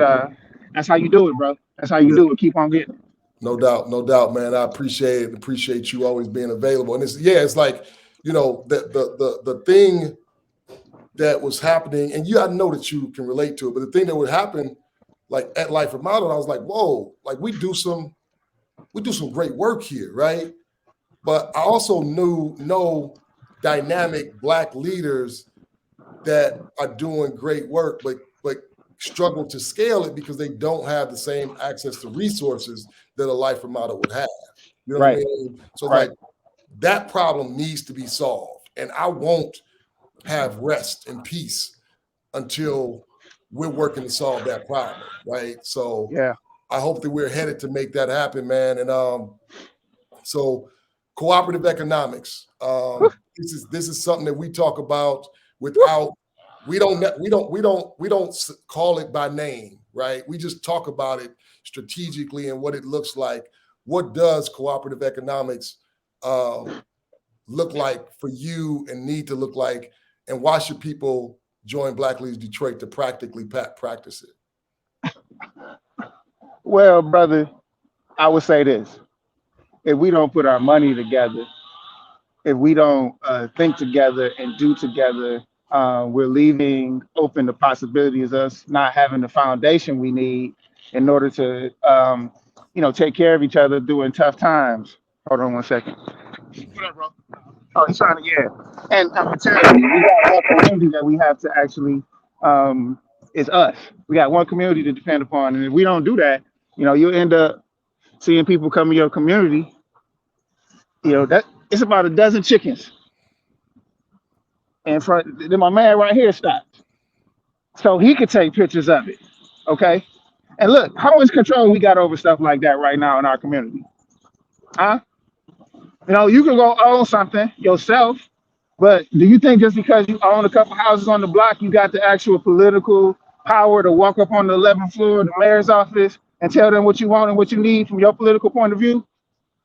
that's how you do it, bro. That's how you do it. Keep on getting it. No doubt, man. I appreciate it. Appreciate you always being available. And it's like, the thing that was happening, and I know that you can relate to it, but the thing that would happen, like at Life Remodel, I was like, whoa, like we do some great work here, right? But I also know dynamic Black leaders that are doing great work, but struggle to scale it because they don't have the same access to resources that a Life Remodel would have. You know what I mean? So like that problem needs to be solved. And I won't have rest and peace until we're working to solve that problem, right? So yeah, I hope that we're headed to make that happen, man. And so cooperative economics, this is something that we talk about without we don't call it by name, right? We just talk about it strategically and what it looks like. What does cooperative economics look like for you and need to look like? And why should people join Black Leaders Detroit to practically practice it? Well, brother, I would say this. If we don't put our money together, if we don't think together and do together, we're leaving open the possibilities of us not having the foundation we need in order to, take care of each other during tough times. Hold on one second. What up, bro? Oh, he's trying to, yeah. And I'm gonna tell you, we got one community that we have to actually, is us. We got one community to depend upon. And if we don't do that, you'll end up seeing people come in your community, that it's about a dozen chickens. And then my man right here stopped. So he could take pictures of it. Okay. And look, how much control we got over stuff like that right now in our community? Huh? You can go own something yourself, but do you think just because you own a couple houses on the block, you got the actual political power to walk up on the 11th floor of the mayor's office and tell them what you want and what you need from your political point of view?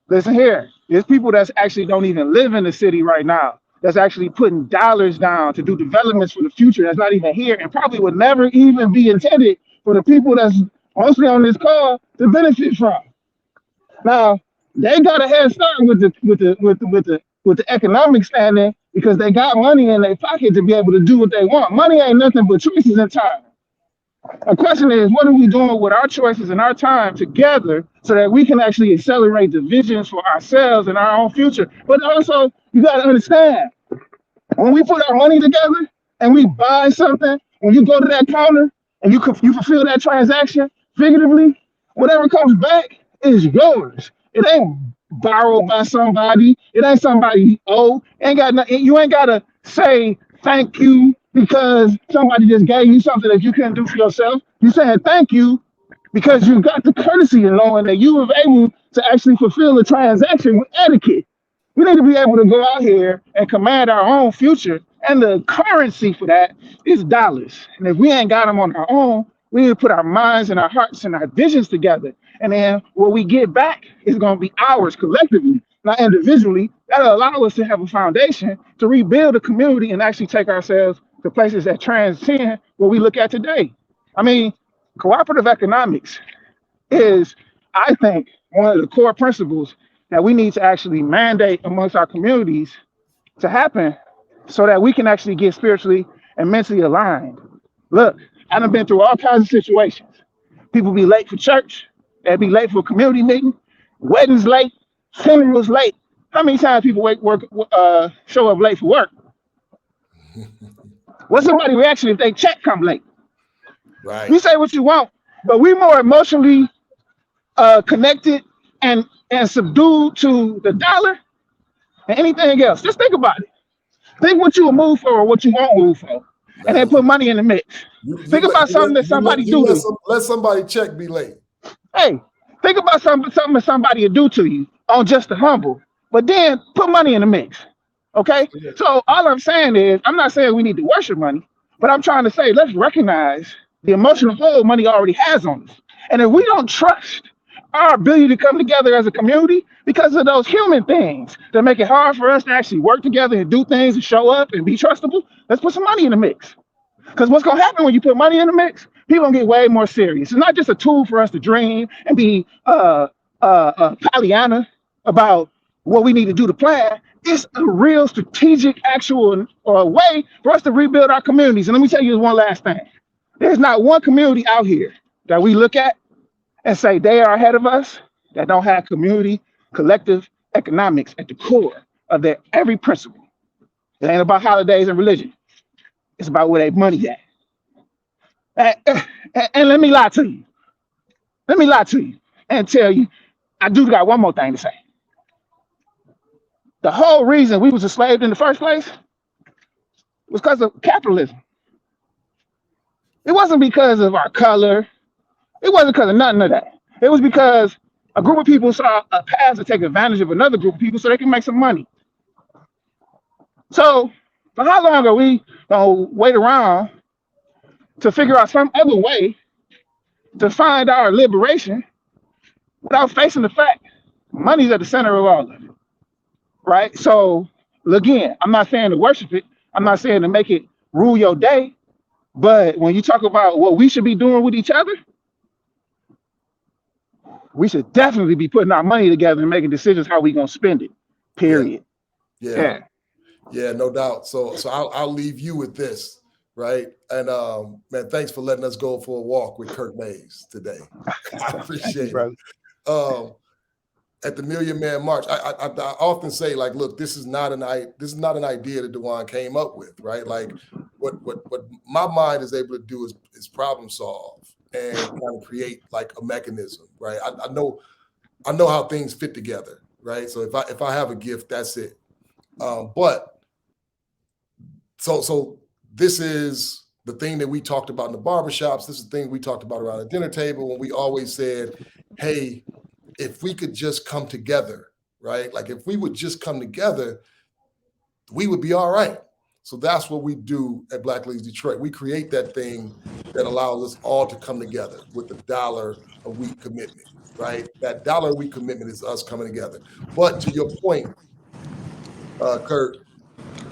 Listen here, there's people that's actually don't even live in the city right now, that's actually putting dollars down to do developments for the future that's not even here and probably would never even be intended for the people that's mostly on this call to benefit from. Now, they got a head start with the economic standing because they got money in their pocket to be able to do what they want. Money ain't nothing but choices and time. The question is, what are we doing with our choices and our time together so that we can actually accelerate the visions for ourselves and our own future? But also, you got to understand, when we put our money together and we buy something, when you go to that counter and you fulfill that transaction, figuratively, whatever comes back is yours. It ain't borrowed by somebody. It ain't somebody you owe. You ain't got to say thank you because somebody just gave you something that you couldn't do for yourself. You saying thank you because you got the courtesy of knowing that you were able to actually fulfill the transaction with etiquette. We need to be able to go out here and command our own future. And the currency for that is dollars. And if we ain't got them on our own, we need to put our minds and our hearts and our visions together. And then what we get back is going to be ours collectively. not individually, that'll allow us to have a foundation to rebuild a community and actually take ourselves to places that transcend what we look at today. I mean, cooperative economics is, I think, one of the core principles that we need to actually mandate amongst our communities to happen so that we can actually get spiritually and mentally aligned. Look, I've been through all kinds of situations. People be late for church, they'd be late for a community meeting, weddings late, funerals late. How many times people show up late for work? What's somebody's reaction if they check come late? Right. You say what you want, but we more emotionally connected and subdued to the dollar than anything else. Just think about it. Think what you will move for or what you won't move for, and then put money in the mix. Think about something that somebody do to you. Let somebody check be late. Hey, think about something that somebody will do to you on just the humble, but then put money in the mix. Okay? So all I'm saying is, I'm not saying we need to worship money, but I'm trying to say let's recognize the emotional hold money already has on us. And if we don't trust our ability to come together as a community because of those human things that make it hard for us to actually work together and do things and show up and be trustable, let's put some money in the mix. Because what's going to happen when you put money in the mix, people going to get way more serious. It's not just a tool for us to dream and be Pollyanna about what we need to do to plan. It's a real strategic, actual way for us to rebuild our communities. And let me tell you one last thing. There's not one community out here that we look at and say they are ahead of us that don't have community, collective economics at the core of their every principle. It ain't about holidays and religion. It's about where their money at. And let me lie to you. Let me lie to you and tell you, I do got one more thing to say. The whole reason we was enslaved in the first place was because of capitalism. It wasn't because of our color. It wasn't because of nothing of that. It was because a group of people saw a path to take advantage of another group of people so they can make some money. So for how long are we gonna wait around to figure out some other way to find our liberation without facing the fact money's at the center of all of it, right? So again, I'm not saying to worship it. I'm not saying to make it rule your day. But when you talk about what we should be doing with each other, we should definitely be putting our money together and making decisions how we gonna spend it. Period. Yeah, no doubt. So I'll leave you with this, right? And man, thanks for letting us go for a walk with Kirk Mays today. I appreciate it. At the Million Man March, I often say, like, look, this is not an idea that Dewan came up with, right? Like, what my mind is able to do is problem solve and kind of create like a mechanism, right? I know how things fit together, right? So if I have a gift, that's it. But so this is the thing that we talked about in the barbershops. This is the thing we talked about around the dinner table when we always said, hey, if we could just come together, right? Like if we would just come together, we would be all right. So that's what we do at Black Leaders Detroit. We create that thing that allows us all to come together with the $1 a week commitment, right? That $1 a week commitment is us coming together. But to your point, Kurt,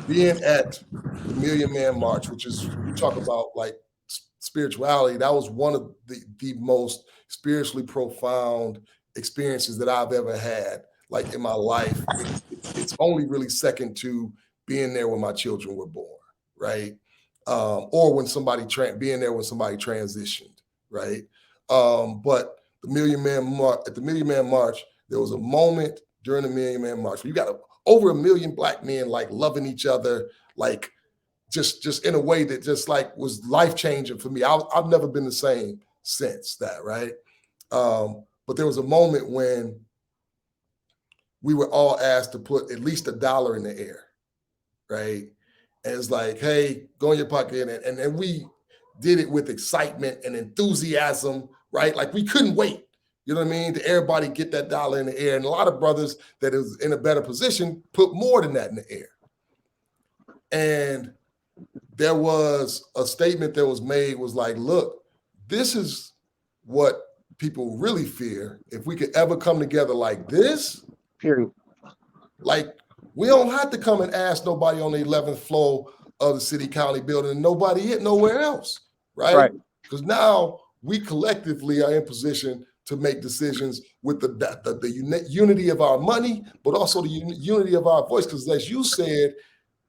being at the Million Man March, which is, you talk about like spirituality, that was one of the most spiritually profound experiences that I've ever had, like in my life. It's only really second to being there when my children were born, right? Or when somebody being there when somebody transitioned, right? But the Million Man March, there was a moment during the Million Man March where you got over 1 million Black men like loving each other, like just in a way that just like was life changing for me. I've never been the same since that, right? But there was a moment when we were all asked to put at least $1 in the air, right? And it's like, hey, go in your pocket. And we did it with excitement and enthusiasm, right? Like we couldn't wait, you know what I mean? To everybody get that $1 in the air. And a lot of brothers that is in a better position put more than that in the air. And there was a statement that was made, was like, look, this is what people really fear. If we could ever come together like this, period, Like, we don't have to come and ask nobody on the 11th floor of the city county building and nobody hit nowhere else, right? Right. Because now we collectively are in position to make decisions with the unity of our money, but also the unity of our voice. Because as you said,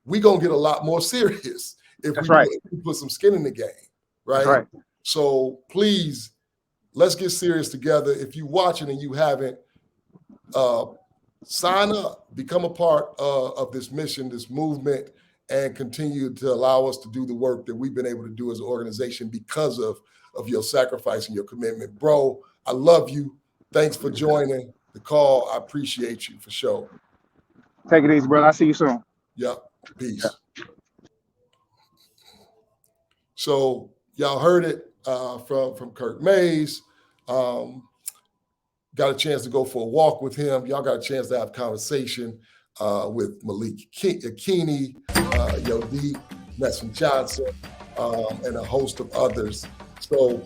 we're going to get a lot more serious if That's we, right. if we put some skin in the game, right? That's right. So please, let's get serious together. If you're watching and you haven't, sign up, become a part of this mission, this movement, and continue to allow us to do the work that we've been able to do as an organization because of your sacrifice and your commitment. Bro, I love you. Thanks for joining the call. I appreciate you for sure. Take it easy, brother. I'll see you soon. Yep. Peace. So y'all heard it from Kirk Mays. Got a chance to go for a walk with him. Y'all got a chance to have a conversation with Malik Keeney, Yodeep, Messon Johnson, and a host of others. So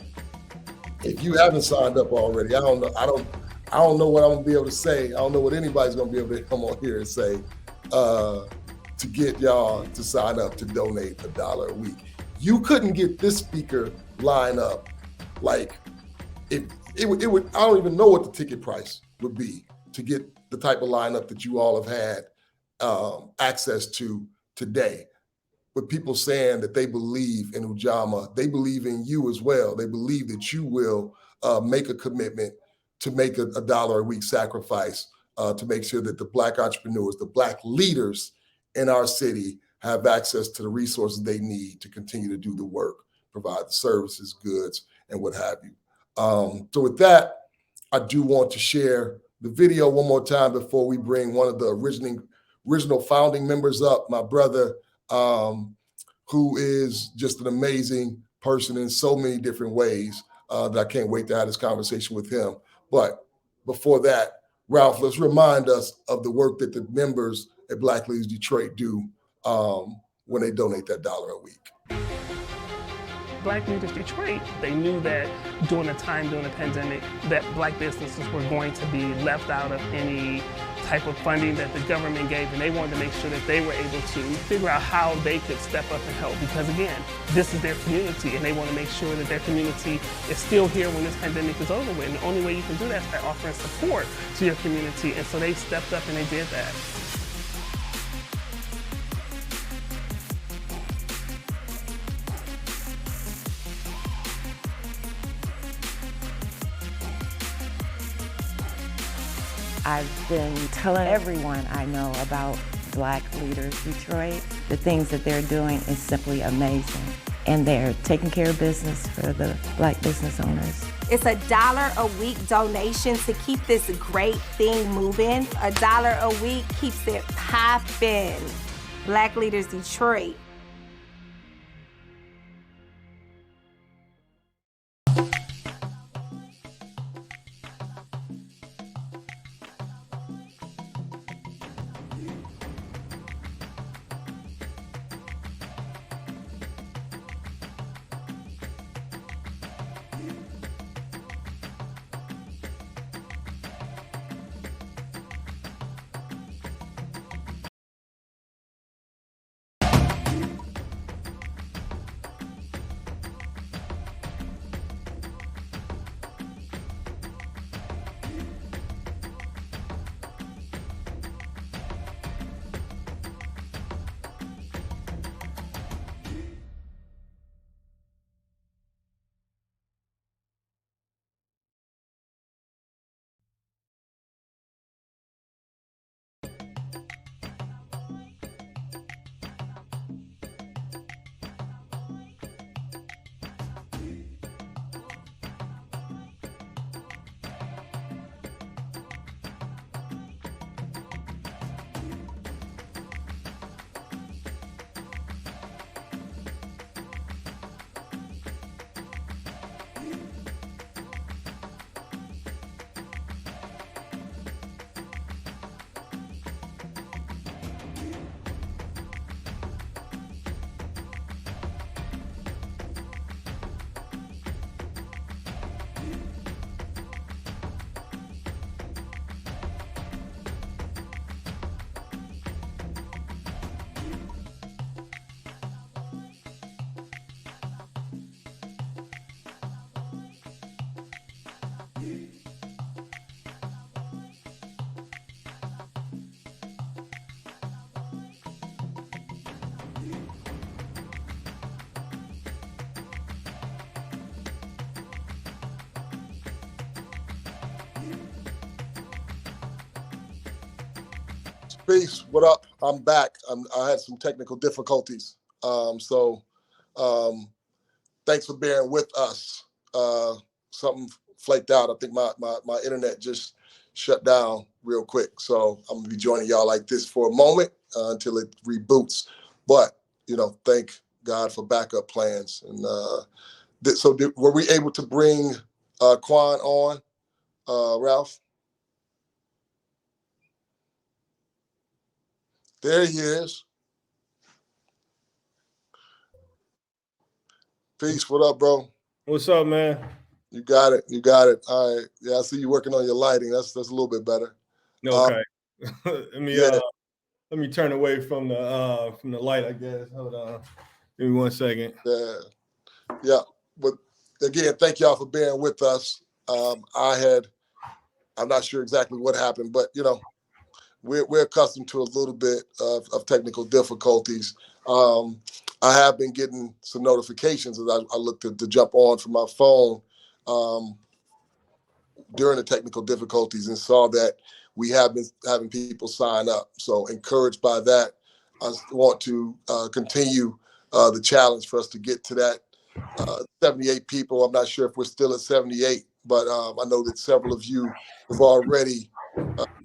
if you haven't signed up already, I don't know what I'm gonna be able to say. I don't know what anybody's gonna be able to come on here and say to get y'all to sign up to donate $1 a week. You couldn't get this speaker line up like it would. I don't even know what the ticket price would be to get the type of lineup that you all have had access to today. With people saying that they believe in Ujamaa, they believe in you as well. They believe that you will make a commitment to make a $1 a week sacrifice to make sure that the Black entrepreneurs, the Black leaders in our city have access to the resources they need to continue to do the work, provide the services, goods, and what have you. So with that, I do want to share the video one more time before we bring one of the original founding members up, my brother, who is just an amazing person in so many different ways that I can't wait to have this conversation with him. But before that, Ralph, let's remind us of the work that the members at Black Leaders Detroit do when they donate that $1 a week. Black Leaders Detroit, they knew that during the pandemic, that Black businesses were going to be left out of any type of funding that the government gave, and they wanted to make sure that they were able to figure out how they could step up and help, because again, this is their community, and they want to make sure that their community is still here when this pandemic is over with, and the only way you can do that is by offering support to your community, and so they stepped up and they did that. I've been telling everyone I know about Black Leaders Detroit. The things that they're doing is simply amazing. And they're taking care of business for the Black business owners. It's $1 a week donation to keep this great thing moving. $1 a week keeps it poppin'. Black Leaders Detroit. Peace. What up? I'm back. I had some technical difficulties. So thanks for bearing with us. Something flaked out. I think my internet just shut down real quick. So I'm gonna be joining y'all like this for a moment until it reboots. But thank God for backup plans. And were we able to bring Quan on, Ralph? There he is. Peace. What up, bro? What's up, man? You got it. You got it. All right. Yeah, I see you working on your lighting. That's a little bit better. Okay. Let me turn away from the light, I guess. Hold on. Give me 1 second. Yeah. But again, thank y'all for bearing with us. I'm not sure exactly what happened, but we're accustomed to a little bit of technical difficulties. I have been getting some notifications as I looked to jump on from my phone during the technical difficulties and saw that we have been having people sign up. So encouraged by that, I want to continue the challenge for us to get to that 78 people. I'm not sure if we're still at 78, but I know that several of you have already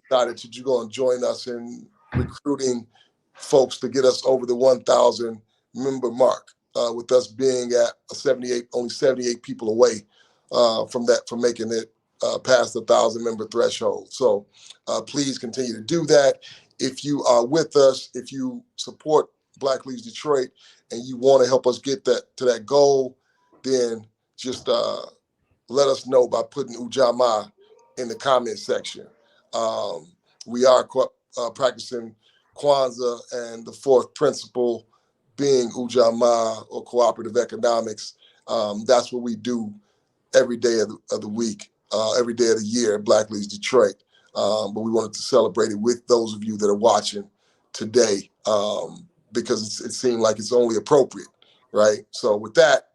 decided that you're going to join us in recruiting folks to get us over the 1,000 member mark, with us being at only 78 people away from making it past the 1,000 member threshold. So please continue to do that. If you are with us, if you support Black Leaders Detroit and you want to help us get to that goal, then just let us know by putting Ujamaa in the comment section. We are practicing Kwanzaa, and the fourth principle being Ujamaa or cooperative economics. That's what we do every day of the week, every day of the year at Black Leaders Detroit. But we wanted to celebrate it with those of you that are watching today, because it seemed like it's only appropriate, right? So with that,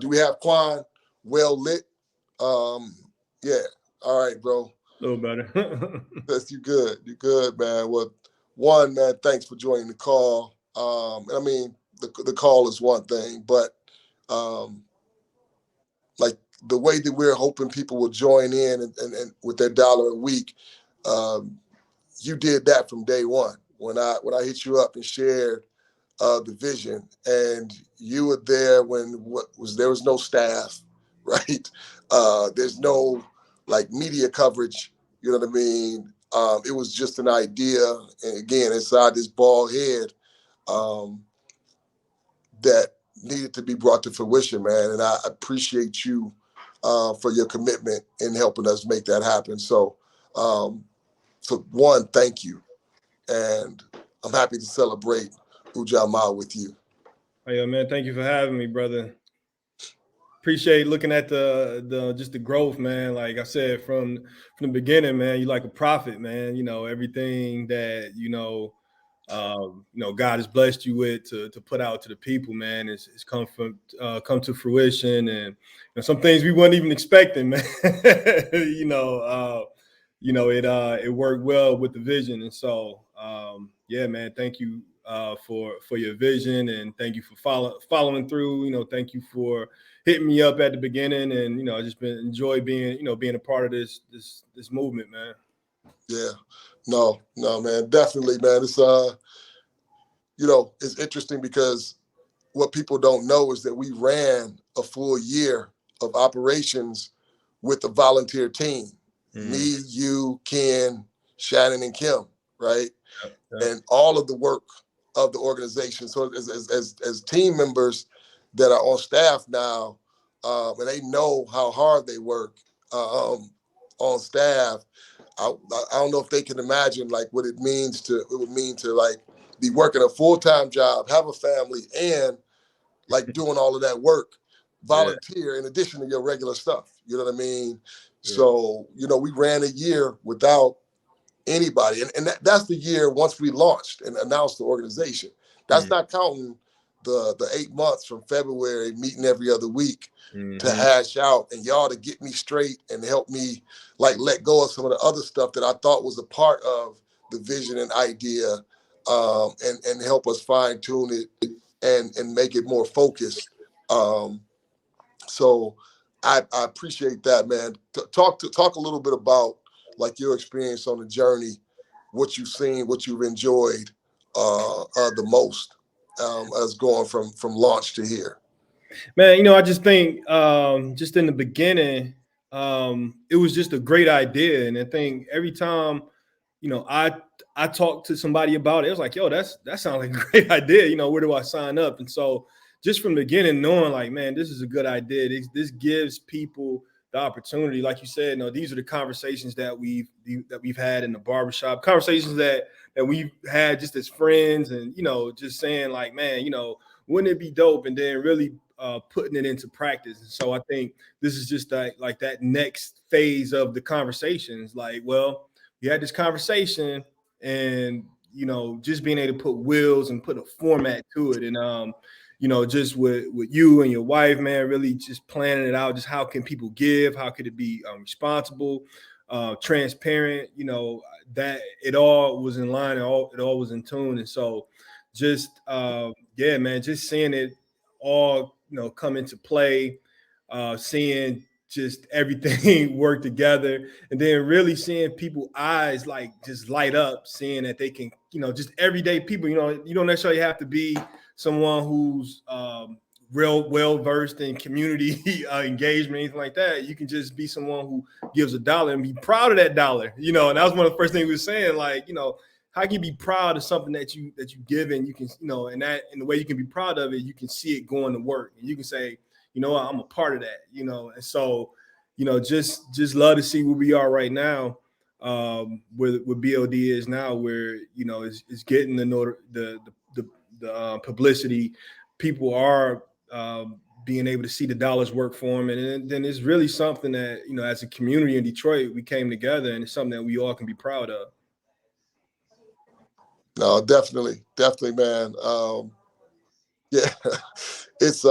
do we have Quan well lit? Yeah. All right, bro. A little better. That's you good. You good, man. Well, one, man, thanks for joining the call. I mean, the call is one thing, but like the way that we're hoping people will join in and with their $1 a week, you did that from day one. When I hit you up and shared the vision, and you were there when there was no staff, right? There's no media coverage. You know what I mean? It was just an idea, and again, inside this bald head, that needed to be brought to fruition, man. And I appreciate you for your commitment in helping us make that happen. So, one, thank you, and I'm happy to celebrate Ujamaa with you. Oh, yeah, man. Thank you for having me, brother. Appreciate looking at the growth, man. Like I said, from the beginning, man, you like a prophet, man. Everything that God has blessed you with to put out to the people, man, it's come to fruition, and some things we weren't even expecting, man. It worked well with the vision, and so yeah, man, thank you for your vision, and thank you for following through. Thank you for hitting me up at the beginning, and I just enjoy being a part of this movement, man. Yeah, no, man, definitely, man. It's it's interesting because what people don't know is that we ran a full year of operations with a volunteer team. Me, you, Ken, Shannon, and Kim, right? Yeah. And all of the work of the organization. So as team members that are on staff now, and they know how hard they work on staff, I don't know if they can imagine what it would mean to be working a full-time job, have a family, and doing all of that work, volunteer in addition to your regular stuff. You know what I mean? Yeah. So, we ran a year without anybody. And that's the year once we launched and announced the organization. That's not counting the 8 months from February, meeting every other week to hash out and y'all to get me straight and help me let go of some of the other stuff that I thought was a part of the vision and idea, and help us fine tune it and make it more focused. So I appreciate that, man. Talk a little bit about like your experience on the journey, what you've seen, what you've enjoyed the most as going from launch to here. Man, I just think just in the beginning, it was just a great idea. And I think every time, I talked to somebody about it, it was like, yo, that sounds like a great idea. Where do I sign up? And so just from the beginning, knowing like, man, this is a good idea. This gives people the opportunity. Like you said, these are the conversations that we've had in the barbershop, conversations that we've had just as friends, and, just saying like, man, wouldn't it be dope? And then really putting it into practice. And so I think this is just like that next phase of the conversations. Like, well, we had this conversation, and just being able to put wheels and put a format to it, and just with you and your wife, man, really just planning it out. Just how can people give? How could it be responsible, transparent? That it all was in line, and it all was in tune. And so just yeah, man, just seeing it all come into play, seeing just everything work together, and then really seeing people's eyes like just light up, seeing that they can, just everyday people, you don't necessarily have to be someone who's real well versed in community engagement, anything like that. You can just be someone who gives $1 and be proud of that dollar, and that was one of the first things we were saying, like, how can you be proud of something that you give, and you can, and the way you can be proud of it, you can see it going to work, and you can say, I'm a part of that, and so, just love to see where we are right now, where BLD is now, where, it's getting the publicity. People are being able to see the dollars work for them, and then it's really something that, as a community in Detroit, we came together, and it's something that we all can be proud of. No, definitely, man. Yeah, it's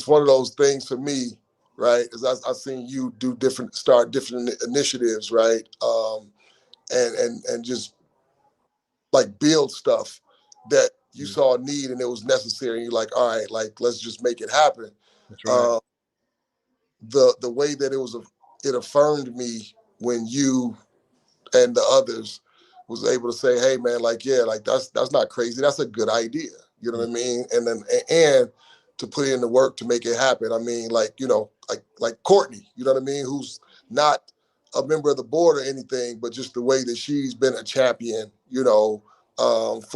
one of those things for me, right? As I've seen you start different initiatives, right? And just like build stuff that you saw a need and it was necessary, and you're like, all right, like let's just make it happen. That's right. The way that it affirmed me when you and the others was able to say, hey man, like, yeah, like that's not crazy. That's a good idea. You know what I mean? And then, and to put in the work to make it happen. I mean, like, like Courtney, you know what I mean? Who's not a member of the board or anything, but just the way that she's been a champion, for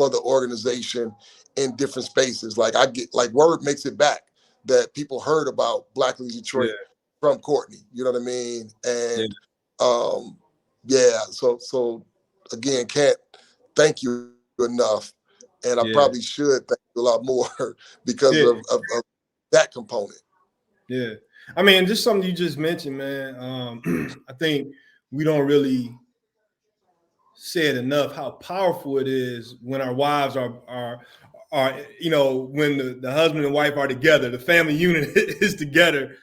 the organization in different spaces. Like I get, like word makes it back that people heard about Black Leaders Detroit from Courtney, you know what I mean? And yeah, so again, can't thank you enough. And I probably should thank you a lot more because of that component. Yeah. I mean, just something you just mentioned, man. I think we don't really say it enough how powerful it is when our wives are when the husband and wife are together, the family unit is together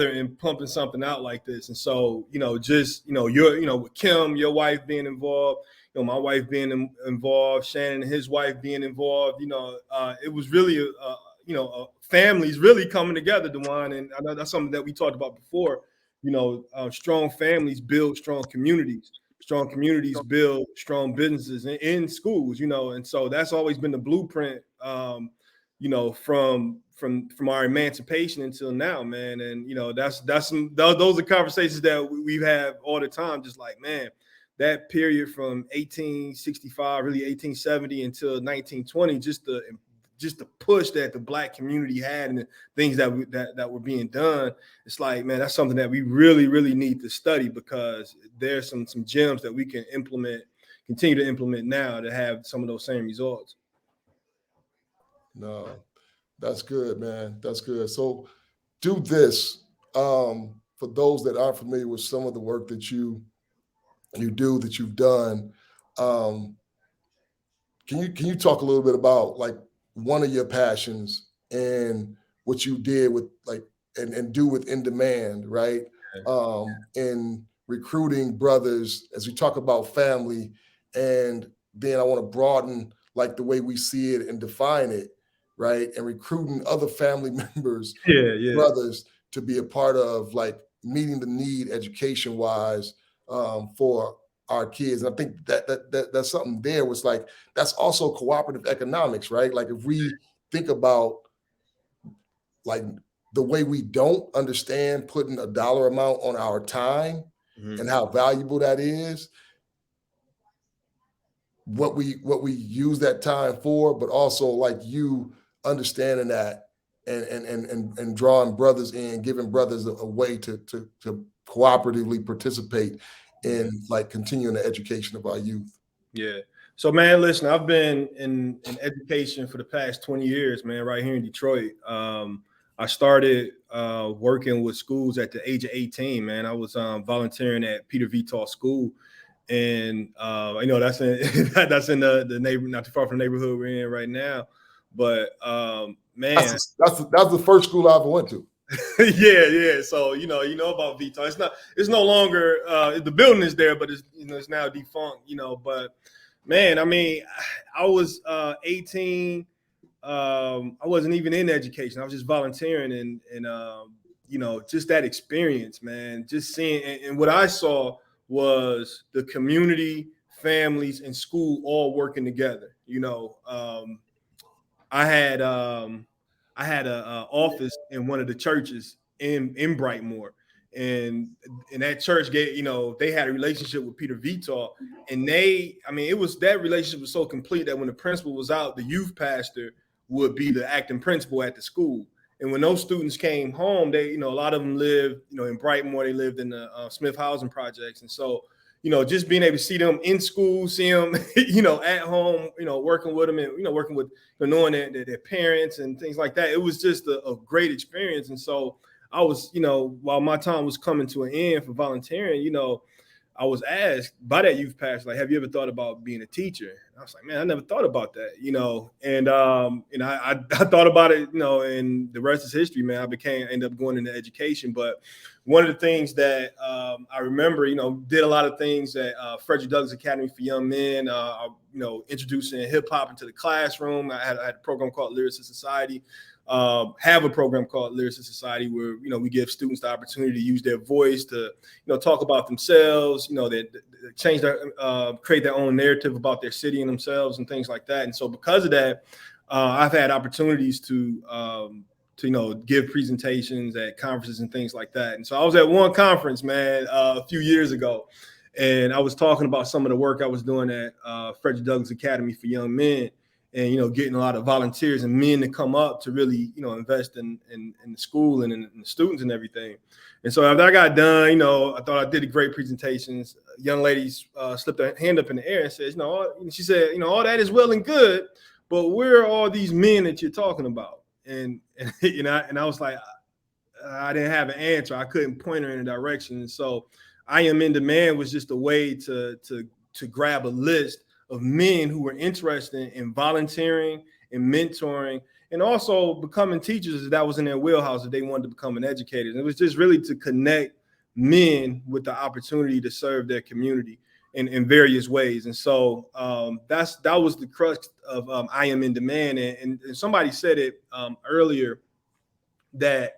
and pumping something out like this. And so, you're, with Kim, your wife being involved, my wife being involved, Shannon and his wife being involved, it was really families really coming together, Dewan. And I know that's something that we talked about before. Strong families build strong communities. Strong communities build strong businesses in schools, and so that's always been the blueprint, from our emancipation until now, man. And those are conversations that we've had all the time. Just like, man, that period from 1865, really 1870 until 1920, just the push that the Black community had and the things that were being done. It's like, man, that's something that we really, really need to study, because there's some gems that we can continue to implement now to have some of those same results. No, that's good, man. That's good. So do this, for those that aren't familiar with some of the work that you do, that you've done. Can you talk a little bit about like one of your passions and what you did with like and do with In Demand, right? And recruiting brothers as we talk about family, and then I want to broaden like the way we see it and define it, right? And recruiting other family members, brothers, to be a part of like meeting the need education wise for our kids. And I think that's something there was like, that's also cooperative economics, right? Like if we think about like the way we don't understand putting a dollar amount on our time and how valuable that is, what we use that time for, but also like you understanding that and drawing brothers in, giving brothers a way to cooperatively participate in like continuing the education of our youth. Yeah. So man, listen, I've been in education for the past 20 years, man, right here in Detroit. I started working with schools at the age of 18, man. I was volunteering at Peter Vital School. And you know, that's in that's in the neighborhood, not too far from the neighborhood we're in right now. But man, that's the first school I ever went to. yeah. So you know about Vital. It's no longer the building is there, but it's now defunct. But man, I mean, I was 18. I wasn't even in education. I was just volunteering, and just that experience, man. Just seeing and what I saw was the community, families, and school all working together. I had a office in one of the churches in Brightmoor, and that church they had a relationship with Peter Vital, and that relationship was so complete that when the principal was out, the youth pastor would be the acting principal at the school. And when those students came home, they, a lot of them lived, in Brightmoor. They lived in the Smith housing projects. And so, just being able to see them in school, see them, at home, working with them and, working with, knowing their parents and things like that. It was just a great experience. And so I was, while my time was coming to an end for volunteering, I was asked by that youth pastor, like, have you ever thought about being a teacher? And I was like, man, I never thought about that, and I thought about it, and the rest is history, man. Ended up going into education. But one of the things that I remember, did a lot of things at Frederick Douglass Academy for Young Men, introducing hip hop into the classroom. I had a program called Lyricist Society. Have a program called Lyricist Society where we give students the opportunity to use their voice to talk about themselves, they change their create their own narrative about their city and themselves and things like that. And so because of that, I've had opportunities to give presentations at conferences and things like that. And so I was at one conference, man, a few years ago, and I was talking about some of the work I was doing at Frederick Douglass Academy for Young Men. And, getting a lot of volunteers and men to come up to really, invest in the school and in the students and everything. And so after I got done, I thought I did a great presentations. Young ladies slipped her hand up in the air and said, she said, all that is well and good, but where are all these men that you're talking about? And I was like, I didn't have an answer. I couldn't point her in a direction. And so I Am in Demand was just a way to grab a list of men who were interested in volunteering and mentoring and also becoming teachers. That was in their wheelhouse if they wanted to become an educator. And it was just really to connect men with the opportunity to serve their community in various ways. And so that was the crux of I Am in Demand. And somebody said it earlier that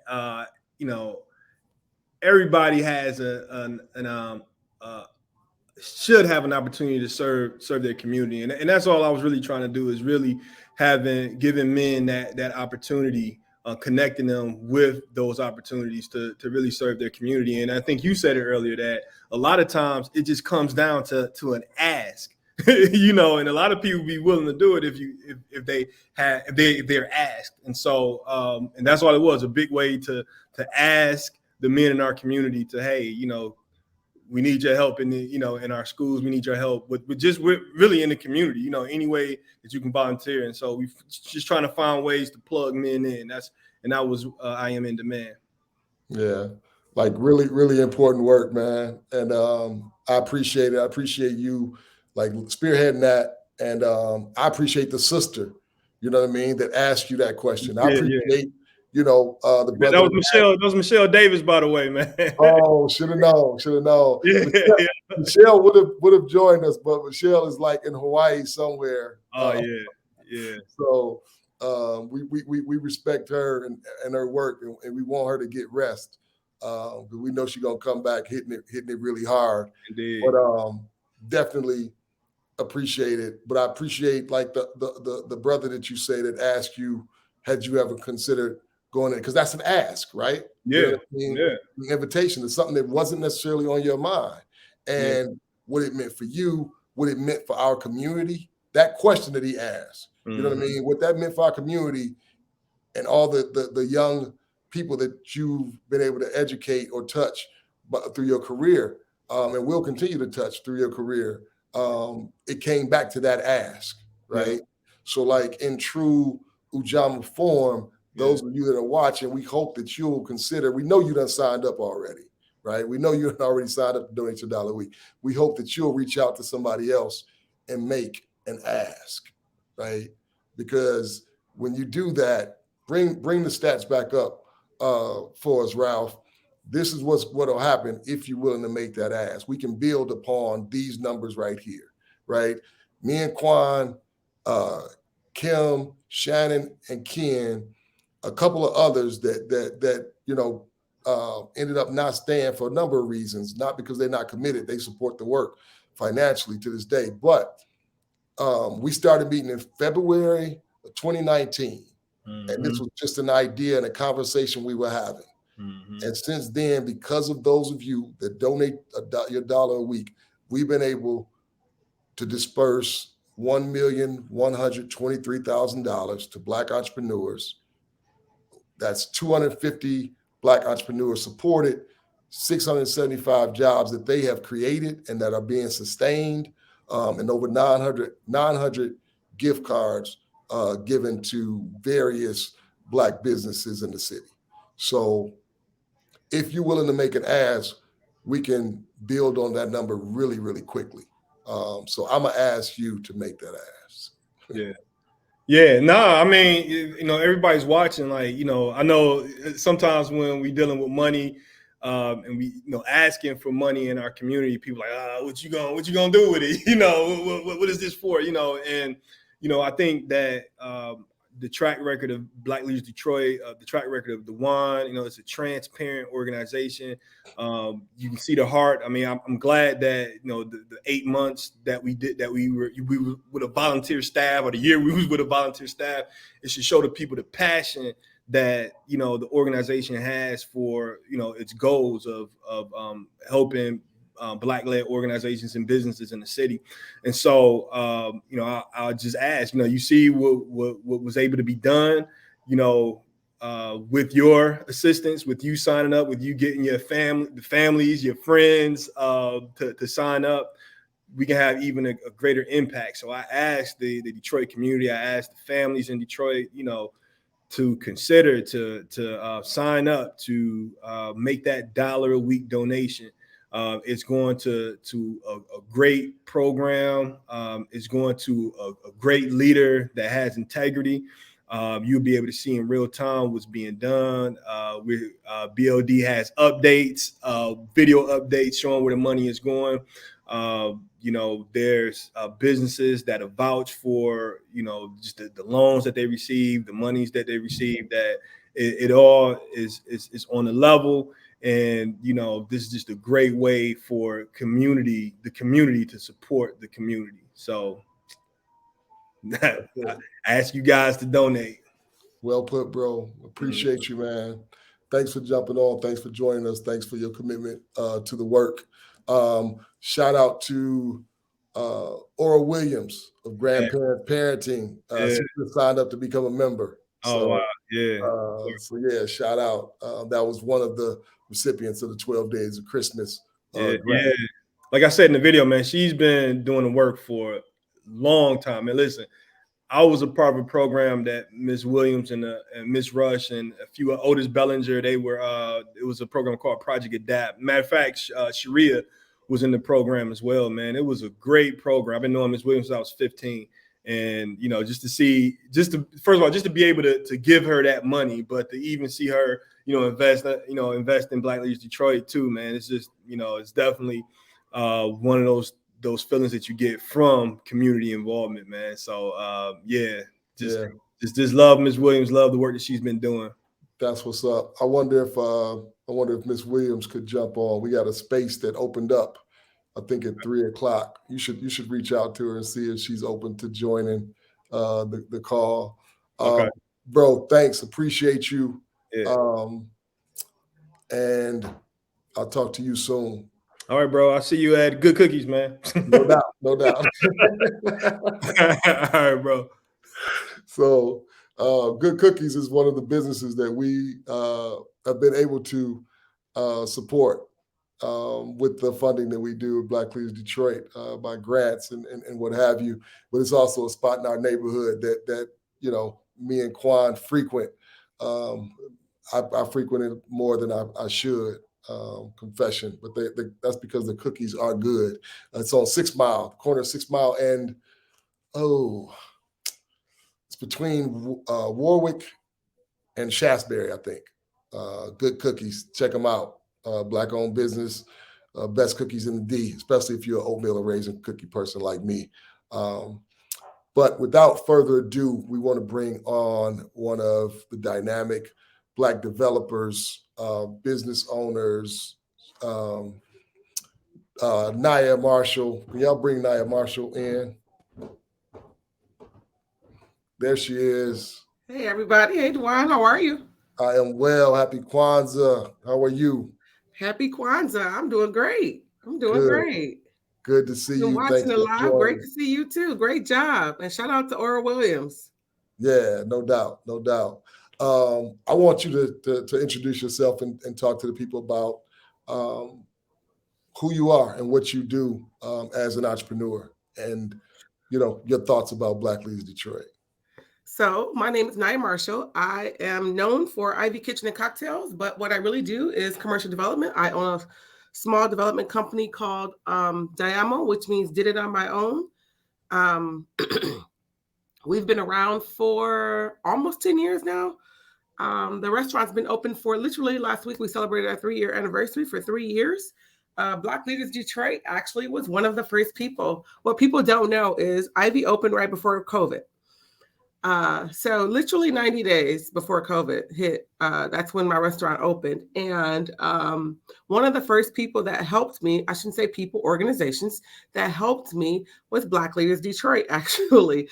everybody has should have an opportunity to serve their community. And that's all I was really trying to do, is really giving men that opportunity, connecting them with those opportunities to really serve their community. And I think you said it earlier that a lot of times it just comes down to an ask, and a lot of people be willing to do it if they're asked. And so, and that's all it was, a big way to ask the men in our community to, hey, we need your help in our schools. We need your help with really in the community, any way that you can volunteer. And so we just trying to find ways to plug men in. That was I Am in Demand. Yeah, like really, really important work, man. And I appreciate it. I appreciate you like spearheading that. And I appreciate the sister, that asked you that question. I appreciate, the brother. That was Michelle Davis, by the way, man. Oh, should have known. Yeah, Michelle would have joined us, but Michelle is like in Hawaii somewhere. Oh yeah. So we respect her and her work, and we want her to get rest. But we know she's gonna come back hitting it really hard. Indeed. But definitely appreciate it. But I appreciate like the brother that you say that asked you, had you ever considered going in? Because that's an ask, right? Yeah. The invitation is something that wasn't necessarily on your mind. And what it meant for you, what it meant for our community, that question that he asked. You know what I mean? What that meant for our community and all the young people that you've been able to educate or touch through your career, and will continue to touch through your career. It came back to that ask, right? Yeah. So like in true Ujamaa form, those of you that are watching, we hope that you'll consider, we know you done signed up already, right? We know you done already signed up to donate your $1 a week. We hope that you'll reach out to somebody else and make an ask, right? Because when you do that, bring the stats back up for us, Ralph. This is what'll happen if you're willing to make that ask. We can build upon these numbers right here, right? Me and Quan, Kim, Shannon, and Ken, a couple of others that ended up not staying for a number of reasons, not because they're not committed. They support the work financially to this day. But we started meeting in February of 2019. And this was just an idea and a conversation we were having. And since then, because of those of you that donate your $1 a week, we've been able to disperse $1,123,000 to Black entrepreneurs. That's 250 Black entrepreneurs supported, 675 jobs that they have created and that are being sustained, and over 900 gift cards given to various Black businesses in the city. So if you're willing to make an ask, we can build on that number really, really quickly. So I'm gonna ask you to make that ask. I mean, everybody's watching. Like, I know sometimes when we dealing with money, and we, asking for money in our community, people like, what you gonna do with it? What is this for? And I think that the track record of Black Leaders Detroit, the track record of DeJuan, it's a transparent organization. You can see the heart. I mean, I'm glad that the 8 months that we did, that we were with a volunteer staff, or the year we was with a volunteer staff, it should show the people the passion that the organization has for its goals of helping Black-led organizations and businesses in the city. And so I'll just ask, you see what was able to be done, with your assistance, with you signing up, with you getting your families, your friends to sign up. We can have even a greater impact. So I asked the Detroit community, I asked the families in Detroit, to consider to sign up to make that $1 a week donation. It's going to a great program. It's going to a great leader that has integrity. You'll be able to see in real time what's being done. BLD has updates, video updates showing where the money is going. There's businesses that have vouched for, just the loans that they receive, the monies that they receive, that it all is on the level. And, this is just a great way for the community to support the community. So I ask you guys to donate. Well put, bro. Appreciate you, man. Thanks for jumping on. Thanks for joining us. Thanks for your commitment to the work. Shout out to Ora Williams of Grandparent Parenting. She just signed up to become a member. Wow. Shout out. That was one of the recipients of the 12 Days of Christmas. Like I said in the video, man, she's been doing the work for a long time. And listen, I was a part of a program that Miss Williams and Miss Rush and a few Otis Bellinger, they were, it was a program called Project Adapt. Matter of fact, Sharia was in the program as well, man. It was a great program. I've been knowing Miss Williams since I was 15. And, you know, just to first of all, just to be able to give her that money, but to even see her, you know, invest in Black Leaders Detroit too, man. It's just, you know, it's definitely one of those feelings that you get from community involvement, man. So just love Ms. Williams, love the work that she's been doing. That's what's up. I wonder if Ms. Williams could jump on. We got a space that opened up, I think at 3:00. You should reach out to her and see if she's open to joining the call. Okay. Bro, thanks. Appreciate you. Yeah. And I'll talk to you soon. All right, bro. I'll see you at Good Cookies, man. No doubt. No doubt. All right, bro. So Good Cookies is one of the businesses that we have been able to support with the funding that we do at Black Leaders Detroit by grants and what have you. But it's also a spot in our neighborhood that you know, me and Quan frequent. I frequent it more than I should, confession, but that's because the cookies are good. It's on 6 Mile, corner of 6 Mile and, it's between Warwick and Shaftesbury, I think. Good Cookies, check them out. Black-owned business, best cookies in the D, especially if you're an oatmeal and raisin cookie person like me. But without further ado, we want to bring on one of the dynamic Black developers, business owners, Nia Marshall. Can y'all bring Nia Marshall in? There she is. Hey, everybody. Hey, Dwan. How are you? I am well. Happy Kwanzaa. How are you? Happy Kwanzaa. I'm doing great. I'm doing great. Good to see you. Watching it live. Great to see you too. Great job. And shout out to Ora Williams. Yeah, no doubt. No doubt. I want you to introduce yourself and talk to the people about who you are and what you do as an entrepreneur, and you know, your thoughts about Black Leaders Detroit. So my name is Nia Marshall. I am known for Ivy Kitchen and Cocktails, but what I really do is commercial development. I own a small development company called Diamo, which means did it on my own. We've been around for almost 10 years now. The restaurant's been open for literally last week. We celebrated our 3-year anniversary for 3 years. Black Leaders Detroit actually was one of the first people. What people don't know is Ivy opened right before COVID. So literally 90 days before COVID hit, that's when my restaurant opened. And one of the first people that helped me, I shouldn't say people, organizations that helped me was Black Leaders Detroit, actually.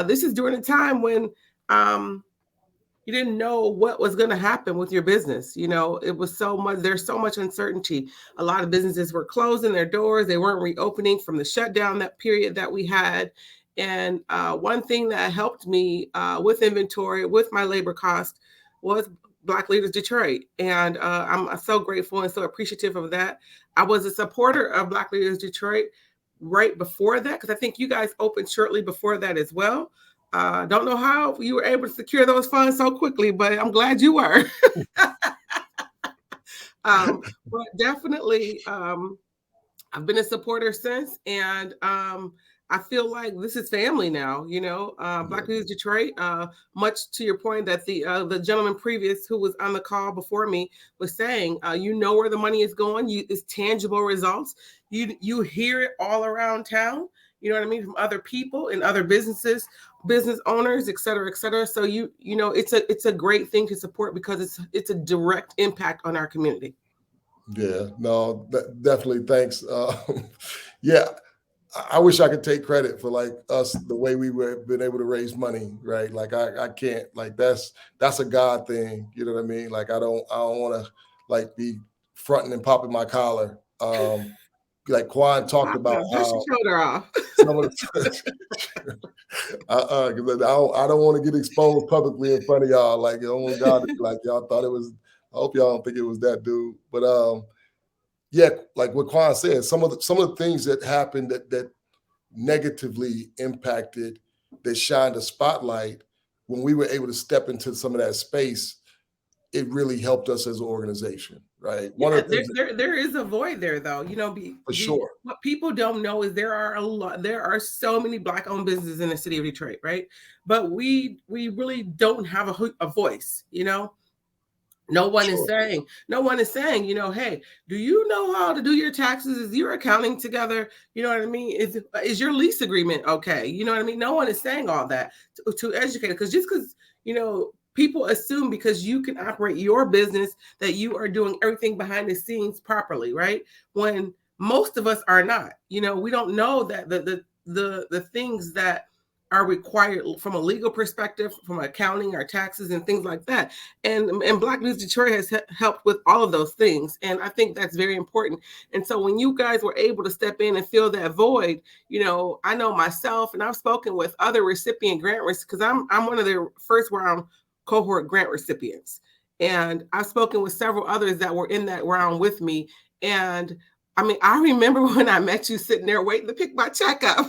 This is during a time when you didn't know what was going to happen with your business. You know, it was there's so much uncertainty. A lot of businesses were closing their doors. They weren't reopening from the shutdown, that period that we had. And one thing that helped me with inventory, with my labor cost, was Black Leaders Detroit. And I'm so grateful and so appreciative of that. I was a supporter of Black Leaders Detroit right before that, because I think you guys opened shortly before that as well. Don't know how you were able to secure those funds so quickly, but I'm glad you were. But definitely, I've been a supporter since, and I feel like this is family now, you know. Black Leaders Detroit, much to your point that the gentleman previous who was on the call before me was saying, you know where the money is going. It's tangible results. You hear it all around town, you know what I mean, from other people and other businesses, business owners, et cetera, et cetera. So you know, it's a great thing to support because it's a direct impact on our community. Yeah, no, definitely. Thanks. Yeah. I wish I could take credit for like us, the way we were been able to raise money, right? Like I can't, like that's a God thing. You know what I mean? Like I don't want to like be fronting and popping my collar. Like Quan talked about how shoulder off. some of the, because I don't want to get exposed publicly in front of y'all. Like, I don't want God to be like, y'all thought it was. I hope y'all don't think it was that dude. But yeah, like what Quan said, some of the things that happened that negatively impacted, that shined a spotlight, when we were able to step into some of that space, it really helped us as an organization, right? One Yeah, of the things there is a void there, though. for sure. What people don't know is there are so many Black-owned businesses in the city of Detroit, right? But we really don't have a voice. No one is saying, hey, do you know how to do your taxes? Is your accounting together? You know what I mean? Is your lease agreement okay? You know what I mean? No one is saying all that to educate, because people assume because you can operate your business that you are doing everything behind the scenes properly, right? When most of us are not. We don't know that the things that are required from a legal perspective, from accounting, our taxes, and things like that. And Black News Detroit has helped with all of those things. And I think that's very important. And so when you guys were able to step in and fill that void, I know myself, and I've spoken with other recipient grant recipients, because I'm one of their first round cohort grant recipients. And I've spoken with several others that were in that round with me. And I mean, I remember when I met you sitting there waiting to pick my check up.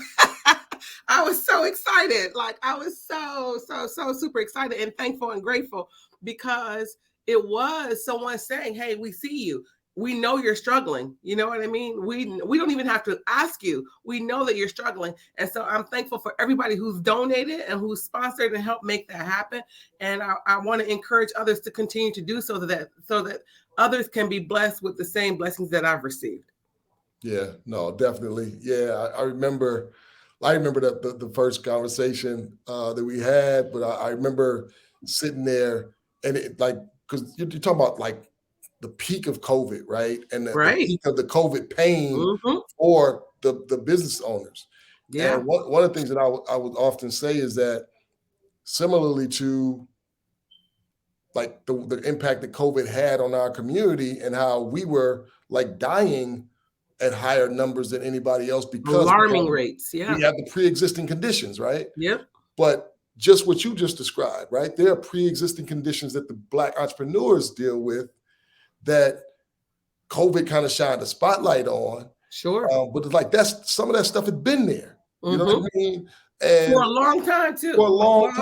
I was so excited. Like, I was so super excited and thankful and grateful, because it was someone saying, hey, we see you. We know you're struggling. You know what I mean? We don't even have to ask you. We know that you're struggling. And so I'm thankful for everybody who's donated and who's sponsored and helped make that happen. And I want to encourage others to continue to do so that others can be blessed with the same blessings that I've received. Yeah, no, definitely. Yeah, I remember that the first conversation that we had, but I remember sitting there, and because you're talking about like the peak of COVID, right? And the peak of the COVID pain for the business owners. Yeah. And one of the things that I would often say is that, similarly to like the impact that COVID had on our community and how we were like dying at higher numbers than anybody else because alarming rates. Yeah. We have the pre-existing conditions, right? Yep. But just what you just described, right? There are pre-existing conditions that the Black entrepreneurs deal with that COVID kind of shined a spotlight on. Sure. But it's like some of that stuff had been there. You know what I mean? And for a long time too. For a long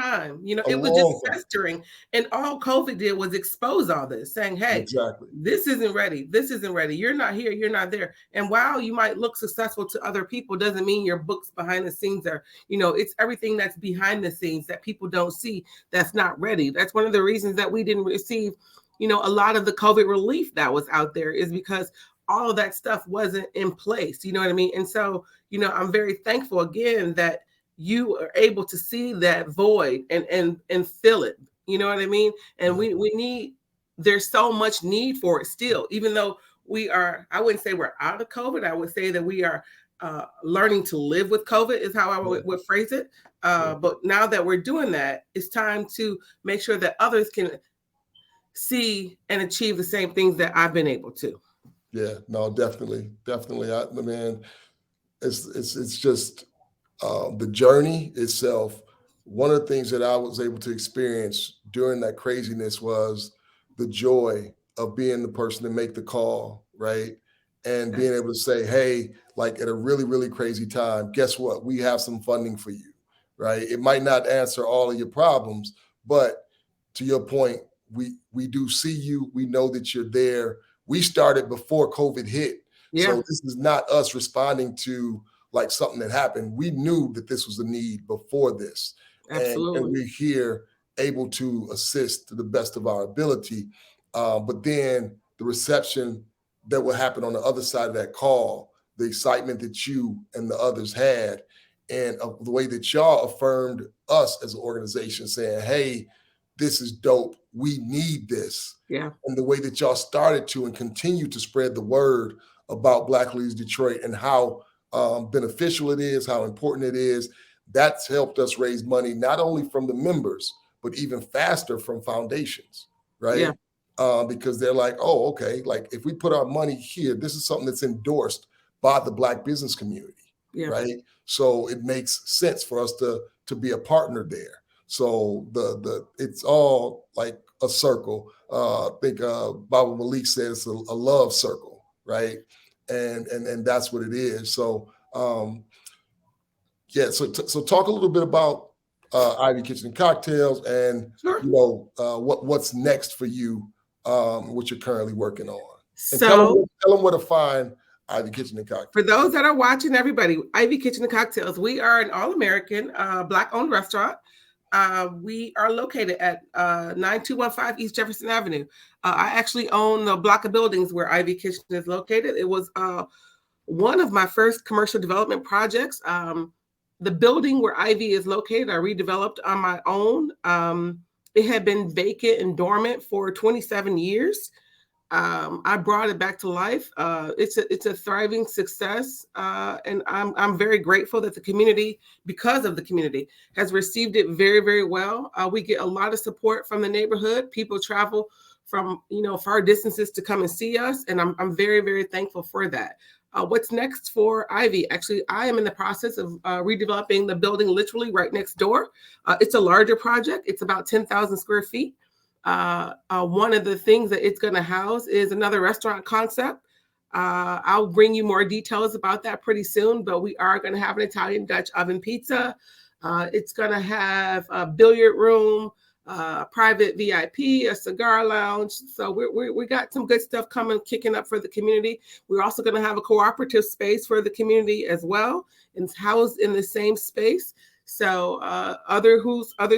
time. It was just festering. And all COVID did was expose all this, saying, hey, exactly, this isn't ready. This isn't ready. You're not here. You're not there. And while you might look successful to other people, doesn't mean your books behind the scenes are, it's everything that's behind the scenes that people don't see that's not ready. That's one of the reasons that we didn't receive, a lot of the COVID relief that was out there, is because all of that stuff wasn't in place. You know what I mean? And so, I'm very thankful again that you are able to see that void and fill it. You know what I mean? And there's so much need for it still, even though I wouldn't say we're out of COVID. I would say that we are learning to live with COVID is how I would phrase it. But now that we're doing that, it's time to make sure that others can see and achieve the same things that I've been able to. Yeah, no, definitely. Man, it's just the journey itself. One of the things that I was able to experience during that craziness was the joy of being the person to make the call, right? And being able to say, hey, like at a really, really crazy time, guess what? We have some funding for you, right? It might not answer all of your problems, but to your point, we do see you. We know that you're there. We started before COVID hit. Yeah. So this is not us responding to like something that happened. We knew that this was a need before this. Absolutely. And we're here able to assist to the best of our ability. But then the reception that will happen on the other side of that call, the excitement that you and the others had, and the way that y'all affirmed us as an organization saying, hey, this is dope. We need this. Yeah. And the way that y'all started to and continue to spread the word about Black Leaders Detroit and how beneficial it is, how important it is, that's helped us raise money, not only from the members, but even faster from foundations, right? Yeah. Because they're like, oh, okay, like if we put our money here, this is something that's endorsed by the Black business community, right? So it makes sense for us to be a partner there. So it's all like a circle. I think Baba Malik said it's a love circle, right? And that's what it is. So so talk a little bit about Ivy Kitchen and Cocktails and what's next for you what you're currently working on. And So tell them where to find Ivy Kitchen and Cocktails. For those that are watching, everybody, Ivy Kitchen and Cocktails, we are an all-American Black-owned restaurant. We are located at 9215 East Jefferson Avenue. I actually own the block of buildings where Ivy Kitchen is located. It was one of my first commercial development projects. The building where Ivy is located, I redeveloped on my own. It had been vacant and dormant for 27 years. I brought it back to life. It's a thriving success, and I'm very grateful that the community, because of the community, has received it very, very well. We get a lot of support from the neighborhood. People travel from far distances to come and see us, and I'm very, very thankful for that. What's next for Ivy? Actually, I am in the process of redeveloping the building literally right next door. It's a larger project. It's about 10,000 square feet. One of the things that it's going to house is another restaurant concept. I'll bring you more details about that pretty soon, but we are going to have an Italian Dutch oven pizza. It's going to have a billiard room, private VIP, a cigar lounge. So we got some good stuff kicking up for the community. We're also going to have a cooperative space for the community as well. It's housed in the same space. So others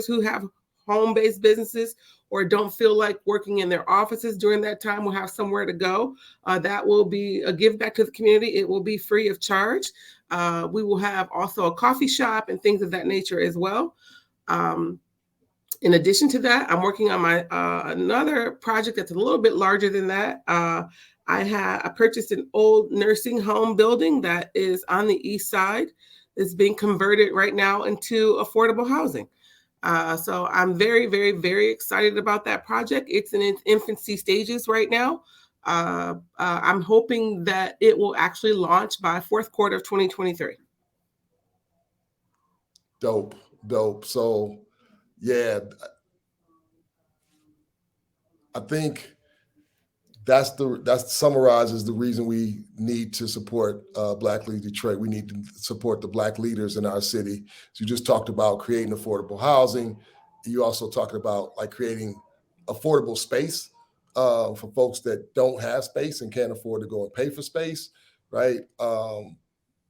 who have home-based businesses or don't feel like working in their offices during that time will have somewhere to go. That will be a give back to the community. It will be free of charge. We will have also a coffee shop and things of that nature as well. In addition to that, I'm working on my another project that's a little bit larger than that. I purchased an old nursing home building that is on the east side. It's being converted right now into affordable housing. So I'm very, very, very excited about that project. It's in its infancy stages right now. I'm hoping that it will actually launch by fourth quarter of 2023. Dope. So, yeah, I think that summarizes the reason we need to support Black Leaders Detroit. We need to support the Black leaders in our city. So you just talked about creating affordable housing. You also talked about like creating affordable space for folks that don't have space and can't afford to go and pay for space, right?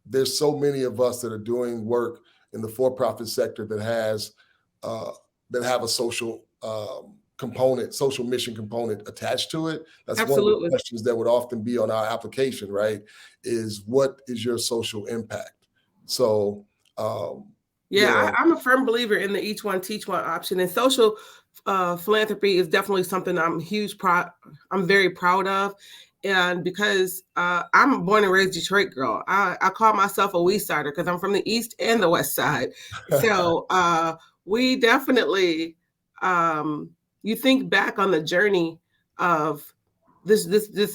There's so many of us that are doing work in the for-profit sector that have a social social mission component attached to it. That's Absolutely. one of the questions that would often be on our application, right? Is what is your social impact? So, I'm a firm believer in the each one teach one option, and social philanthropy is definitely something I'm very proud of. And because I'm a born and raised Detroit girl, I call myself a West Sider because I'm from the East and the West Side. So we definitely, you think back on the journey of this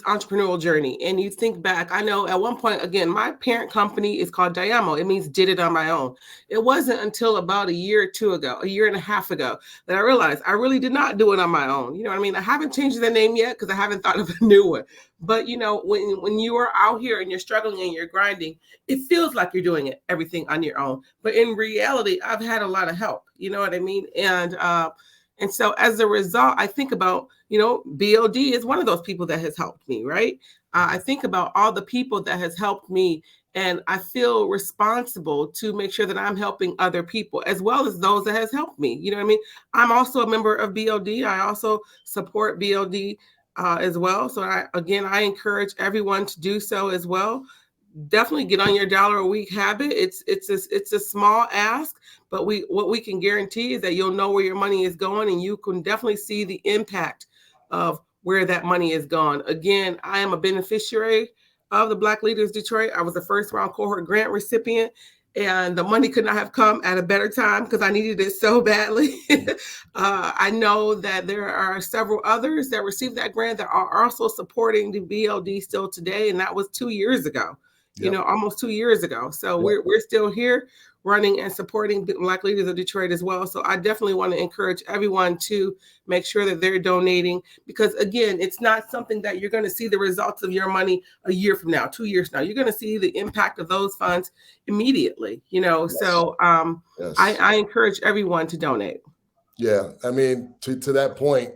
entrepreneurial journey, and you think back, I know at one point, again, my parent company is called Diamo. It means did it on my own. It wasn't until about a year and a half ago that I realized I really did not do it on my own. You know what I mean? I haven't changed the name yet because I haven't thought of a new one. But when you are out here and you're struggling and you're grinding, it feels like you're doing everything on your own. But in reality, I've had a lot of help. You know what I mean? And so as a result, I think about, BLD is one of those people that has helped me, right? I think about all the people that has helped me, and I feel responsible to make sure that I'm helping other people as well as those that has helped me. You know what I mean? I'm also a member of BLD. I also support BLD as well. So I encourage everyone to do so as well. Definitely get on your $1 a week habit. It's a small ask, but what we can guarantee is that you'll know where your money is going, and you can definitely see the impact of where that money is gone. Again, I am a beneficiary of the Black Leaders Detroit. I was a first round cohort grant recipient, and the money could not have come at a better time because I needed it so badly. I know that there are several others that received that grant that are also supporting the BLD still today, and that was 2 years ago. Almost 2 years ago. So we're still here running and supporting Black Leaders of Detroit as well. So I definitely want to encourage everyone to make sure that they're donating, because again, it's not something that you're going to see the results of your money a year from now, 2 years from now. You're going to see the impact of those funds immediately, Yes. So yes. I encourage everyone to donate. Yeah. I mean, to that point,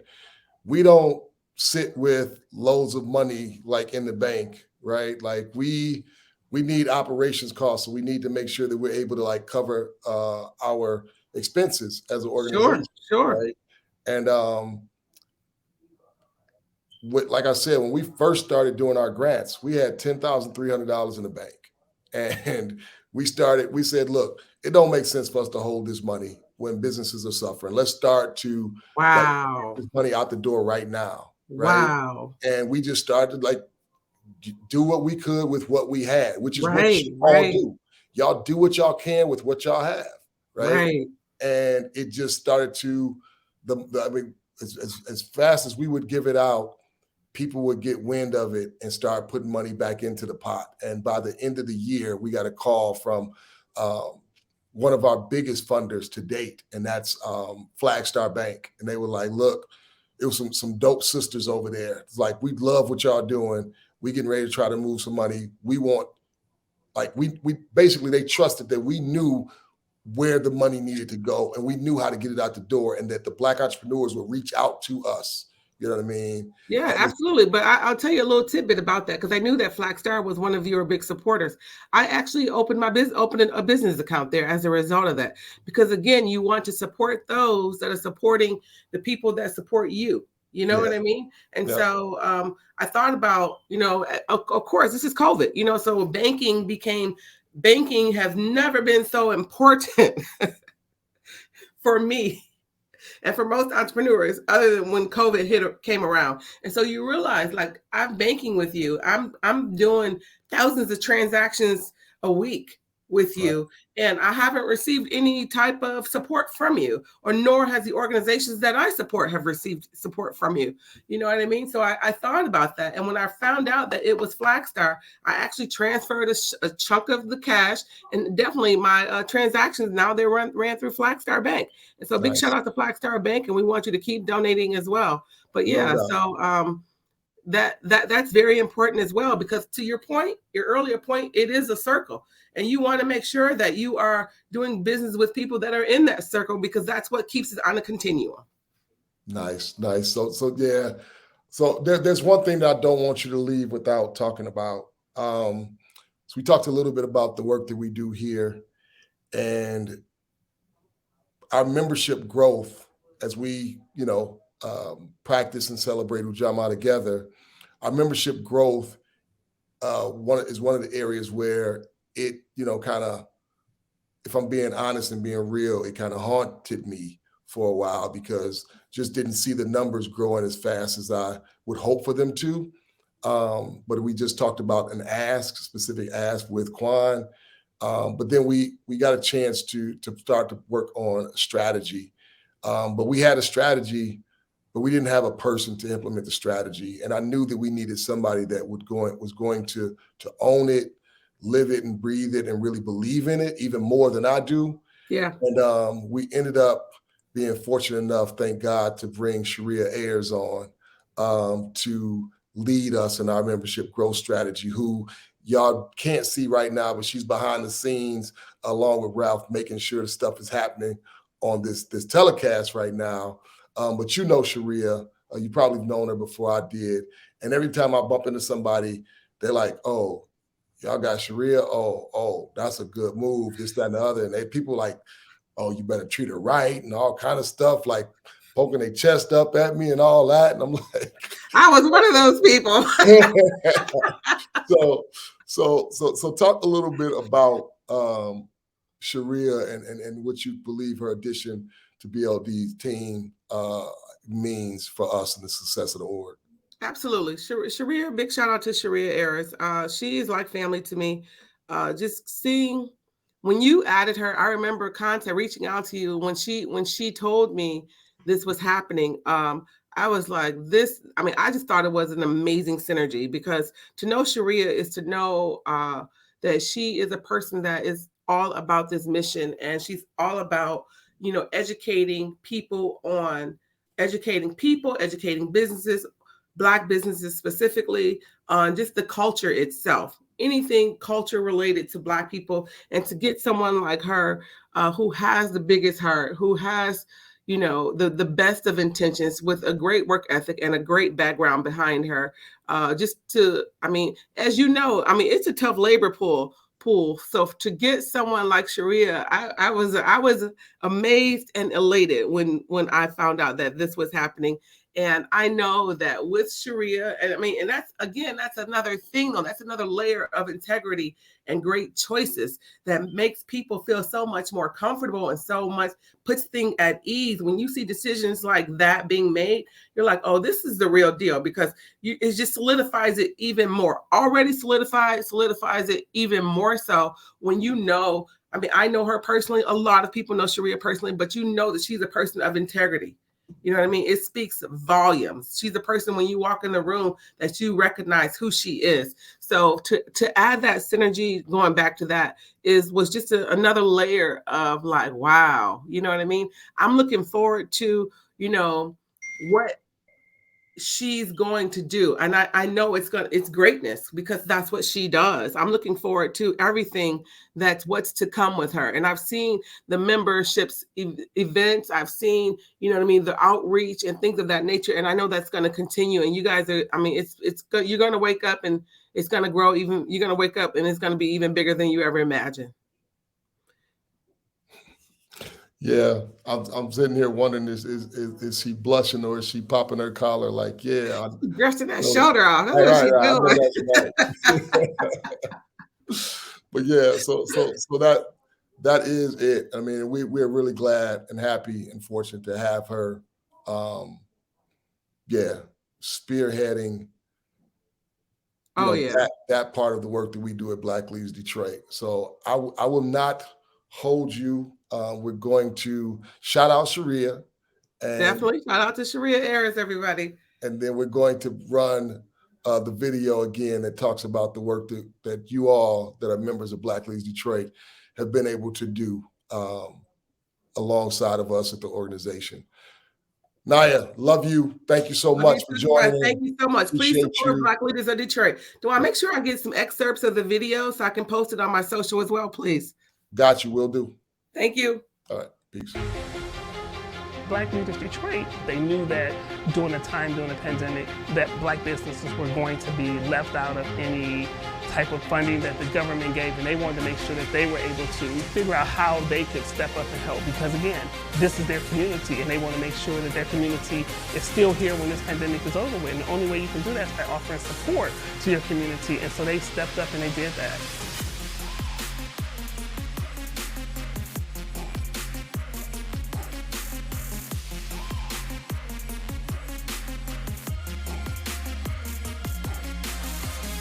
we don't sit with loads of money like in the bank, right? Like we need operations costs, so we need to make sure that we're able to like cover our expenses as an organization, Sure. right? And like I said, when we first started doing our grants, we had $10,300 in the bank. And we said, look, it don't make sense for us to hold this money when businesses are suffering. Let's start to like Wow. get this money out the door right now. Right. Wow. And we just started like do what we could with what we had, which is what Right, you all right. do. Y'all do what y'all can with what y'all have. Right. Right. And it just started to I mean, as fast as we would give it out, people would get wind of it and start putting money back into the pot. And by the end of the year, we got a call from one of our biggest funders to date, and that's Flagstar Bank. And they were like, look, it was some dope sisters over there. It's like, we love what y'all doing. We getting ready to try to move some money. We want, like, we basically, they trusted that we knew where the money needed to go and we knew how to get it out the door, and that the Black entrepreneurs would reach out to us. You know what I mean? Yeah, absolutely. But I'll tell you a little tidbit about that, because I knew that Flagstar was one of your big supporters. I actually opened a business account there as a result of that, because again, you want to support those that are supporting the people that support you. You know what I mean? And so I thought about, of course, this is COVID, so banking has never been so important for me and for most entrepreneurs, other than when COVID came around. And so you realize, like, I'm banking with you. I'm doing thousands of transactions a week with you, and I haven't received any type of support from you, or nor has the organizations that I support have received support from you. You know what I mean? So I thought about that. And when I found out that it was Flagstar, I actually transferred a chunk of the cash, and definitely my transactions now, they ran through Flagstar Bank. And so big shout out to Flagstar Bank, and we want you to keep donating as well. But yeah, so that's very important as well, because to your point, your earlier point, it is a circle, and you want to make sure that you are doing business with people that are in that circle, because that's what keeps it on a continuum. Nice. So yeah. So there's one thing that I don't want you to leave without talking about. So we talked a little bit about the work that we do here and our membership growth as we, practice and celebrate Ujamaa together. Our membership growth is one of the areas where it, kind of, if I'm being honest and being real, it kind of haunted me for a while, because just didn't see the numbers growing as fast as I would hope for them to. But we just talked about an specific ask with Quan. But then we got a chance to start to work on a strategy. But we had a strategy, but we didn't have a person to implement the strategy. And I knew that we needed somebody that was going to own it, live it and breathe it and really believe in it even more than I do. Yeah. And we ended up being fortunate enough, thank God, to bring Sharia Ayers on to lead us in our membership growth strategy, who y'all can't see right now, but she's behind the scenes along with Ralph, making sure the stuff is happening on this telecast right now. But Sharia, you probably have known her before I did. And every time I bump into somebody, they're like, oh, y'all got Sharia? Oh, that's a good move, this, that, and the other. And people like, oh, you better treat her right and all kind of stuff, like poking their chest up at me and all that. And I'm like, I was one of those people. So talk a little bit about Sharia and what you believe her addition to BLD's team means for us and the success of the org. Absolutely. Sharia, big shout out to Sharia Ayers. She is like family to me. Just seeing when you added her, I remember reaching out to you when she told me this was happening. I was like, I just thought it was an amazing synergy, because to know Sharia is to know that she is a person that is all about this mission, and she's all about, educating people, educating businesses, Black businesses specifically, on just the culture itself, anything culture related to Black people. And to get someone like her who has the biggest heart, who has, you know, the best of intentions with a great work ethic and a great background behind her. Just to, I mean, as you know, I mean, it's a tough labor pool. So to get someone like Sharia, I was amazed and elated when I found out that this was happening. And I know that with Sharia, and I mean, and that's again, that's another thing though, that's another layer of integrity and great choices that makes people feel so much more comfortable and so much puts things at ease. When you see decisions like that being made, you're like, oh, this is the real deal, because it just solidifies it even more. Already solidifies it even more so when you know, I mean, I know her personally, a lot of people know Sharia personally, but you know that she's a person of integrity. You know what I mean? It speaks volumes. She's a person when you walk in the room that you recognize who she is. So to add that synergy, going back to that, was just another layer of like, wow, you know what I mean? I'm looking forward to, you know, what she's going to do. And I know it's greatness, because that's what she does. I'm looking forward to everything that's what's to come with her. And I've seen the memberships events. I've seen, you know what I mean, the outreach and things of that nature. And I know that's going to continue. And you guys are, I mean, you're going to wake up and it's going to grow even, you're going to wake up and it's going to be even bigger than you ever imagined. Yeah, I'm sitting here wondering, is she blushing or is she popping her collar? Like, yeah, Dusting that shoulder off. That's what she's doing. But yeah, so that is it. I mean, we're really glad and happy and fortunate to have her. Spearheading. That part of the work that we do at Black Leaders Detroit. So I will not hold you. We're going to shout out Sharia. And definitely shout out to Sharia Ayers, everybody. And then we're going to run the video again that talks about the work that you all that are members of Black Leaders Detroit have been able to do alongside of us at the organization. Naya, love you. Thank you so much for joining. Thank you so much. Please support Black Leaders of Detroit. Do I make sure I get some excerpts of the video so I can post it on my social as well, please? Got you. Will do. Thank you. All right. Peace. Black Leaders Detroit, they knew that during the pandemic, that Black businesses were going to be left out of any type of funding that the government gave, and they wanted to make sure that they were able to figure out how they could step up and help, because again, this is their community, and they want to make sure that their community is still here when this pandemic is over with. And the only way you can do that is by offering support to your community, and so they stepped up and they did that.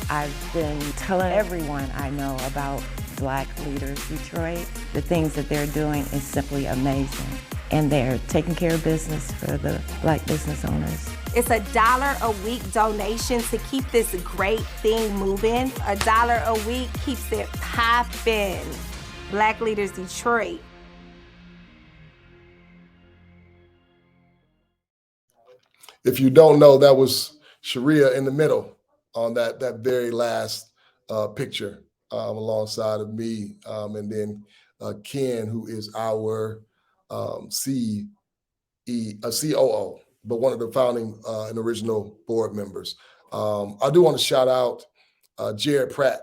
I've been telling everyone I know about Black Leaders Detroit. The things that they're doing is simply amazing. And they're taking care of business for the Black business owners. It's $1 a week donation to keep this great thing moving. $1 a week keeps it popping. Black Leaders Detroit. If you don't know, that was Sharia in the middle on that very last picture alongside of me, and then Ken, who is our COO, but one of the founding and original board members. I do want to shout out Jared Pratt,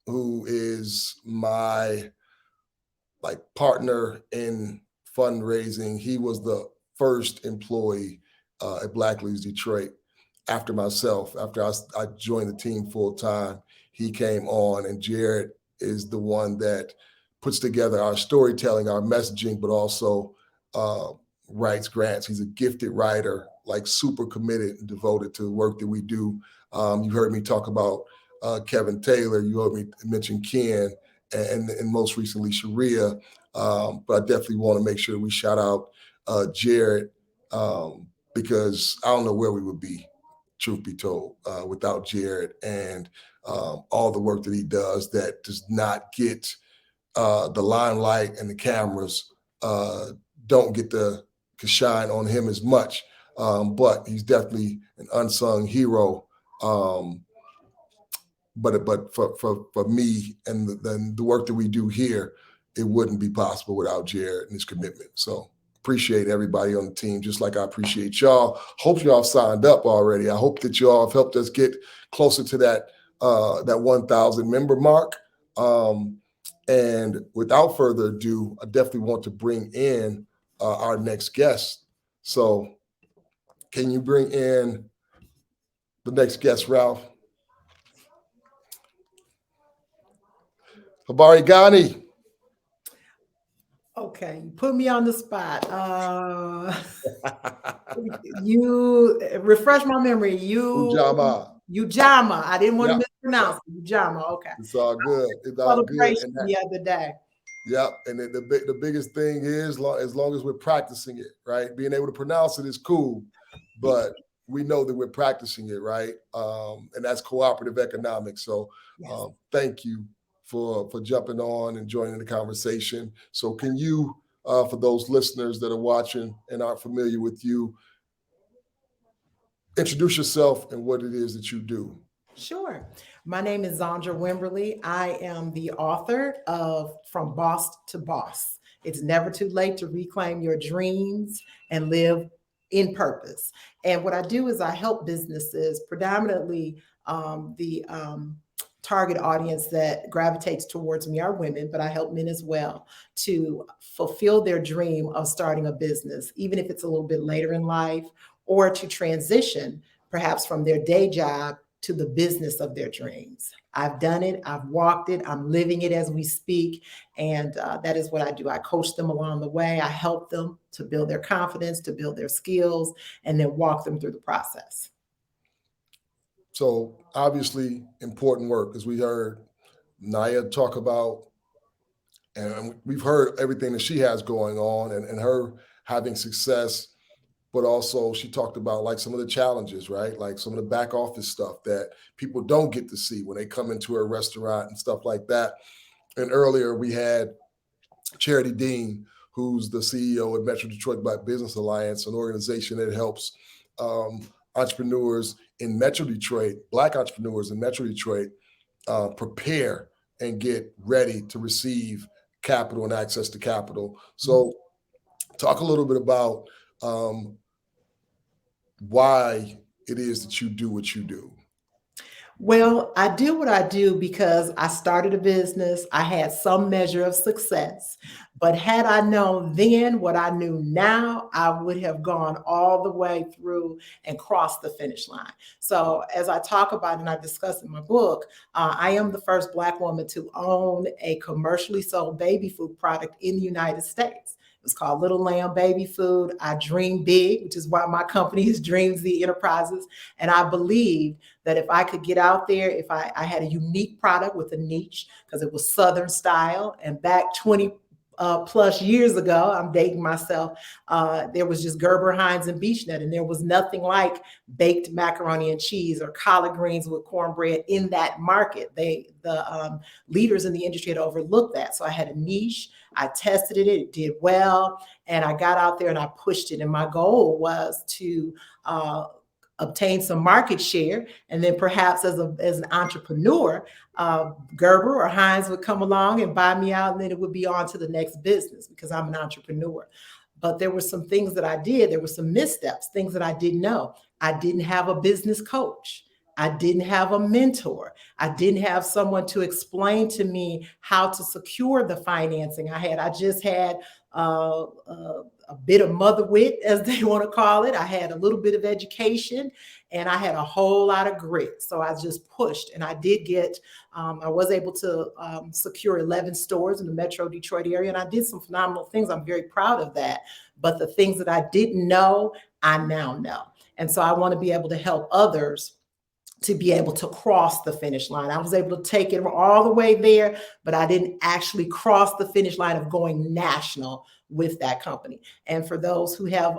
who is my partner in fundraising. He was the first employee at Black Leaders Detroit. After myself, after I joined the team full time, he came on, and Jared is the one that puts together our storytelling, our messaging, but also writes grants. He's a gifted writer, super committed and devoted to the work that we do. You heard me talk about Kevin Taylor. You heard me mention Ken, and most recently Sharia. But I definitely want to make sure we shout out Jared, because I don't know where we would be, truth be told, without Jared and all the work that he does that does not get the limelight, and the cameras don't get to shine on him as much. But he's definitely an unsung hero. But for me and the work that we do here, it wouldn't be possible without Jared and his commitment. So appreciate everybody on the team, just like I appreciate y'all. Hope y'all signed up already. I hope that y'all have helped us get closer to that 1,000 member mark. And without further ado, I definitely want to bring in our next guest. So can you bring in the next guest, Ralph? Habari Ghani. Okay, you put me on the spot. You refresh my memory. Ujama. I didn't want to mispronounce it. Ujama. Okay. It's all good. It's all good. Celebration the other day. Yep. And the biggest thing is, as long as we're practicing it, right? Being able to pronounce it is cool, but we know that we're practicing it, right? And that's cooperative economics. So thank you for jumping on and joining the conversation. So can you, for those listeners that are watching and aren't familiar with you, introduce yourself and what it is that you do? Sure. My name is Zandra Wimberly. I am the author of From Boss to Boss. It's never too late to reclaim your dreams and live in purpose. And what I do is I help businesses, predominantly the target audience that gravitates towards me are women, but I help men as well, to fulfill their dream of starting a business, even if it's a little bit later in life, or to transition perhaps from their day job to the business of their dreams. I've done it, I've walked it, I'm living it as we speak. And that is what I do. I coach them along the way. I help them to build their confidence, to build their skills, and then walk them through the process. So obviously important work, as we heard Naya talk about, and we've heard everything that she has going on and her having success, but also she talked about like some of the challenges, right? Like some of the back office stuff that people don't get to see when they come into a restaurant and stuff like that. And earlier we had Charity Dean, who's the CEO of Metro Detroit Black Business Alliance, an organization that helps entrepreneurs in Metro Detroit, Black entrepreneurs in Metro Detroit, prepare and get ready to receive capital and access to capital. So talk a little bit about why it is that you do what you do. Well, I do what I do because I started a business. I had some measure of success, but had I known then what I knew now, I would have gone all the way through and crossed the finish line. So as I talk about and I discuss in my book, I am the first Black woman to own a commercially sold baby food product in the United States. It's called Little Lamb Baby Food. I dream big, which is why my company is Dreams the Enterprises. And I believed that if I could get out there, if I had a unique product with a niche, because it was Southern style, and back 20 plus years ago, I'm dating myself, there was just Gerber, Heinz, and Beechnet, and there was nothing like baked macaroni and cheese or collard greens with cornbread in that market. The leaders in the industry had overlooked that. So I had a niche, I tested it, it did well, and I got out there and I pushed it. And my goal was to obtain some market share, and then perhaps as an entrepreneur, Gerber or Heinz would come along and buy me out, and then it would be on to the next business because I'm an entrepreneur. But there were some things that I did. There were some missteps, things that I didn't know. I didn't have a business coach. I didn't have a mentor. I didn't have someone to explain to me how to secure the financing. I just had a bit of mother wit, as they want to call it. I had a little bit of education, and I had a whole lot of grit. So I just pushed, and I did get, I was able to secure 11 stores in the Metro Detroit area, and I did some phenomenal things. I'm very proud of that. But the things that I didn't know, I now know. And so I want to be able to help others to be able to cross the finish line. I was able to take it all the way there, but I didn't actually cross the finish line of going national with that company. And for those who have,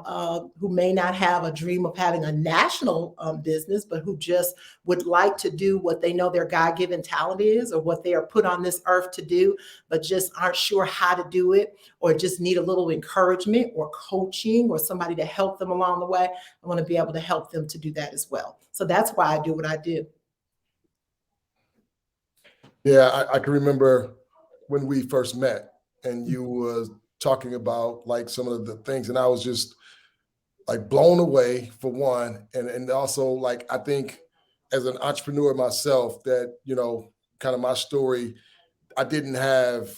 who may not have a dream of having a national business, but who just would like to do what they know their God-given talent is, or what they are put on this earth to do, but just aren't sure how to do it, or just need a little encouragement or coaching or somebody to help them along the way, I want to be able to help them to do that as well. So that's why I do what I do. Yeah, I can remember when we first met, and you was talking about like some of the things, and I was just like blown away for one, and also like I think as an entrepreneur myself that kind of my story, I didn't have,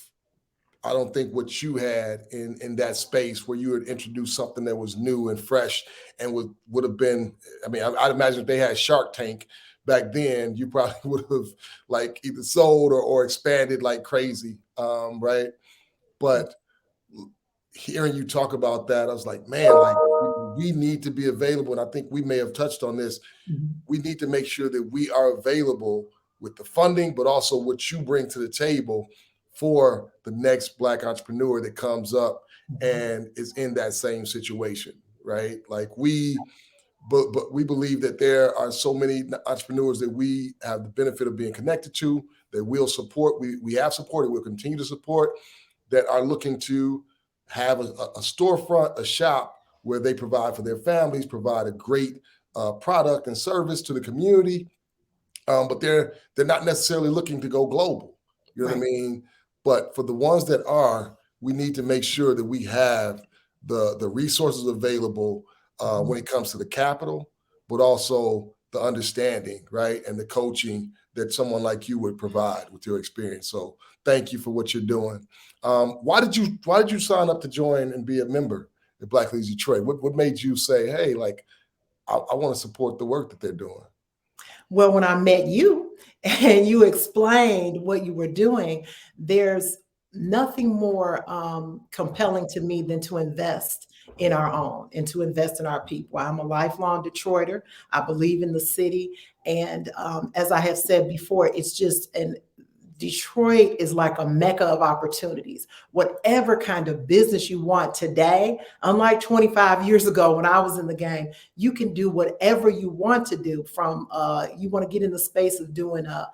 I don't think what you had in that space where you would introduce something that was new and fresh and would have been. I mean, I'd imagine if they had Shark Tank back then, you probably would have like either sold or expanded like crazy, right? But hearing you talk about that, I was like, man, like we need to be available. And I think we may have touched on this. We need to make sure that we are available with the funding, but also what you bring to the table for the next Black entrepreneur that comes up and is in that same situation, right? Like but we believe that there are so many entrepreneurs that we have the benefit of being connected to, that we'll support. We have supported, we'll continue to support, that are looking to have a storefront, a shop where they provide for their families, provide a great product and service to the community, but they're not necessarily looking to go global. You know what I mean? But for the ones that are, we need to make sure that we have the resources available when it comes to the capital, but also the understanding, right, and the coaching that someone like you would provide with your experience. So thank you for what you're doing. Why did you sign up to join and be a member at Black Leaders Detroit? What made you say, hey, like I want to support the work that they're doing? Well, when I met you and you explained what you were doing, there's nothing more compelling to me than to invest in our own and to invest in our people. I'm a lifelong Detroiter. I believe in the city. And as I have said before, it's just Detroit is like a mecca of opportunities. Whatever kind of business you want today, unlike 25 years ago when I was in the game, you can do whatever you want to do. From you want to get in the space of doing a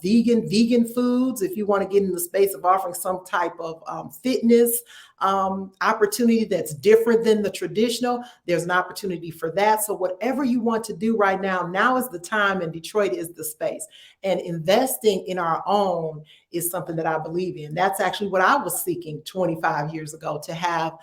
vegan foods, if you want to get in the space of offering some type of fitness opportunity that's different than the traditional, there's an opportunity for that. So whatever you want to do right now is the time, and Detroit is the space. And investing in our own is something that I believe in. That's actually what I was seeking 25 years ago, to have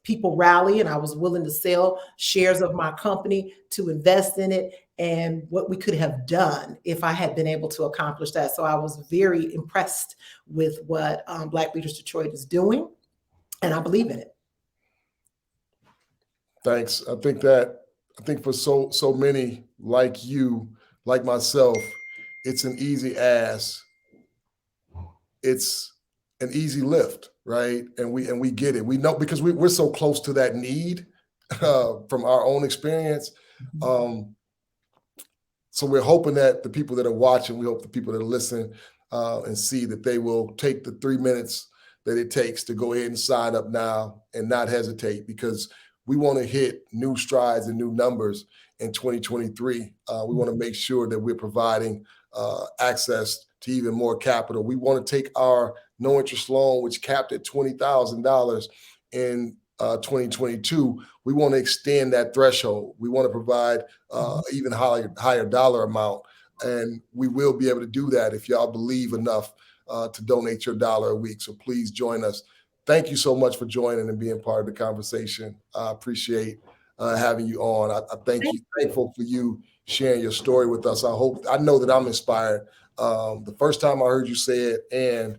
people rally, and I was willing to sell shares of my company to invest in it, and what we could have done if I had been able to accomplish that. So I was very impressed with what Black Leaders Detroit is doing, and I believe in it. Thanks. I think for so many like you, like myself, it's an easy ask. It's an easy lift, right? And we get it. We know because we're so close to that need from our own experience. So we're hoping that the people that are watching, we hope the people that are listening and see that they will take the 3 minutes that it takes to go ahead and sign up now and not hesitate, because we want to hit new strides and new numbers in 2023. We want to make sure that we're providing access to even more capital. We want to take our no interest loan, which capped at $20,000 in 2022. We want to extend that threshold. We want to provide even higher dollar amount. And we will be able to do that if y'all believe enough to donate your $1 a week. So please join us. Thank you so much for joining and being part of the conversation. I appreciate having you on. I thankful for you sharing your story with us. I know that I'm inspired. The first time I heard you say it, and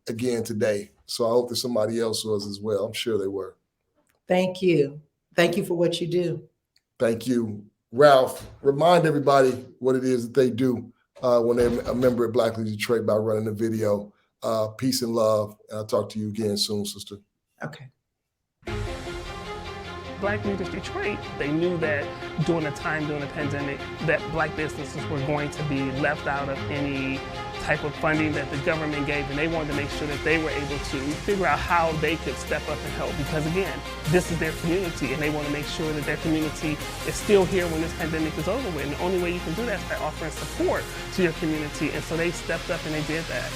again today. So I hope that somebody else was as well. I'm sure they were. Thank you. Thank you for what you do. Thank you. Ralph, remind everybody what it is that they do when they're a member at Black Leaders Detroit by running the video. Peace and love. And I'll talk to you again soon, sister. Okay. Black Leaders Detroit, they knew that during the pandemic, that Black businesses were going to be left out of any type of funding that the government gave, and they wanted to make sure that they were able to figure out how they could step up and help, because again, this is their community, and they want to make sure that their community is still here when this pandemic is over with. And the only way you can do that is by offering support to your community, and so they stepped up and they did that.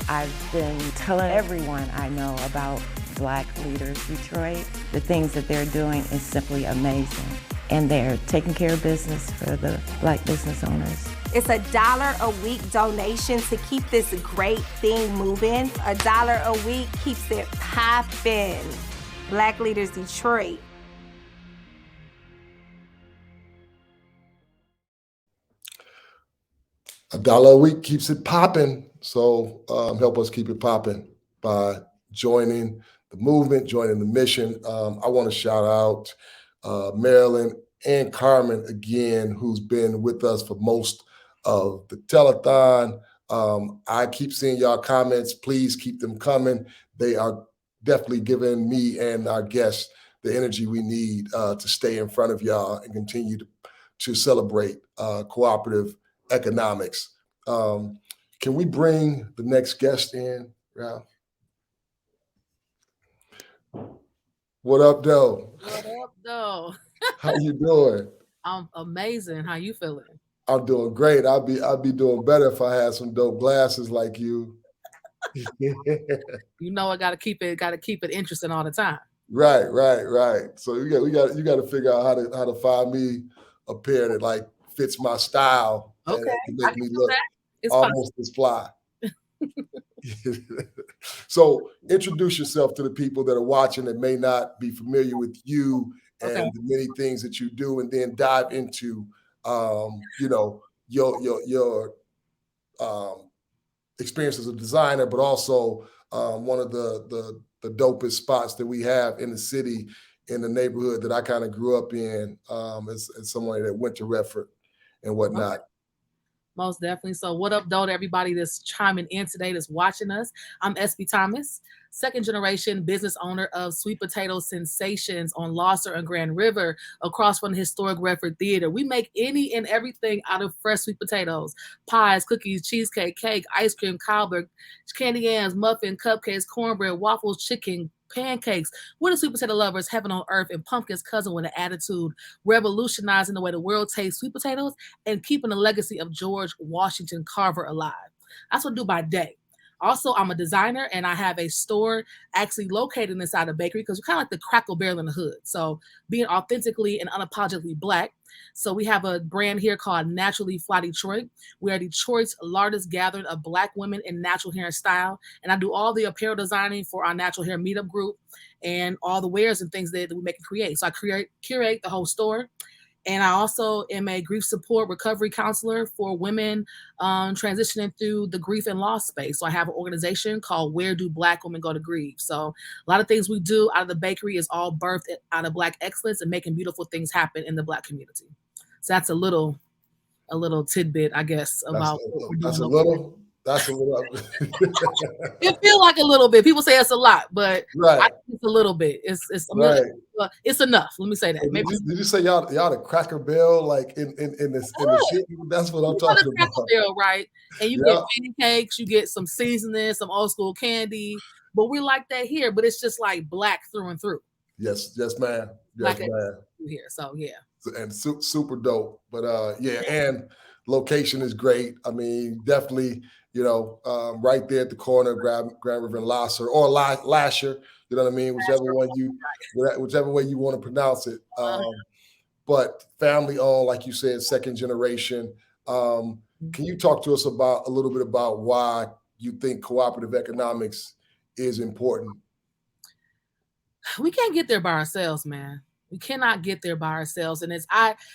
I've been telling everyone I know about Black Leaders Detroit. The things that they're doing is simply amazing. And they're taking care of business for the Black business owners. It's $1 a week donation to keep this great thing moving. $1 a week keeps it poppin'. Black Leaders Detroit. $1 a week keeps it popping. So help us keep it popping by joining the movement, joining the mission. I want to shout out Marilyn and Carmen again, who's been with us for most of the telethon. I keep seeing y'all comments. Please keep them coming. They are definitely giving me and our guests the energy we need to stay in front of y'all and continue to celebrate cooperative economics. Can we bring the next guest in, Ralph? What up, though? What up, though? How you doing? I'm amazing. How you feeling? I'm doing great. I'd be doing better if I had some dope glasses like you. You know, I gotta keep it interesting all the time. Right. So you got to figure out how to find me a pair that like fits my style and can make me look almost as fly. So introduce yourself to the people that are watching that may not be familiar with you and the many things that you do, and then dive into your experience as a designer, but also one of the dopest spots that we have in the city, in the neighborhood that I kind of grew up in, as someone that went to Redford and whatnot. Okay. Most definitely. So what up, though, to everybody that's chiming in today, that's watching us. I'm SB Thomas, second generation business owner of Sweet Potato Sensations on Losser and Grand River, across from the historic Redford Theater. We make any and everything out of fresh sweet potatoes: pies, cookies, cheesecake, cake, ice cream, cobbler, candy yams, muffin, cupcakes, cornbread, waffles, chicken, pancakes. We're the sweet potato lovers, heaven on earth, and pumpkin's cousin with an attitude, revolutionizing the way the world tastes sweet potatoes and keeping the legacy of George Washington Carver alive. That's what I do by day. Also, I'm a designer, and I have a store actually located inside a bakery, because we're kind of like the Crackle Barrel in the hood. So being authentically and unapologetically Black. So we have a brand here called Naturally Fly Detroit. We are Detroit's largest gathering of Black women in natural hair and style. And I do all the apparel designing for our natural hair meetup group and all the wares and things that we make and create. So I curate the whole store. And I also am a grief support recovery counselor for women transitioning through the grief and loss space. So I have an organization called Where Do Black Women Go to Grieve? So a lot of things we do out of the bakery is all birthed out of Black excellence and making beautiful things happen in the Black community. So that's a little tidbit, I guess, about what we're doing. That's a little. It feels like a little bit. People say it's a lot, but right. I think it's a little bit. It's enough. Let me say that. Did you say y'all the Cracker Barrel, like in the shit? That's what I'm talking about. Cracker Barrel, right? And you get pancakes, you get some seasoning, some old school candy. But we're like that here, but it's just like Black through and through. Yes, ma'am. Yes, ma'am. Here, so yeah. And super dope. But and location is great. I mean, definitely. Right there at the corner of Grand River and Lasser, or Lasher, you know what I mean? Whichever way you want to pronounce it. But family owned, like you said, second generation. Can you talk to us a little bit about why you think cooperative economics is important? We can't get there by ourselves, man. We cannot get there by ourselves. And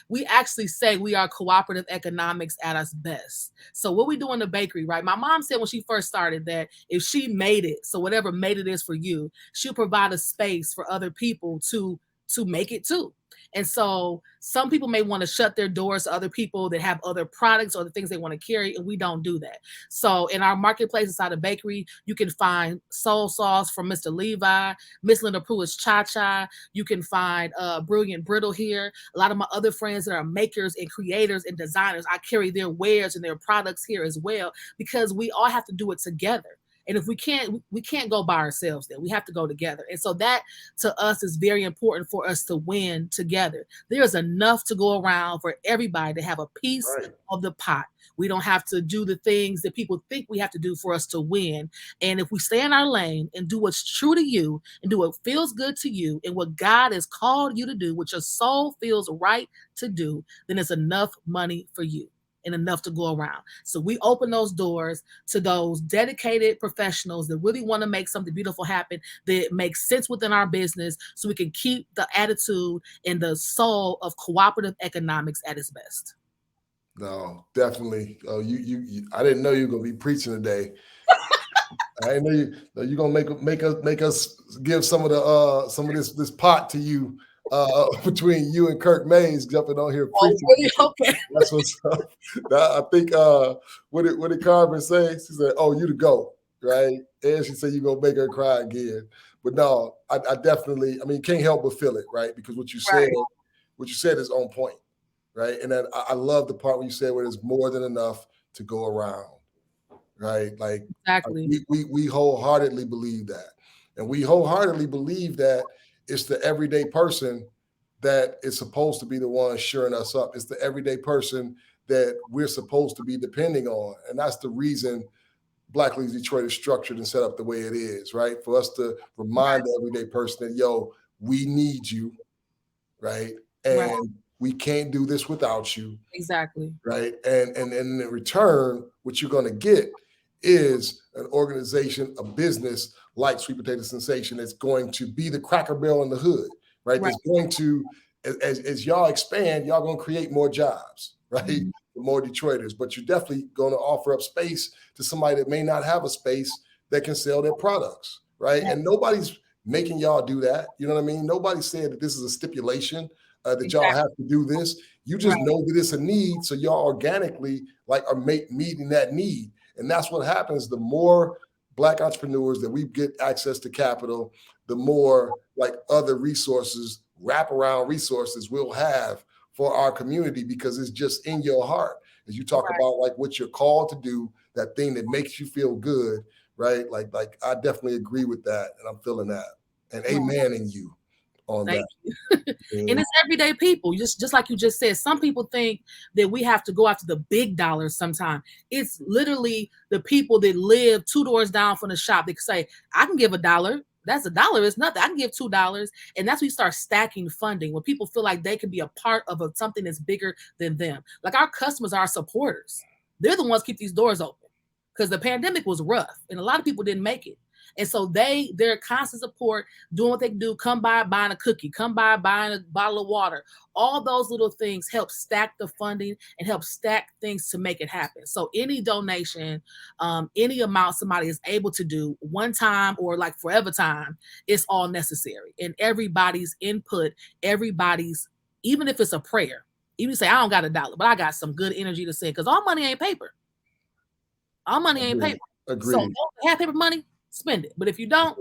we actually say we are cooperative economics at its best. So what we do in the bakery, right? My mom said when she first started that if she made it, so whatever made it is for you, she'll provide a space for other people to make it too. And so some people may want to shut their doors to other people that have other products or the things they want to carry, and we don't do that. So in our marketplace inside the bakery, you can find soul sauce from Mr. Levi, Miss Linda Pruitt's Cha-Cha. You can find Brilliant Brittle here. A lot of my other friends that are makers and creators and designers, I carry their wares and their products here as well, because we all have to do it together. And if we can't go by ourselves then. We have to go together. And so that to us is very important for us to win together. There's enough to go around for everybody to have a piece of the pot. We don't have to do the things that people think we have to do for us to win. And if we stay in our lane and do what's true to you and do what feels good to you and what God has called you to do, what your soul feels right to do, then it's enough money for you and enough to go around. So we open those doors to those dedicated professionals that really want to make something beautiful happen, that makes sense within our business, so we can keep the attitude and the soul of cooperative economics at its best. No, definitely. I didn't know you were gonna be preaching today. I didn't know you're gonna make us give some of this pot to you between you and Kirk Mays jumping on here preaching. Really? Okay. That's what's up. I think what did Carmen say? She said, "Oh, you the GOAT," right? And she said you're gonna make her cry again. But no, I definitely, I mean, can't help but feel it, right? Because what you said is on point. Right. And then I love the part where you said where there's more than enough to go around. Right. Like exactly. We wholeheartedly believe that. And we wholeheartedly believe that it's the everyday person that is supposed to be the one shoring us up. It's the everyday person that we're supposed to be depending on. And that's the reason Black Leaders Detroit is structured and set up the way it is, right? For us to remind the everyday person that, yo, we need you, right? And we can't do this without you. Exactly. Right. And in return, what you're going to get is an organization, a business like Sweet Potato Sensation that's going to be the Cracker Barrel in the hood, right? That's going to, as y'all expand, y'all going to create more jobs, right? For more Detroiters. But you're definitely going to offer up space to somebody that may not have a space that can sell their products, right? And nobody's making y'all do that. You know what I mean? Nobody said that this is a stipulation that y'all have to do this. You just know that it's a need, so y'all organically are meeting that need. And that's what happens. The more Black entrepreneurs that we get access to capital, the more other resources, wraparound resources we'll have for our community, because it's just in your heart. As you talk about what you're called to do, that thing that makes you feel good, right? Like I definitely agree with that, and I'm feeling that. And amen in you. Thank you. And it's everyday people, just like you just said. Some people think that we have to go after the big dollars sometimes. It's literally the people that live 2 doors down from the shop. They can say, I can give $1. That's $1. It's nothing. I can give $2. And that's when you start stacking funding, when people feel like they can be a part of something that's bigger than them. Like our customers are our supporters. They're the ones keep these doors open, because the pandemic was rough and a lot of people didn't make it. And so their constant support, doing what they can do, come by buying a cookie, come by buying a bottle of water. All those little things help stack the funding and help stack things to make it happen. So any donation, any amount somebody is able to do one time or forever time, it's all necessary. And everybody's input, even if it's a prayer, even say, I don't got $1, but I got some good energy to send, because all money ain't paper. All money ain't paper. Agreed. So don't have paper money, spend it. But if you don't,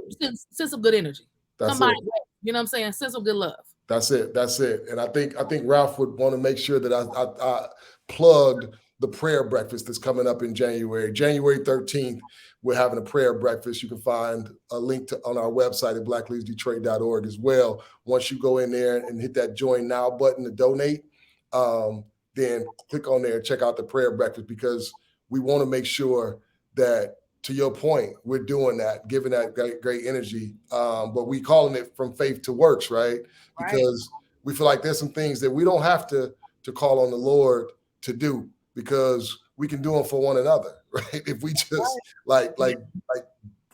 send some good energy. That's it. You know what I'm saying? Send some good love. That's it. That's it. And I think Ralph would want to make sure that I plugged the prayer breakfast that's coming up in January. January 13th, we're having a prayer breakfast. You can find a link on our website at blackleadersdetroit.org as well. Once you go in there and hit that Join Now button to donate, then click on there and check out the prayer breakfast, because we want to make sure that, to your point, we're doing that, giving that great energy. But we calling it From Faith to Works, right? Because we feel like there's some things that we don't have to call on the Lord to do, because we can do them for one another, right? If we just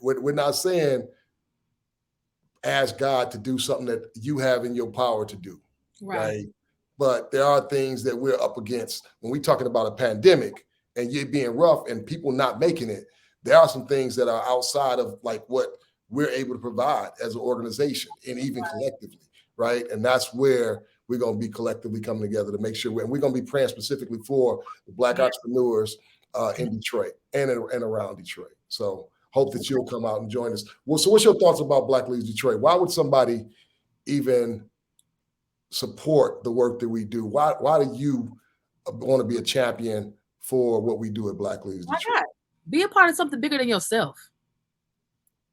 we're not saying ask God to do something that you have in your power to do, right? But there are things that we're up against when we're talking about a pandemic and it being rough and people not making it. There are some things that are outside of what we're able to provide as an organization and even collectively, right? And that's where we're going to be collectively coming together to make sure, and we're going to be praying specifically for the Black entrepreneurs in Detroit and around Detroit. So hope that you'll come out and join us. Well, so what's your thoughts about Black Leaders Detroit? Why would somebody even support the work that we do? Why do you want to be a champion for what we do at Black Leaders Detroit? Be a part of something bigger than yourself.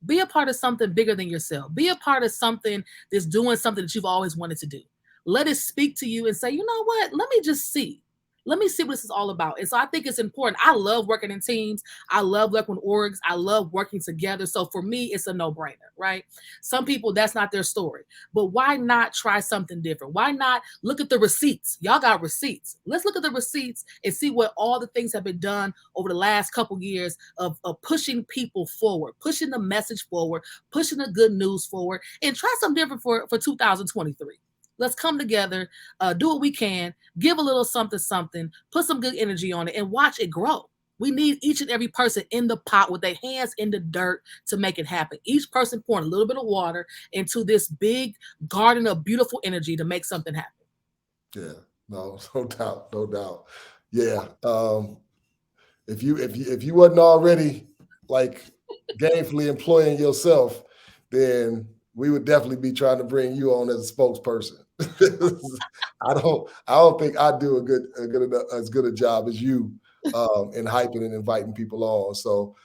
Be a part of something bigger than yourself. Be a part of something that's doing something that you've always wanted to do. Let it speak to you and say, you know what? Let me just see. Let me see what this is all about. And so I think it's important. I love working in teams. I love working with orgs. I love working together. So for me, it's a no-brainer, right? Some people, that's not their story. But why not try something different? Why not look at the receipts? Y'all got receipts. Let's look at the receipts and see what all the things have been done over the last couple years of pushing people forward, pushing the message forward, pushing the good news forward, and try something different for 2023. Let's come together, do what we can, give a little something, put some good energy on it, and watch it grow. We need each and every person in the pot with their hands in the dirt to make it happen. Each person pouring a little bit of water into this big garden of beautiful energy to make something happen. Yeah, no doubt, no doubt. Yeah, if you wasn't already like gainfully employing yourself, then we would definitely be trying to bring you on as a spokesperson. I don't think I do as good a job as you in hyping and inviting people on. So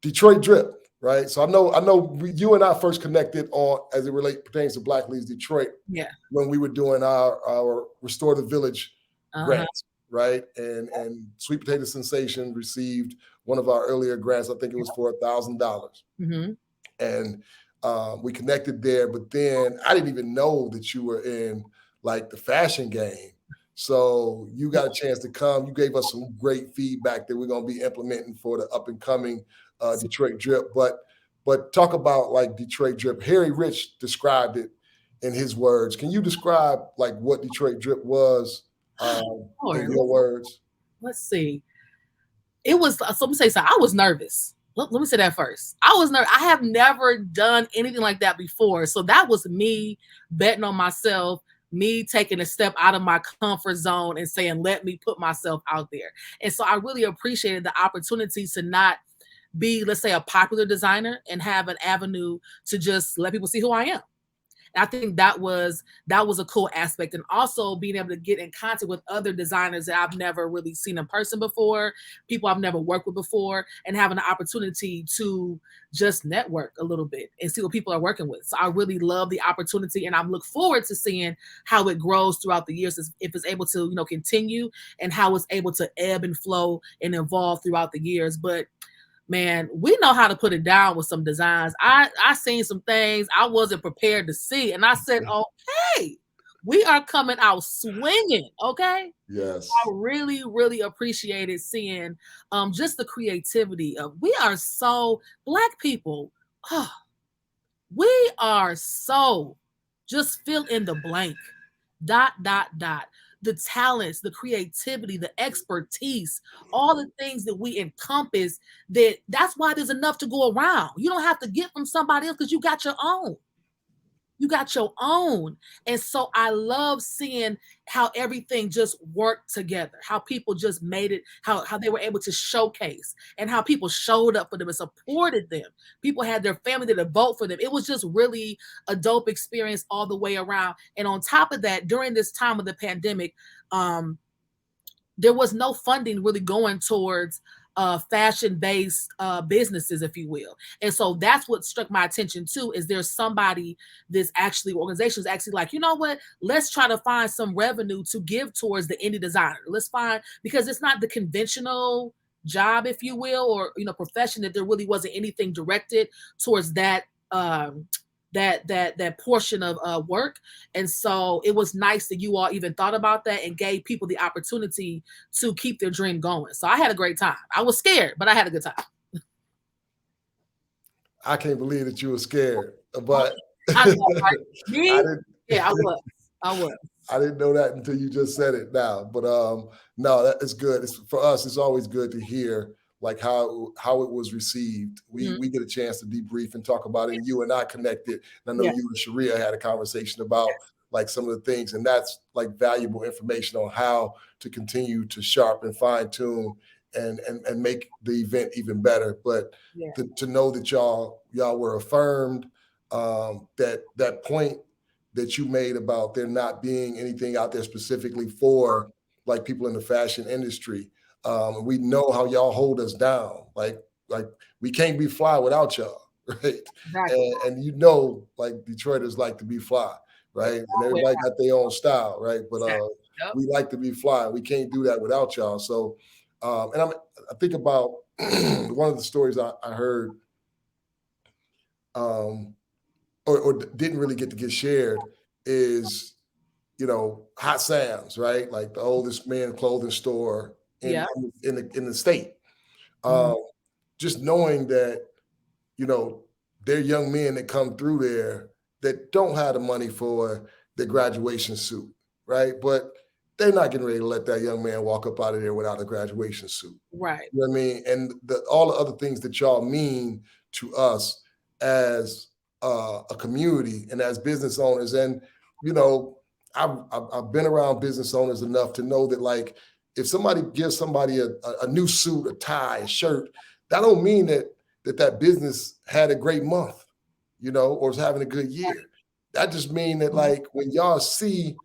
Detroit Drip, right? So I know you and I first connected on as it pertains to Black Leaders Detroit. Yeah. When we were doing our Restore the Village grants, right? And Sweet Potato Sensation received one of our earlier grants. I think it was for $1,000. Mm-hmm. And we connected there, but then I didn't even know that you were in like the fashion game. So you got a chance to come. You gave us some great feedback that we're going to be implementing for the up and coming Detroit Drip. But talk about like Detroit Drip. Harry Rich described it in his words. Can you describe like what Detroit Drip was in your words? Let's see. It was, so let me say something. I was nervous. Let me say that first. I was nervous. I have never done anything like that before. So that was me betting on myself, me taking a step out of my comfort zone and saying, let me put myself out there. And so I really appreciated the opportunity to not be, let's say, a popular designer and have an avenue to just let people see who I am. I think that was a cool aspect. And also being able to get in contact with other designers that I've never really seen in person before, people I've never worked with before, and having the opportunity to just network a little bit and see what people are working with. So I really love the opportunity, and I'm looking forward to seeing how it grows throughout the years, if it's able to, continue, and how it's able to ebb and flow and evolve throughout the years. But man, we know how to put it down with some designs. I seen some things I wasn't prepared to see, and I said, okay, we are coming out swinging, okay? Yes. I really, really appreciated seeing just the creativity of, we are so, Black people, we are so, just fill in the blank, ... The talents, the creativity, the expertise, all the things that we encompass, that's why there's enough to go around. You don't have to get from somebody else because you got your own. You got your own. And so I love seeing how everything just worked together, how people just made it, how they were able to showcase, and how people showed up for them and supported them. People had their family to vote for them. It was just really a dope experience all the way around. And on top of that, during this time of the pandemic, there was no funding really going towards fashion-based businesses, if you will. And so that's what struck my attention too, is there's somebody that's actually, organizations actually like, you know what, let's try to find some revenue to give towards the indie designer. Let's find, because it's not the conventional job, if you will, or, profession, that there really wasn't anything directed towards that that portion of work. And so it was nice that you all even thought about that and gave people the opportunity to keep their dream going. So I had a great time. I was scared, but I had a good time. I can't believe that you were scared, but I know, right? Me? I was. I didn't know that until you just said it now. But no, that is good. For us, it's always good to hear like how it was received. We get a chance to debrief and talk about it. And you and I connected. And I know you and Sharia had a conversation about like some of the things, and that's like valuable information on how to continue to sharpen, fine tune, and make the event even better. But to know that y'all were affirmed, that point that you made about there not being anything out there specifically for like people in the fashion industry. We know how y'all hold us down. Like like we can't be fly without y'all, right? Exactly. And you know, like Detroiters like to be fly, right? And everybody got their own style, right? But we like to be fly. We can't do that without y'all. So, and I think about one of the stories I heard, or didn't really get to get shared is, you know, Hot Sam's, right? Like the oldest men's clothing store in the state. Just knowing that, you know, they're young men that come through there that don't have the money for their graduation suit, right? But they're not getting ready to let that young man walk up out of there without a graduation suit. Right. You know what I mean? And all the other things that y'all mean to us as a community and as business owners. And, you know, I've been around business owners enough to know that, like, if somebody gives somebody a new suit, a tie, a shirt, that don't mean that business had a great month, you know, or is having a good year. That just mean that, like, when y'all see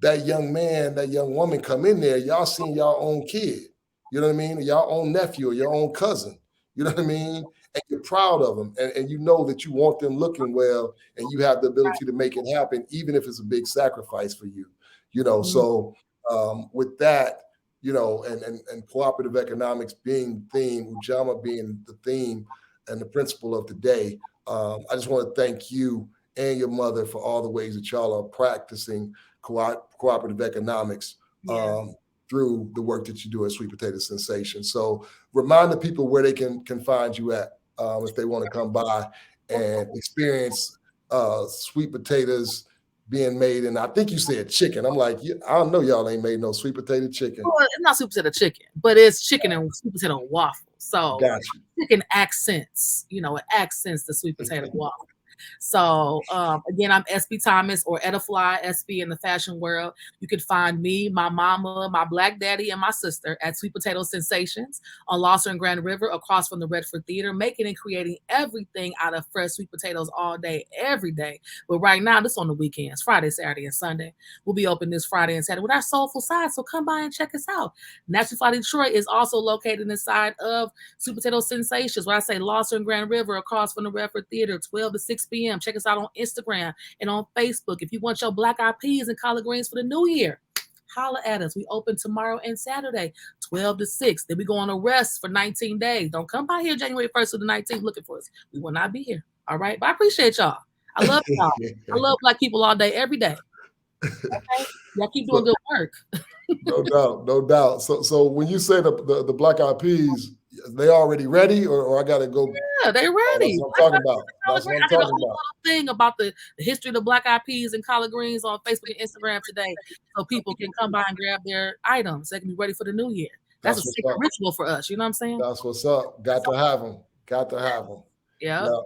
that young man, that young woman come in there, y'all seeing y'all own kid, you know what I mean? Or y'all own nephew or your own cousin, you know what I mean? And you're proud of them, and you know that you want them looking well, and you have the ability to make it happen, even if it's a big sacrifice for you, you know? So with that, you know, and cooperative economics being the theme, Ujamaa being the theme and the principle of today, I just want to thank you and your mother for all the ways that y'all are practicing cooperative economics through the work that you do at Sweet Potato Sensation. So remind the people where they can find you at if they want to come by and experience sweet potatoes being made. And I think you said chicken. I'm like, I don't know, y'all ain't made no sweet potato chicken. Well, it's not sweet potato chicken, but it's chicken and sweet potato waffle. So chicken accents, you know, it accents the sweet potato waffle. So again, I'm SB Thomas, or Edifly SB in the fashion world. You can find me, my mama, my black daddy, and my sister at Sweet Potato Sensations on Losser and Grand River, across from the Redford Theater, making and creating everything out of fresh sweet potatoes all day, every day. But right now, this on the weekends, Friday, Saturday, and Sunday. We'll be open this Friday and Saturday with our soulful side. So come by and check us out. Natural Fly Detroit is also located inside of Sweet Potato Sensations, where I say Losser and Grand River, across from the Redford Theater, 12 to 6 p.m. Check us out on Instagram and on Facebook. If you want your black eyed peas and collard greens for the new year, holla at us. We open tomorrow and Saturday, 12 to 6. Then we go on a rest for 19 days. Don't come by here January 1st to the 19th looking for us. We will not be here. All right. But I appreciate y'all. I love y'all. I love black people all day, every day. Okay? Y'all keep doing good work. No doubt, no doubt. So when you say the black eyed peas, they already ready, or I gotta go? Yeah, they ready. That's what I'm talking about. That's what I'm I did a talking whole about. little thing about the history of the black eyed peas and collard greens on Facebook and Instagram today, so people can come by and grab their items. They can be ready for the new year. That's a secret ritual for us. You know what I'm saying? That's what's up. Got to have them. Got to have them. Yeah. Now,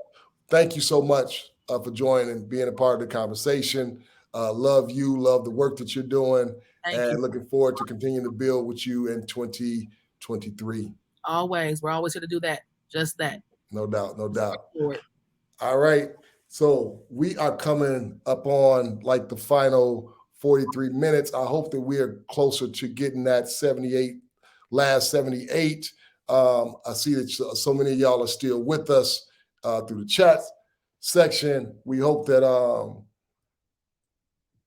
thank you so much for joining and being a part of the conversation. Love you. Love the work that you're doing. Thank you. Looking forward to continue to build with you in 2023. Always. We're always here to do that. Just that. No doubt. No doubt. All right. So we are coming up on like the final 43 minutes. I hope that we are closer to getting that 78, last 78. I see that so many of y'all are still with us through the chat section. We hope that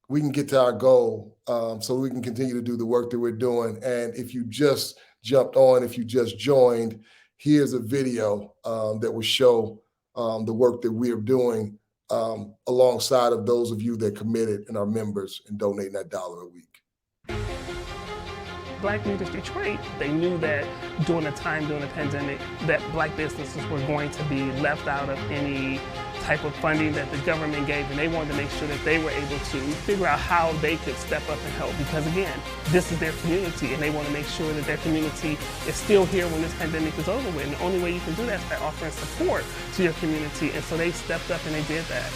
we can get to our goal so we can continue to do the work that we're doing. And if you just jumped on, if you just joined, here's a video that will show the work that we are doing alongside of those of you that committed and are members and donating that $1 a week. Black Leaders Detroit, they knew that during the pandemic, that black businesses were going to be left out of any type of funding that the government gave, and they wanted to make sure that they were able to figure out how they could step up and help, because again, this is their community, and they want to make sure that their community is still here when this pandemic is over with. And the only way you can do that is by offering support to your community, and so they stepped up and they did that.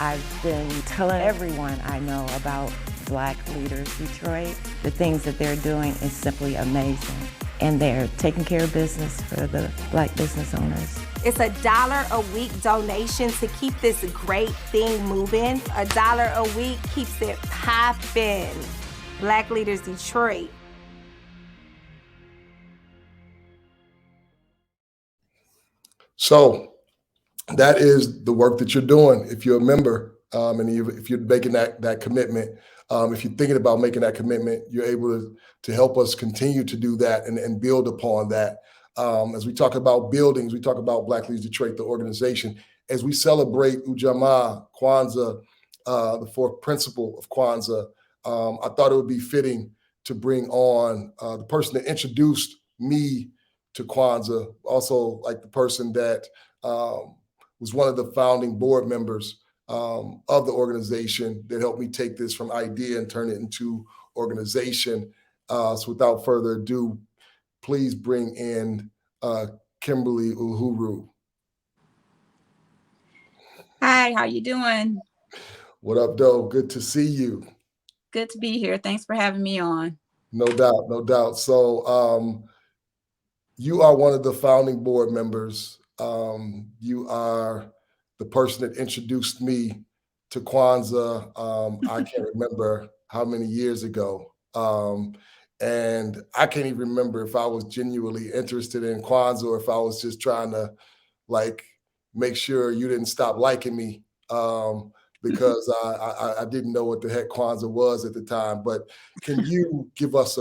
I've been telling everyone I know about Black Leaders Detroit. The things that they're doing is simply amazing. And they're taking care of business for the Black business owners. It's $1 a week donation to keep this great thing moving. $1 a week keeps it poppin'. Black Leaders Detroit. So that is the work that you're doing. If you're a member if you're making that commitment, if you're thinking about making that commitment, you're able to help us continue to do that and build upon that. As we talk about buildings, we talk about Black Leaders Detroit, the organization. As we celebrate Ujamaa, Kwanzaa, the fourth principle of Kwanzaa, I thought it would be fitting to bring on the person that introduced me to Kwanzaa, also like the person that was one of the founding board members of the organization that helped me take this from idea and turn it into organization. So without further ado, please bring in Kimberly Uhuru. Hi, how you doing? What up, Doe? Good to see you. Good to be here. Thanks for having me on. No doubt, no doubt. So you are one of the founding board members. You are the person that introduced me to Kwanzaa. I can't remember how many years ago. And I can't even remember if I was genuinely interested in Kwanzaa or if I was just trying to like make sure you didn't stop liking me because I didn't know what the heck Kwanzaa was at the time. But can you give us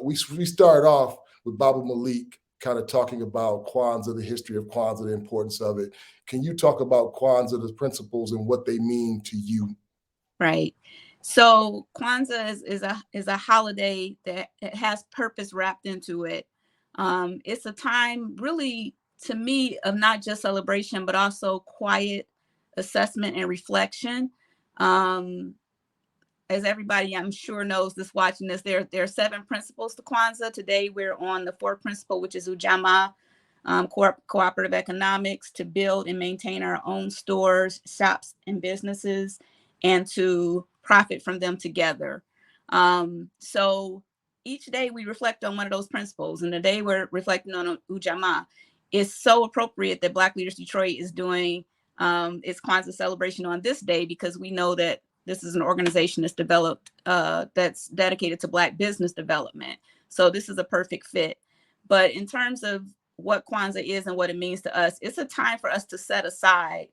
we started off with Baba Malik kind of talking about Kwanzaa, the history of Kwanzaa, the importance of it. Can you talk about Kwanzaa, the principles and what they mean to you? Right. So Kwanzaa is a holiday that has purpose wrapped into it. It's a time really, to me, of not just celebration, but also quiet assessment and reflection. As everybody I'm sure knows this watching this, there are 7 principles to Kwanzaa. Today we're on the 4th principle, which is Ujamaa, cooperative economics, to build and maintain our own stores, shops, and businesses, and to profit from them together. So each day we reflect on one of those principles, and today we're reflecting on Ujamaa. It's so appropriate that Black Leaders Detroit is doing its Kwanzaa celebration on this day, because we know that this is an organization that's developed, that's dedicated to Black business development. So this is a perfect fit. But in terms of what Kwanzaa is and what it means to us, it's a time for us to set aside.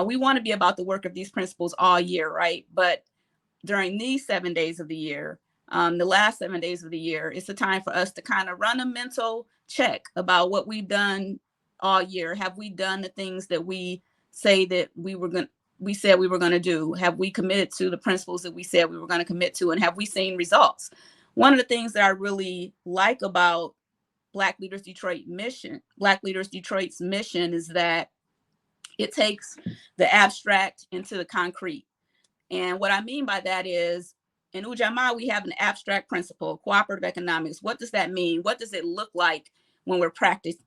We want to be about the work of these principles all year, right? But during these 7 days of the year, the last 7 days of the year, it's a time for us to kind of run a mental check about what we've done all year. Have we done the things that we say that we said we were going to do? Have we committed to the principles that we said we were going to commit to? And have we seen results? One of the things that I really like about Black Leaders Detroit's mission is that it takes the abstract into the concrete. And what I mean by that is, in Ujamaa, we have an abstract principle, cooperative economics. What does that mean? What does it look like when we're practicing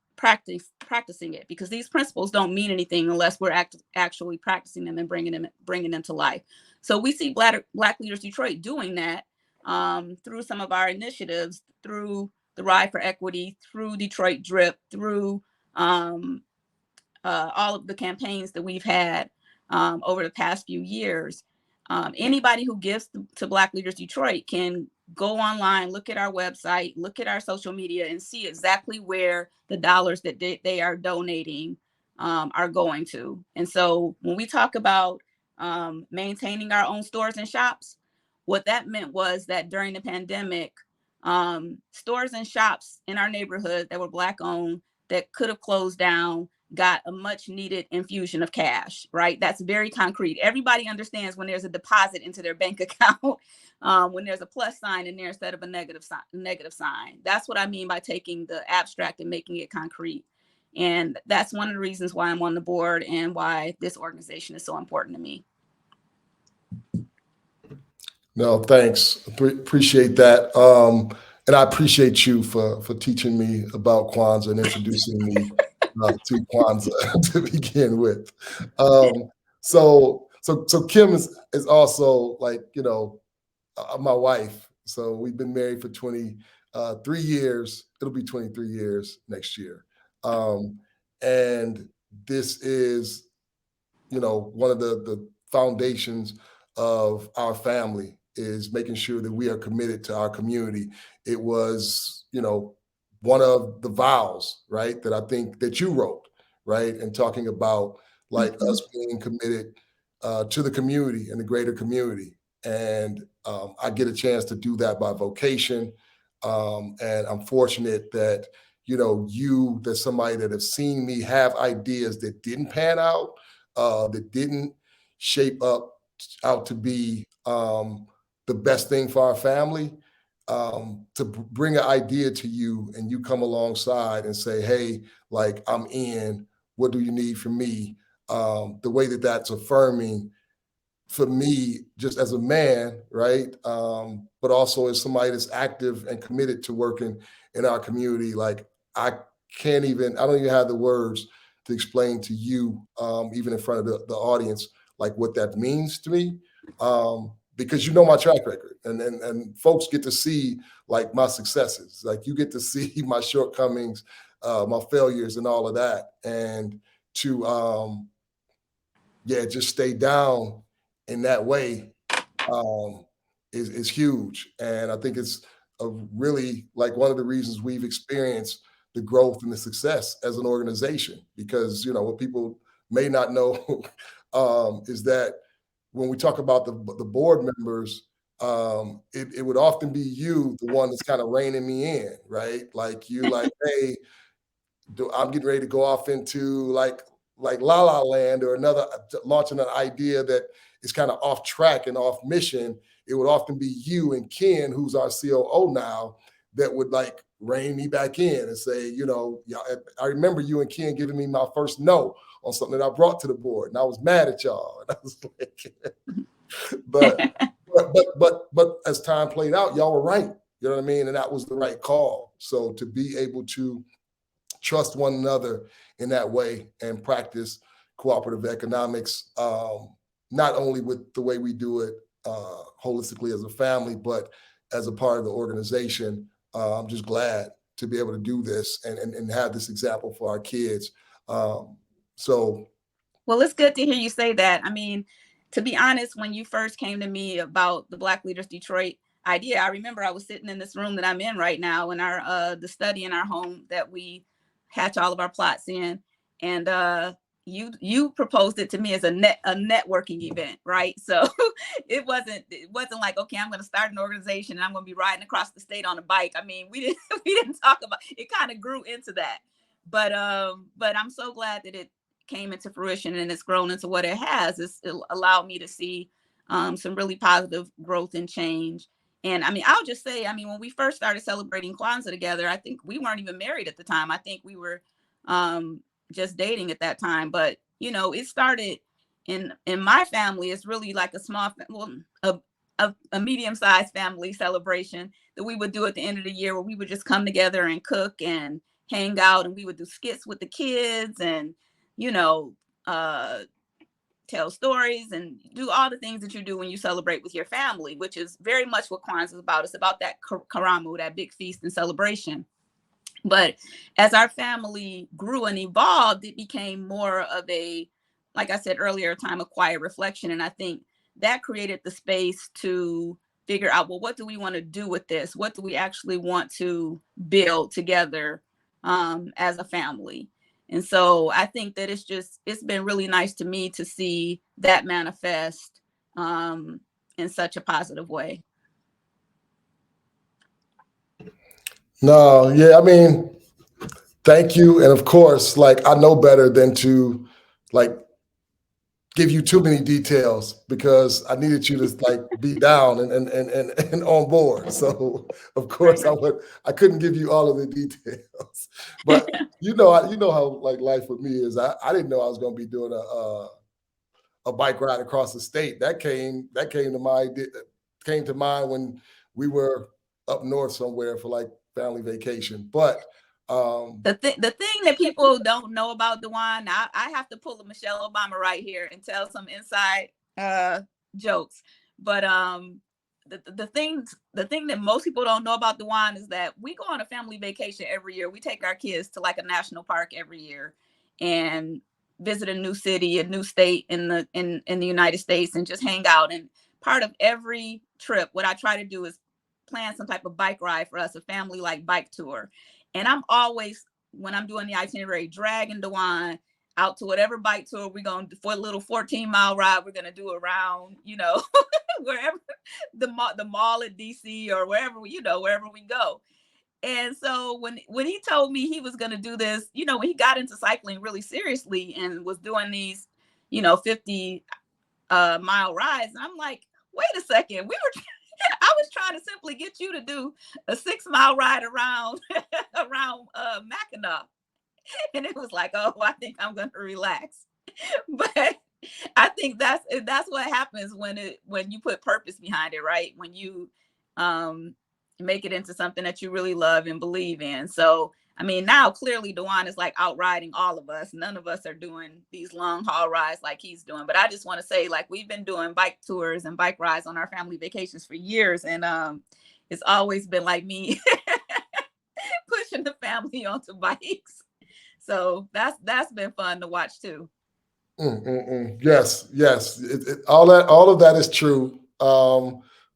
it? Because these principles don't mean anything unless we're actually practicing them and bringing them to life. So we see Black Leaders Detroit doing that through some of our initiatives, through the Ride for Equity, through Detroit Drip, through all of the campaigns that we've had over the past few years. Anybody who gives to Black Leaders Detroit can go online, look at our website, look at our social media, and see exactly where the dollars that they are donating are going to. And so when we talk about maintaining our own stores and shops, what that meant was that during the pandemic, stores and shops in our neighborhood that were Black owned that could have closed down got a much needed infusion of cash, right? That's very concrete. Everybody understands when there's a deposit into their bank account, when there's a plus sign in there instead of a negative sign. That's what I mean by taking the abstract and making it concrete. And that's one of the reasons why I'm on the board and why this organization is so important to me. No, thanks. Appreciate that. And I appreciate you for teaching me about Kwanzaa and introducing me to Kwanzaa to begin with. So Kim is also like, my wife. So we've been married for 23 years. It'll be 23 years next year. And this is, one of the foundations of our family is making sure that we are committed to our community. It was, one of the vows, right, that I think that you wrote, right, and talking about like us being committed to the community and the greater community. And I get a chance to do that by vocation. And I'm fortunate that, that's somebody that have seen me have ideas that didn't pan out, that didn't shape out to be the best thing for our family. To bring an idea to you and you come alongside and say, hey, like I'm in, what do you need from me? The way that that's affirming for me, just as a man, right? But also as somebody that's active and committed to working in our community. Like I I don't even have the words to explain to you, even in front of the audience, like what that means to me. Because you know my track record, and folks get to see like my successes, like you get to see my shortcomings, my failures, and all of that, and to just stay down in that way is huge. And I think it's a really like one of the reasons we've experienced the growth and the success as an organization. Because what people may not know is that when we talk about the board members, it would often be you, the one that's kind of reining me in, right? Like you, like, hey, I'm getting ready to go off into like La La Land or launching an idea that is kind of off track and off mission. It would often be you and Ken, who's our COO now, that would like rein me back in and say, I remember you and Ken giving me my first no on something that I brought to the board, and I was mad at y'all. And I was like, but as time played out, y'all were right. You know what I mean? And that was the right call. So to be able to trust one another in that way and practice cooperative economics, not only with the way we do it holistically as a family, but as a part of the organization. I'm just glad to be able to do this and have this example for our kids. Well, it's good to hear you say that. I mean, to be honest, when you first came to me about the Black Leaders Detroit idea, I remember I was sitting in this room that I'm in right now in our the study in our home that we hatch all of our plots in, and you proposed it to me as a networking event, right? So it wasn't like, okay, I'm going to start an organization and I'm going to be riding across the state on a bike. I mean, we didn't talk about it. Kind of grew into that, but I'm so glad that it came into fruition and it's grown into what it has. It allowed me to see some really positive growth and change. And I mean, I'll just say, I mean, when we first started celebrating Kwanzaa together, I think we weren't even married at the time. I think we were just dating at that time. But, it started in my family. It's really like a small, a medium-sized family celebration that we would do at the end of the year, where we would just come together and cook and hang out, and we would do skits with the kids and, tell stories and do all the things that you do when you celebrate with your family, which is very much what Kwanzaa is about. It's about that karamu, that big feast and celebration. But as our family grew and evolved, it became more of a, like I said earlier, a time of quiet reflection. And I think that created the space to figure out, well, what do we want to do with this? What do we actually want to build together as a family? And so I think that it's been really nice to me to see that manifest in such a positive way. No, yeah, I mean, thank you. And of course, like I know better than to like give you too many details, because I needed you to like be down and on board. So of course I couldn't give you all of the details. But you know how like life with me is. I didn't know I was gonna be doing a bike ride across the state. That came to mind when we were up north somewhere for like family vacation. But the thing that people don't know about Dewan, I have to pull a Michelle Obama right here and tell some inside jokes. But the thing that most people don't know about Dewan is that we go on a family vacation every year. We take our kids to like a national park every year. and visit a new city, a new state in the United States, and just hang out. And part of every trip, what I try to do is plan some type of bike ride for us, a family like bike tour. And I'm always, when I'm doing the itinerary, dragging Dewan out to whatever bike tour we're going to, for a little 14-mile ride we're going to do around, you know, wherever the mall at DC or wherever, you know, wherever we go. And so when he told me he was going to do this, you know, when he got into cycling really seriously and was doing these, you know, 50-mile rides, and I'm like, wait a second, I was trying to simply get you to do a 6-mile ride around Mackinac. And it was like, oh, I think I'm going to relax. But I think that's what happens when you put purpose behind it, right? When you make it into something that you really love and believe in. So, I mean, now clearly Dewan is like outriding all of us. None of us are doing these long haul rides like he's doing. But I just want to say, like, we've been doing bike tours and bike rides on our family vacations for years. And it's always been like me pushing the family onto bikes. So that's been fun to watch too. Yes. All of that is true.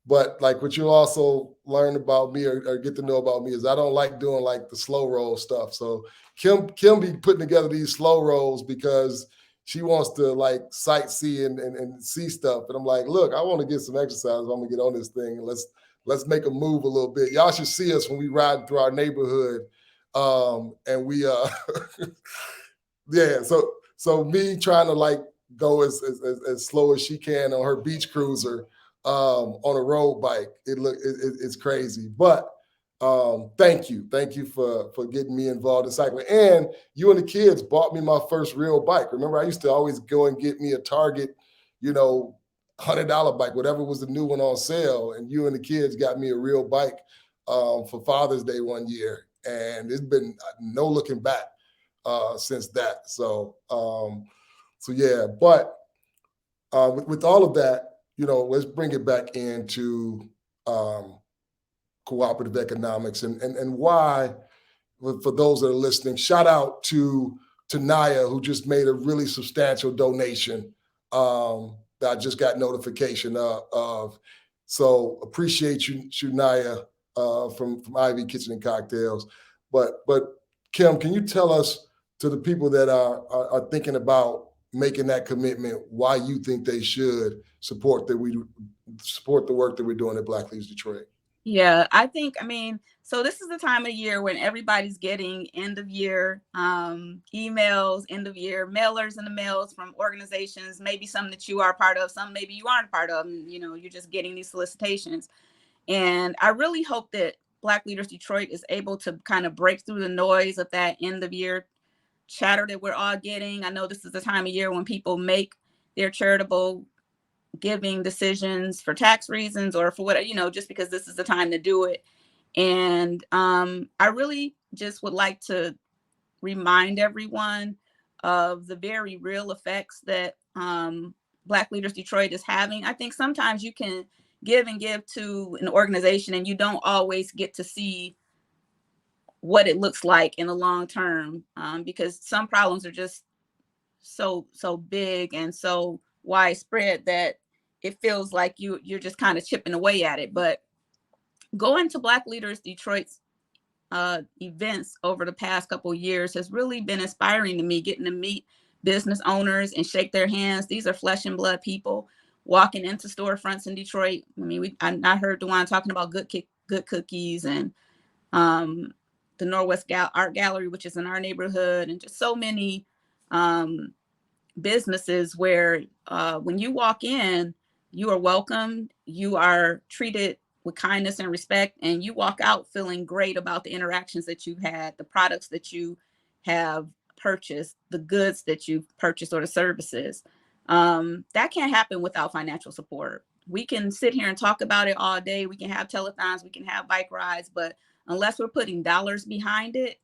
But like what you also learn about me or get to know about me is I don't like doing like the slow roll stuff. So Kim be putting together these slow rolls because she wants to like sightsee and see stuff. And I'm like, look, I want to get some exercise. I'm gonna get on this thing. And let's make a move a little bit. Y'all should see us when we ride through our neighborhood. And we yeah, so me trying to like go as slow as she can on her beach cruiser on a road bike. It's crazy. But thank you for getting me involved in cycling. And you and the kids bought me my first real bike. Remember, I used to always go and get me a Target, you know, $100 bike, whatever was the new one on sale. And you and the kids got me a real bike for Father's Day one year. And it's been no looking back since that. So yeah, but with all of that, you know, let's bring it back into cooperative economics and why, for those that are listening, shout out to Naya, who just made a really substantial donation that I just got notification of. So appreciate you, Naya, from Ivy Kitchen and Cocktails. But Kim, can you tell us, to the people that are thinking about making that commitment, why you think they should support the work that we're doing at Black Leaders Detroit? Yeah, I think, I mean, so this is the time of year when everybody's getting end of year emails, end of year mailers in the mails from organizations, maybe some that you are a part of, some maybe you aren't a part of, and, you know, you're just getting these solicitations. And I really hope that Black Leaders Detroit is able to kind of break through the noise of that end of year chatter that we're all getting. I know this is the time of year when people make their charitable giving decisions for tax reasons or for whatever, you know, just because this is the time to do it. And I really just would like to remind everyone of the very real effects that Black Leaders Detroit is having. I think sometimes you can give to an organization and you don't always get to see what it looks like in the long term, because some problems are just so big and so widespread that it feels like you're just kind of chipping away at it. But going to Black Leaders Detroit's events over the past couple of years has really been inspiring to me, getting to meet business owners and shake their hands. These are flesh and blood people walking into storefronts in Detroit. I mean, I heard Dewan talking about good cookies and the Northwest Art Gallery, which is in our neighborhood, and just so many businesses where when you walk in, you are welcomed, you are treated with kindness and respect, and you walk out feeling great about the interactions that you've had, the products that you have purchased, the goods that you've purchased, or the services. That can't happen without financial support. We can sit here and talk about it all day. We can have telethons, we can have bike rides, but unless we're putting dollars behind it,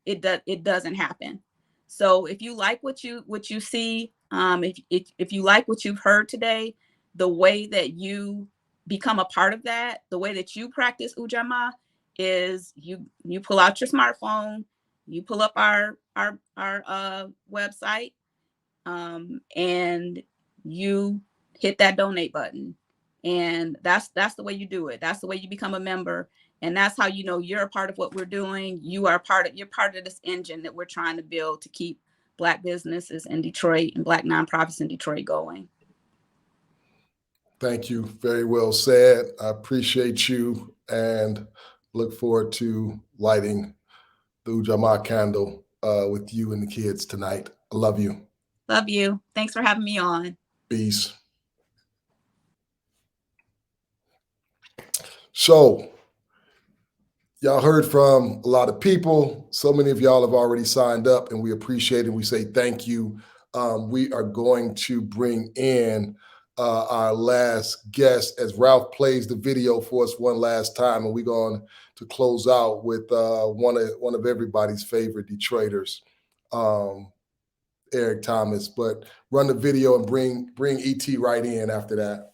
it doesn't happen. So if you like what you see, if you like what you've heard today, the way that you become a part of that, the way that you practice Ujamaa is you pull out your smartphone, You pull up our website, and you hit that donate button, and that's the way you do it. That's the way you become a member, and that's how you know you're a part of what we're doing. You're part of this engine that we're trying to build to keep Black businesses in Detroit and Black nonprofits in Detroit going. Thank you. Very well said. I appreciate you and look forward to lighting the Ujamaa candle with you and the kids tonight. I love you. Love you. Thanks for having me on. Peace. So, y'all heard from a lot of people. So many of y'all have already signed up, and we appreciate it. We say thank you. We are going to bring in our last guest as Ralph plays the video for us one last time, and we're going to close out with one of everybody's favorite Detroiters, Eric Thomas. But run the video and bring ET right in after that.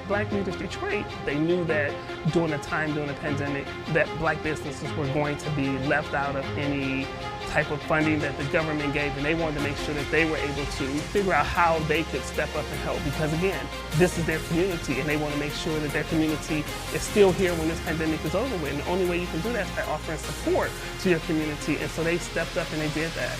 Black Leaders Detroit, they knew that during the pandemic, that Black businesses were going to be left out of any type of funding that the government gave, and they wanted to make sure that they were able to figure out how they could step up and help, because again, this is their community, and they want to make sure that their community is still here when this pandemic is over with, and the only way you can do that is by offering support to your community, and so they stepped up and they did that.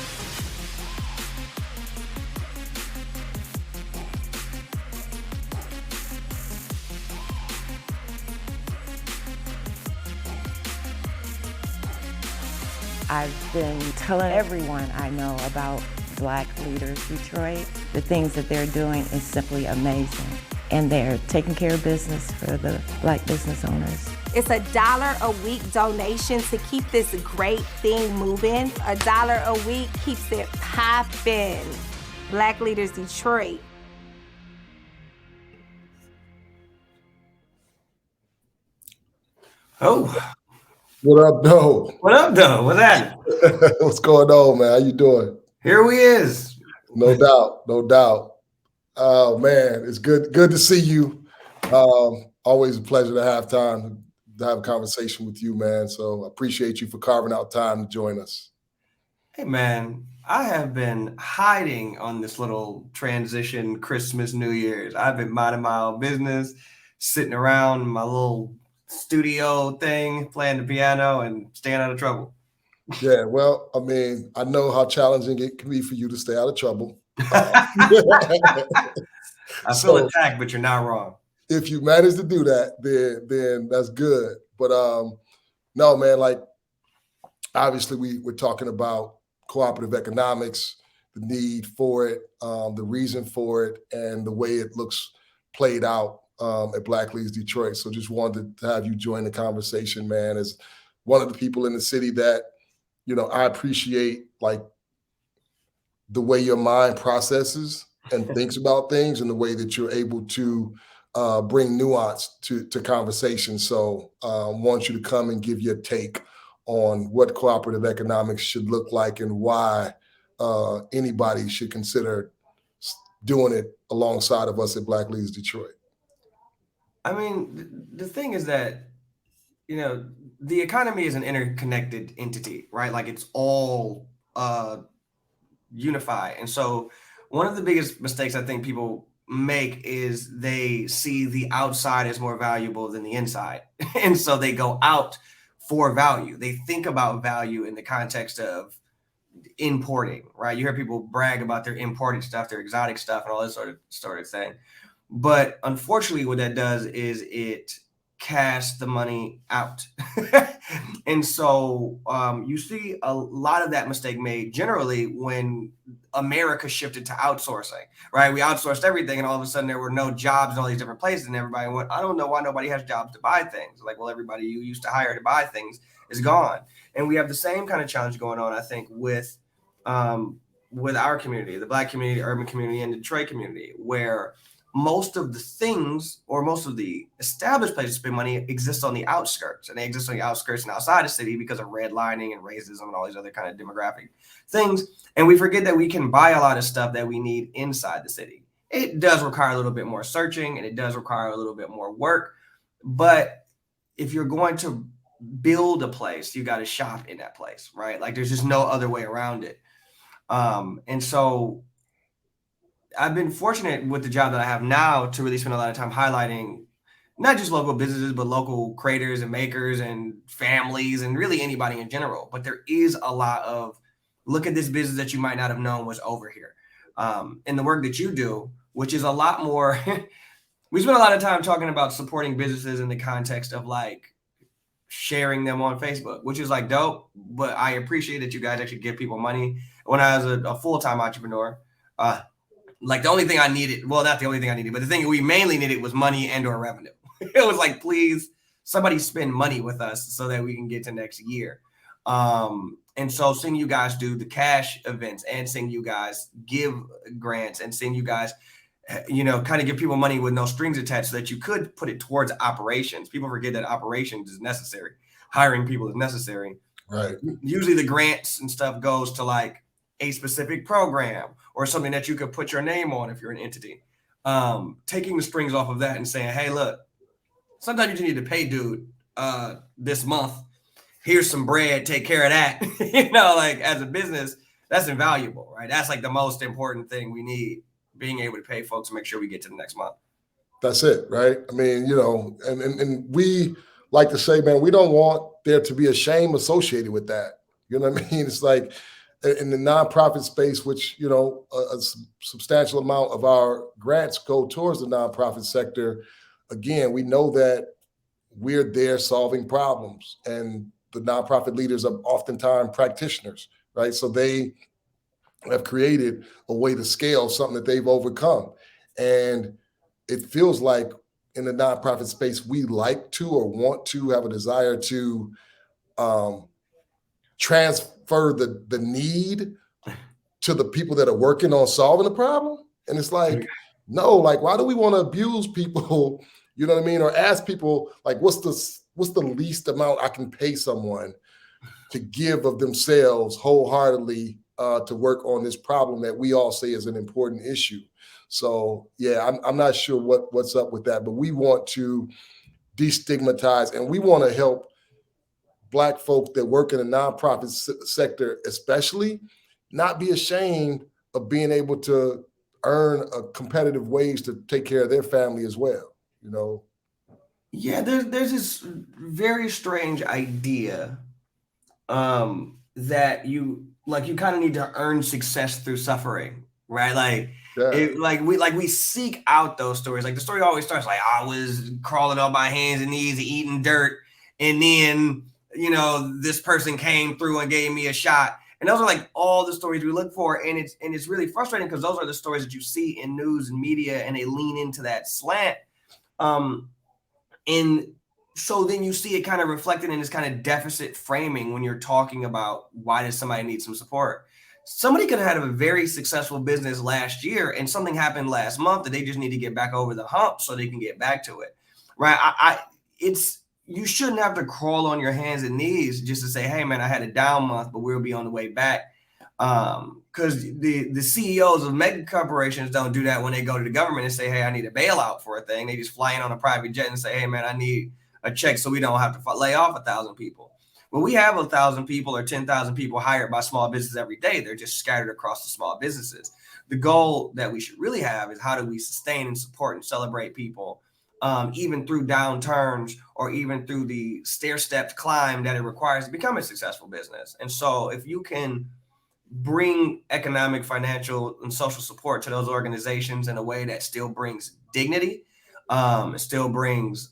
I've been telling everyone I know about Black Leaders Detroit. The things that they're doing is simply amazing. And they're taking care of business for the Black business owners. It's $1 a week donation to keep this great thing moving. $1 a week keeps it poppin'. Black Leaders Detroit. Oh. What up, Doe? What up, Doe? What's that? What's going on, man? How you doing? Here we is. No doubt, no doubt. Oh man, it's good to see you. Always a pleasure to have time to have a conversation with you, man. So I appreciate you for carving out time to join us. Hey man, I have been hiding on this little transition Christmas, New Year's. I've been minding my own business, sitting around my little studio thing, playing the piano and staying out of trouble. Yeah, well, I mean, I know how challenging it can be for you to stay out of trouble. I feel attacked, but you're not wrong. If you manage to do that, then that's good. But no, man, like obviously we're talking about cooperative economics, the need for it, the reason for it, and the way it looks played out at Black Leaders Detroit. So just wanted to have you join the conversation, man, as one of the people in the city that, you know, I appreciate like the way your mind processes and thinks about things and the way that you're able to bring nuance to conversation. So want you to come and give your take on what cooperative economics should look like and why anybody should consider doing it alongside of us at Black Leaders Detroit. I mean, the thing is that, you know, the economy is an interconnected entity, right? Like it's all unified. And so one of the biggest mistakes I think people make is they see the outside as more valuable than the inside. And so they go out for value. They think about value in the context of importing, right? You hear people brag about their imported stuff, their exotic stuff and all this sort of thing. But unfortunately, what that does is it casts the money out. And so you see a lot of that mistake made generally when America shifted to outsourcing, right? We outsourced everything and all of a sudden there were no jobs in all these different places and everybody went, I don't know why nobody has jobs to buy things. Like, well, everybody you used to hire to buy things is gone. And we have the same kind of challenge going on, I think, with our community, the Black community, urban community, and Detroit community, where most of the things or most of the established places to spend money exist on the outskirts, and they exist on the outskirts and outside the city because of redlining and racism and all these other kind of demographic things. And we forget that we can buy a lot of stuff that we need inside the city. It does require a little bit more searching and it does require a little bit more work. But if you're going to build a place, you got to shop in that place, right? Like there's just no other way around it. And so I've been fortunate with the job that I have now to really spend a lot of time highlighting not just local businesses, but local creators and makers and families and really anybody in general. But there is a lot of look at this business that you might not have known was over here. And the work that you do, which is a lot more, we spend a lot of time talking about supporting businesses in the context of like sharing them on Facebook, which is like dope. But I appreciate that you guys actually give people money. When I was a full-time entrepreneur, like the only thing I needed, well, not the only thing I needed, but the thing we mainly needed was money and or revenue. It was like, please, somebody spend money with us so that we can get to next year. And so seeing you guys do the cash events and seeing you guys give grants and seeing you guys, you know, kind of give people money with no strings attached so that you could put it towards operations. People forget that operations is necessary. Hiring people is necessary. Right. Usually the grants and stuff goes to like a specific program or something that you could put your name on if you're an entity. Taking the strings off of that and saying, hey, look, sometimes you just need to pay dude this month. Here's some bread, take care of that. You know, like as a business, that's invaluable, right? That's like the most important thing we need, being able to pay folks to make sure we get to the next month. That's it, right? I mean, you know, and we like to say, man, we don't want there to be a shame associated with that. You know what I mean? It's like in the nonprofit space, which, you know, a substantial amount of our grants go towards the nonprofit sector. Again, we know that we're there solving problems, and the nonprofit leaders are oftentimes practitioners, right? So they have created a way to scale something that they've overcome. And it feels like in the nonprofit space, we like to or want to have a desire to transfer the need to the people that are working on solving the problem. And it's like, no, like, why do we want to abuse people? You know what I mean? Or ask people like, what's the least amount I can pay someone to give of themselves wholeheartedly to work on this problem that we all say is an important issue. So yeah, I'm not sure what's up with that, but we want to destigmatize and we want to help Black folk that work in the nonprofit sector, especially, not be ashamed of being able to earn a competitive wage to take care of their family as well. You know? Yeah, there's this very strange idea that you kind of need to earn success through suffering, right? Like, we seek out those stories. Like the story always starts like, I was crawling on my hands and knees, eating dirt, and then, you know, this person came through and gave me a shot. And those are like all the stories we look for. And it's really frustrating because those are the stories that you see in news and media, and they lean into that slant. And so then you see it kind of reflected in this kind of deficit framing when you're talking about why does somebody need some support? Somebody could have had a very successful business last year and something happened last month that they just need to get back over the hump so they can get back to it, right? You shouldn't have to crawl on your hands and knees just to say, hey, man, I had a down month, but we'll be on the way back. Because the CEOs of mega corporations don't do that when they go to the government and say, hey, I need a bailout for a thing. They just fly in on a private jet and say, hey, man, I need a check so we don't have to lay off 1,000 people. Well, we have 1,000 people or 10,000 people hired by small businesses every day. They're just scattered across the small businesses. The goal that we should really have is how do we sustain and support and celebrate people even through downturns or even through the stair-stepped climb that it requires to become a successful business. And so if you can bring economic, financial, and social support to those organizations in a way that still brings dignity, still brings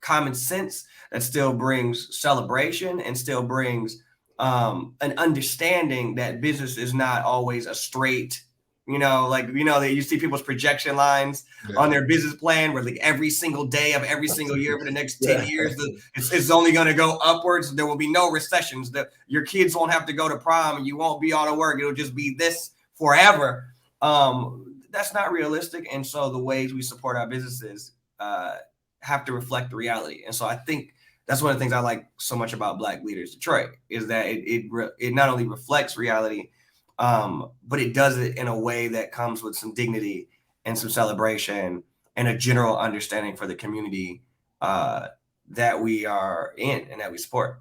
common sense, that still brings celebration, and still brings an understanding that business is not always a straight, that you see people's projection lines on their business plan where like every single day of every single year for the next 10 years, it's only going to go upwards. There will be no recessions. Your kids won't have to go to prom and you won't be out of work. It'll just be this forever. That's not realistic. And so the ways we support our businesses have to reflect the reality. And so I think that's one of the things I like so much about Black Leaders Detroit is that it not only reflects reality, but it does it in a way that comes with some dignity and some celebration and a general understanding for the community that we are in and that we support.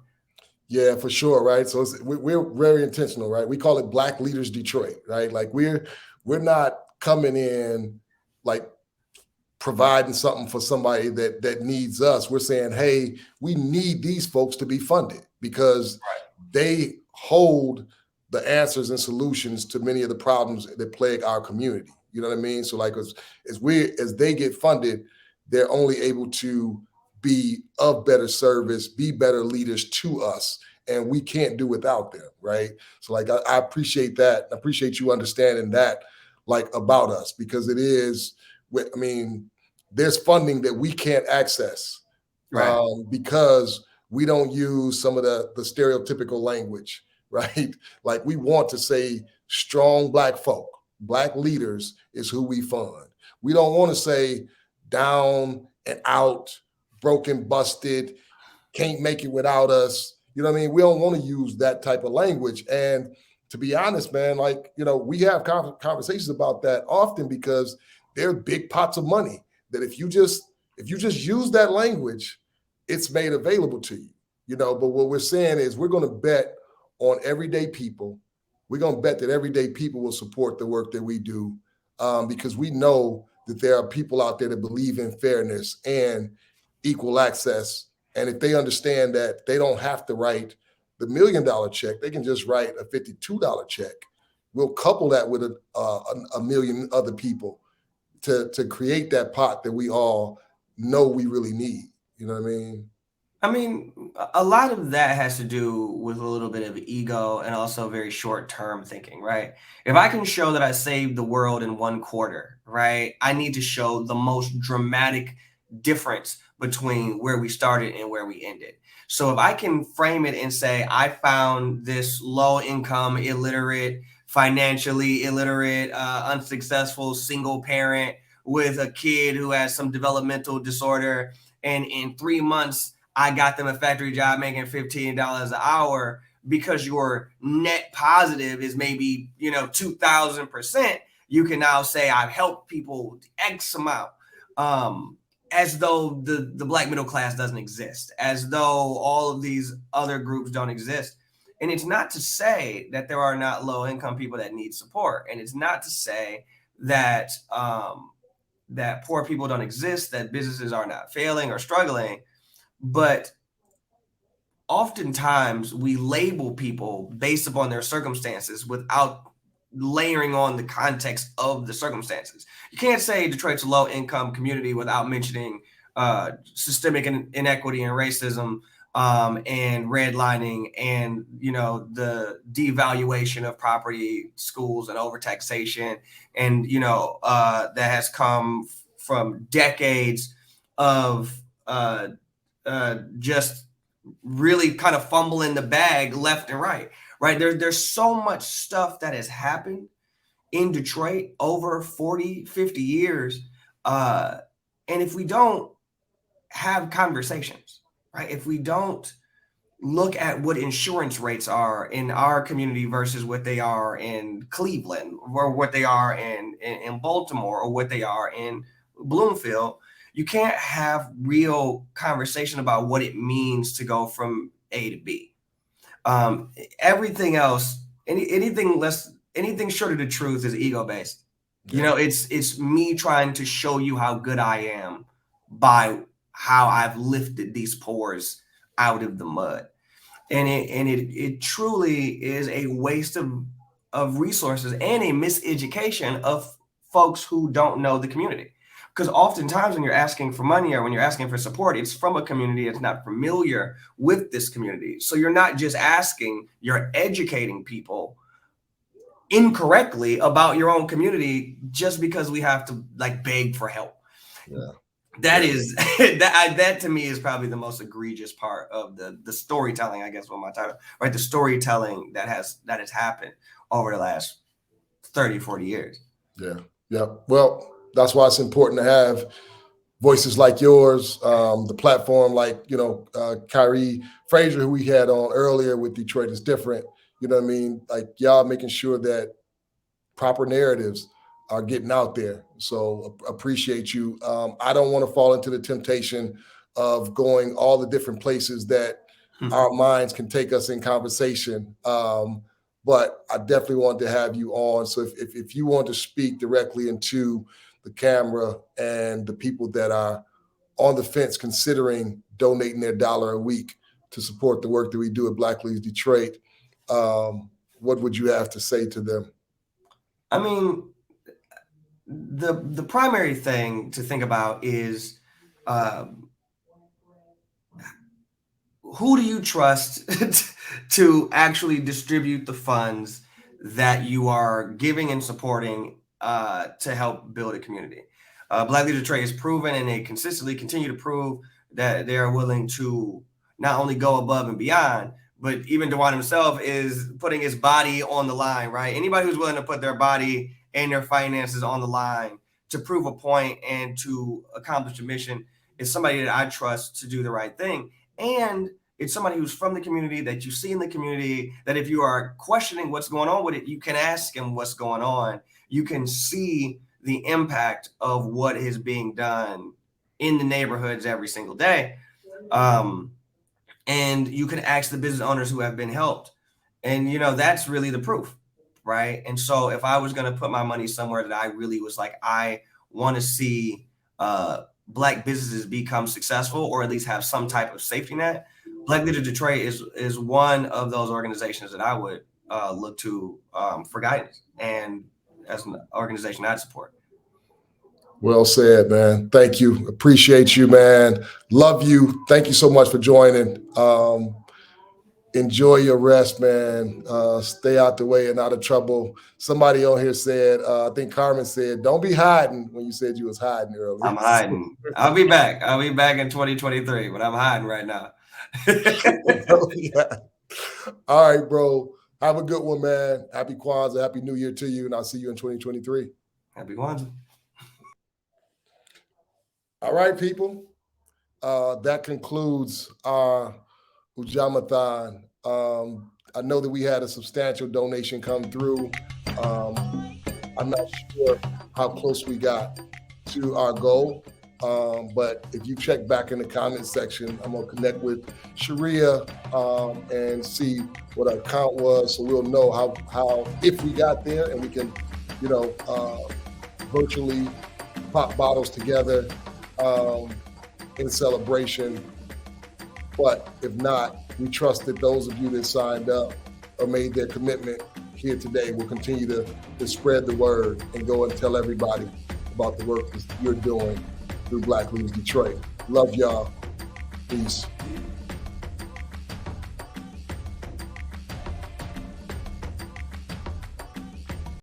Yeah, for sure, right? So we're very intentional, right? We call it Black Leaders Detroit, right? Like we're not coming in like providing something for somebody that needs us. We're saying, hey, we need these folks to be funded because they hold the answers and solutions to many of the problems that plague our community. You know what I mean? So like as they get funded, they're only able to be of better service, be better leaders to us, and we can't do without them, right? So like I appreciate that. I appreciate you understanding that, like about us, because it is. I mean, there's funding that we can't access because we don't use some of the stereotypical language, right? Like we want to say strong Black folk, Black leaders is who we fund. We don't want to say down and out, broken, busted, can't make it without us. You know what I mean? We don't want to use that type of language. And to be honest, man, like, you know, we have conversations about that often because they're big pots of money that if you just use that language, it's made available to you, you know. But what we're saying is we're going to bet on everyday people. We're going to bet that everyday people will support the work that we do because we know that there are people out there that believe in fairness and equal access. And if they understand that they don't have to write the $1 million check, they can just write a $52 check. We'll couple that with a million other people to create that pot that we all know we really need. You know what I mean? I mean, a lot of that has to do with a little bit of ego and also very short-term thinking, right? If I can show that I saved the world in 1 quarter, right, I need to show the most dramatic difference between where we started and where we ended. So if I can frame it and say, I found this low-income, illiterate, financially illiterate, unsuccessful single parent with a kid who has some developmental disorder, and in 3 months, I got them a factory job making $15 an hour because your net positive is maybe, 2,000%. You can now say I've helped people X amount, as though the Black middle class doesn't exist, as though all of these other groups don't exist. And it's not to say that there are not low income people that need support. And it's not to say that that poor people don't exist, that businesses are not failing or struggling. But oftentimes we label people based upon their circumstances without layering on the context of the circumstances. You can't say Detroit's a low income community without mentioning systemic inequity and racism and redlining and, the devaluation of property, schools, and overtaxation. And, that has come from decades of just really kind of fumbling the bag left and right. There's so much stuff that has happened in Detroit over 40, 50 years. And if we don't have conversations, right? If we don't look at what insurance rates are in our community versus what they are in Cleveland or what they are in Baltimore or what they are in Bloomfield, you can't have real conversation about what it means to go from A to B. Everything else, anything short of the truth is ego based. Yeah. It's me trying to show you how good I am by how I've lifted these pores out of the mud. And it truly is a waste of resources and a miseducation of folks who don't know the community. Because oftentimes when you're asking for money or when you're asking for support, it's from a community that's not familiar with this community. So you're not just asking, you're educating people incorrectly about your own community just because we have to beg for help. Yeah. That to me is probably the most egregious part of the storytelling, I guess, with my title, right? The storytelling that has happened over the last 30, 40 years. Yeah. Yeah. Well, that's why it's important to have voices like yours, the platform like, Kyrie Frazier, who we had on earlier with Detroit is Different. You know what I mean? Like y'all making sure that proper narratives are getting out there. So appreciate you. I don't want to fall into the temptation of going all the different places that our minds can take us in conversation. But I definitely want to have you on. So if you want to speak directly into the camera and the people that are on the fence considering donating their $1 a week to support the work that we do at Black Leaders Detroit, what would you have to say to them? I mean, the primary thing to think about is who do you trust to actually distribute the funds that you are giving and supporting to help build a community? Black Leaders Detroit has proven, and they consistently continue to prove, that they are willing to not only go above and beyond, but even Dewan himself is putting his body on the line, right? Anybody who's willing to put their body and their finances on the line to prove a point and to accomplish a mission is somebody that I trust to do the right thing. And it's somebody who's from the community, that you see in the community, that if you are questioning what's going on with it, you can ask him what's going on. You can see the impact of what is being done in the neighborhoods every single day. And you can ask the business owners who have been helped. And, you know, that's really the proof, right? And so if I was going to put my money somewhere that I really was like, I want to see Black businesses become successful, or at least have some type of safety net, Black Leaders Detroit is one of those organizations that I would look to for guidance, and as an organization I'd support. Well said, man. Thank you. Appreciate you, man. Love you. Thank you so much for joining. Enjoy your rest, man. Stay out the way and out of trouble. Somebody on here said, I think Carmen said, don't be hiding, when you said you was hiding earlier. I'm hiding. I'll be back. I'll be back in 2023, but I'm hiding right now. Yeah. All right, bro. Have a good one, man. Happy Kwanzaa. Happy New Year to you. And I'll see you in 2023. Happy Kwanzaa. All right, people. That concludes our Ujamaathon. I know that we had a substantial donation come through. I'm not sure how close we got to our goal, but if you check back in the comment section, I'm gonna connect with Sharia and see what our count was, so we'll know how if we got there, and we can, you know, virtually pop bottles together in celebration. But if not, we trust that those of you that signed up or made their commitment here today will continue to spread the word and go and tell everybody about the work that you're doing through Black Leaders Detroit. Love y'all. Peace.